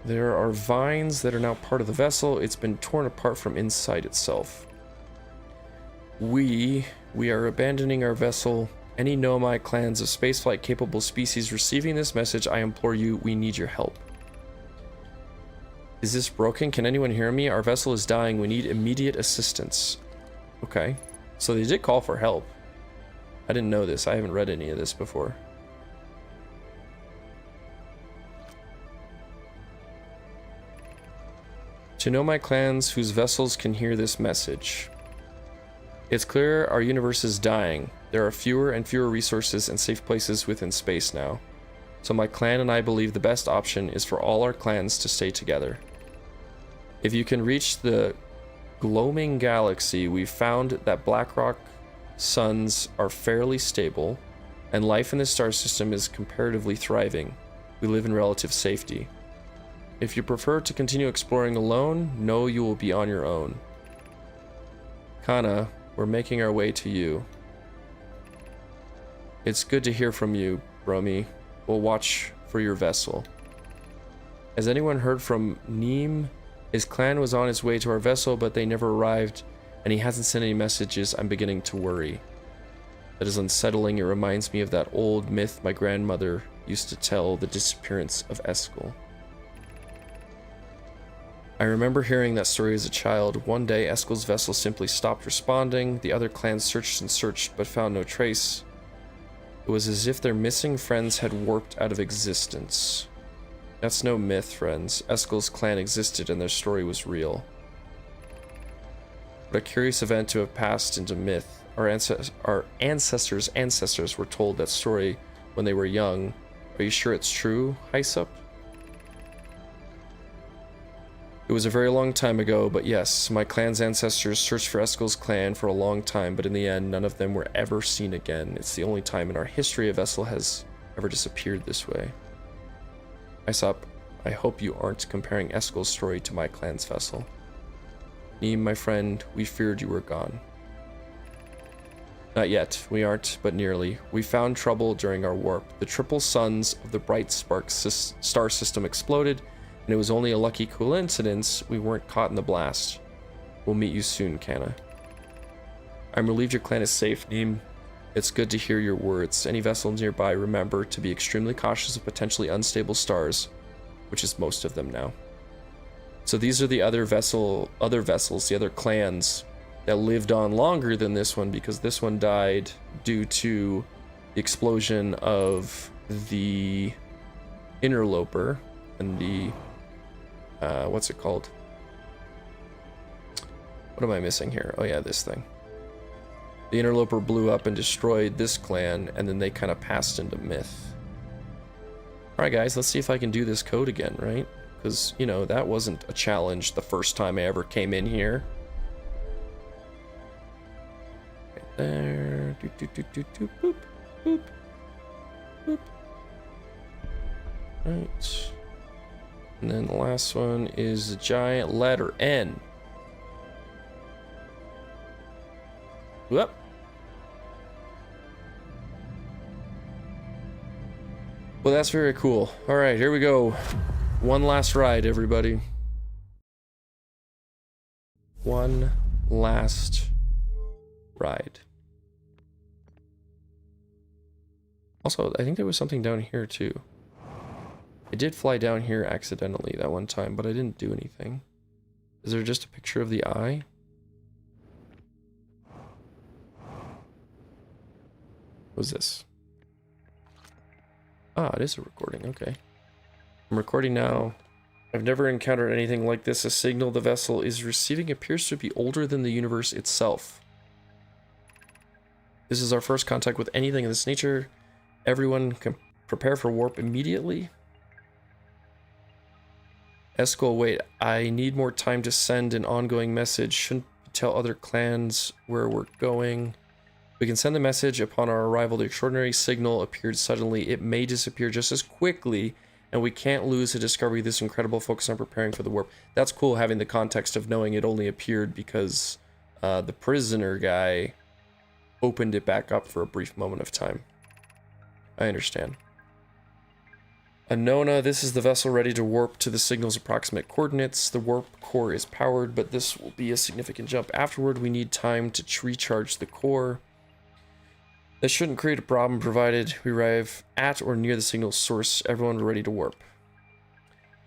There are vines that are now part of the vessel. It's been torn apart from inside itself. We are abandoning our vessel. Any Nomai clans of spaceflight capable species receiving this message, I implore you, we need your help. Is this broken? Can anyone hear me? Our vessel is dying. We need immediate assistance. Okay. So they did call for help. I didn't know this. I haven't read any of this before. To Nomai clans whose vessels can hear this message. It's clear our universe is dying. There are fewer and fewer resources and safe places within space now. So my clan and I believe the best option is for all our clans to stay together. If you can reach the gloaming galaxy, we've found that Blackrock suns are fairly stable, and life in the star system is comparatively thriving. We live in relative safety. If you prefer to continue exploring alone, know you will be on your own. Kana, we're making our way to you. It's good to hear from you, Bromi. We'll watch for your vessel. Has anyone heard from Neem? His clan was on his way to our vessel, but they never arrived, and he hasn't sent any messages. I'm beginning to worry. That is unsettling. It reminds me of that old myth my grandmother used to tell, the disappearance of Eskel. I remember hearing that story as a child. One day, Eskel's vessel simply stopped responding. The other clans searched and searched, but found no trace. It was as if their missing friends had warped out of existence. That's no myth, friends. Eskel's clan existed and their story was real. What a curious event to have passed into myth. Our ancestors were told that story when they were young. Are you sure it's true, Hysup? It was a very long time ago, but yes, my clan's ancestors searched for Eskel's clan for a long time, but in the end, none of them were ever seen again. It's the only time in our history a vessel has ever disappeared this way. Hysup, I hope you aren't comparing Eskel's story to my clan's vessel. Neem, my friend, we feared you were gone. Not yet, we aren't, but nearly. We found trouble during our warp. The triple suns of the bright spark star system exploded, and it was only a lucky coincidence we weren't caught in the blast. We'll meet you soon, Kana. I'm relieved your clan is safe, Neem. It's good to hear your words. Any vessel nearby, remember to be extremely cautious of potentially unstable stars, which is most of them now. So these are the other vessels, the other clans that lived on longer than this one, because this one died due to the explosion of the interloper and the what's it called? What am I missing here? Oh yeah, this thing. The interloper blew up and destroyed this clan, and then they kind of passed into myth. Alright guys, let's see if I can do this code again, right? Because, you know, that wasn't a challenge the first time I ever came in here. Right there. Boop, boop. Right. And then the last one is the giant letter N. Whoop. Well, that's very cool. All right, here we go. One last ride, everybody. One last ride. Also, I think there was something down here too. I did fly down here accidentally that one time, but I didn't do anything. Is there just a picture of the eye? What's this? Ah, it is a recording, okay. I'm recording now. I've never encountered anything like this. A signal the vessel is receiving appears to be older than the universe itself. This is our first contact with anything of this nature. Everyone can prepare for warp immediately. Escol, wait, I need more time to send an ongoing message. Shouldn't tell other clans where we're going. We can send the message upon our arrival. The extraordinary signal appeared suddenly. It may disappear just as quickly, and we can't lose the discovery of this incredible focus on preparing for the warp. That's cool, having the context of knowing it only appeared because the prisoner guy opened it back up for a brief moment of time. I understand. Anona, this is the vessel ready to warp to the signal's approximate coordinates. The warp core is powered, but this will be a significant jump. Afterward, we need time to recharge the core. This shouldn't create a problem provided we arrive at or near the signal source. Everyone ready to warp.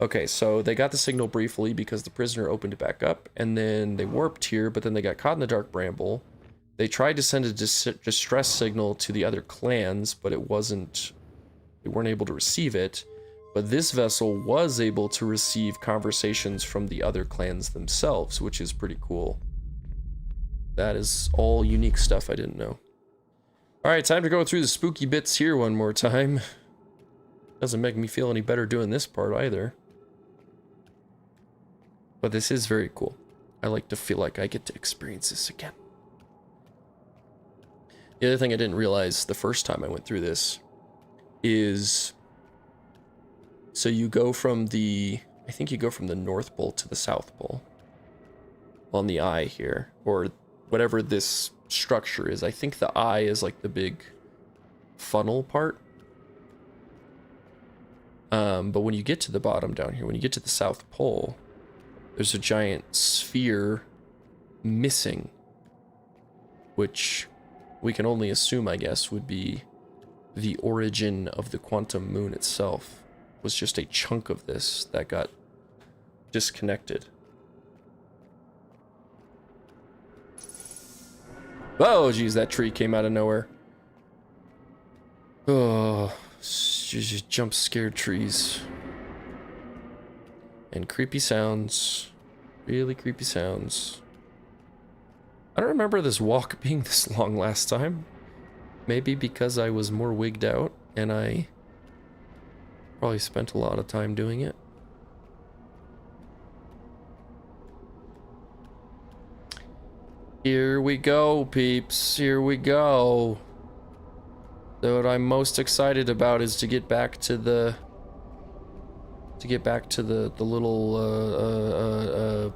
Okay, so they got the signal briefly because the prisoner opened it back up, and then they warped here, but then they got caught in the dark bramble. They tried to send a distress signal to the other clans, but they weren't able to receive it. But this vessel was able to receive conversations from the other clans themselves, which is pretty cool. That is all unique stuff I didn't know. Alright, time to go through the spooky bits here one more time. Doesn't make me feel any better doing this part either. But this is very cool. I like to feel like I get to experience this again. The other thing I didn't realize the first time I went through this is... So you go from the... I think you go from the North Pole to the South Pole. On the eye here. Or whatever this structure is. I think the eye is like the big funnel part. But when you get to the bottom down here, when you get to the South Pole, there's a giant sphere missing. Which we can only assume, I guess, would be the origin of the quantum moon itself. Was just a chunk of this that got disconnected. Oh, geez, that tree came out of nowhere. Oh, just jump scared trees. And creepy sounds. Really creepy sounds. I don't remember this walk being this long last time. Maybe because I was more wigged out and I probably spent a lot of time doing it. Here we go, peeps. Here we go. So what I'm most excited about is to get back to the little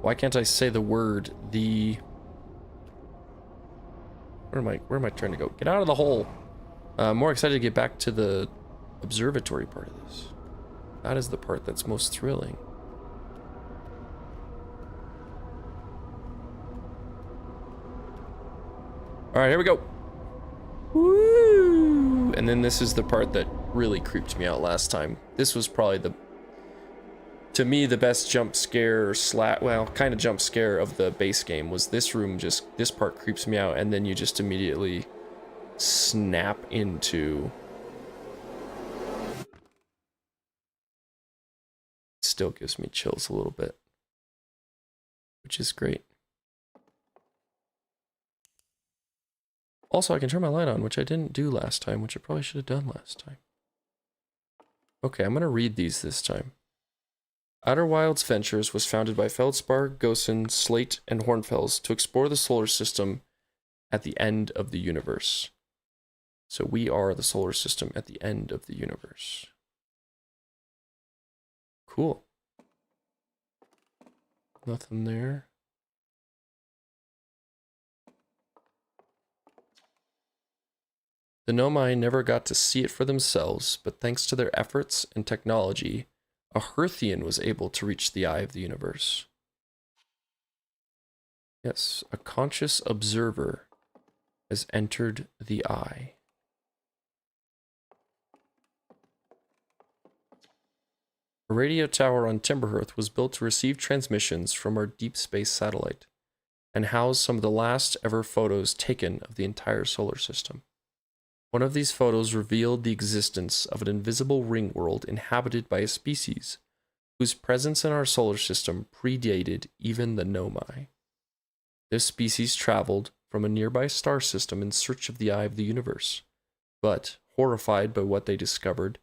why can't I say the word? Where am I trying to go? Get out of the hole. More excited to get back to the observatory part of this. That is the part that's most thrilling. Alright, here we go. Woo! And then this is the part that really creeped me out last time. This was probably to me, the best jump scare well, kind of jump scare of the base game was this room. This part creeps me out, and then you just immediately snap into... Still gives me chills a little bit, which is great. Also, I can turn my light on, which I didn't do last time, which I probably should have done last time. Okay, I'm going to read these this time. Outer Wilds Ventures was founded by Feldspar, Gosen, Slate, and Hornfels to explore the solar system at the end of the universe. So we are the solar system at the end of the universe. Cool. Nothing there. The Nomai never got to see it for themselves, but thanks to their efforts and technology, a Hearthian was able to reach the eye of the universe. Yes, a conscious observer has entered the eye. A radio tower on Timberhearth was built to receive transmissions from our deep space satellite and house some of the last ever photos taken of the entire solar system. One of these photos revealed the existence of an invisible ring world inhabited by a species whose presence in our solar system predated even the Nomai. This species traveled from a nearby star system in search of the eye of the universe, but, horrified by what they discovered,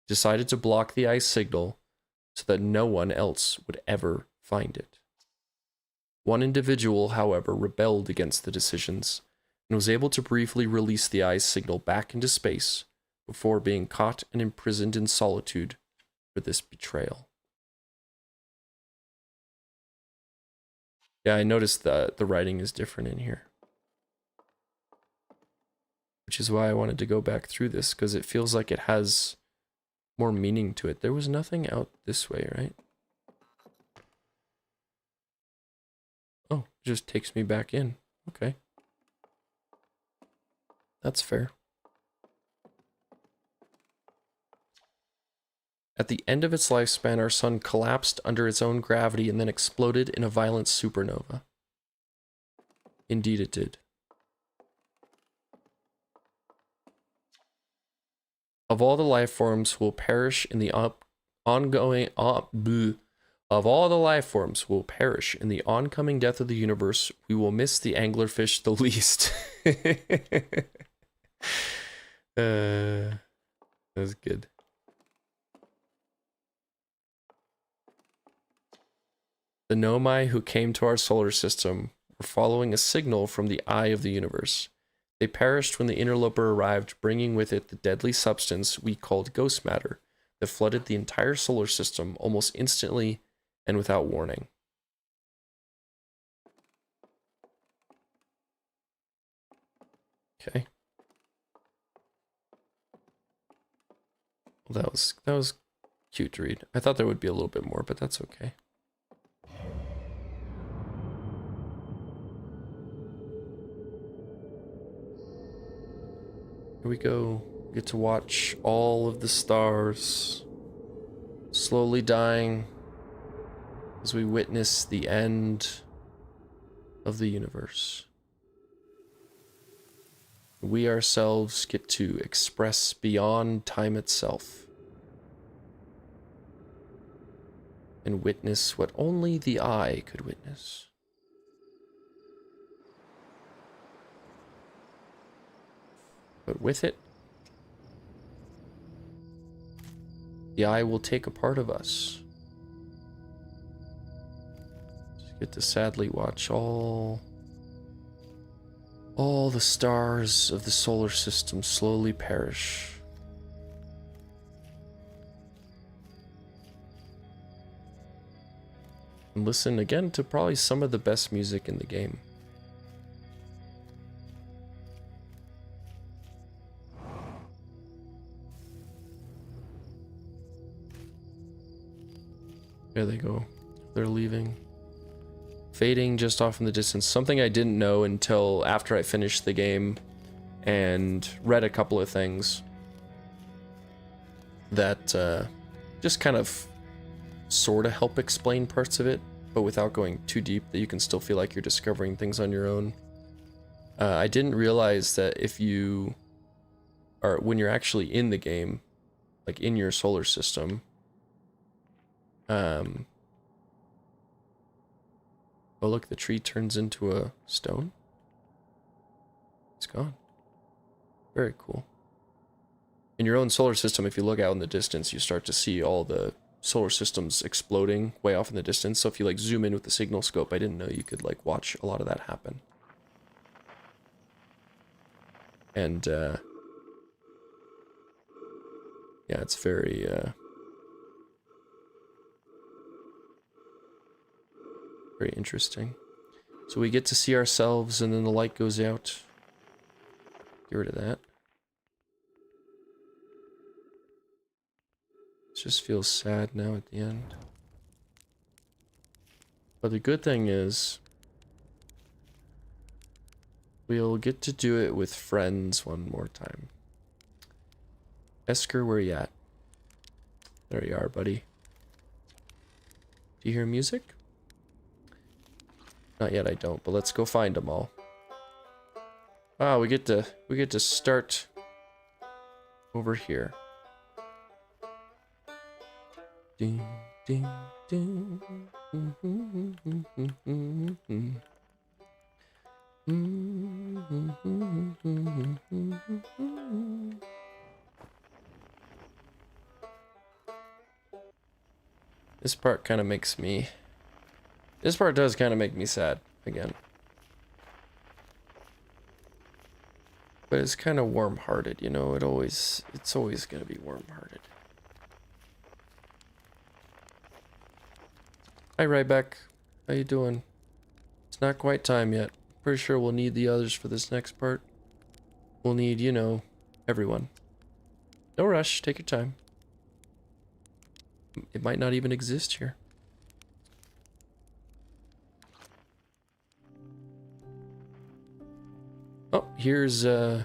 decided to block the eye signal so that no one else would ever find it. One individual, however, rebelled against the decisions and was able to briefly release the eye's signal back into space before being caught and imprisoned in solitude for this betrayal. Yeah, I noticed that the writing is different in here, which is why I wanted to go back through this, because it feels like it has more meaning to it. There was nothing out this way, right? Oh, it just takes me back in. Okay. That's fair. At the end of its lifespan, our sun collapsed under its own gravity and then exploded in a violent supernova. Indeed it did. Of all the life forms who will perish in the oncoming death of the universe, we will miss the anglerfish the least. That was good. The Nomai who came to our solar system were following a signal from the eye of the universe. They perished when the interloper arrived, bringing with it the deadly substance we called ghost matter that flooded the entire solar system almost instantly and without warning. Okay. Well, that was cute to read. I thought there would be a little bit more, but that's okay. Here we go. We get to watch all of the stars slowly dying as we witness the end of the universe. We ourselves get to express beyond time itself and witness what only the eye could witness. But with it, the eye will take a part of us. Just get to sadly watch all the stars of the solar system slowly perish. And listen again to probably some of the best music in the game. There they go. They're leaving. Fading just off in the distance. Something I didn't know until after I finished the game and read a couple of things that just kind of sort of help explain parts of it, but without going too deep, that you can still feel like you're discovering things on your own. I didn't realize that if you are, when you're actually in the game, like in your solar system, oh look, the tree turns into a stone. It's gone. Very cool. In your own solar system, if you look out in the distance, you start to see all the solar systems exploding way off in the distance. So if you like zoom in with the signal scope, I didn't know you could like watch a lot of that happen. And yeah, it's very Very interesting. So we get to see ourselves and then the light goes out. Get rid of that. It just feels sad now at the end. But the good thing is, we'll get to do it with friends one more time. Esker, where you at? There you are, buddy. Do you hear music? Not yet, I don't, but let's go find them all. Ah, we get to start over here. Ding, ding, ding. This part kind of makes me... This part does kind of make me sad, again. But it's kind of warm-hearted, you know? It's always gonna be warm-hearted. Hi, Ryback. How you doing? It's not quite time yet. Pretty sure we'll need the others for this next part. We'll need, you know, everyone. No rush, take your time. It might not even exist here. Oh, here's, oh,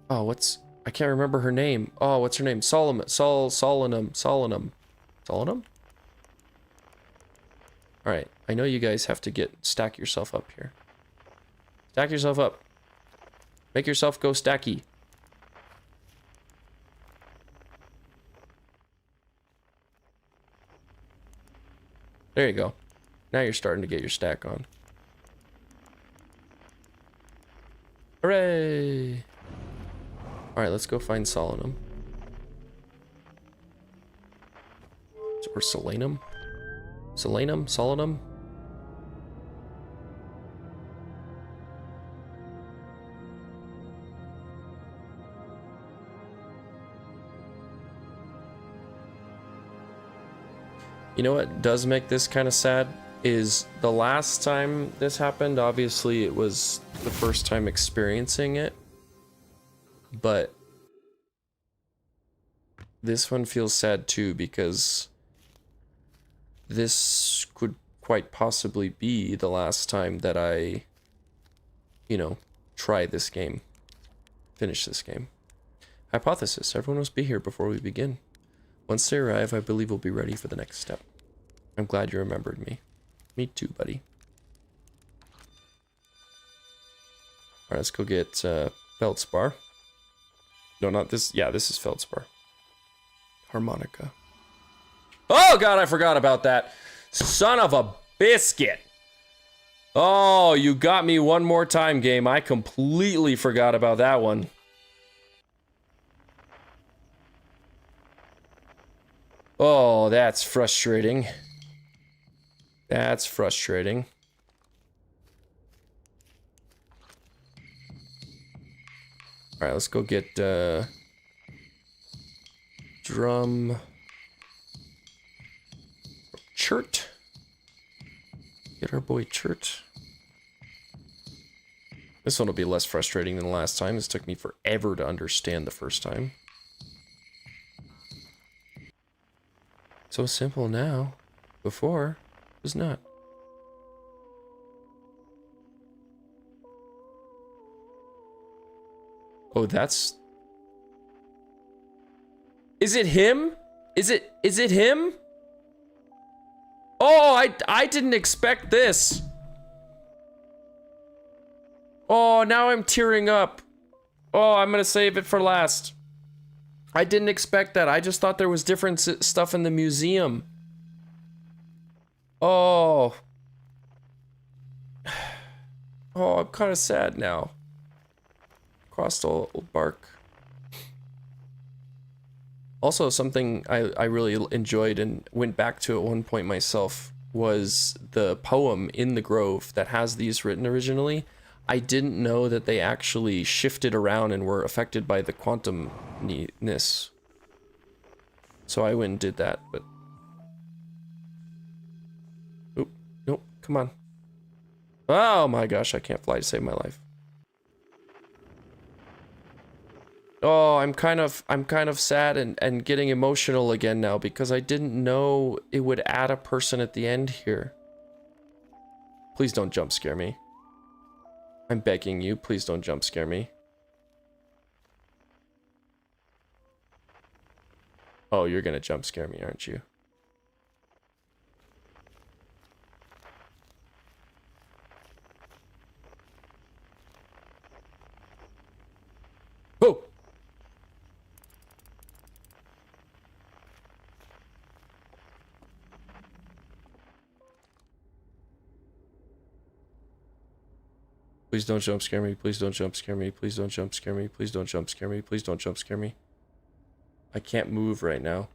what's... I can't remember her name. Oh, what's her name? Solanum. Alright, I know you guys have to stack yourself up here. Stack yourself up. Make yourself go stacky. There you go. Now you're starting to get your stack on. Hooray! Alright, let's go find Solanum. Or Solanum? Solanum? You know what does make this kind of sad is the last time this happened, obviously it was the first time experiencing it, but this one feels sad too because this could quite possibly be the last time that I, you know, try this game, finish this game. Hypothesis, everyone must be here before we begin. Once they arrive, I believe we'll be ready for the next step. I'm glad you remembered me. Me too, buddy. Alright, let's go get Feldspar. No, not this. Yeah, this is Feldspar. Harmonica. Oh, God, I forgot about that. Son of a biscuit. Oh, you got me one more time, game. I completely forgot about that one. Oh, that's frustrating. That's frustrating. Alright, let's go get drum. Chert. Get our boy Chert. This one will be less frustrating than the last time. This took me forever to understand the first time. So simple now. Before, it was not. Oh, that's... Is it him? Is it him? Oh, I didn't expect this. Oh, now I'm tearing up. Oh, I'm gonna save it for last. I didn't expect that. I just thought there was different stuff in the museum. Oh. Oh, I'm kind of sad now. Crossed old bark. Also, something I really enjoyed and went back to at one point myself was the poem In the Grove that has these written originally. I didn't know that they actually shifted around and were affected by the quantumness. So I went and did that, but... Oop, nope, Come on. Oh my gosh, I can't fly to save my life. Oh, I'm kind of sad and getting emotional again now because I didn't know it would add a person at the end here. Please don't jump scare me. I'm begging you, please don't jump scare me. Oh, you're gonna jump scare me, aren't you? Oh! Please don't jump scare me, please don't jump scare me, please don't jump scare me, please don't jump scare me, please don't jump scare me. I can't move right now.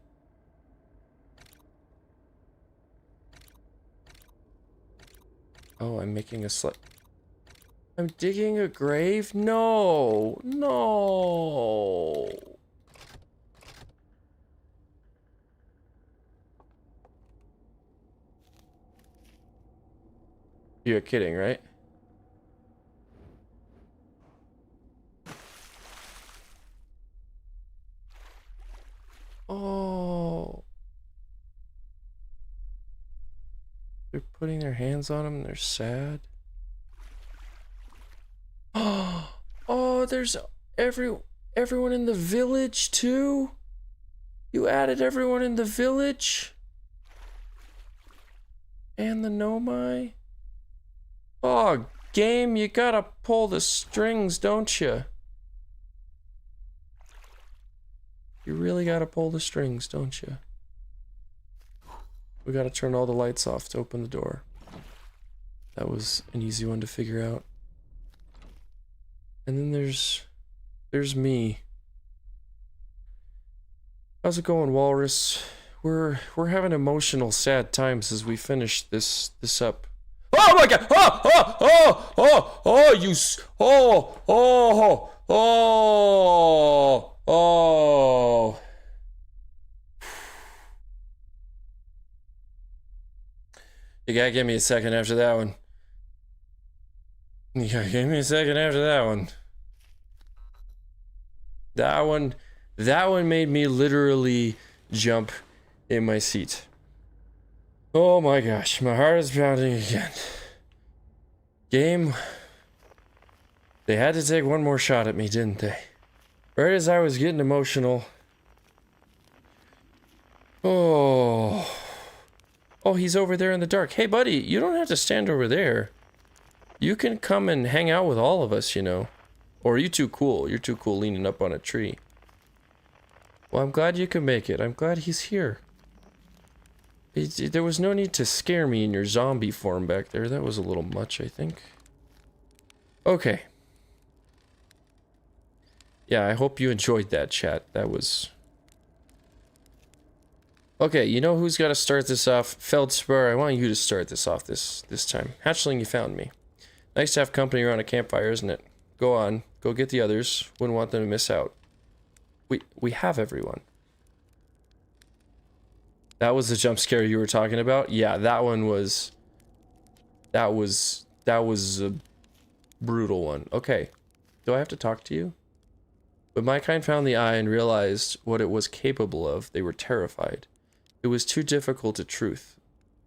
Oh, I'm making a I'm digging a grave? No! No! You're kidding, right? Oh. They're putting their hands on him and they're sad. Oh, there's everyone in the village too? You added everyone in the village? And the Nomai? Oh, game, you gotta pull the strings, don't you? You really gotta pull the strings, don't you? We gotta turn all the lights off to open the door. That was an easy one to figure out. And then there's me. How's it going, Walrus? We're having emotional, sad times as we finish this up. Oh my god! Oh! You gotta give me a second after that one. You gotta give me a second after that one. That one made me literally jump in my seat. Oh my gosh, my heart is pounding again. Game, they had to take one more shot at me, didn't they? Right as I was getting emotional. Oh, he's over there in the dark. Hey buddy, you don't have to stand over there. You can come and hang out with all of us, you know. Or are you too cool? You're too cool leaning up on a tree. Well, I'm glad you can make it. I'm glad he's here. There was no need to scare me in your zombie form back there. That was a little much, I think. Okay. Yeah, I hope you enjoyed that, chat. That was... Okay, you know who's got to start this off? Feldspar, I want you to start this off this time. Hatchling, you found me. Nice to have company around a campfire, isn't it? Go on. Go get the others. Wouldn't want them to miss out. We have everyone. That was the jump scare you were talking about? Yeah, that one was... That was a brutal one. Okay. Do I have to talk to you? When my kind found the eye and realized what it was capable of, they were terrified. It was too difficult a truth.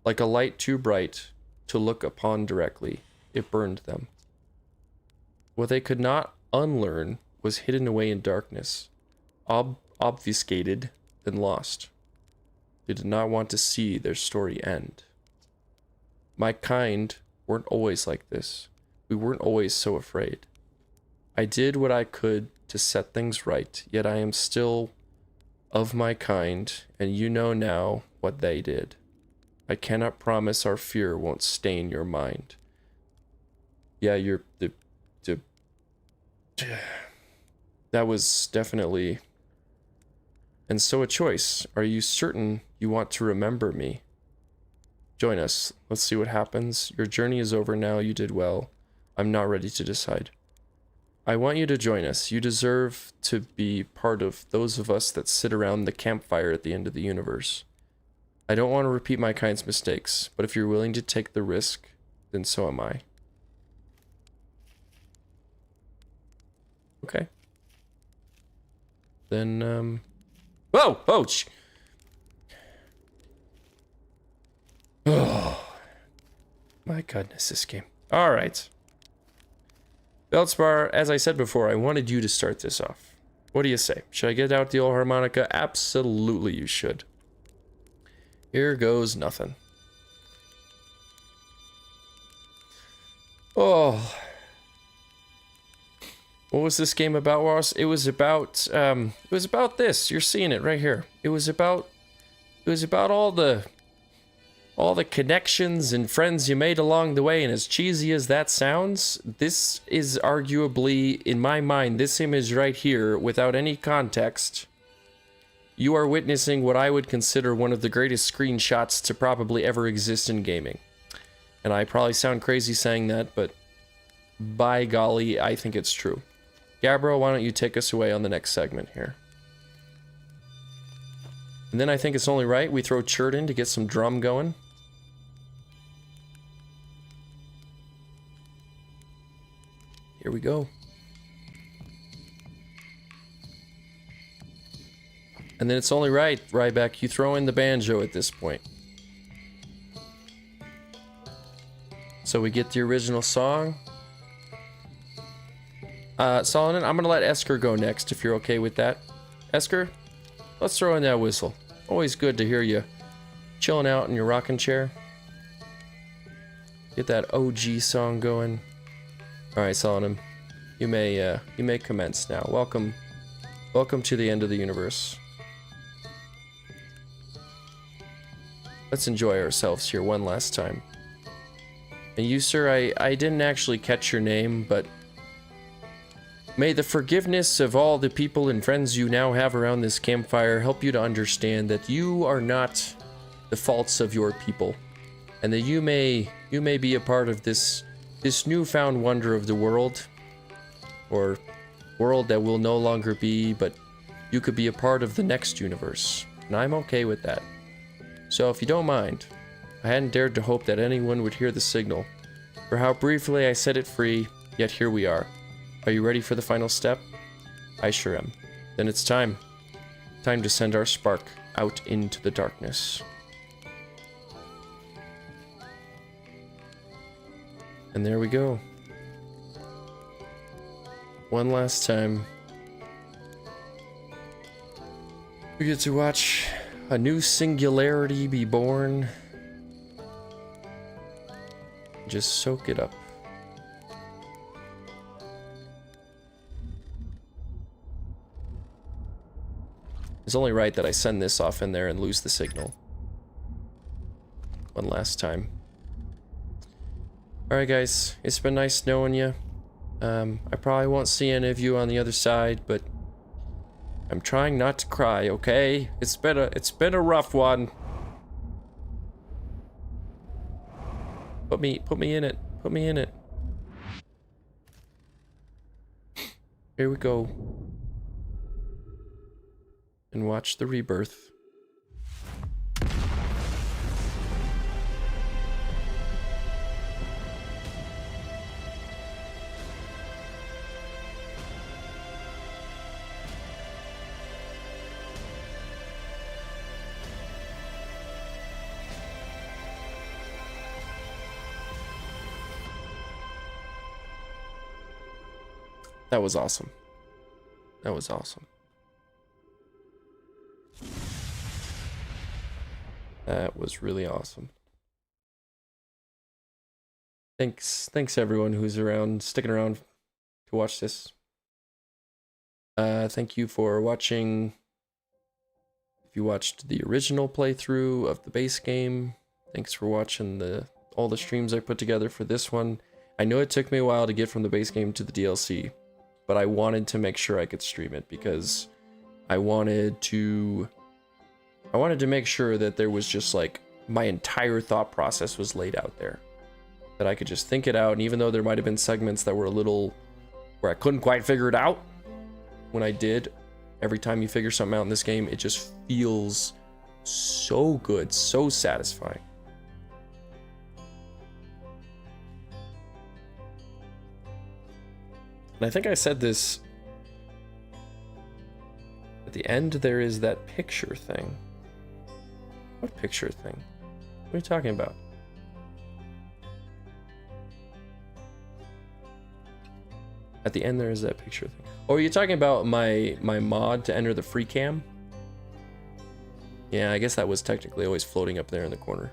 Like a light too bright to look upon directly, it burned them. What they could not unlearn was hidden away in darkness, obfuscated, then lost. They did not want to see their story end. My kind weren't always like this. We weren't always so afraid. I did what I could to set things right, yet I am still of my kind, and you know now what they did. I cannot promise our fear won't stain your mind. Yeah, that was definitely... And so a choice. Are you certain you want to remember me? Join us. Let's see what happens. Your journey is over now. You did well. I'm not ready to decide. I want you to join us. You deserve to be part of those of us that sit around the campfire at the end of the universe. I don't want to repeat my kind's mistakes, but if you're willing to take the risk, then so am I. Okay. Then, Whoa! Oh! Oh! My goodness, this game. Alright. Feldspar, as I said before, I wanted you to start this off. What do you say? Should I get out the old harmonica? Absolutely you should. Here goes nothing. Oh. What was this game about, Ross? It was about this. You're seeing it right here. It was about all the connections and friends you made along the way, and as cheesy as that sounds, this is arguably, in my mind, this image right here, without any context, you are witnessing what I would consider one of the greatest screenshots to probably ever exist in gaming. And I probably sound crazy saying that, but by golly, I think it's true. Gabriel, why don't you take us away on the next segment here? And then I think it's only right we throw Chert in to get some drum going. Here we go. And then it's only right, Ryback, you throw in the banjo at this point. So we get the original song. Solomon, I'm gonna let Esker go next if you're okay with that. Esker, let's throw in that whistle. Always good to hear you chilling out in your rocking chair. Get that OG song going. Alright, Solomon, you may commence now. Welcome to the end of the universe. Let's enjoy ourselves here one last time. And you, sir, I didn't actually catch your name, but may the forgiveness of all the people and friends you now have around this campfire help you to understand that you are not the faults of your people, and that you may be a part of this newfound wonder of the world, or world that will no longer be, but you could be a part of the next universe, and I'm okay with that. So if you don't mind, I hadn't dared to hope that anyone would hear the signal, for how briefly I set it free, yet here we are. Are you ready for the final step? I sure am. Then it's time. Time to send our spark out into the darkness. And there we go. One last time. We get to watch a new singularity be born. Just soak it up. It's only right that I send this off in there and lose the signal. One last time. Alright guys, it's been nice knowing you. I probably won't see any of you on the other side, but I'm trying not to cry, okay? It's been a rough one. Put me in it. Put me in it. Here we go. And watch the rebirth. That was awesome. That was awesome. That was really awesome. Thanks everyone who's sticking around to watch this. Thank you for watching. If you watched the original playthrough of the base game, thanks for watching all the streams I put together for this one. I know it took me a while to get from the base game to the DLC, but I wanted to make sure I could stream it because I wanted to make sure that there was just like my entire thought process was laid out there, that I could just think it out. And even though there might have been segments that were a little where I couldn't quite figure it out, when I did, every time you figure something out in this game, it just feels so good, so satisfying. And I think I said this at the end. There is that picture thing. What picture thing? What are you talking about? At the end there is that picture thing. Oh, are you talking about my mod to enter the free cam? Yeah, I guess that was technically always floating up there in the corner.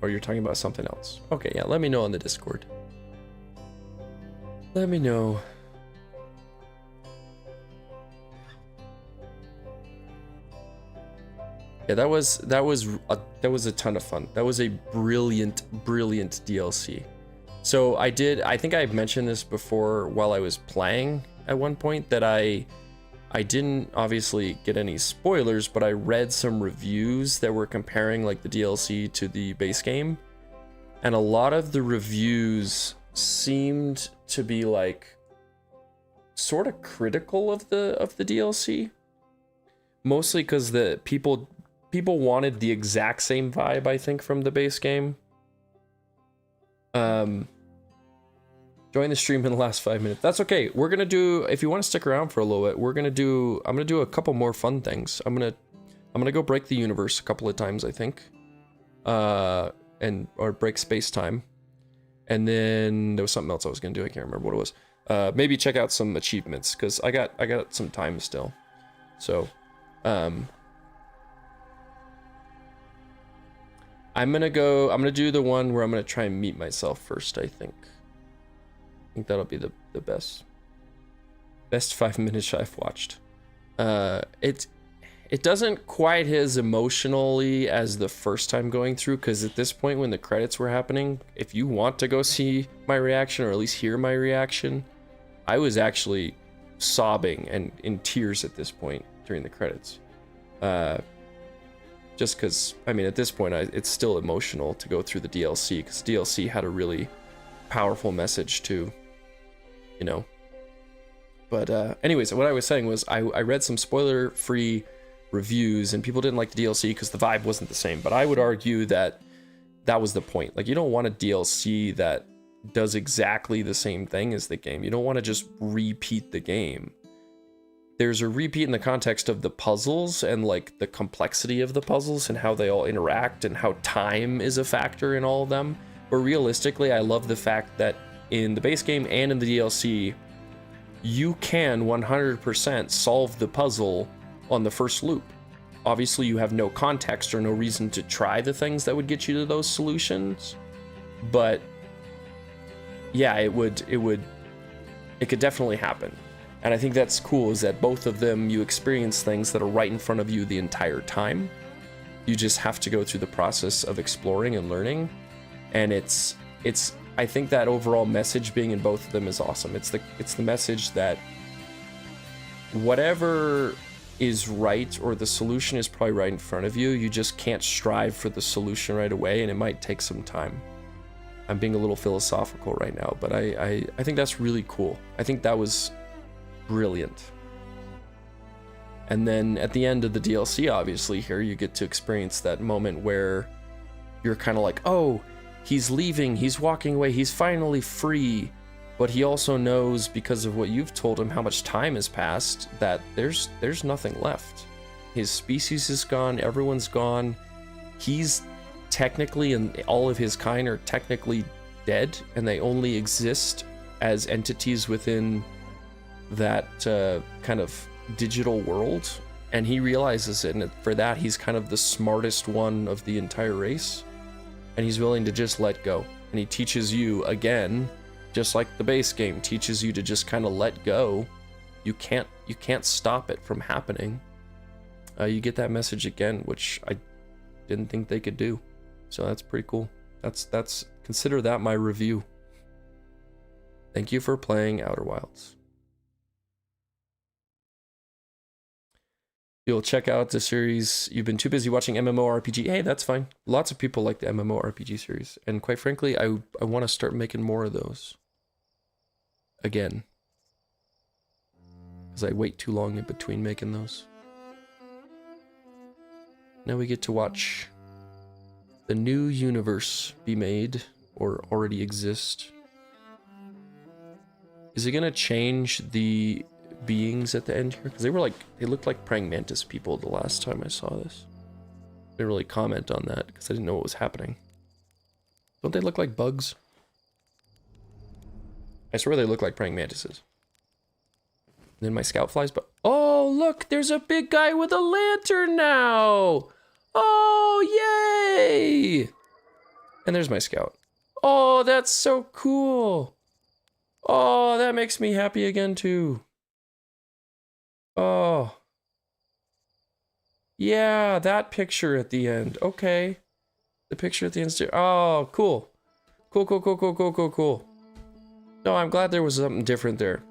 Or you're talking about something else. Okay, yeah, let me know on the Discord. Let me know. Yeah, that was a ton of fun. That was a brilliant DLC. So I think I mentioned this before while I was playing at one point, that I didn't obviously get any spoilers, but I read some reviews that were comparing like the DLC to the base game. And a lot of the reviews seemed to be like sort of critical of the DLC. Mostly because the people wanted the exact same vibe, I think, from the base game. Join the stream in the last 5 minutes. That's okay. We're gonna do, if you want to stick around for a little bit, I'm gonna do a couple more fun things. I'm gonna go break the universe a couple of times, I think. Or break space time. And then there was something else I was gonna do. I can't remember what it was. Maybe check out some achievements, because I got some time still. So I'm gonna do the one where I'm gonna try and meet myself first, I think. I think that'll be the best 5 minutes I've watched. It doesn't quite hit as emotionally as the first time going through, because at this point when the credits were happening, if you want to go see my reaction, or at least hear my reaction, I was actually sobbing and in tears at this point during the credits. Just because, I mean, at this point, it's still emotional to go through the DLC, because DLC had a really powerful message too, you know. But anyways, what I was saying was I read some spoiler-free reviews, and people didn't like the DLC because the vibe wasn't the same. But I would argue that that was the point. Like, you don't want a DLC that does exactly the same thing as the game. You don't want to just repeat the game. There's a repeat in the context of the puzzles and like the complexity of the puzzles and how they all interact and how time is a factor in all of them. But realistically, I love the fact that in the base game and in the DLC, you can 100% solve the puzzle on the first loop. Obviously, you have no context or no reason to try the things that would get you to those solutions. But yeah, it could definitely happen. And I think that's cool, is that both of them, you experience things that are right in front of you the entire time. You just have to go through the process of exploring and learning. And it's I think that overall message being in both of them is awesome. It's the message that whatever is right, or the solution is probably right in front of you, you just can't strive for the solution right away, and it might take some time. I'm being a little philosophical right now, but I think that's really cool. I think that was brilliant. And then at the end of the DLC, obviously, here you get to experience that moment where you're kind of like, oh, he's leaving, he's walking away, he's finally free. But he also knows, because of what you've told him, how much time has passed, that there's nothing left. His species is gone, everyone's gone. He's technically, and all of his kind are technically dead, and they only exist as entities within that kind of digital world. And he realizes it, and for that, he's kind of the smartest one of the entire race. And he's willing to just let go. And he teaches you, again, just like the base game, teaches you to just kind of let go. You can't stop it from happening. You get that message again, which I didn't think they could do. So that's pretty cool. That's consider that my review. Thank you for playing Outer Wilds. You'll check out the series. You've been too busy watching MMORPG. Hey, that's fine. Lots of people like the MMORPG series. And quite frankly, I want to start making more of those. Again. Because I wait too long in between making those. Now we get to watch the new universe be made, or already exist. Is it gonna change the beings at the end here? Because they looked like praying mantis people the last time I saw this. I didn't really comment on that because I didn't know what was happening. Don't they look like bugs? I swear they look like praying mantises. And then my scout flies, but oh look, there's a big guy with a lantern now! Oh yay! And there's my scout. Oh, that's so cool! Oh, that makes me happy again too. Oh. Yeah, that picture at the end. Okay. The picture at the end. Oh, cool. Cool, cool, cool, cool, cool, cool, cool. No, I'm glad there was something different there.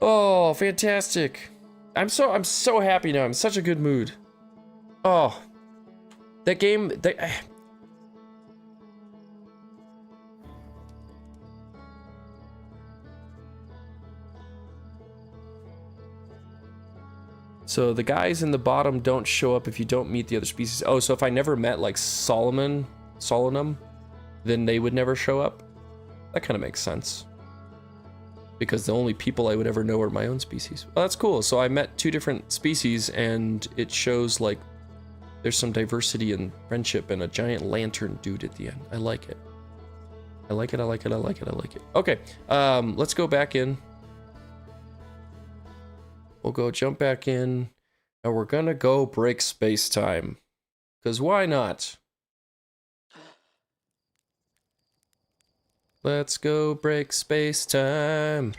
Oh, fantastic. I'm so happy now. I'm in such a good mood. Oh. That game, So the guys in the bottom don't show up if you don't meet the other species. Oh, so if I never met like Solenum, then they would never show up? That kind of makes sense. Because the only people I would ever know are my own species. Well, that's cool. So I met 2 different species and it shows like there's some diversity and friendship and a giant lantern dude at the end. I like it. I like it, I like it, I like it, I like it. Okay, let's go back in. We'll go jump back in, and we're gonna go break space-time. Because why not? Let's go break space-time.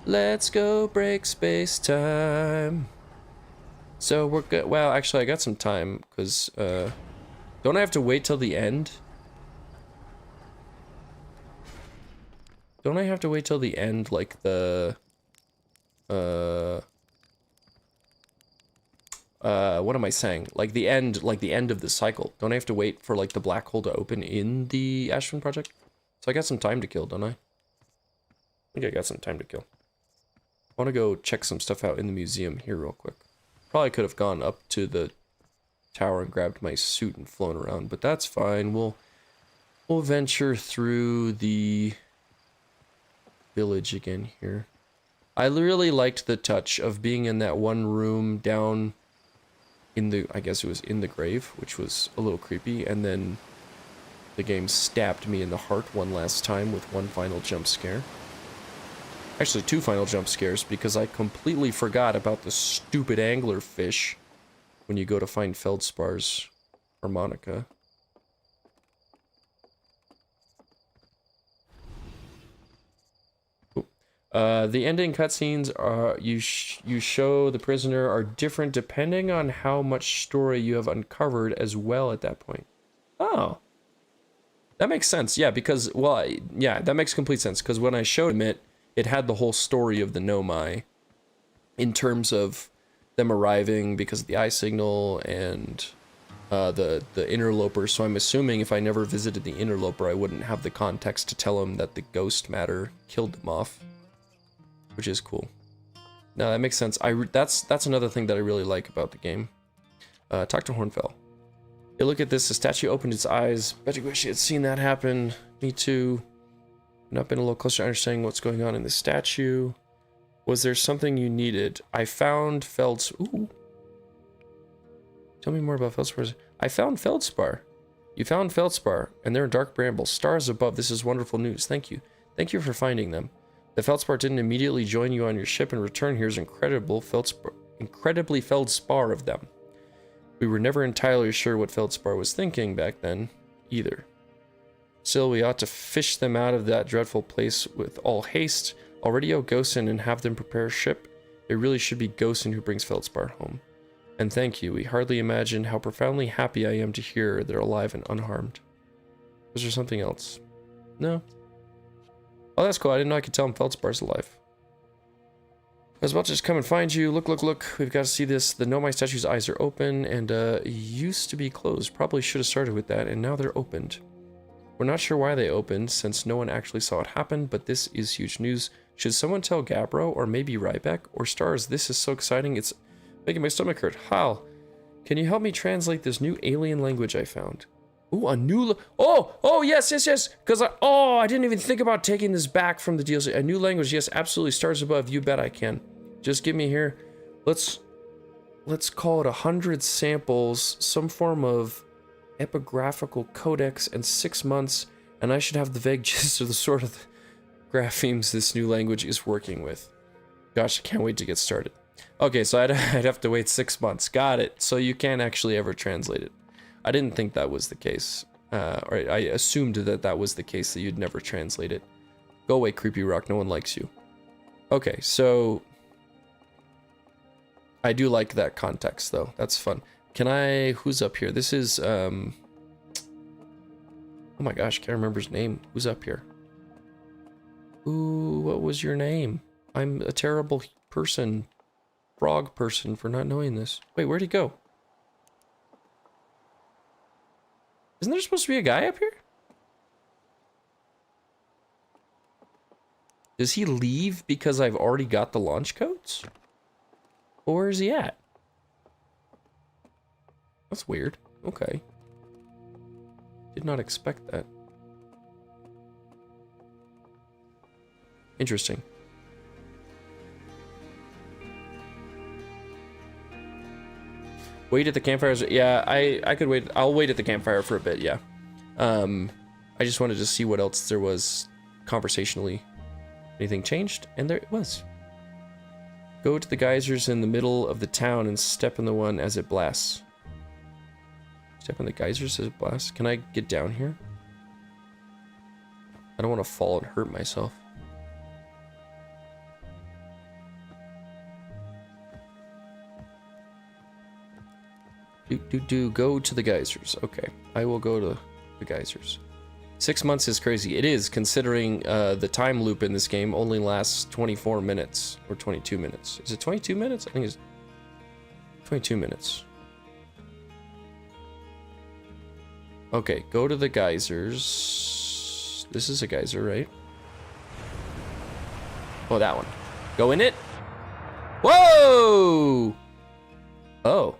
Let's go break space-time. So we're good. Well, actually, I got some time, because, don't I have to wait till the end? Don't I have to wait till the end, like the, what am I saying? Like the end of the cycle. Don't I have to wait for like the black hole to open in the Ashton project? So I got some time to kill, don't I? I think I got some time to kill. I want to go check some stuff out in the museum here real quick. Probably could have gone up to the tower and grabbed my suit and flown around, but that's fine. We'll venture through the village again here. I really liked the touch of being in that one room down in the, I guess it was in the grave, which was a little creepy, and then the game stabbed me in the heart one last time with one final jump scare. Actually, 2 final jump scares, because I completely forgot about the stupid anglerfish when you go to find Feldspar's harmonica. The ending cutscenes are you show the prisoner are different depending on how much story you have uncovered as well at that point. Oh, that makes sense. Yeah, because well, yeah, that makes complete sense. Because when I showed him it, it had the whole story of the Nomai, in terms of them arriving because of the eye signal and the interloper. So I'm assuming if I never visited the interloper, I wouldn't have the context to tell him that the ghost matter killed him off. Which is cool. No, that makes sense. That's another thing that I really like about the game. Talk to Hornfell. Hey, look at this. The statue opened its eyes. Bet you wish you had seen that happen. Me too. Not been a little closer to understanding what's going on in the statue. Was there something you needed? I found Ooh. Tell me more about Feldspar. I found Feldspar. You found Feldspar, and they're in dark brambles. Stars above. This is wonderful news. Thank you. Thank you for finding them. The Feldspar didn't immediately join you on your ship and return. Here's incredibly Feldspar of them. We were never entirely sure what Feldspar was thinking back then, either. Still, we ought to fish them out of that dreadful place with all haste. I'll radio Gosen and have them prepare a ship. It really should be Gosen who brings Feldspar home. And thank you. We hardly imagine how profoundly happy I am to hear they're alive and unharmed. Was there something else? No? Oh, that's cool. I didn't know I could tell him Feldspar's alive. I was about to just come and find you. Look, look, look. We've got to see this. The Nomai statue's eyes are open and used to be closed. Probably should have started with that, and now they're opened. We're not sure why they opened, since no one actually saw it happen, but this is huge news. Should someone tell Gabbro, or maybe Ryback, or Stars? This is so exciting. It's making my stomach hurt. Hal, Can you help me translate this new alien language I found? Ooh, a new... Oh, yes. Because I didn't even think about taking this back from the DLC. A new language, yes, absolutely. Stars above. You bet I can. Just give me here. Let's call it 100 samples, some form of epigraphical codex, and 6 months, and I should have the vague gist of the sort of graphemes this new language is working with. Gosh, I can't wait to get started. Okay, so I'd have to wait 6 months. Got it. So you can't actually ever translate it. I didn't think that was the case. Or I assumed that was the case, that you'd never translate it. Go away, creepy rock. No one likes you. Okay, so... I do like that context, though. That's fun. Can I... Who's up here? This is, Oh my gosh, can't remember his name. Who's up here? Ooh, what was your name? I'm a terrible person. Frog person for not knowing this. Wait, where'd he go? Isn't there supposed to be a guy up here? Does he leave because I've already got the launch codes? Or where is he at? That's weird. Okay. Did not expect that. Interesting. Wait at the campfires. Yeah, I could wait. I'll wait at the campfire for a bit, yeah. I just wanted to see what else there was conversationally. Anything changed? And there it was. Go to the geysers in the middle of the town and step in the one as it blasts. Step in the geysers as it blasts? Can I get down here? I don't want to fall and hurt myself. Go to the geysers. Okay, I will go to the geysers. 6 months is crazy. It is, considering the time loop in this game only lasts 24 minutes or 22 minutes. Is it 22 minutes? I think it's 22 minutes. Okay, go to the geysers. This is a geyser, right? Oh, that one. Go in it. Whoa! Oh.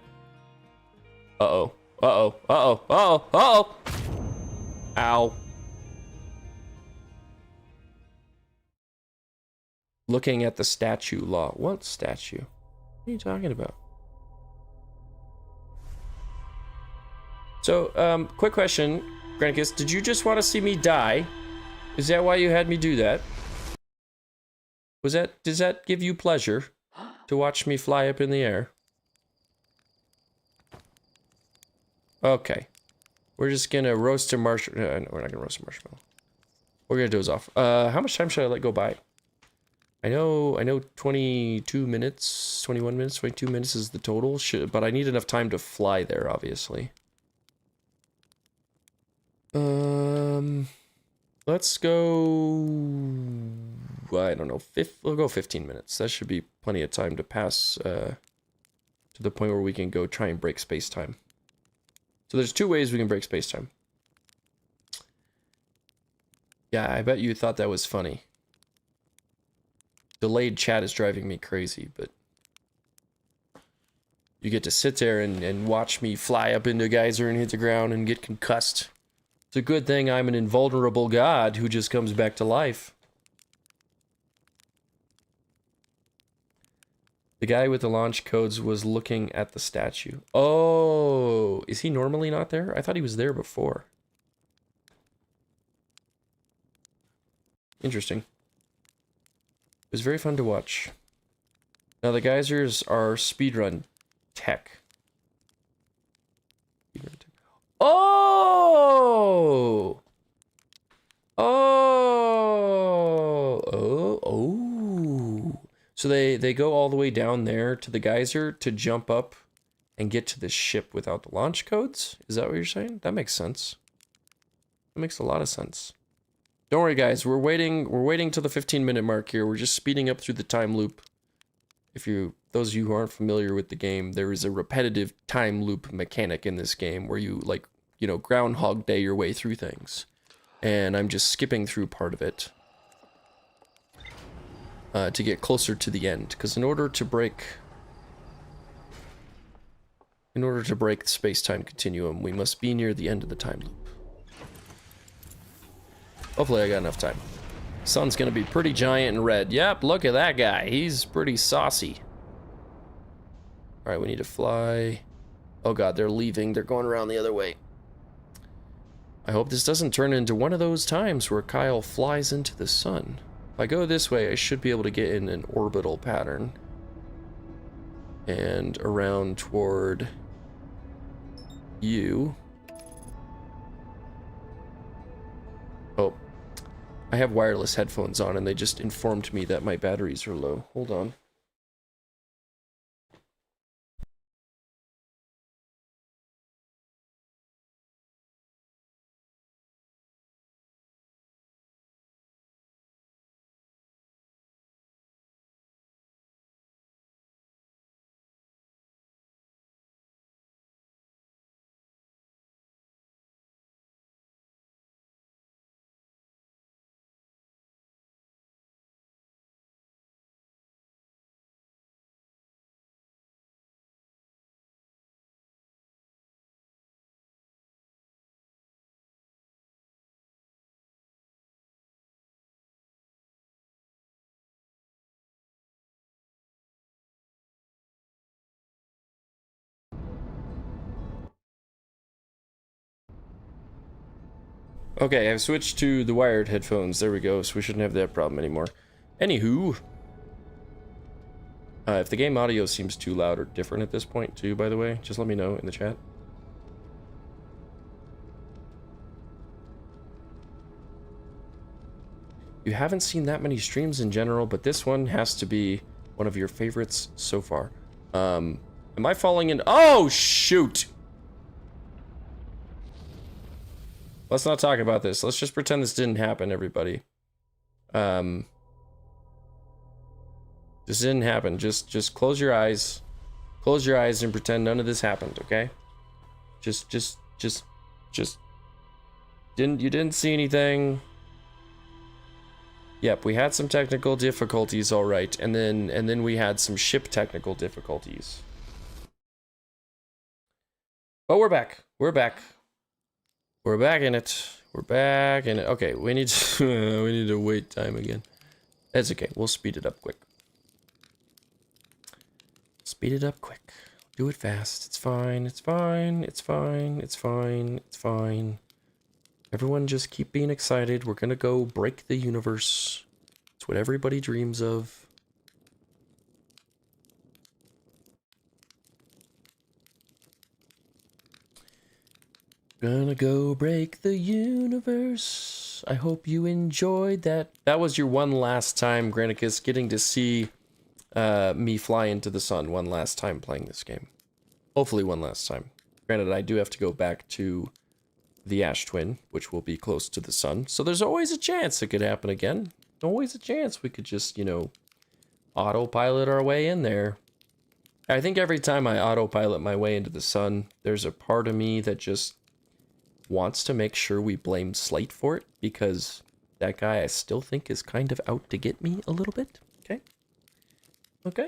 Uh-oh. Uh-oh. Uh-oh. Uh-oh. Uh-oh. Ow. Looking at the statue law. What statue? What are you talking about? So, quick question, Granicus. Did you just want to see me die? Is that why you had me do that? Does that give you pleasure to watch me fly up in the air? Okay. We're just gonna roast a marshmallow. No, we're not gonna roast a marshmallow. We're gonna doze off. How much time should I let go by? I know 22 minutes, 21 minutes, 22 minutes is the total. But I need enough time to fly there, obviously. Let's go... I don't know, we'll go 15 minutes. That should be plenty of time to pass to the point where we can go try and break space-time. So there's 2 ways we can break space-time. Yeah, I bet you thought that was funny. Delayed chat is driving me crazy, but... You get to sit there and watch me fly up into a geyser and hit the ground and get concussed. It's a good thing I'm an invulnerable god who just comes back to life. The guy with the launch codes was looking at the statue. Oh, is he normally not there? I thought he was there before. Interesting. It was very fun to watch. Now the geysers are speedrun tech. Oh! Oh! So they go all the way down there to the geyser to jump up and get to the ship without the launch codes? Is that what you're saying? That makes sense. That makes a lot of sense. Don't worry, guys. We're waiting till the 15-minute mark here. We're just speeding up through the time loop. Those of you who aren't familiar with the game, there is a repetitive time loop mechanic in this game where you, like, you know, Groundhog Day your way through things. And I'm just skipping through part of it to get closer to the end. Because in order to break In order to break the space-time continuum, we must be near the end of the time loop. Hopefully I got enough time. Sun's gonna be pretty giant and red. Yep, look at that guy. He's pretty saucy. Alright, we need to fly. Oh god, they're leaving. They're going around the other way. I hope this doesn't turn into one of those times where Kyle flies into the sun. If I go this way, I should be able to get in an orbital pattern. And around toward you. Oh. I have wireless headphones on and they just informed me that my batteries are low. Hold on. Okay, I've switched to the wired headphones. There we go, so we shouldn't have that problem anymore. Anywho, if the game audio seems too loud or different at this point too, by the way, just let me know in the chat. You haven't seen that many streams in general, but this one has to be one of your favorites so far. Am I falling in? Oh, shoot! Let's not talk about this. Let's just pretend this didn't happen, everybody. This didn't happen. Just close your eyes. Close your eyes and pretend none of this happened, okay? Just you didn't see anything. Yep, we had some technical difficulties, all right, and then we had some ship technical difficulties. But we're back. We're back. We're back in it. We're back in it. Okay, we need to we need to wait time again. That's okay. We'll speed it up quick. Speed it up quick. Do it fast. It's fine. It's fine. It's fine. It's fine. It's fine. Everyone just keep being excited. We're gonna go break the universe. It's what everybody dreams of. Gonna go break the universe. I hope you enjoyed that. That was your one last time, Granicus, getting to see me fly into the sun one last time playing this game. Hopefully one last time. Granted, I do have to go back to the Ash Twin, which will be close to the sun. So there's always a chance it could happen again. Always a chance we could just, you know, autopilot our way in there. I think every time I autopilot my way into the sun, there's a part of me that just wants to make sure we blame Slate for it, because that guy I still think is kind of out to get me a little bit. Okay. Okay.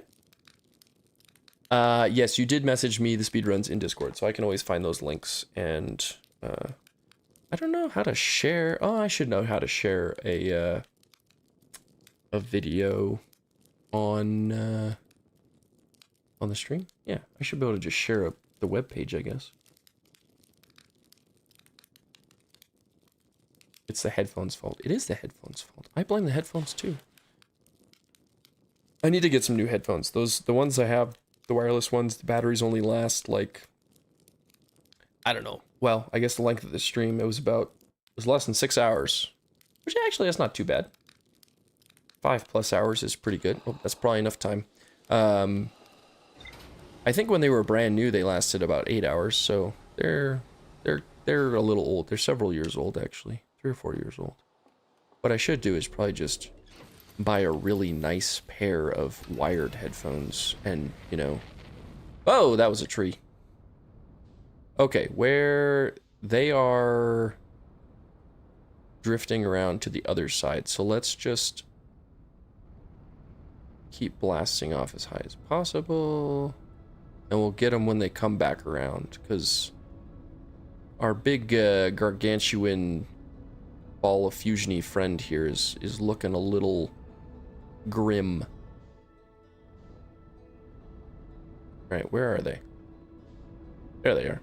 Yes, you did message me the speedruns in Discord, so I can always find those links. And I don't know how to share. Oh, I should know how to share a video on the stream. Yeah, I should be able to just share the web page, I guess. It's the headphones' fault. It is the headphones' fault. I blame the headphones too. I need to get some new headphones. The ones I have, the wireless ones, the batteries only last like, I don't know. Well, I guess the length of the stream, it was less than 6 hours, which actually that's not too bad. 5+ hours is pretty good. Oh, that's probably enough time. I think when they were brand new, they lasted about 8 hours. So they're a little old. They're several years old, actually. 3 or 4 years old. What I should do is probably just buy a really nice pair of wired headphones and, you know... Oh, that was a tree. Okay, where they are drifting around to the other side. So let's just keep blasting off as high as possible. And we'll get them when they come back around, because our big gargantuan ball of fusiony friend here is looking a little grim. Alright, where are they? There they are.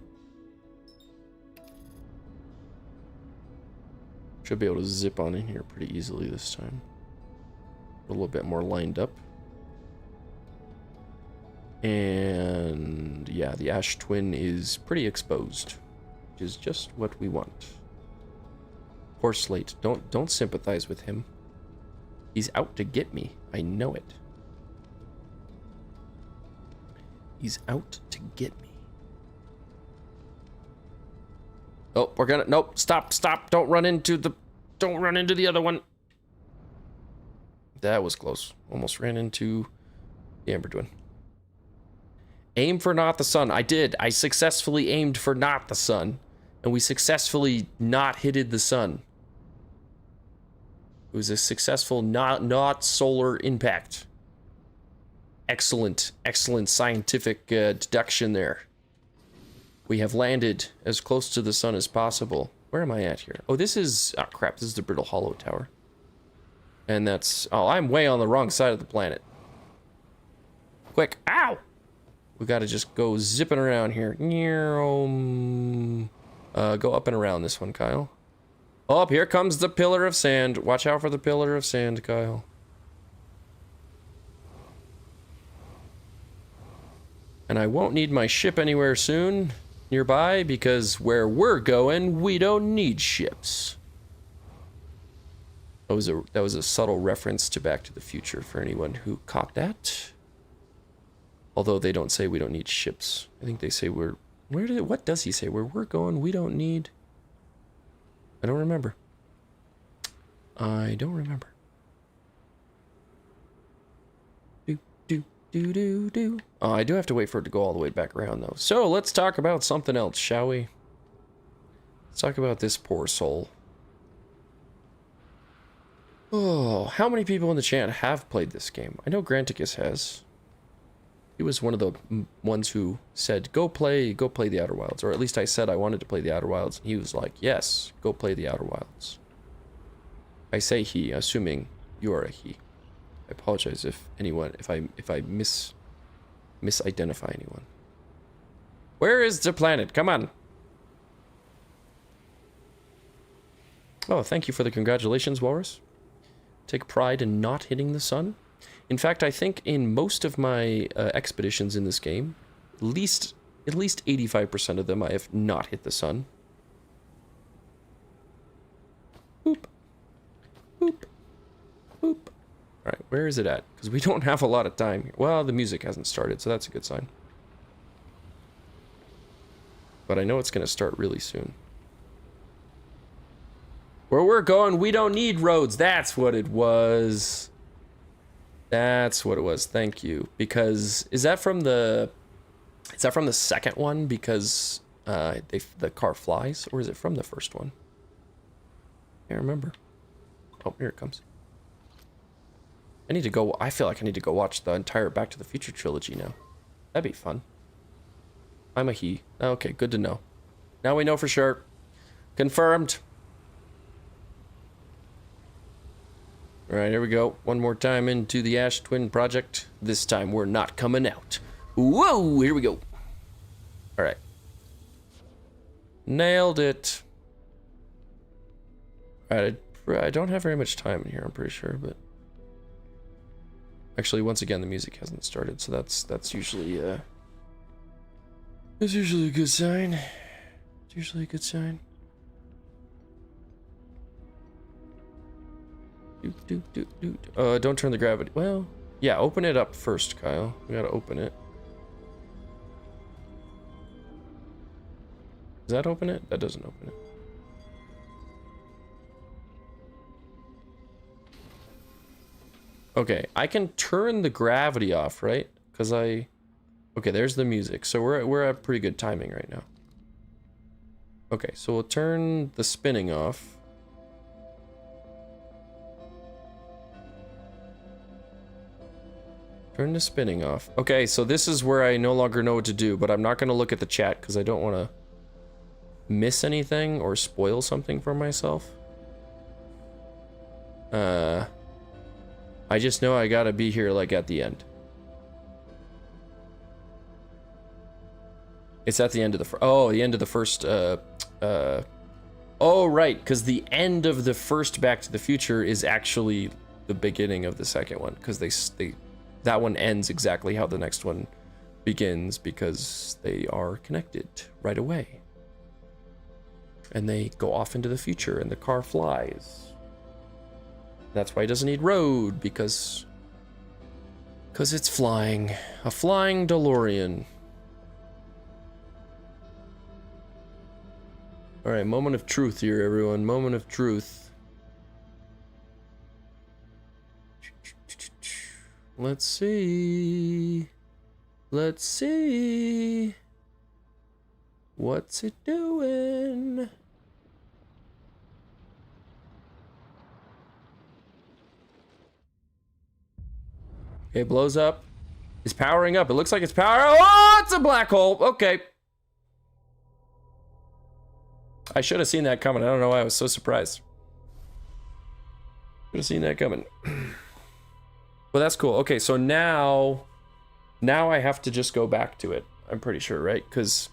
Should be able to zip on in here pretty easily this time. A little bit more lined up. And yeah, the Ash Twin is pretty exposed, which is just what we want. Poor Slate. Don't sympathize with him. He's out to get me. I know it. He's out to get me. Oh, we're gonna... Nope, stop. Don't run into the other one. That was close. Almost ran into the Amber Twin. Aim for not the sun. I did. I successfully aimed for not the sun. And we successfully not hitted the sun. It was a successful not solar impact. Excellent scientific deduction there. We have landed as close to the sun as possible. Where am I at here? Oh, this is... Oh, crap. This is the Brittle Hollow Tower. And that's... Oh, I'm way on the wrong side of the planet. Quick. Ow! We gotta just go zipping around here. Go up and around this one, Kyle. Oh, here comes the pillar of sand. Watch out for the pillar of sand, Kyle. And I won't need my ship anywhere soon nearby, because where we're going, we don't need ships. That was a subtle reference to Back to the Future for anyone who caught that. Although they don't say we don't need ships. I think they say what does he say? Where we're going, we don't need... I don't remember. Oh, I do have to wait for it to go all the way back around, though. So, let's talk about something else, shall we? Let's talk about this poor soul. Oh, how many people in the chat have played this game? I know Granticus has. He was one of the ones who said, go play the Outer Wilds. Or at least I said I wanted to play the Outer Wilds. And he was like, yes, go play the Outer Wilds. I say he, assuming you are a he. I apologize if I misidentify anyone. Where is the planet? Come on. Oh, thank you for the congratulations, Walrus. Take pride in not hitting the sun. In fact, I think in most of my expeditions in this game, at least 85% of them, I have not hit the sun. Boop. Boop. Boop. Alright, where is it at? Because we don't have a lot of time here. Well, the music hasn't started, so that's a good sign. But I know it's going to start really soon. Where we're going, we don't need roads. That's what it was. That's what it was. Thank you. Because is that from the second one? Because the car flies, or is it from the first one? I can't remember. Oh, here it comes. I need to go. I feel like I need to go watch the entire Back to the Future trilogy now. That'd be fun. I'm a he. Okay, good to know. Now we know for sure. Confirmed. Alright, here we go. One more time into the Ash Twin project. This time we're not coming out. Whoa, here we go. Alright. Nailed it. Alright, I don't have very much time in here, I'm pretty sure, but... Actually, once again, the music hasn't started, so that's usually a good sign. It's usually a good sign. Don't turn the gravity. Well, yeah, open it up first, Kyle. We gotta open it. Does that open it? That doesn't open it. Okay, I can turn the gravity off, right? Because okay, there's the music. So we're at pretty good timing right now. Okay, so we'll turn the spinning off. Turn the spinning off. Okay, so this is where I no longer know what to do, but I'm not going to look at the chat because I don't want to miss anything or spoil something for myself. I just know I gotta be here, like, at the end. It's at the end of the the end of the first, oh, right, because the end of the first Back to the Future is actually the beginning of the second one, because that one ends exactly how the next one begins, because they are connected right away. And they go off into the future, and the car flies. That's why it doesn't need road, because it's flying. A flying DeLorean. Alright, moment of truth here, everyone. Moment of truth. Let's see. Let's see. What's it doing? Okay, blows up. It's powering up. It looks like it's powering. Oh, it's a black hole. Okay. I should have seen that coming. I don't know why I was so surprised. Should have seen that coming. Well, that's cool. Okay, so now I have to just go back to it. I'm pretty sure, right? Because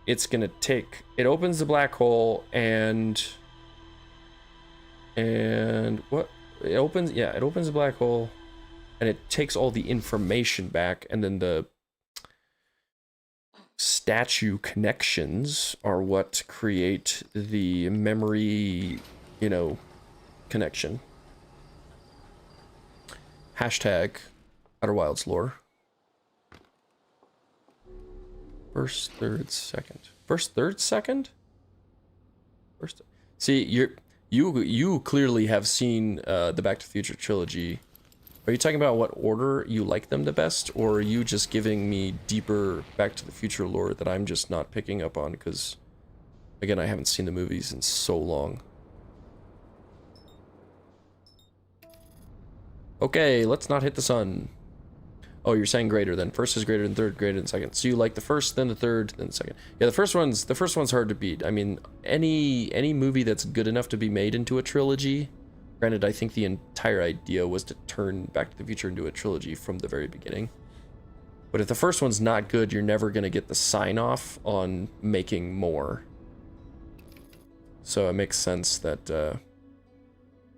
it's gonna take. It opens the black hole and what? It opens. Yeah, it opens the black hole. And it takes all the information back, and then the statue connections are what create the memory, connection. Hashtag Outer Wilds lore. First, third, second. First, third, second? First. See, you clearly have seen the Back to the Future trilogy. Are you talking about what order you like them the best, or are you just giving me deeper Back to the Future lore that I'm just not picking up on? Because, again, I haven't seen the movies in so long. Okay, let's not hit the sun. Oh, you're saying greater then. First is greater than third, greater than second. So you like the first, then the third, then the second. Yeah, the first one's hard to beat. I mean, any movie that's good enough to be made into a trilogy. Granted, I think the entire idea was to turn Back to the Future into a trilogy from the very beginning. But if the first one's not good, you're never going to get the sign-off on making more. So it makes sense that the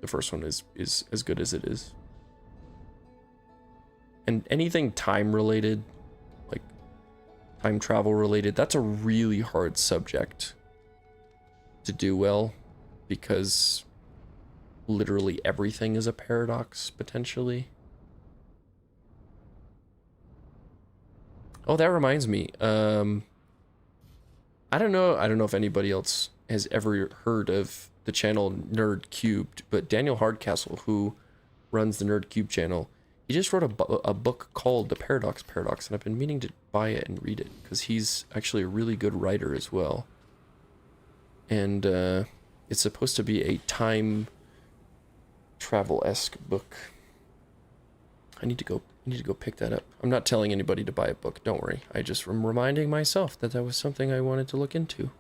first one is as good as it is. And anything time-related, like time travel-related, that's a really hard subject to do well, because literally everything is a paradox, potentially. Oh, that reminds me. I don't know if anybody else has ever heard of the channel Nerd Cubed, but Daniel Hardcastle, who runs the Nerd Cube channel, he just wrote a book called The Paradox, and I've been meaning to buy it and read it, because he's actually a really good writer as well. And it's supposed to be a time travel-esque book. I need to go pick that up. I'm not telling anybody to buy a book, don't worry. I just am reminding myself that was something I wanted to look into.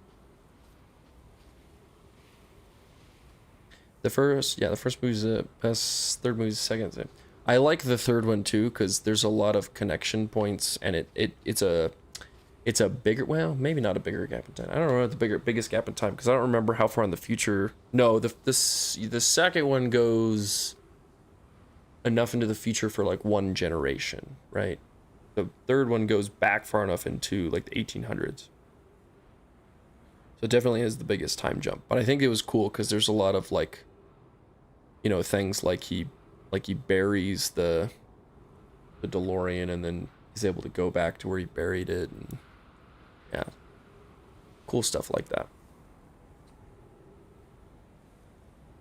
The first movie's the best, third movie's the second. I like the third one too, because there's a lot of connection points, and it's a bigger, well, maybe not a bigger gap in time. I don't know what the biggest gap in time, because I don't remember how far in the future. No, the second one goes enough into the future for like one generation, right? The third one goes back far enough into like the 1800s. So it definitely is the biggest time jump. But I think it was cool because there's a lot of like, things like he buries the DeLorean, and then he's able to go back to where he buried it, and yeah, cool stuff like that.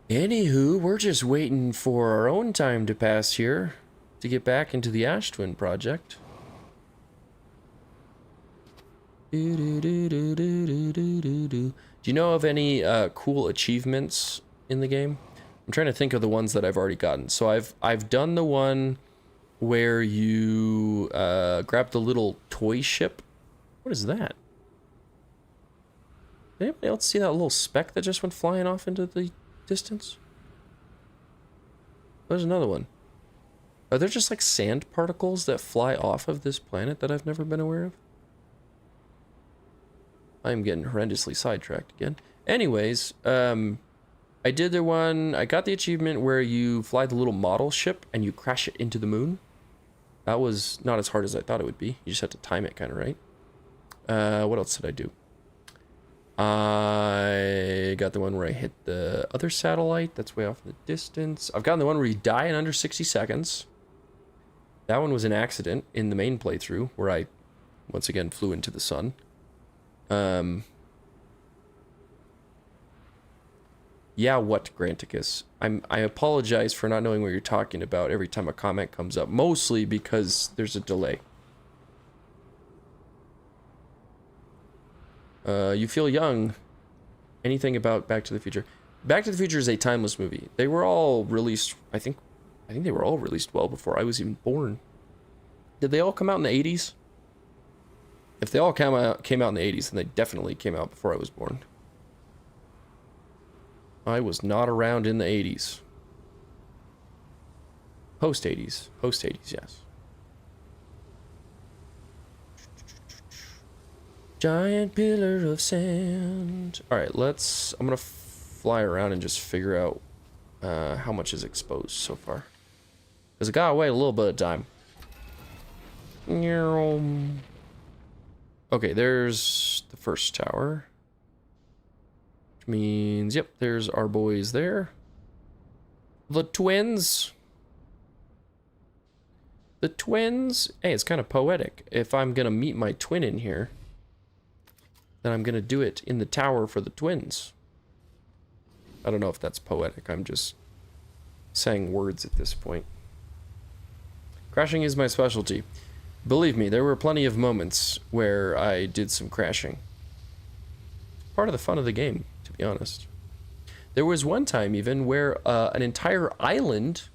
Anywho, we're just waiting for our own time to pass here to get back into the Ash Twin project. Do you know of any cool achievements in the game? I'm trying to think of the ones that I've already gotten. So I've done the one where you grab the little toy ship. What is that? Did anybody else see that little speck that just went flying off into the distance? There's another one. Are there just like sand particles that fly off of this planet that I've never been aware of? I'm getting horrendously sidetracked again. Anyways, I did the one, I got the achievement where you fly the little model ship and you crash it into the moon. That was not as hard as I thought it would be. You just have to time it kind of right. What else did I do? I got the one where I hit the other satellite. That's way off in the distance. I've gotten the one where you die in under 60 seconds. That one was an accident in the main playthrough where I, once again, flew into the sun. Yeah, what, Granticus? I apologize for not knowing what you're talking about every time a comment comes up, mostly because there's a delay. You feel young. Anything about Back to the Future? Back to the Future is a timeless movie. They were all released, I think they were all released well before I was even born. Did they all come out in the 80s? If they all came out in the 80s, then they definitely came out before I was born. I was not around in the 80s. Post 80s. Post 80s, yes. Giant pillar of sand. Alright, I'm gonna fly around and just figure out how much is exposed so far. Because I gotta wait a little bit of time. Okay, there's the first tower. Which means, yep, there's our boys there. The twins. The twins. Hey, it's kind of poetic. If I'm gonna meet my twin in here, then I'm gonna do it in the tower for the twins. I don't know if that's poetic. I'm just saying words at this point. Crashing is my specialty. Believe me, there were plenty of moments where I did some crashing. Part of the fun of the game, to be honest. There was one time even where an entire island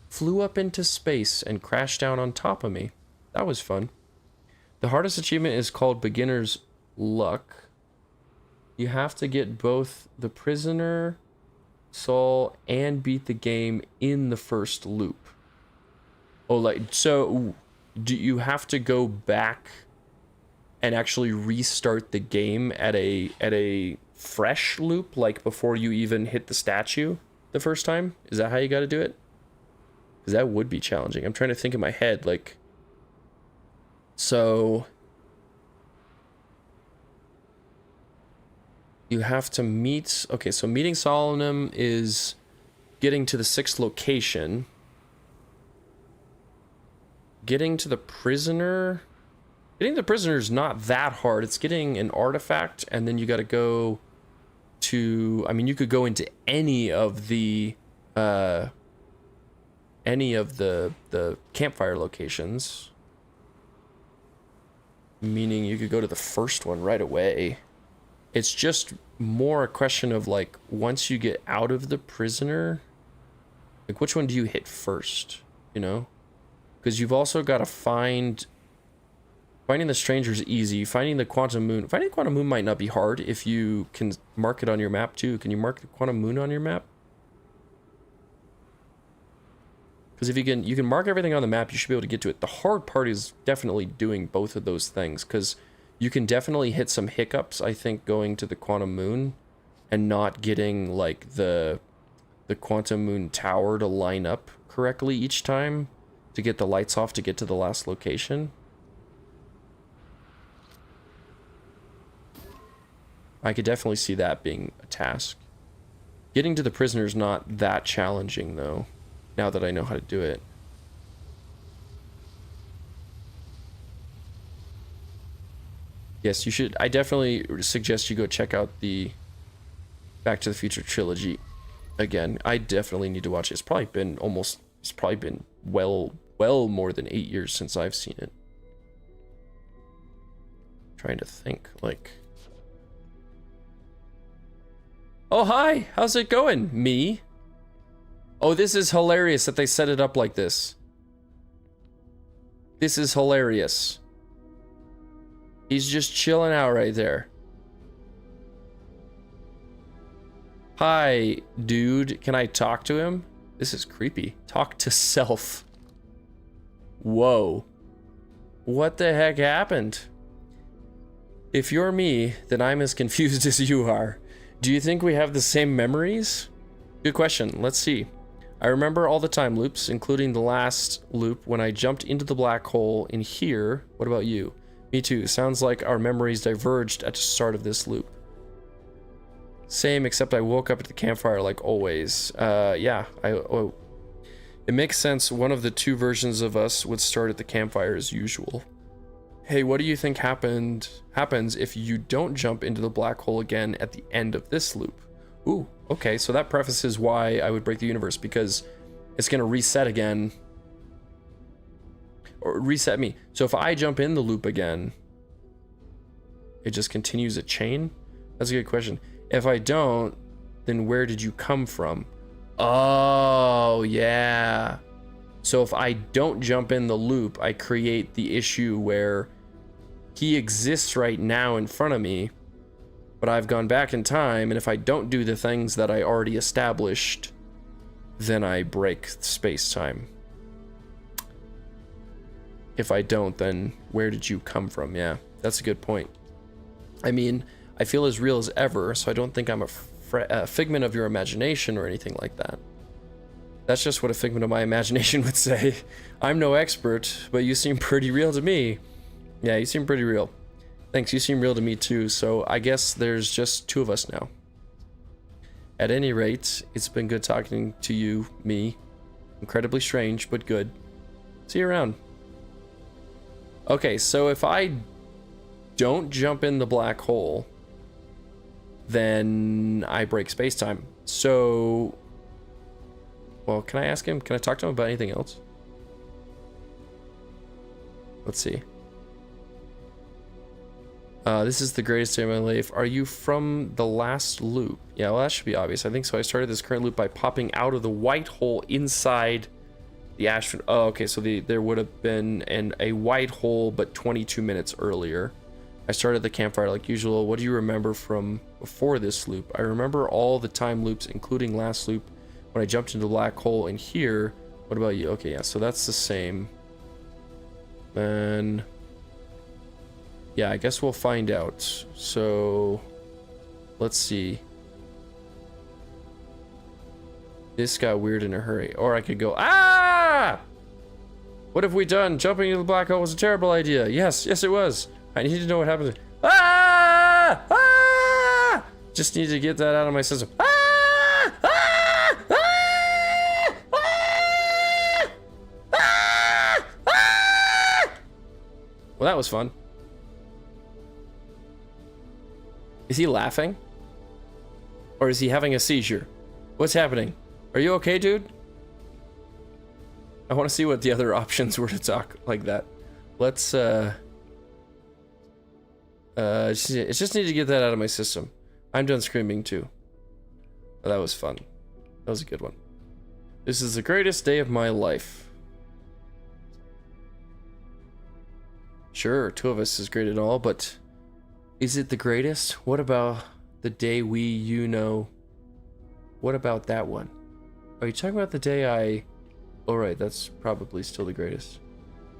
flew up into space and crashed down on top of me. That was fun. The hardest achievement is called Beginner's Luck. You have to get both the prisoner soul and beat the game in the first loop. Oh, like, so do you have to go back and actually restart the game at a fresh loop, like before you even hit the statue the first time? Is that how you got to do it? Because that would be challenging. I'm trying to think in my head, like, so you have to meet, okay, so meeting Solemnum is getting to the 6th location. Getting to the prisoner is not that hard. It's getting an artifact, and then you got to go to, I mean, you could go into any of the campfire locations, meaning you could go to the first one right away. It's just more a question of, like, once you get out of the prisoner, like, which one do you hit first, you know? Because you've also got to finding the stranger's easy. Finding the quantum moon might not be hard if you can mark it on your map too. Can you mark the quantum moon on your map? Because if you can mark everything on the map, you should be able to get to it. The hard part is definitely doing both of those things, because you can definitely hit some hiccups, I think, going to the quantum moon and not getting, like, the quantum moon tower to line up correctly each time to get the lights off to get to the last location. I could definitely see that being a task. Getting to the prisoner is not that challenging, though, now that I know how to do it. Yes, you should. I definitely suggest you go check out the Back to the Future trilogy again. I definitely need to watch it. It's probably been well more than 8 years since I've seen it. Trying to think, like, oh, hi, how's it going? Me? Oh, this is hilarious that they set it up like this. This is hilarious. He's just chilling out right there. Hi, dude. Can I talk to him? This is creepy. Talk to self. Whoa. What the heck happened? If you're me, then I'm as confused as you are. Do you think we have the same memories? Good question. Let's see. I remember all the time loops, including the last loop when I jumped into the black hole in here. What about you? Me too. Sounds like our memories diverged at the start of this loop. Same, except I woke up at the campfire like always. Yeah. It makes sense. One of the two versions of us would start at the campfire as usual. Hey, what do you think happens if you don't jump into the black hole again at the end of this loop? Ooh, okay, so that prefaces why I would break the universe, because it's gonna reset again. Or reset me. So if I jump in the loop again, it just continues a chain? That's a good question. If I don't, then where did you come from? Oh, yeah. So if I don't jump in the loop, I create the issue where he exists right now in front of me, but I've gone back in time, and if I don't do the things that I already established, then I break space-time. If I don't, then where did you come from? Yeah, that's a good point. I mean, I feel as real as ever, so I don't think I'm a figment of your imagination or anything like that. That's just what a figment of my imagination would say. I'm no expert, but you seem pretty real to me. Yeah, you seem pretty real. Thanks, you seem real to me too, so I guess there's just two of us now. At any rate, it's been good talking to you, me. Incredibly strange, but good. See you around. Okay, so if I don't jump in the black hole, then I break space-time. So, well, can I ask him? Can I talk to him about anything else? Let's see. This is the greatest day of my life. Are you from the last loop? Yeah, well, that should be obvious. I think so. I started this current loop by popping out of the white hole inside the astronaut. Oh, okay. So there would have been a white hole, but 22 minutes earlier. I started the campfire like usual. What do you remember from before this loop? I remember all the time loops, including last loop when I jumped into the black hole in here. What about you? Okay, yeah. So that's the same. Then... yeah, I guess we'll find out. So, let's see. This got weird in a hurry. Or I could go, ah! What have we done? Jumping into the black hole was a terrible idea. Yes, yes it was. I need to know what happened. Ah! Ah! Just need to get that out of my system. Ah! Ah! Ah! Ah! Ah! Ah! Well, that was fun. Is he laughing? Or is he having a seizure? What's happening? Are you okay, dude? I want to see what the other options were to talk like that. Let's, it's just need to get that out of my system. I'm done screaming too. Oh, that was fun. That was a good one. This is the greatest day of my life. Sure, two of us is great and all, but... is it the greatest? What about the day you know? What about that one? Are you talking about the day I... oh, right, that's probably still the greatest.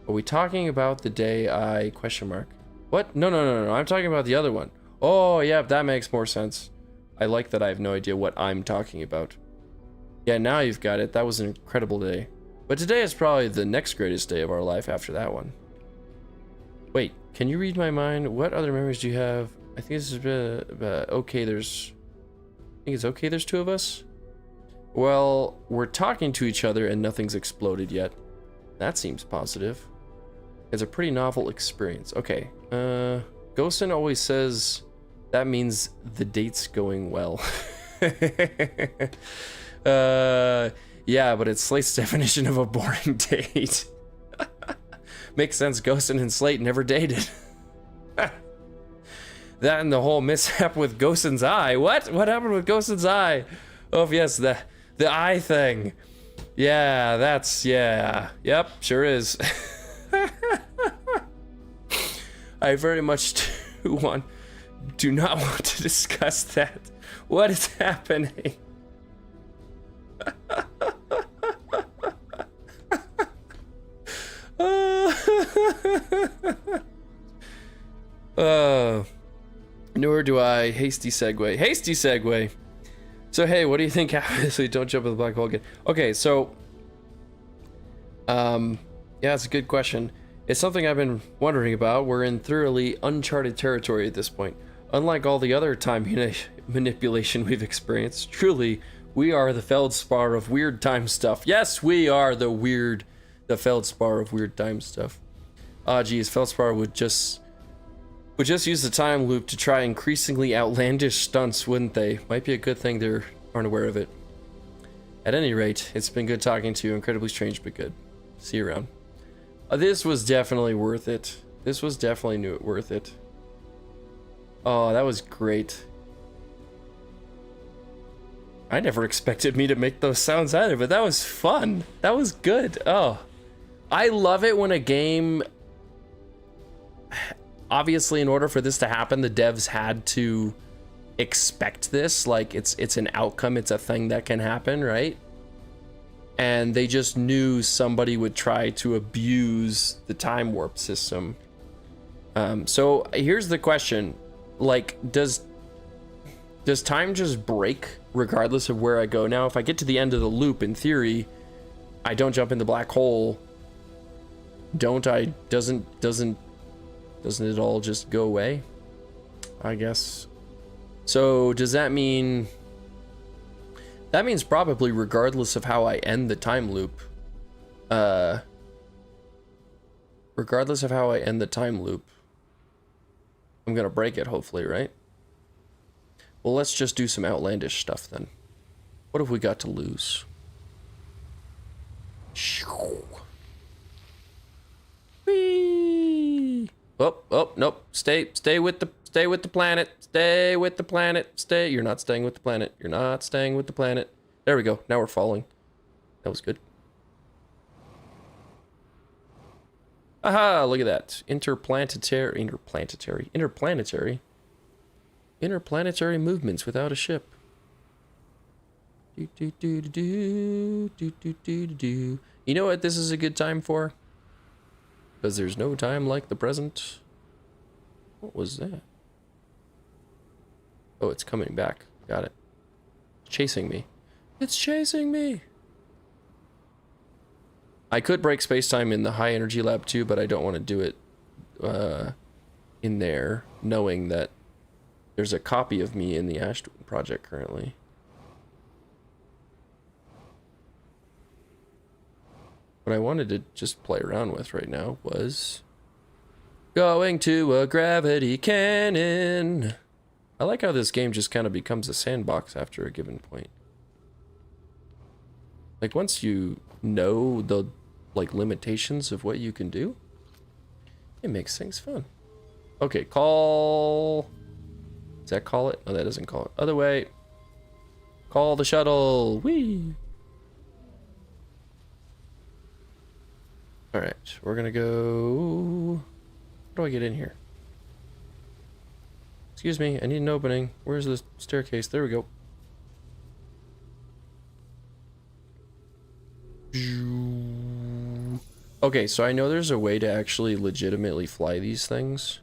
Are we talking about the day I... question mark? What? No, I'm talking about the other one. Oh, yeah, that makes more sense. I like that I have no idea what I'm talking about. Yeah, now you've got it. That was an incredible day. But today is probably the next greatest day of our life after that one. Wait, can you read my mind? What other memories do you have? I think this is okay, there's... I think it's okay there's two of us? Well, we're talking to each other and nothing's exploded yet. That seems positive. It's a pretty novel experience. Okay, Gosen always says that means the date's going well. Yeah, but it's Slate's definition of a boring date. Makes sense, Gosen and Slate never dated. That and the whole mishap with Gosen's eye. What? What happened with Gosen's eye? Oh, yes, the eye thing. Yeah, that's, yeah. Yep, sure is. I very much do not want to discuss that. What is happening? Nor do I. Hasty segue. So hey, what do you think happens? So don't jump in the black hole again. Okay, so yeah, it's a good question. It's something I've been wondering about. We're in thoroughly uncharted territory at this point. Unlike all the other time manipulation we've experienced, truly, we are the feldspar of weird time stuff. Yes, we are the feldspar of weird time stuff. Ah, geez, feldspar would just use the time loop to try increasingly outlandish stunts, wouldn't they? Might be a good thing they aren't aware of it. At any rate, it's been good talking to you. Incredibly strange, but good. See you around. This was definitely worth it. This was definitely worth it. Oh, that was great. I never expected me to make those sounds either, but that was fun. That was good. Oh, I love it when a game... Obviously, in order for this to happen, the devs had to expect this. Like, it's an outcome. It's a thing that can happen, right? And they just knew somebody would try to abuse the time warp system. So here's the question. Like, does time just break regardless of where I go? Now, if I get to the end of the loop, in theory, I don't jump in the black hole. Don't I? Doesn't it all just go away? I guess. So does that mean... That means probably regardless of how I end the time loop. Regardless of how I end the time loop, I'm gonna break it, hopefully, right? Well, let's just do some outlandish stuff then. What have we got to lose? Whee! Oh, nope. Stay with the planet. Stay with the planet. You're not staying with the planet. You're not staying with the planet. There we go. Now we're falling. That was good. Aha, look at that. Interplanetary movements without a ship. You know what this is a good time for? Because there's no time like the present. What was that? Oh, it's coming back. Got it. It's chasing me. It's chasing me! I could break space-time in the high energy lab too, but I don't want to do it in there, knowing that there's a copy of me in the Ashton project currently. What I wanted to just play around with right now was going to a gravity cannon. I like how this game just kind of becomes a sandbox after a given point. Like, once you know the, like, limitations of what you can do, it makes things fun. Okay, call... Does that call it? No, that doesn't call it. Other way. Call the shuttle. Whee! Alright, we're gonna go... How do I get in here? Excuse me, I need an opening. Where's the staircase? There we go. Okay, so I know there's a way to actually legitimately fly these things.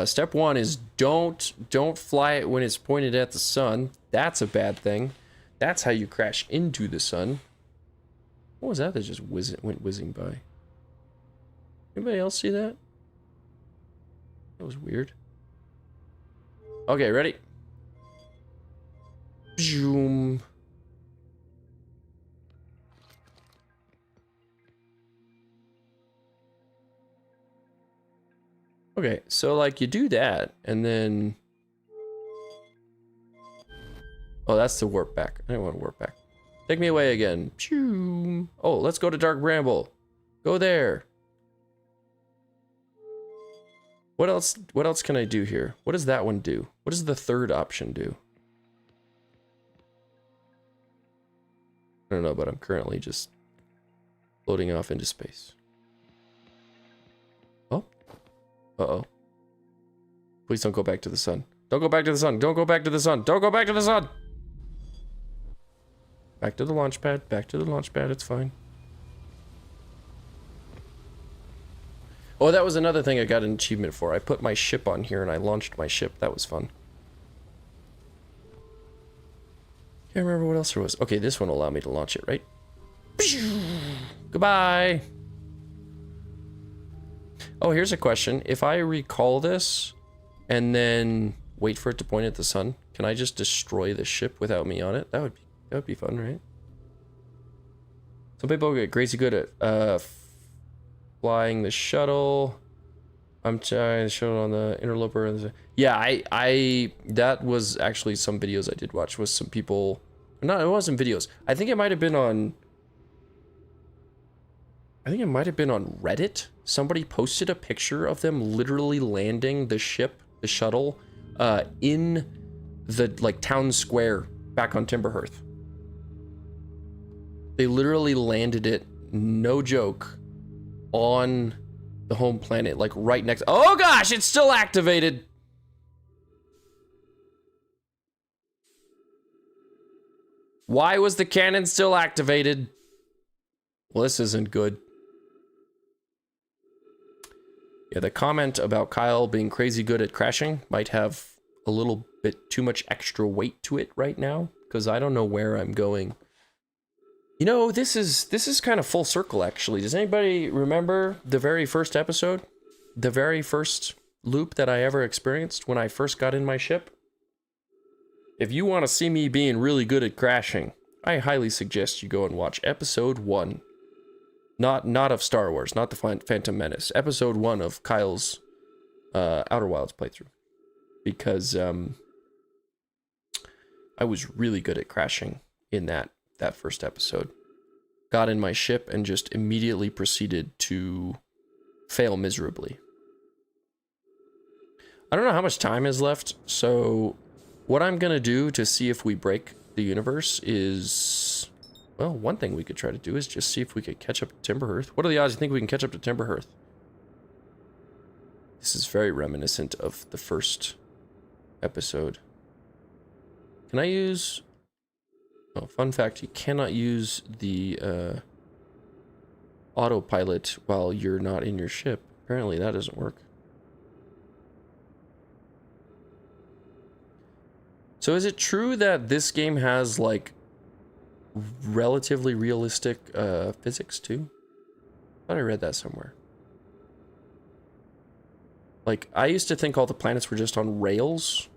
Step one is don't fly it when it's pointed at the sun. That's a bad thing. That's how you crash into the sun. What was that just went whizzing by? Anybody else see that? That was weird. Okay, ready? Zoom. Okay, so like you do that, and then... Oh, that's the warp back. I don't want to warp back. Take me away again. Oh, let's go to Dark Bramble. Go there. What else can I do here? What does that one do? What does the third option do? I don't know, but I'm currently just floating off into space. Oh, Uh-oh. Please don't go back to the sun. Don't go back to the sun. Don't go back to the sun. Don't go back to the sun. Back to the launch pad. Back to the launch pad. It's fine. Oh, that was another thing I got an achievement for. I put my ship on here and I launched my ship. That was fun. Can't remember what else there was. Okay, this one will allow me to launch it, right? Goodbye. Oh, here's a question. If I recall this and then wait for it to point at the sun, can I just destroy the ship without me on it? That would be fun, right? Some people get crazy good at flying the shuttle. I'm trying the shuttle on the interloper. Yeah, I that was actually some videos I did watch with some people. No, it wasn't videos. I think it might have been on Reddit. Somebody posted a picture of them literally landing the ship, the shuttle, in the like town square back on Timberhearth. They literally landed it, no joke, on the home planet, like right next. Oh gosh, it's still activated. Why was the cannon still activated? Well, this isn't good. Yeah, the comment about Kyle being crazy good at crashing might have a little bit too much extra weight to it right now, because I don't know where I'm going. You know, this is kind of full circle, actually. Does anybody remember the very first episode? The very first loop that I ever experienced when I first got in my ship? If you want to see me being really good at crashing, I highly suggest you go and watch episode 1. Not of Star Wars, not the Phantom Menace. Episode 1 of Kyle's Outer Wilds playthrough. Because I was really good at crashing in that first episode. Got in my ship and just immediately proceeded to fail miserably. I don't know how much time is left, so what I'm gonna do to see if we break the universe is, well, one thing we could try to do is just see if we could catch up to Timberhearth. What are the odds you think we can catch up to Timberhearth? This is very reminiscent of the first episode. Can I use... Oh, fun fact, you cannot use the autopilot while you're not in your ship. Apparently that doesn't work. So is it true that this game has, like, relatively realistic physics, too? I thought I read that somewhere. Like, I used to think all the planets were just on rails,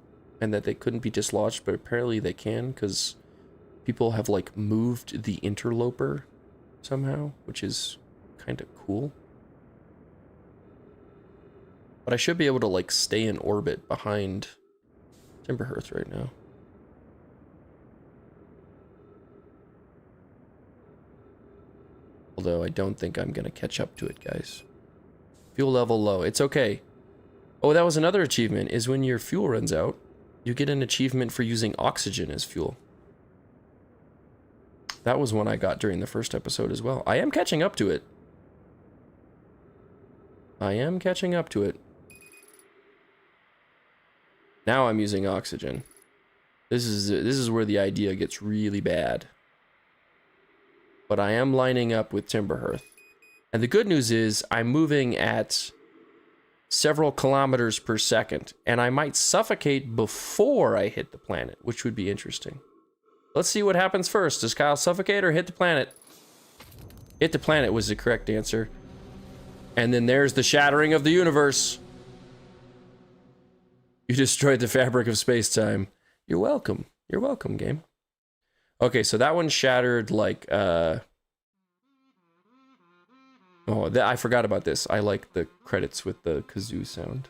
and that they couldn't be dislodged, but apparently they can, because people have, like, moved the interloper somehow, which is kind of cool. But I should be able to, like, stay in orbit behind Timberhearth right now. Although I don't think I'm gonna catch up to it, guys. Fuel level low. It's okay. Oh, that was another achievement, is when your fuel runs out, you get an achievement for using oxygen as fuel. That was one I got during the first episode as well. I am catching up to it. I am catching up to it. Now I'm using oxygen. This is where the idea gets really bad. But I am lining up with Timberhearth. And the good news is I'm moving at several kilometers per second, and I might suffocate before I hit the planet, which would be interesting. Let's see what happens first. Does Kyle suffocate or hit the planet? Hit the planet was the correct answer. And then there's the shattering of the universe. You destroyed the fabric of space-time. You're welcome. You're welcome, game. Okay, so that one shattered like, oh, I forgot about this. I like the credits with the kazoo sound.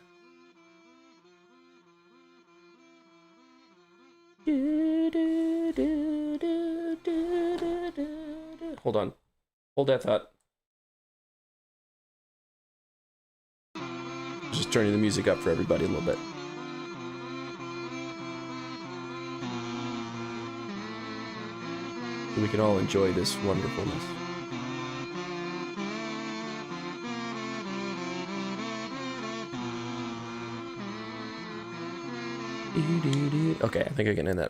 Hold on. Hold that thought. Just turning the music up for everybody a little bit. So we can all enjoy this wonderfulness. Okay, I think I can end that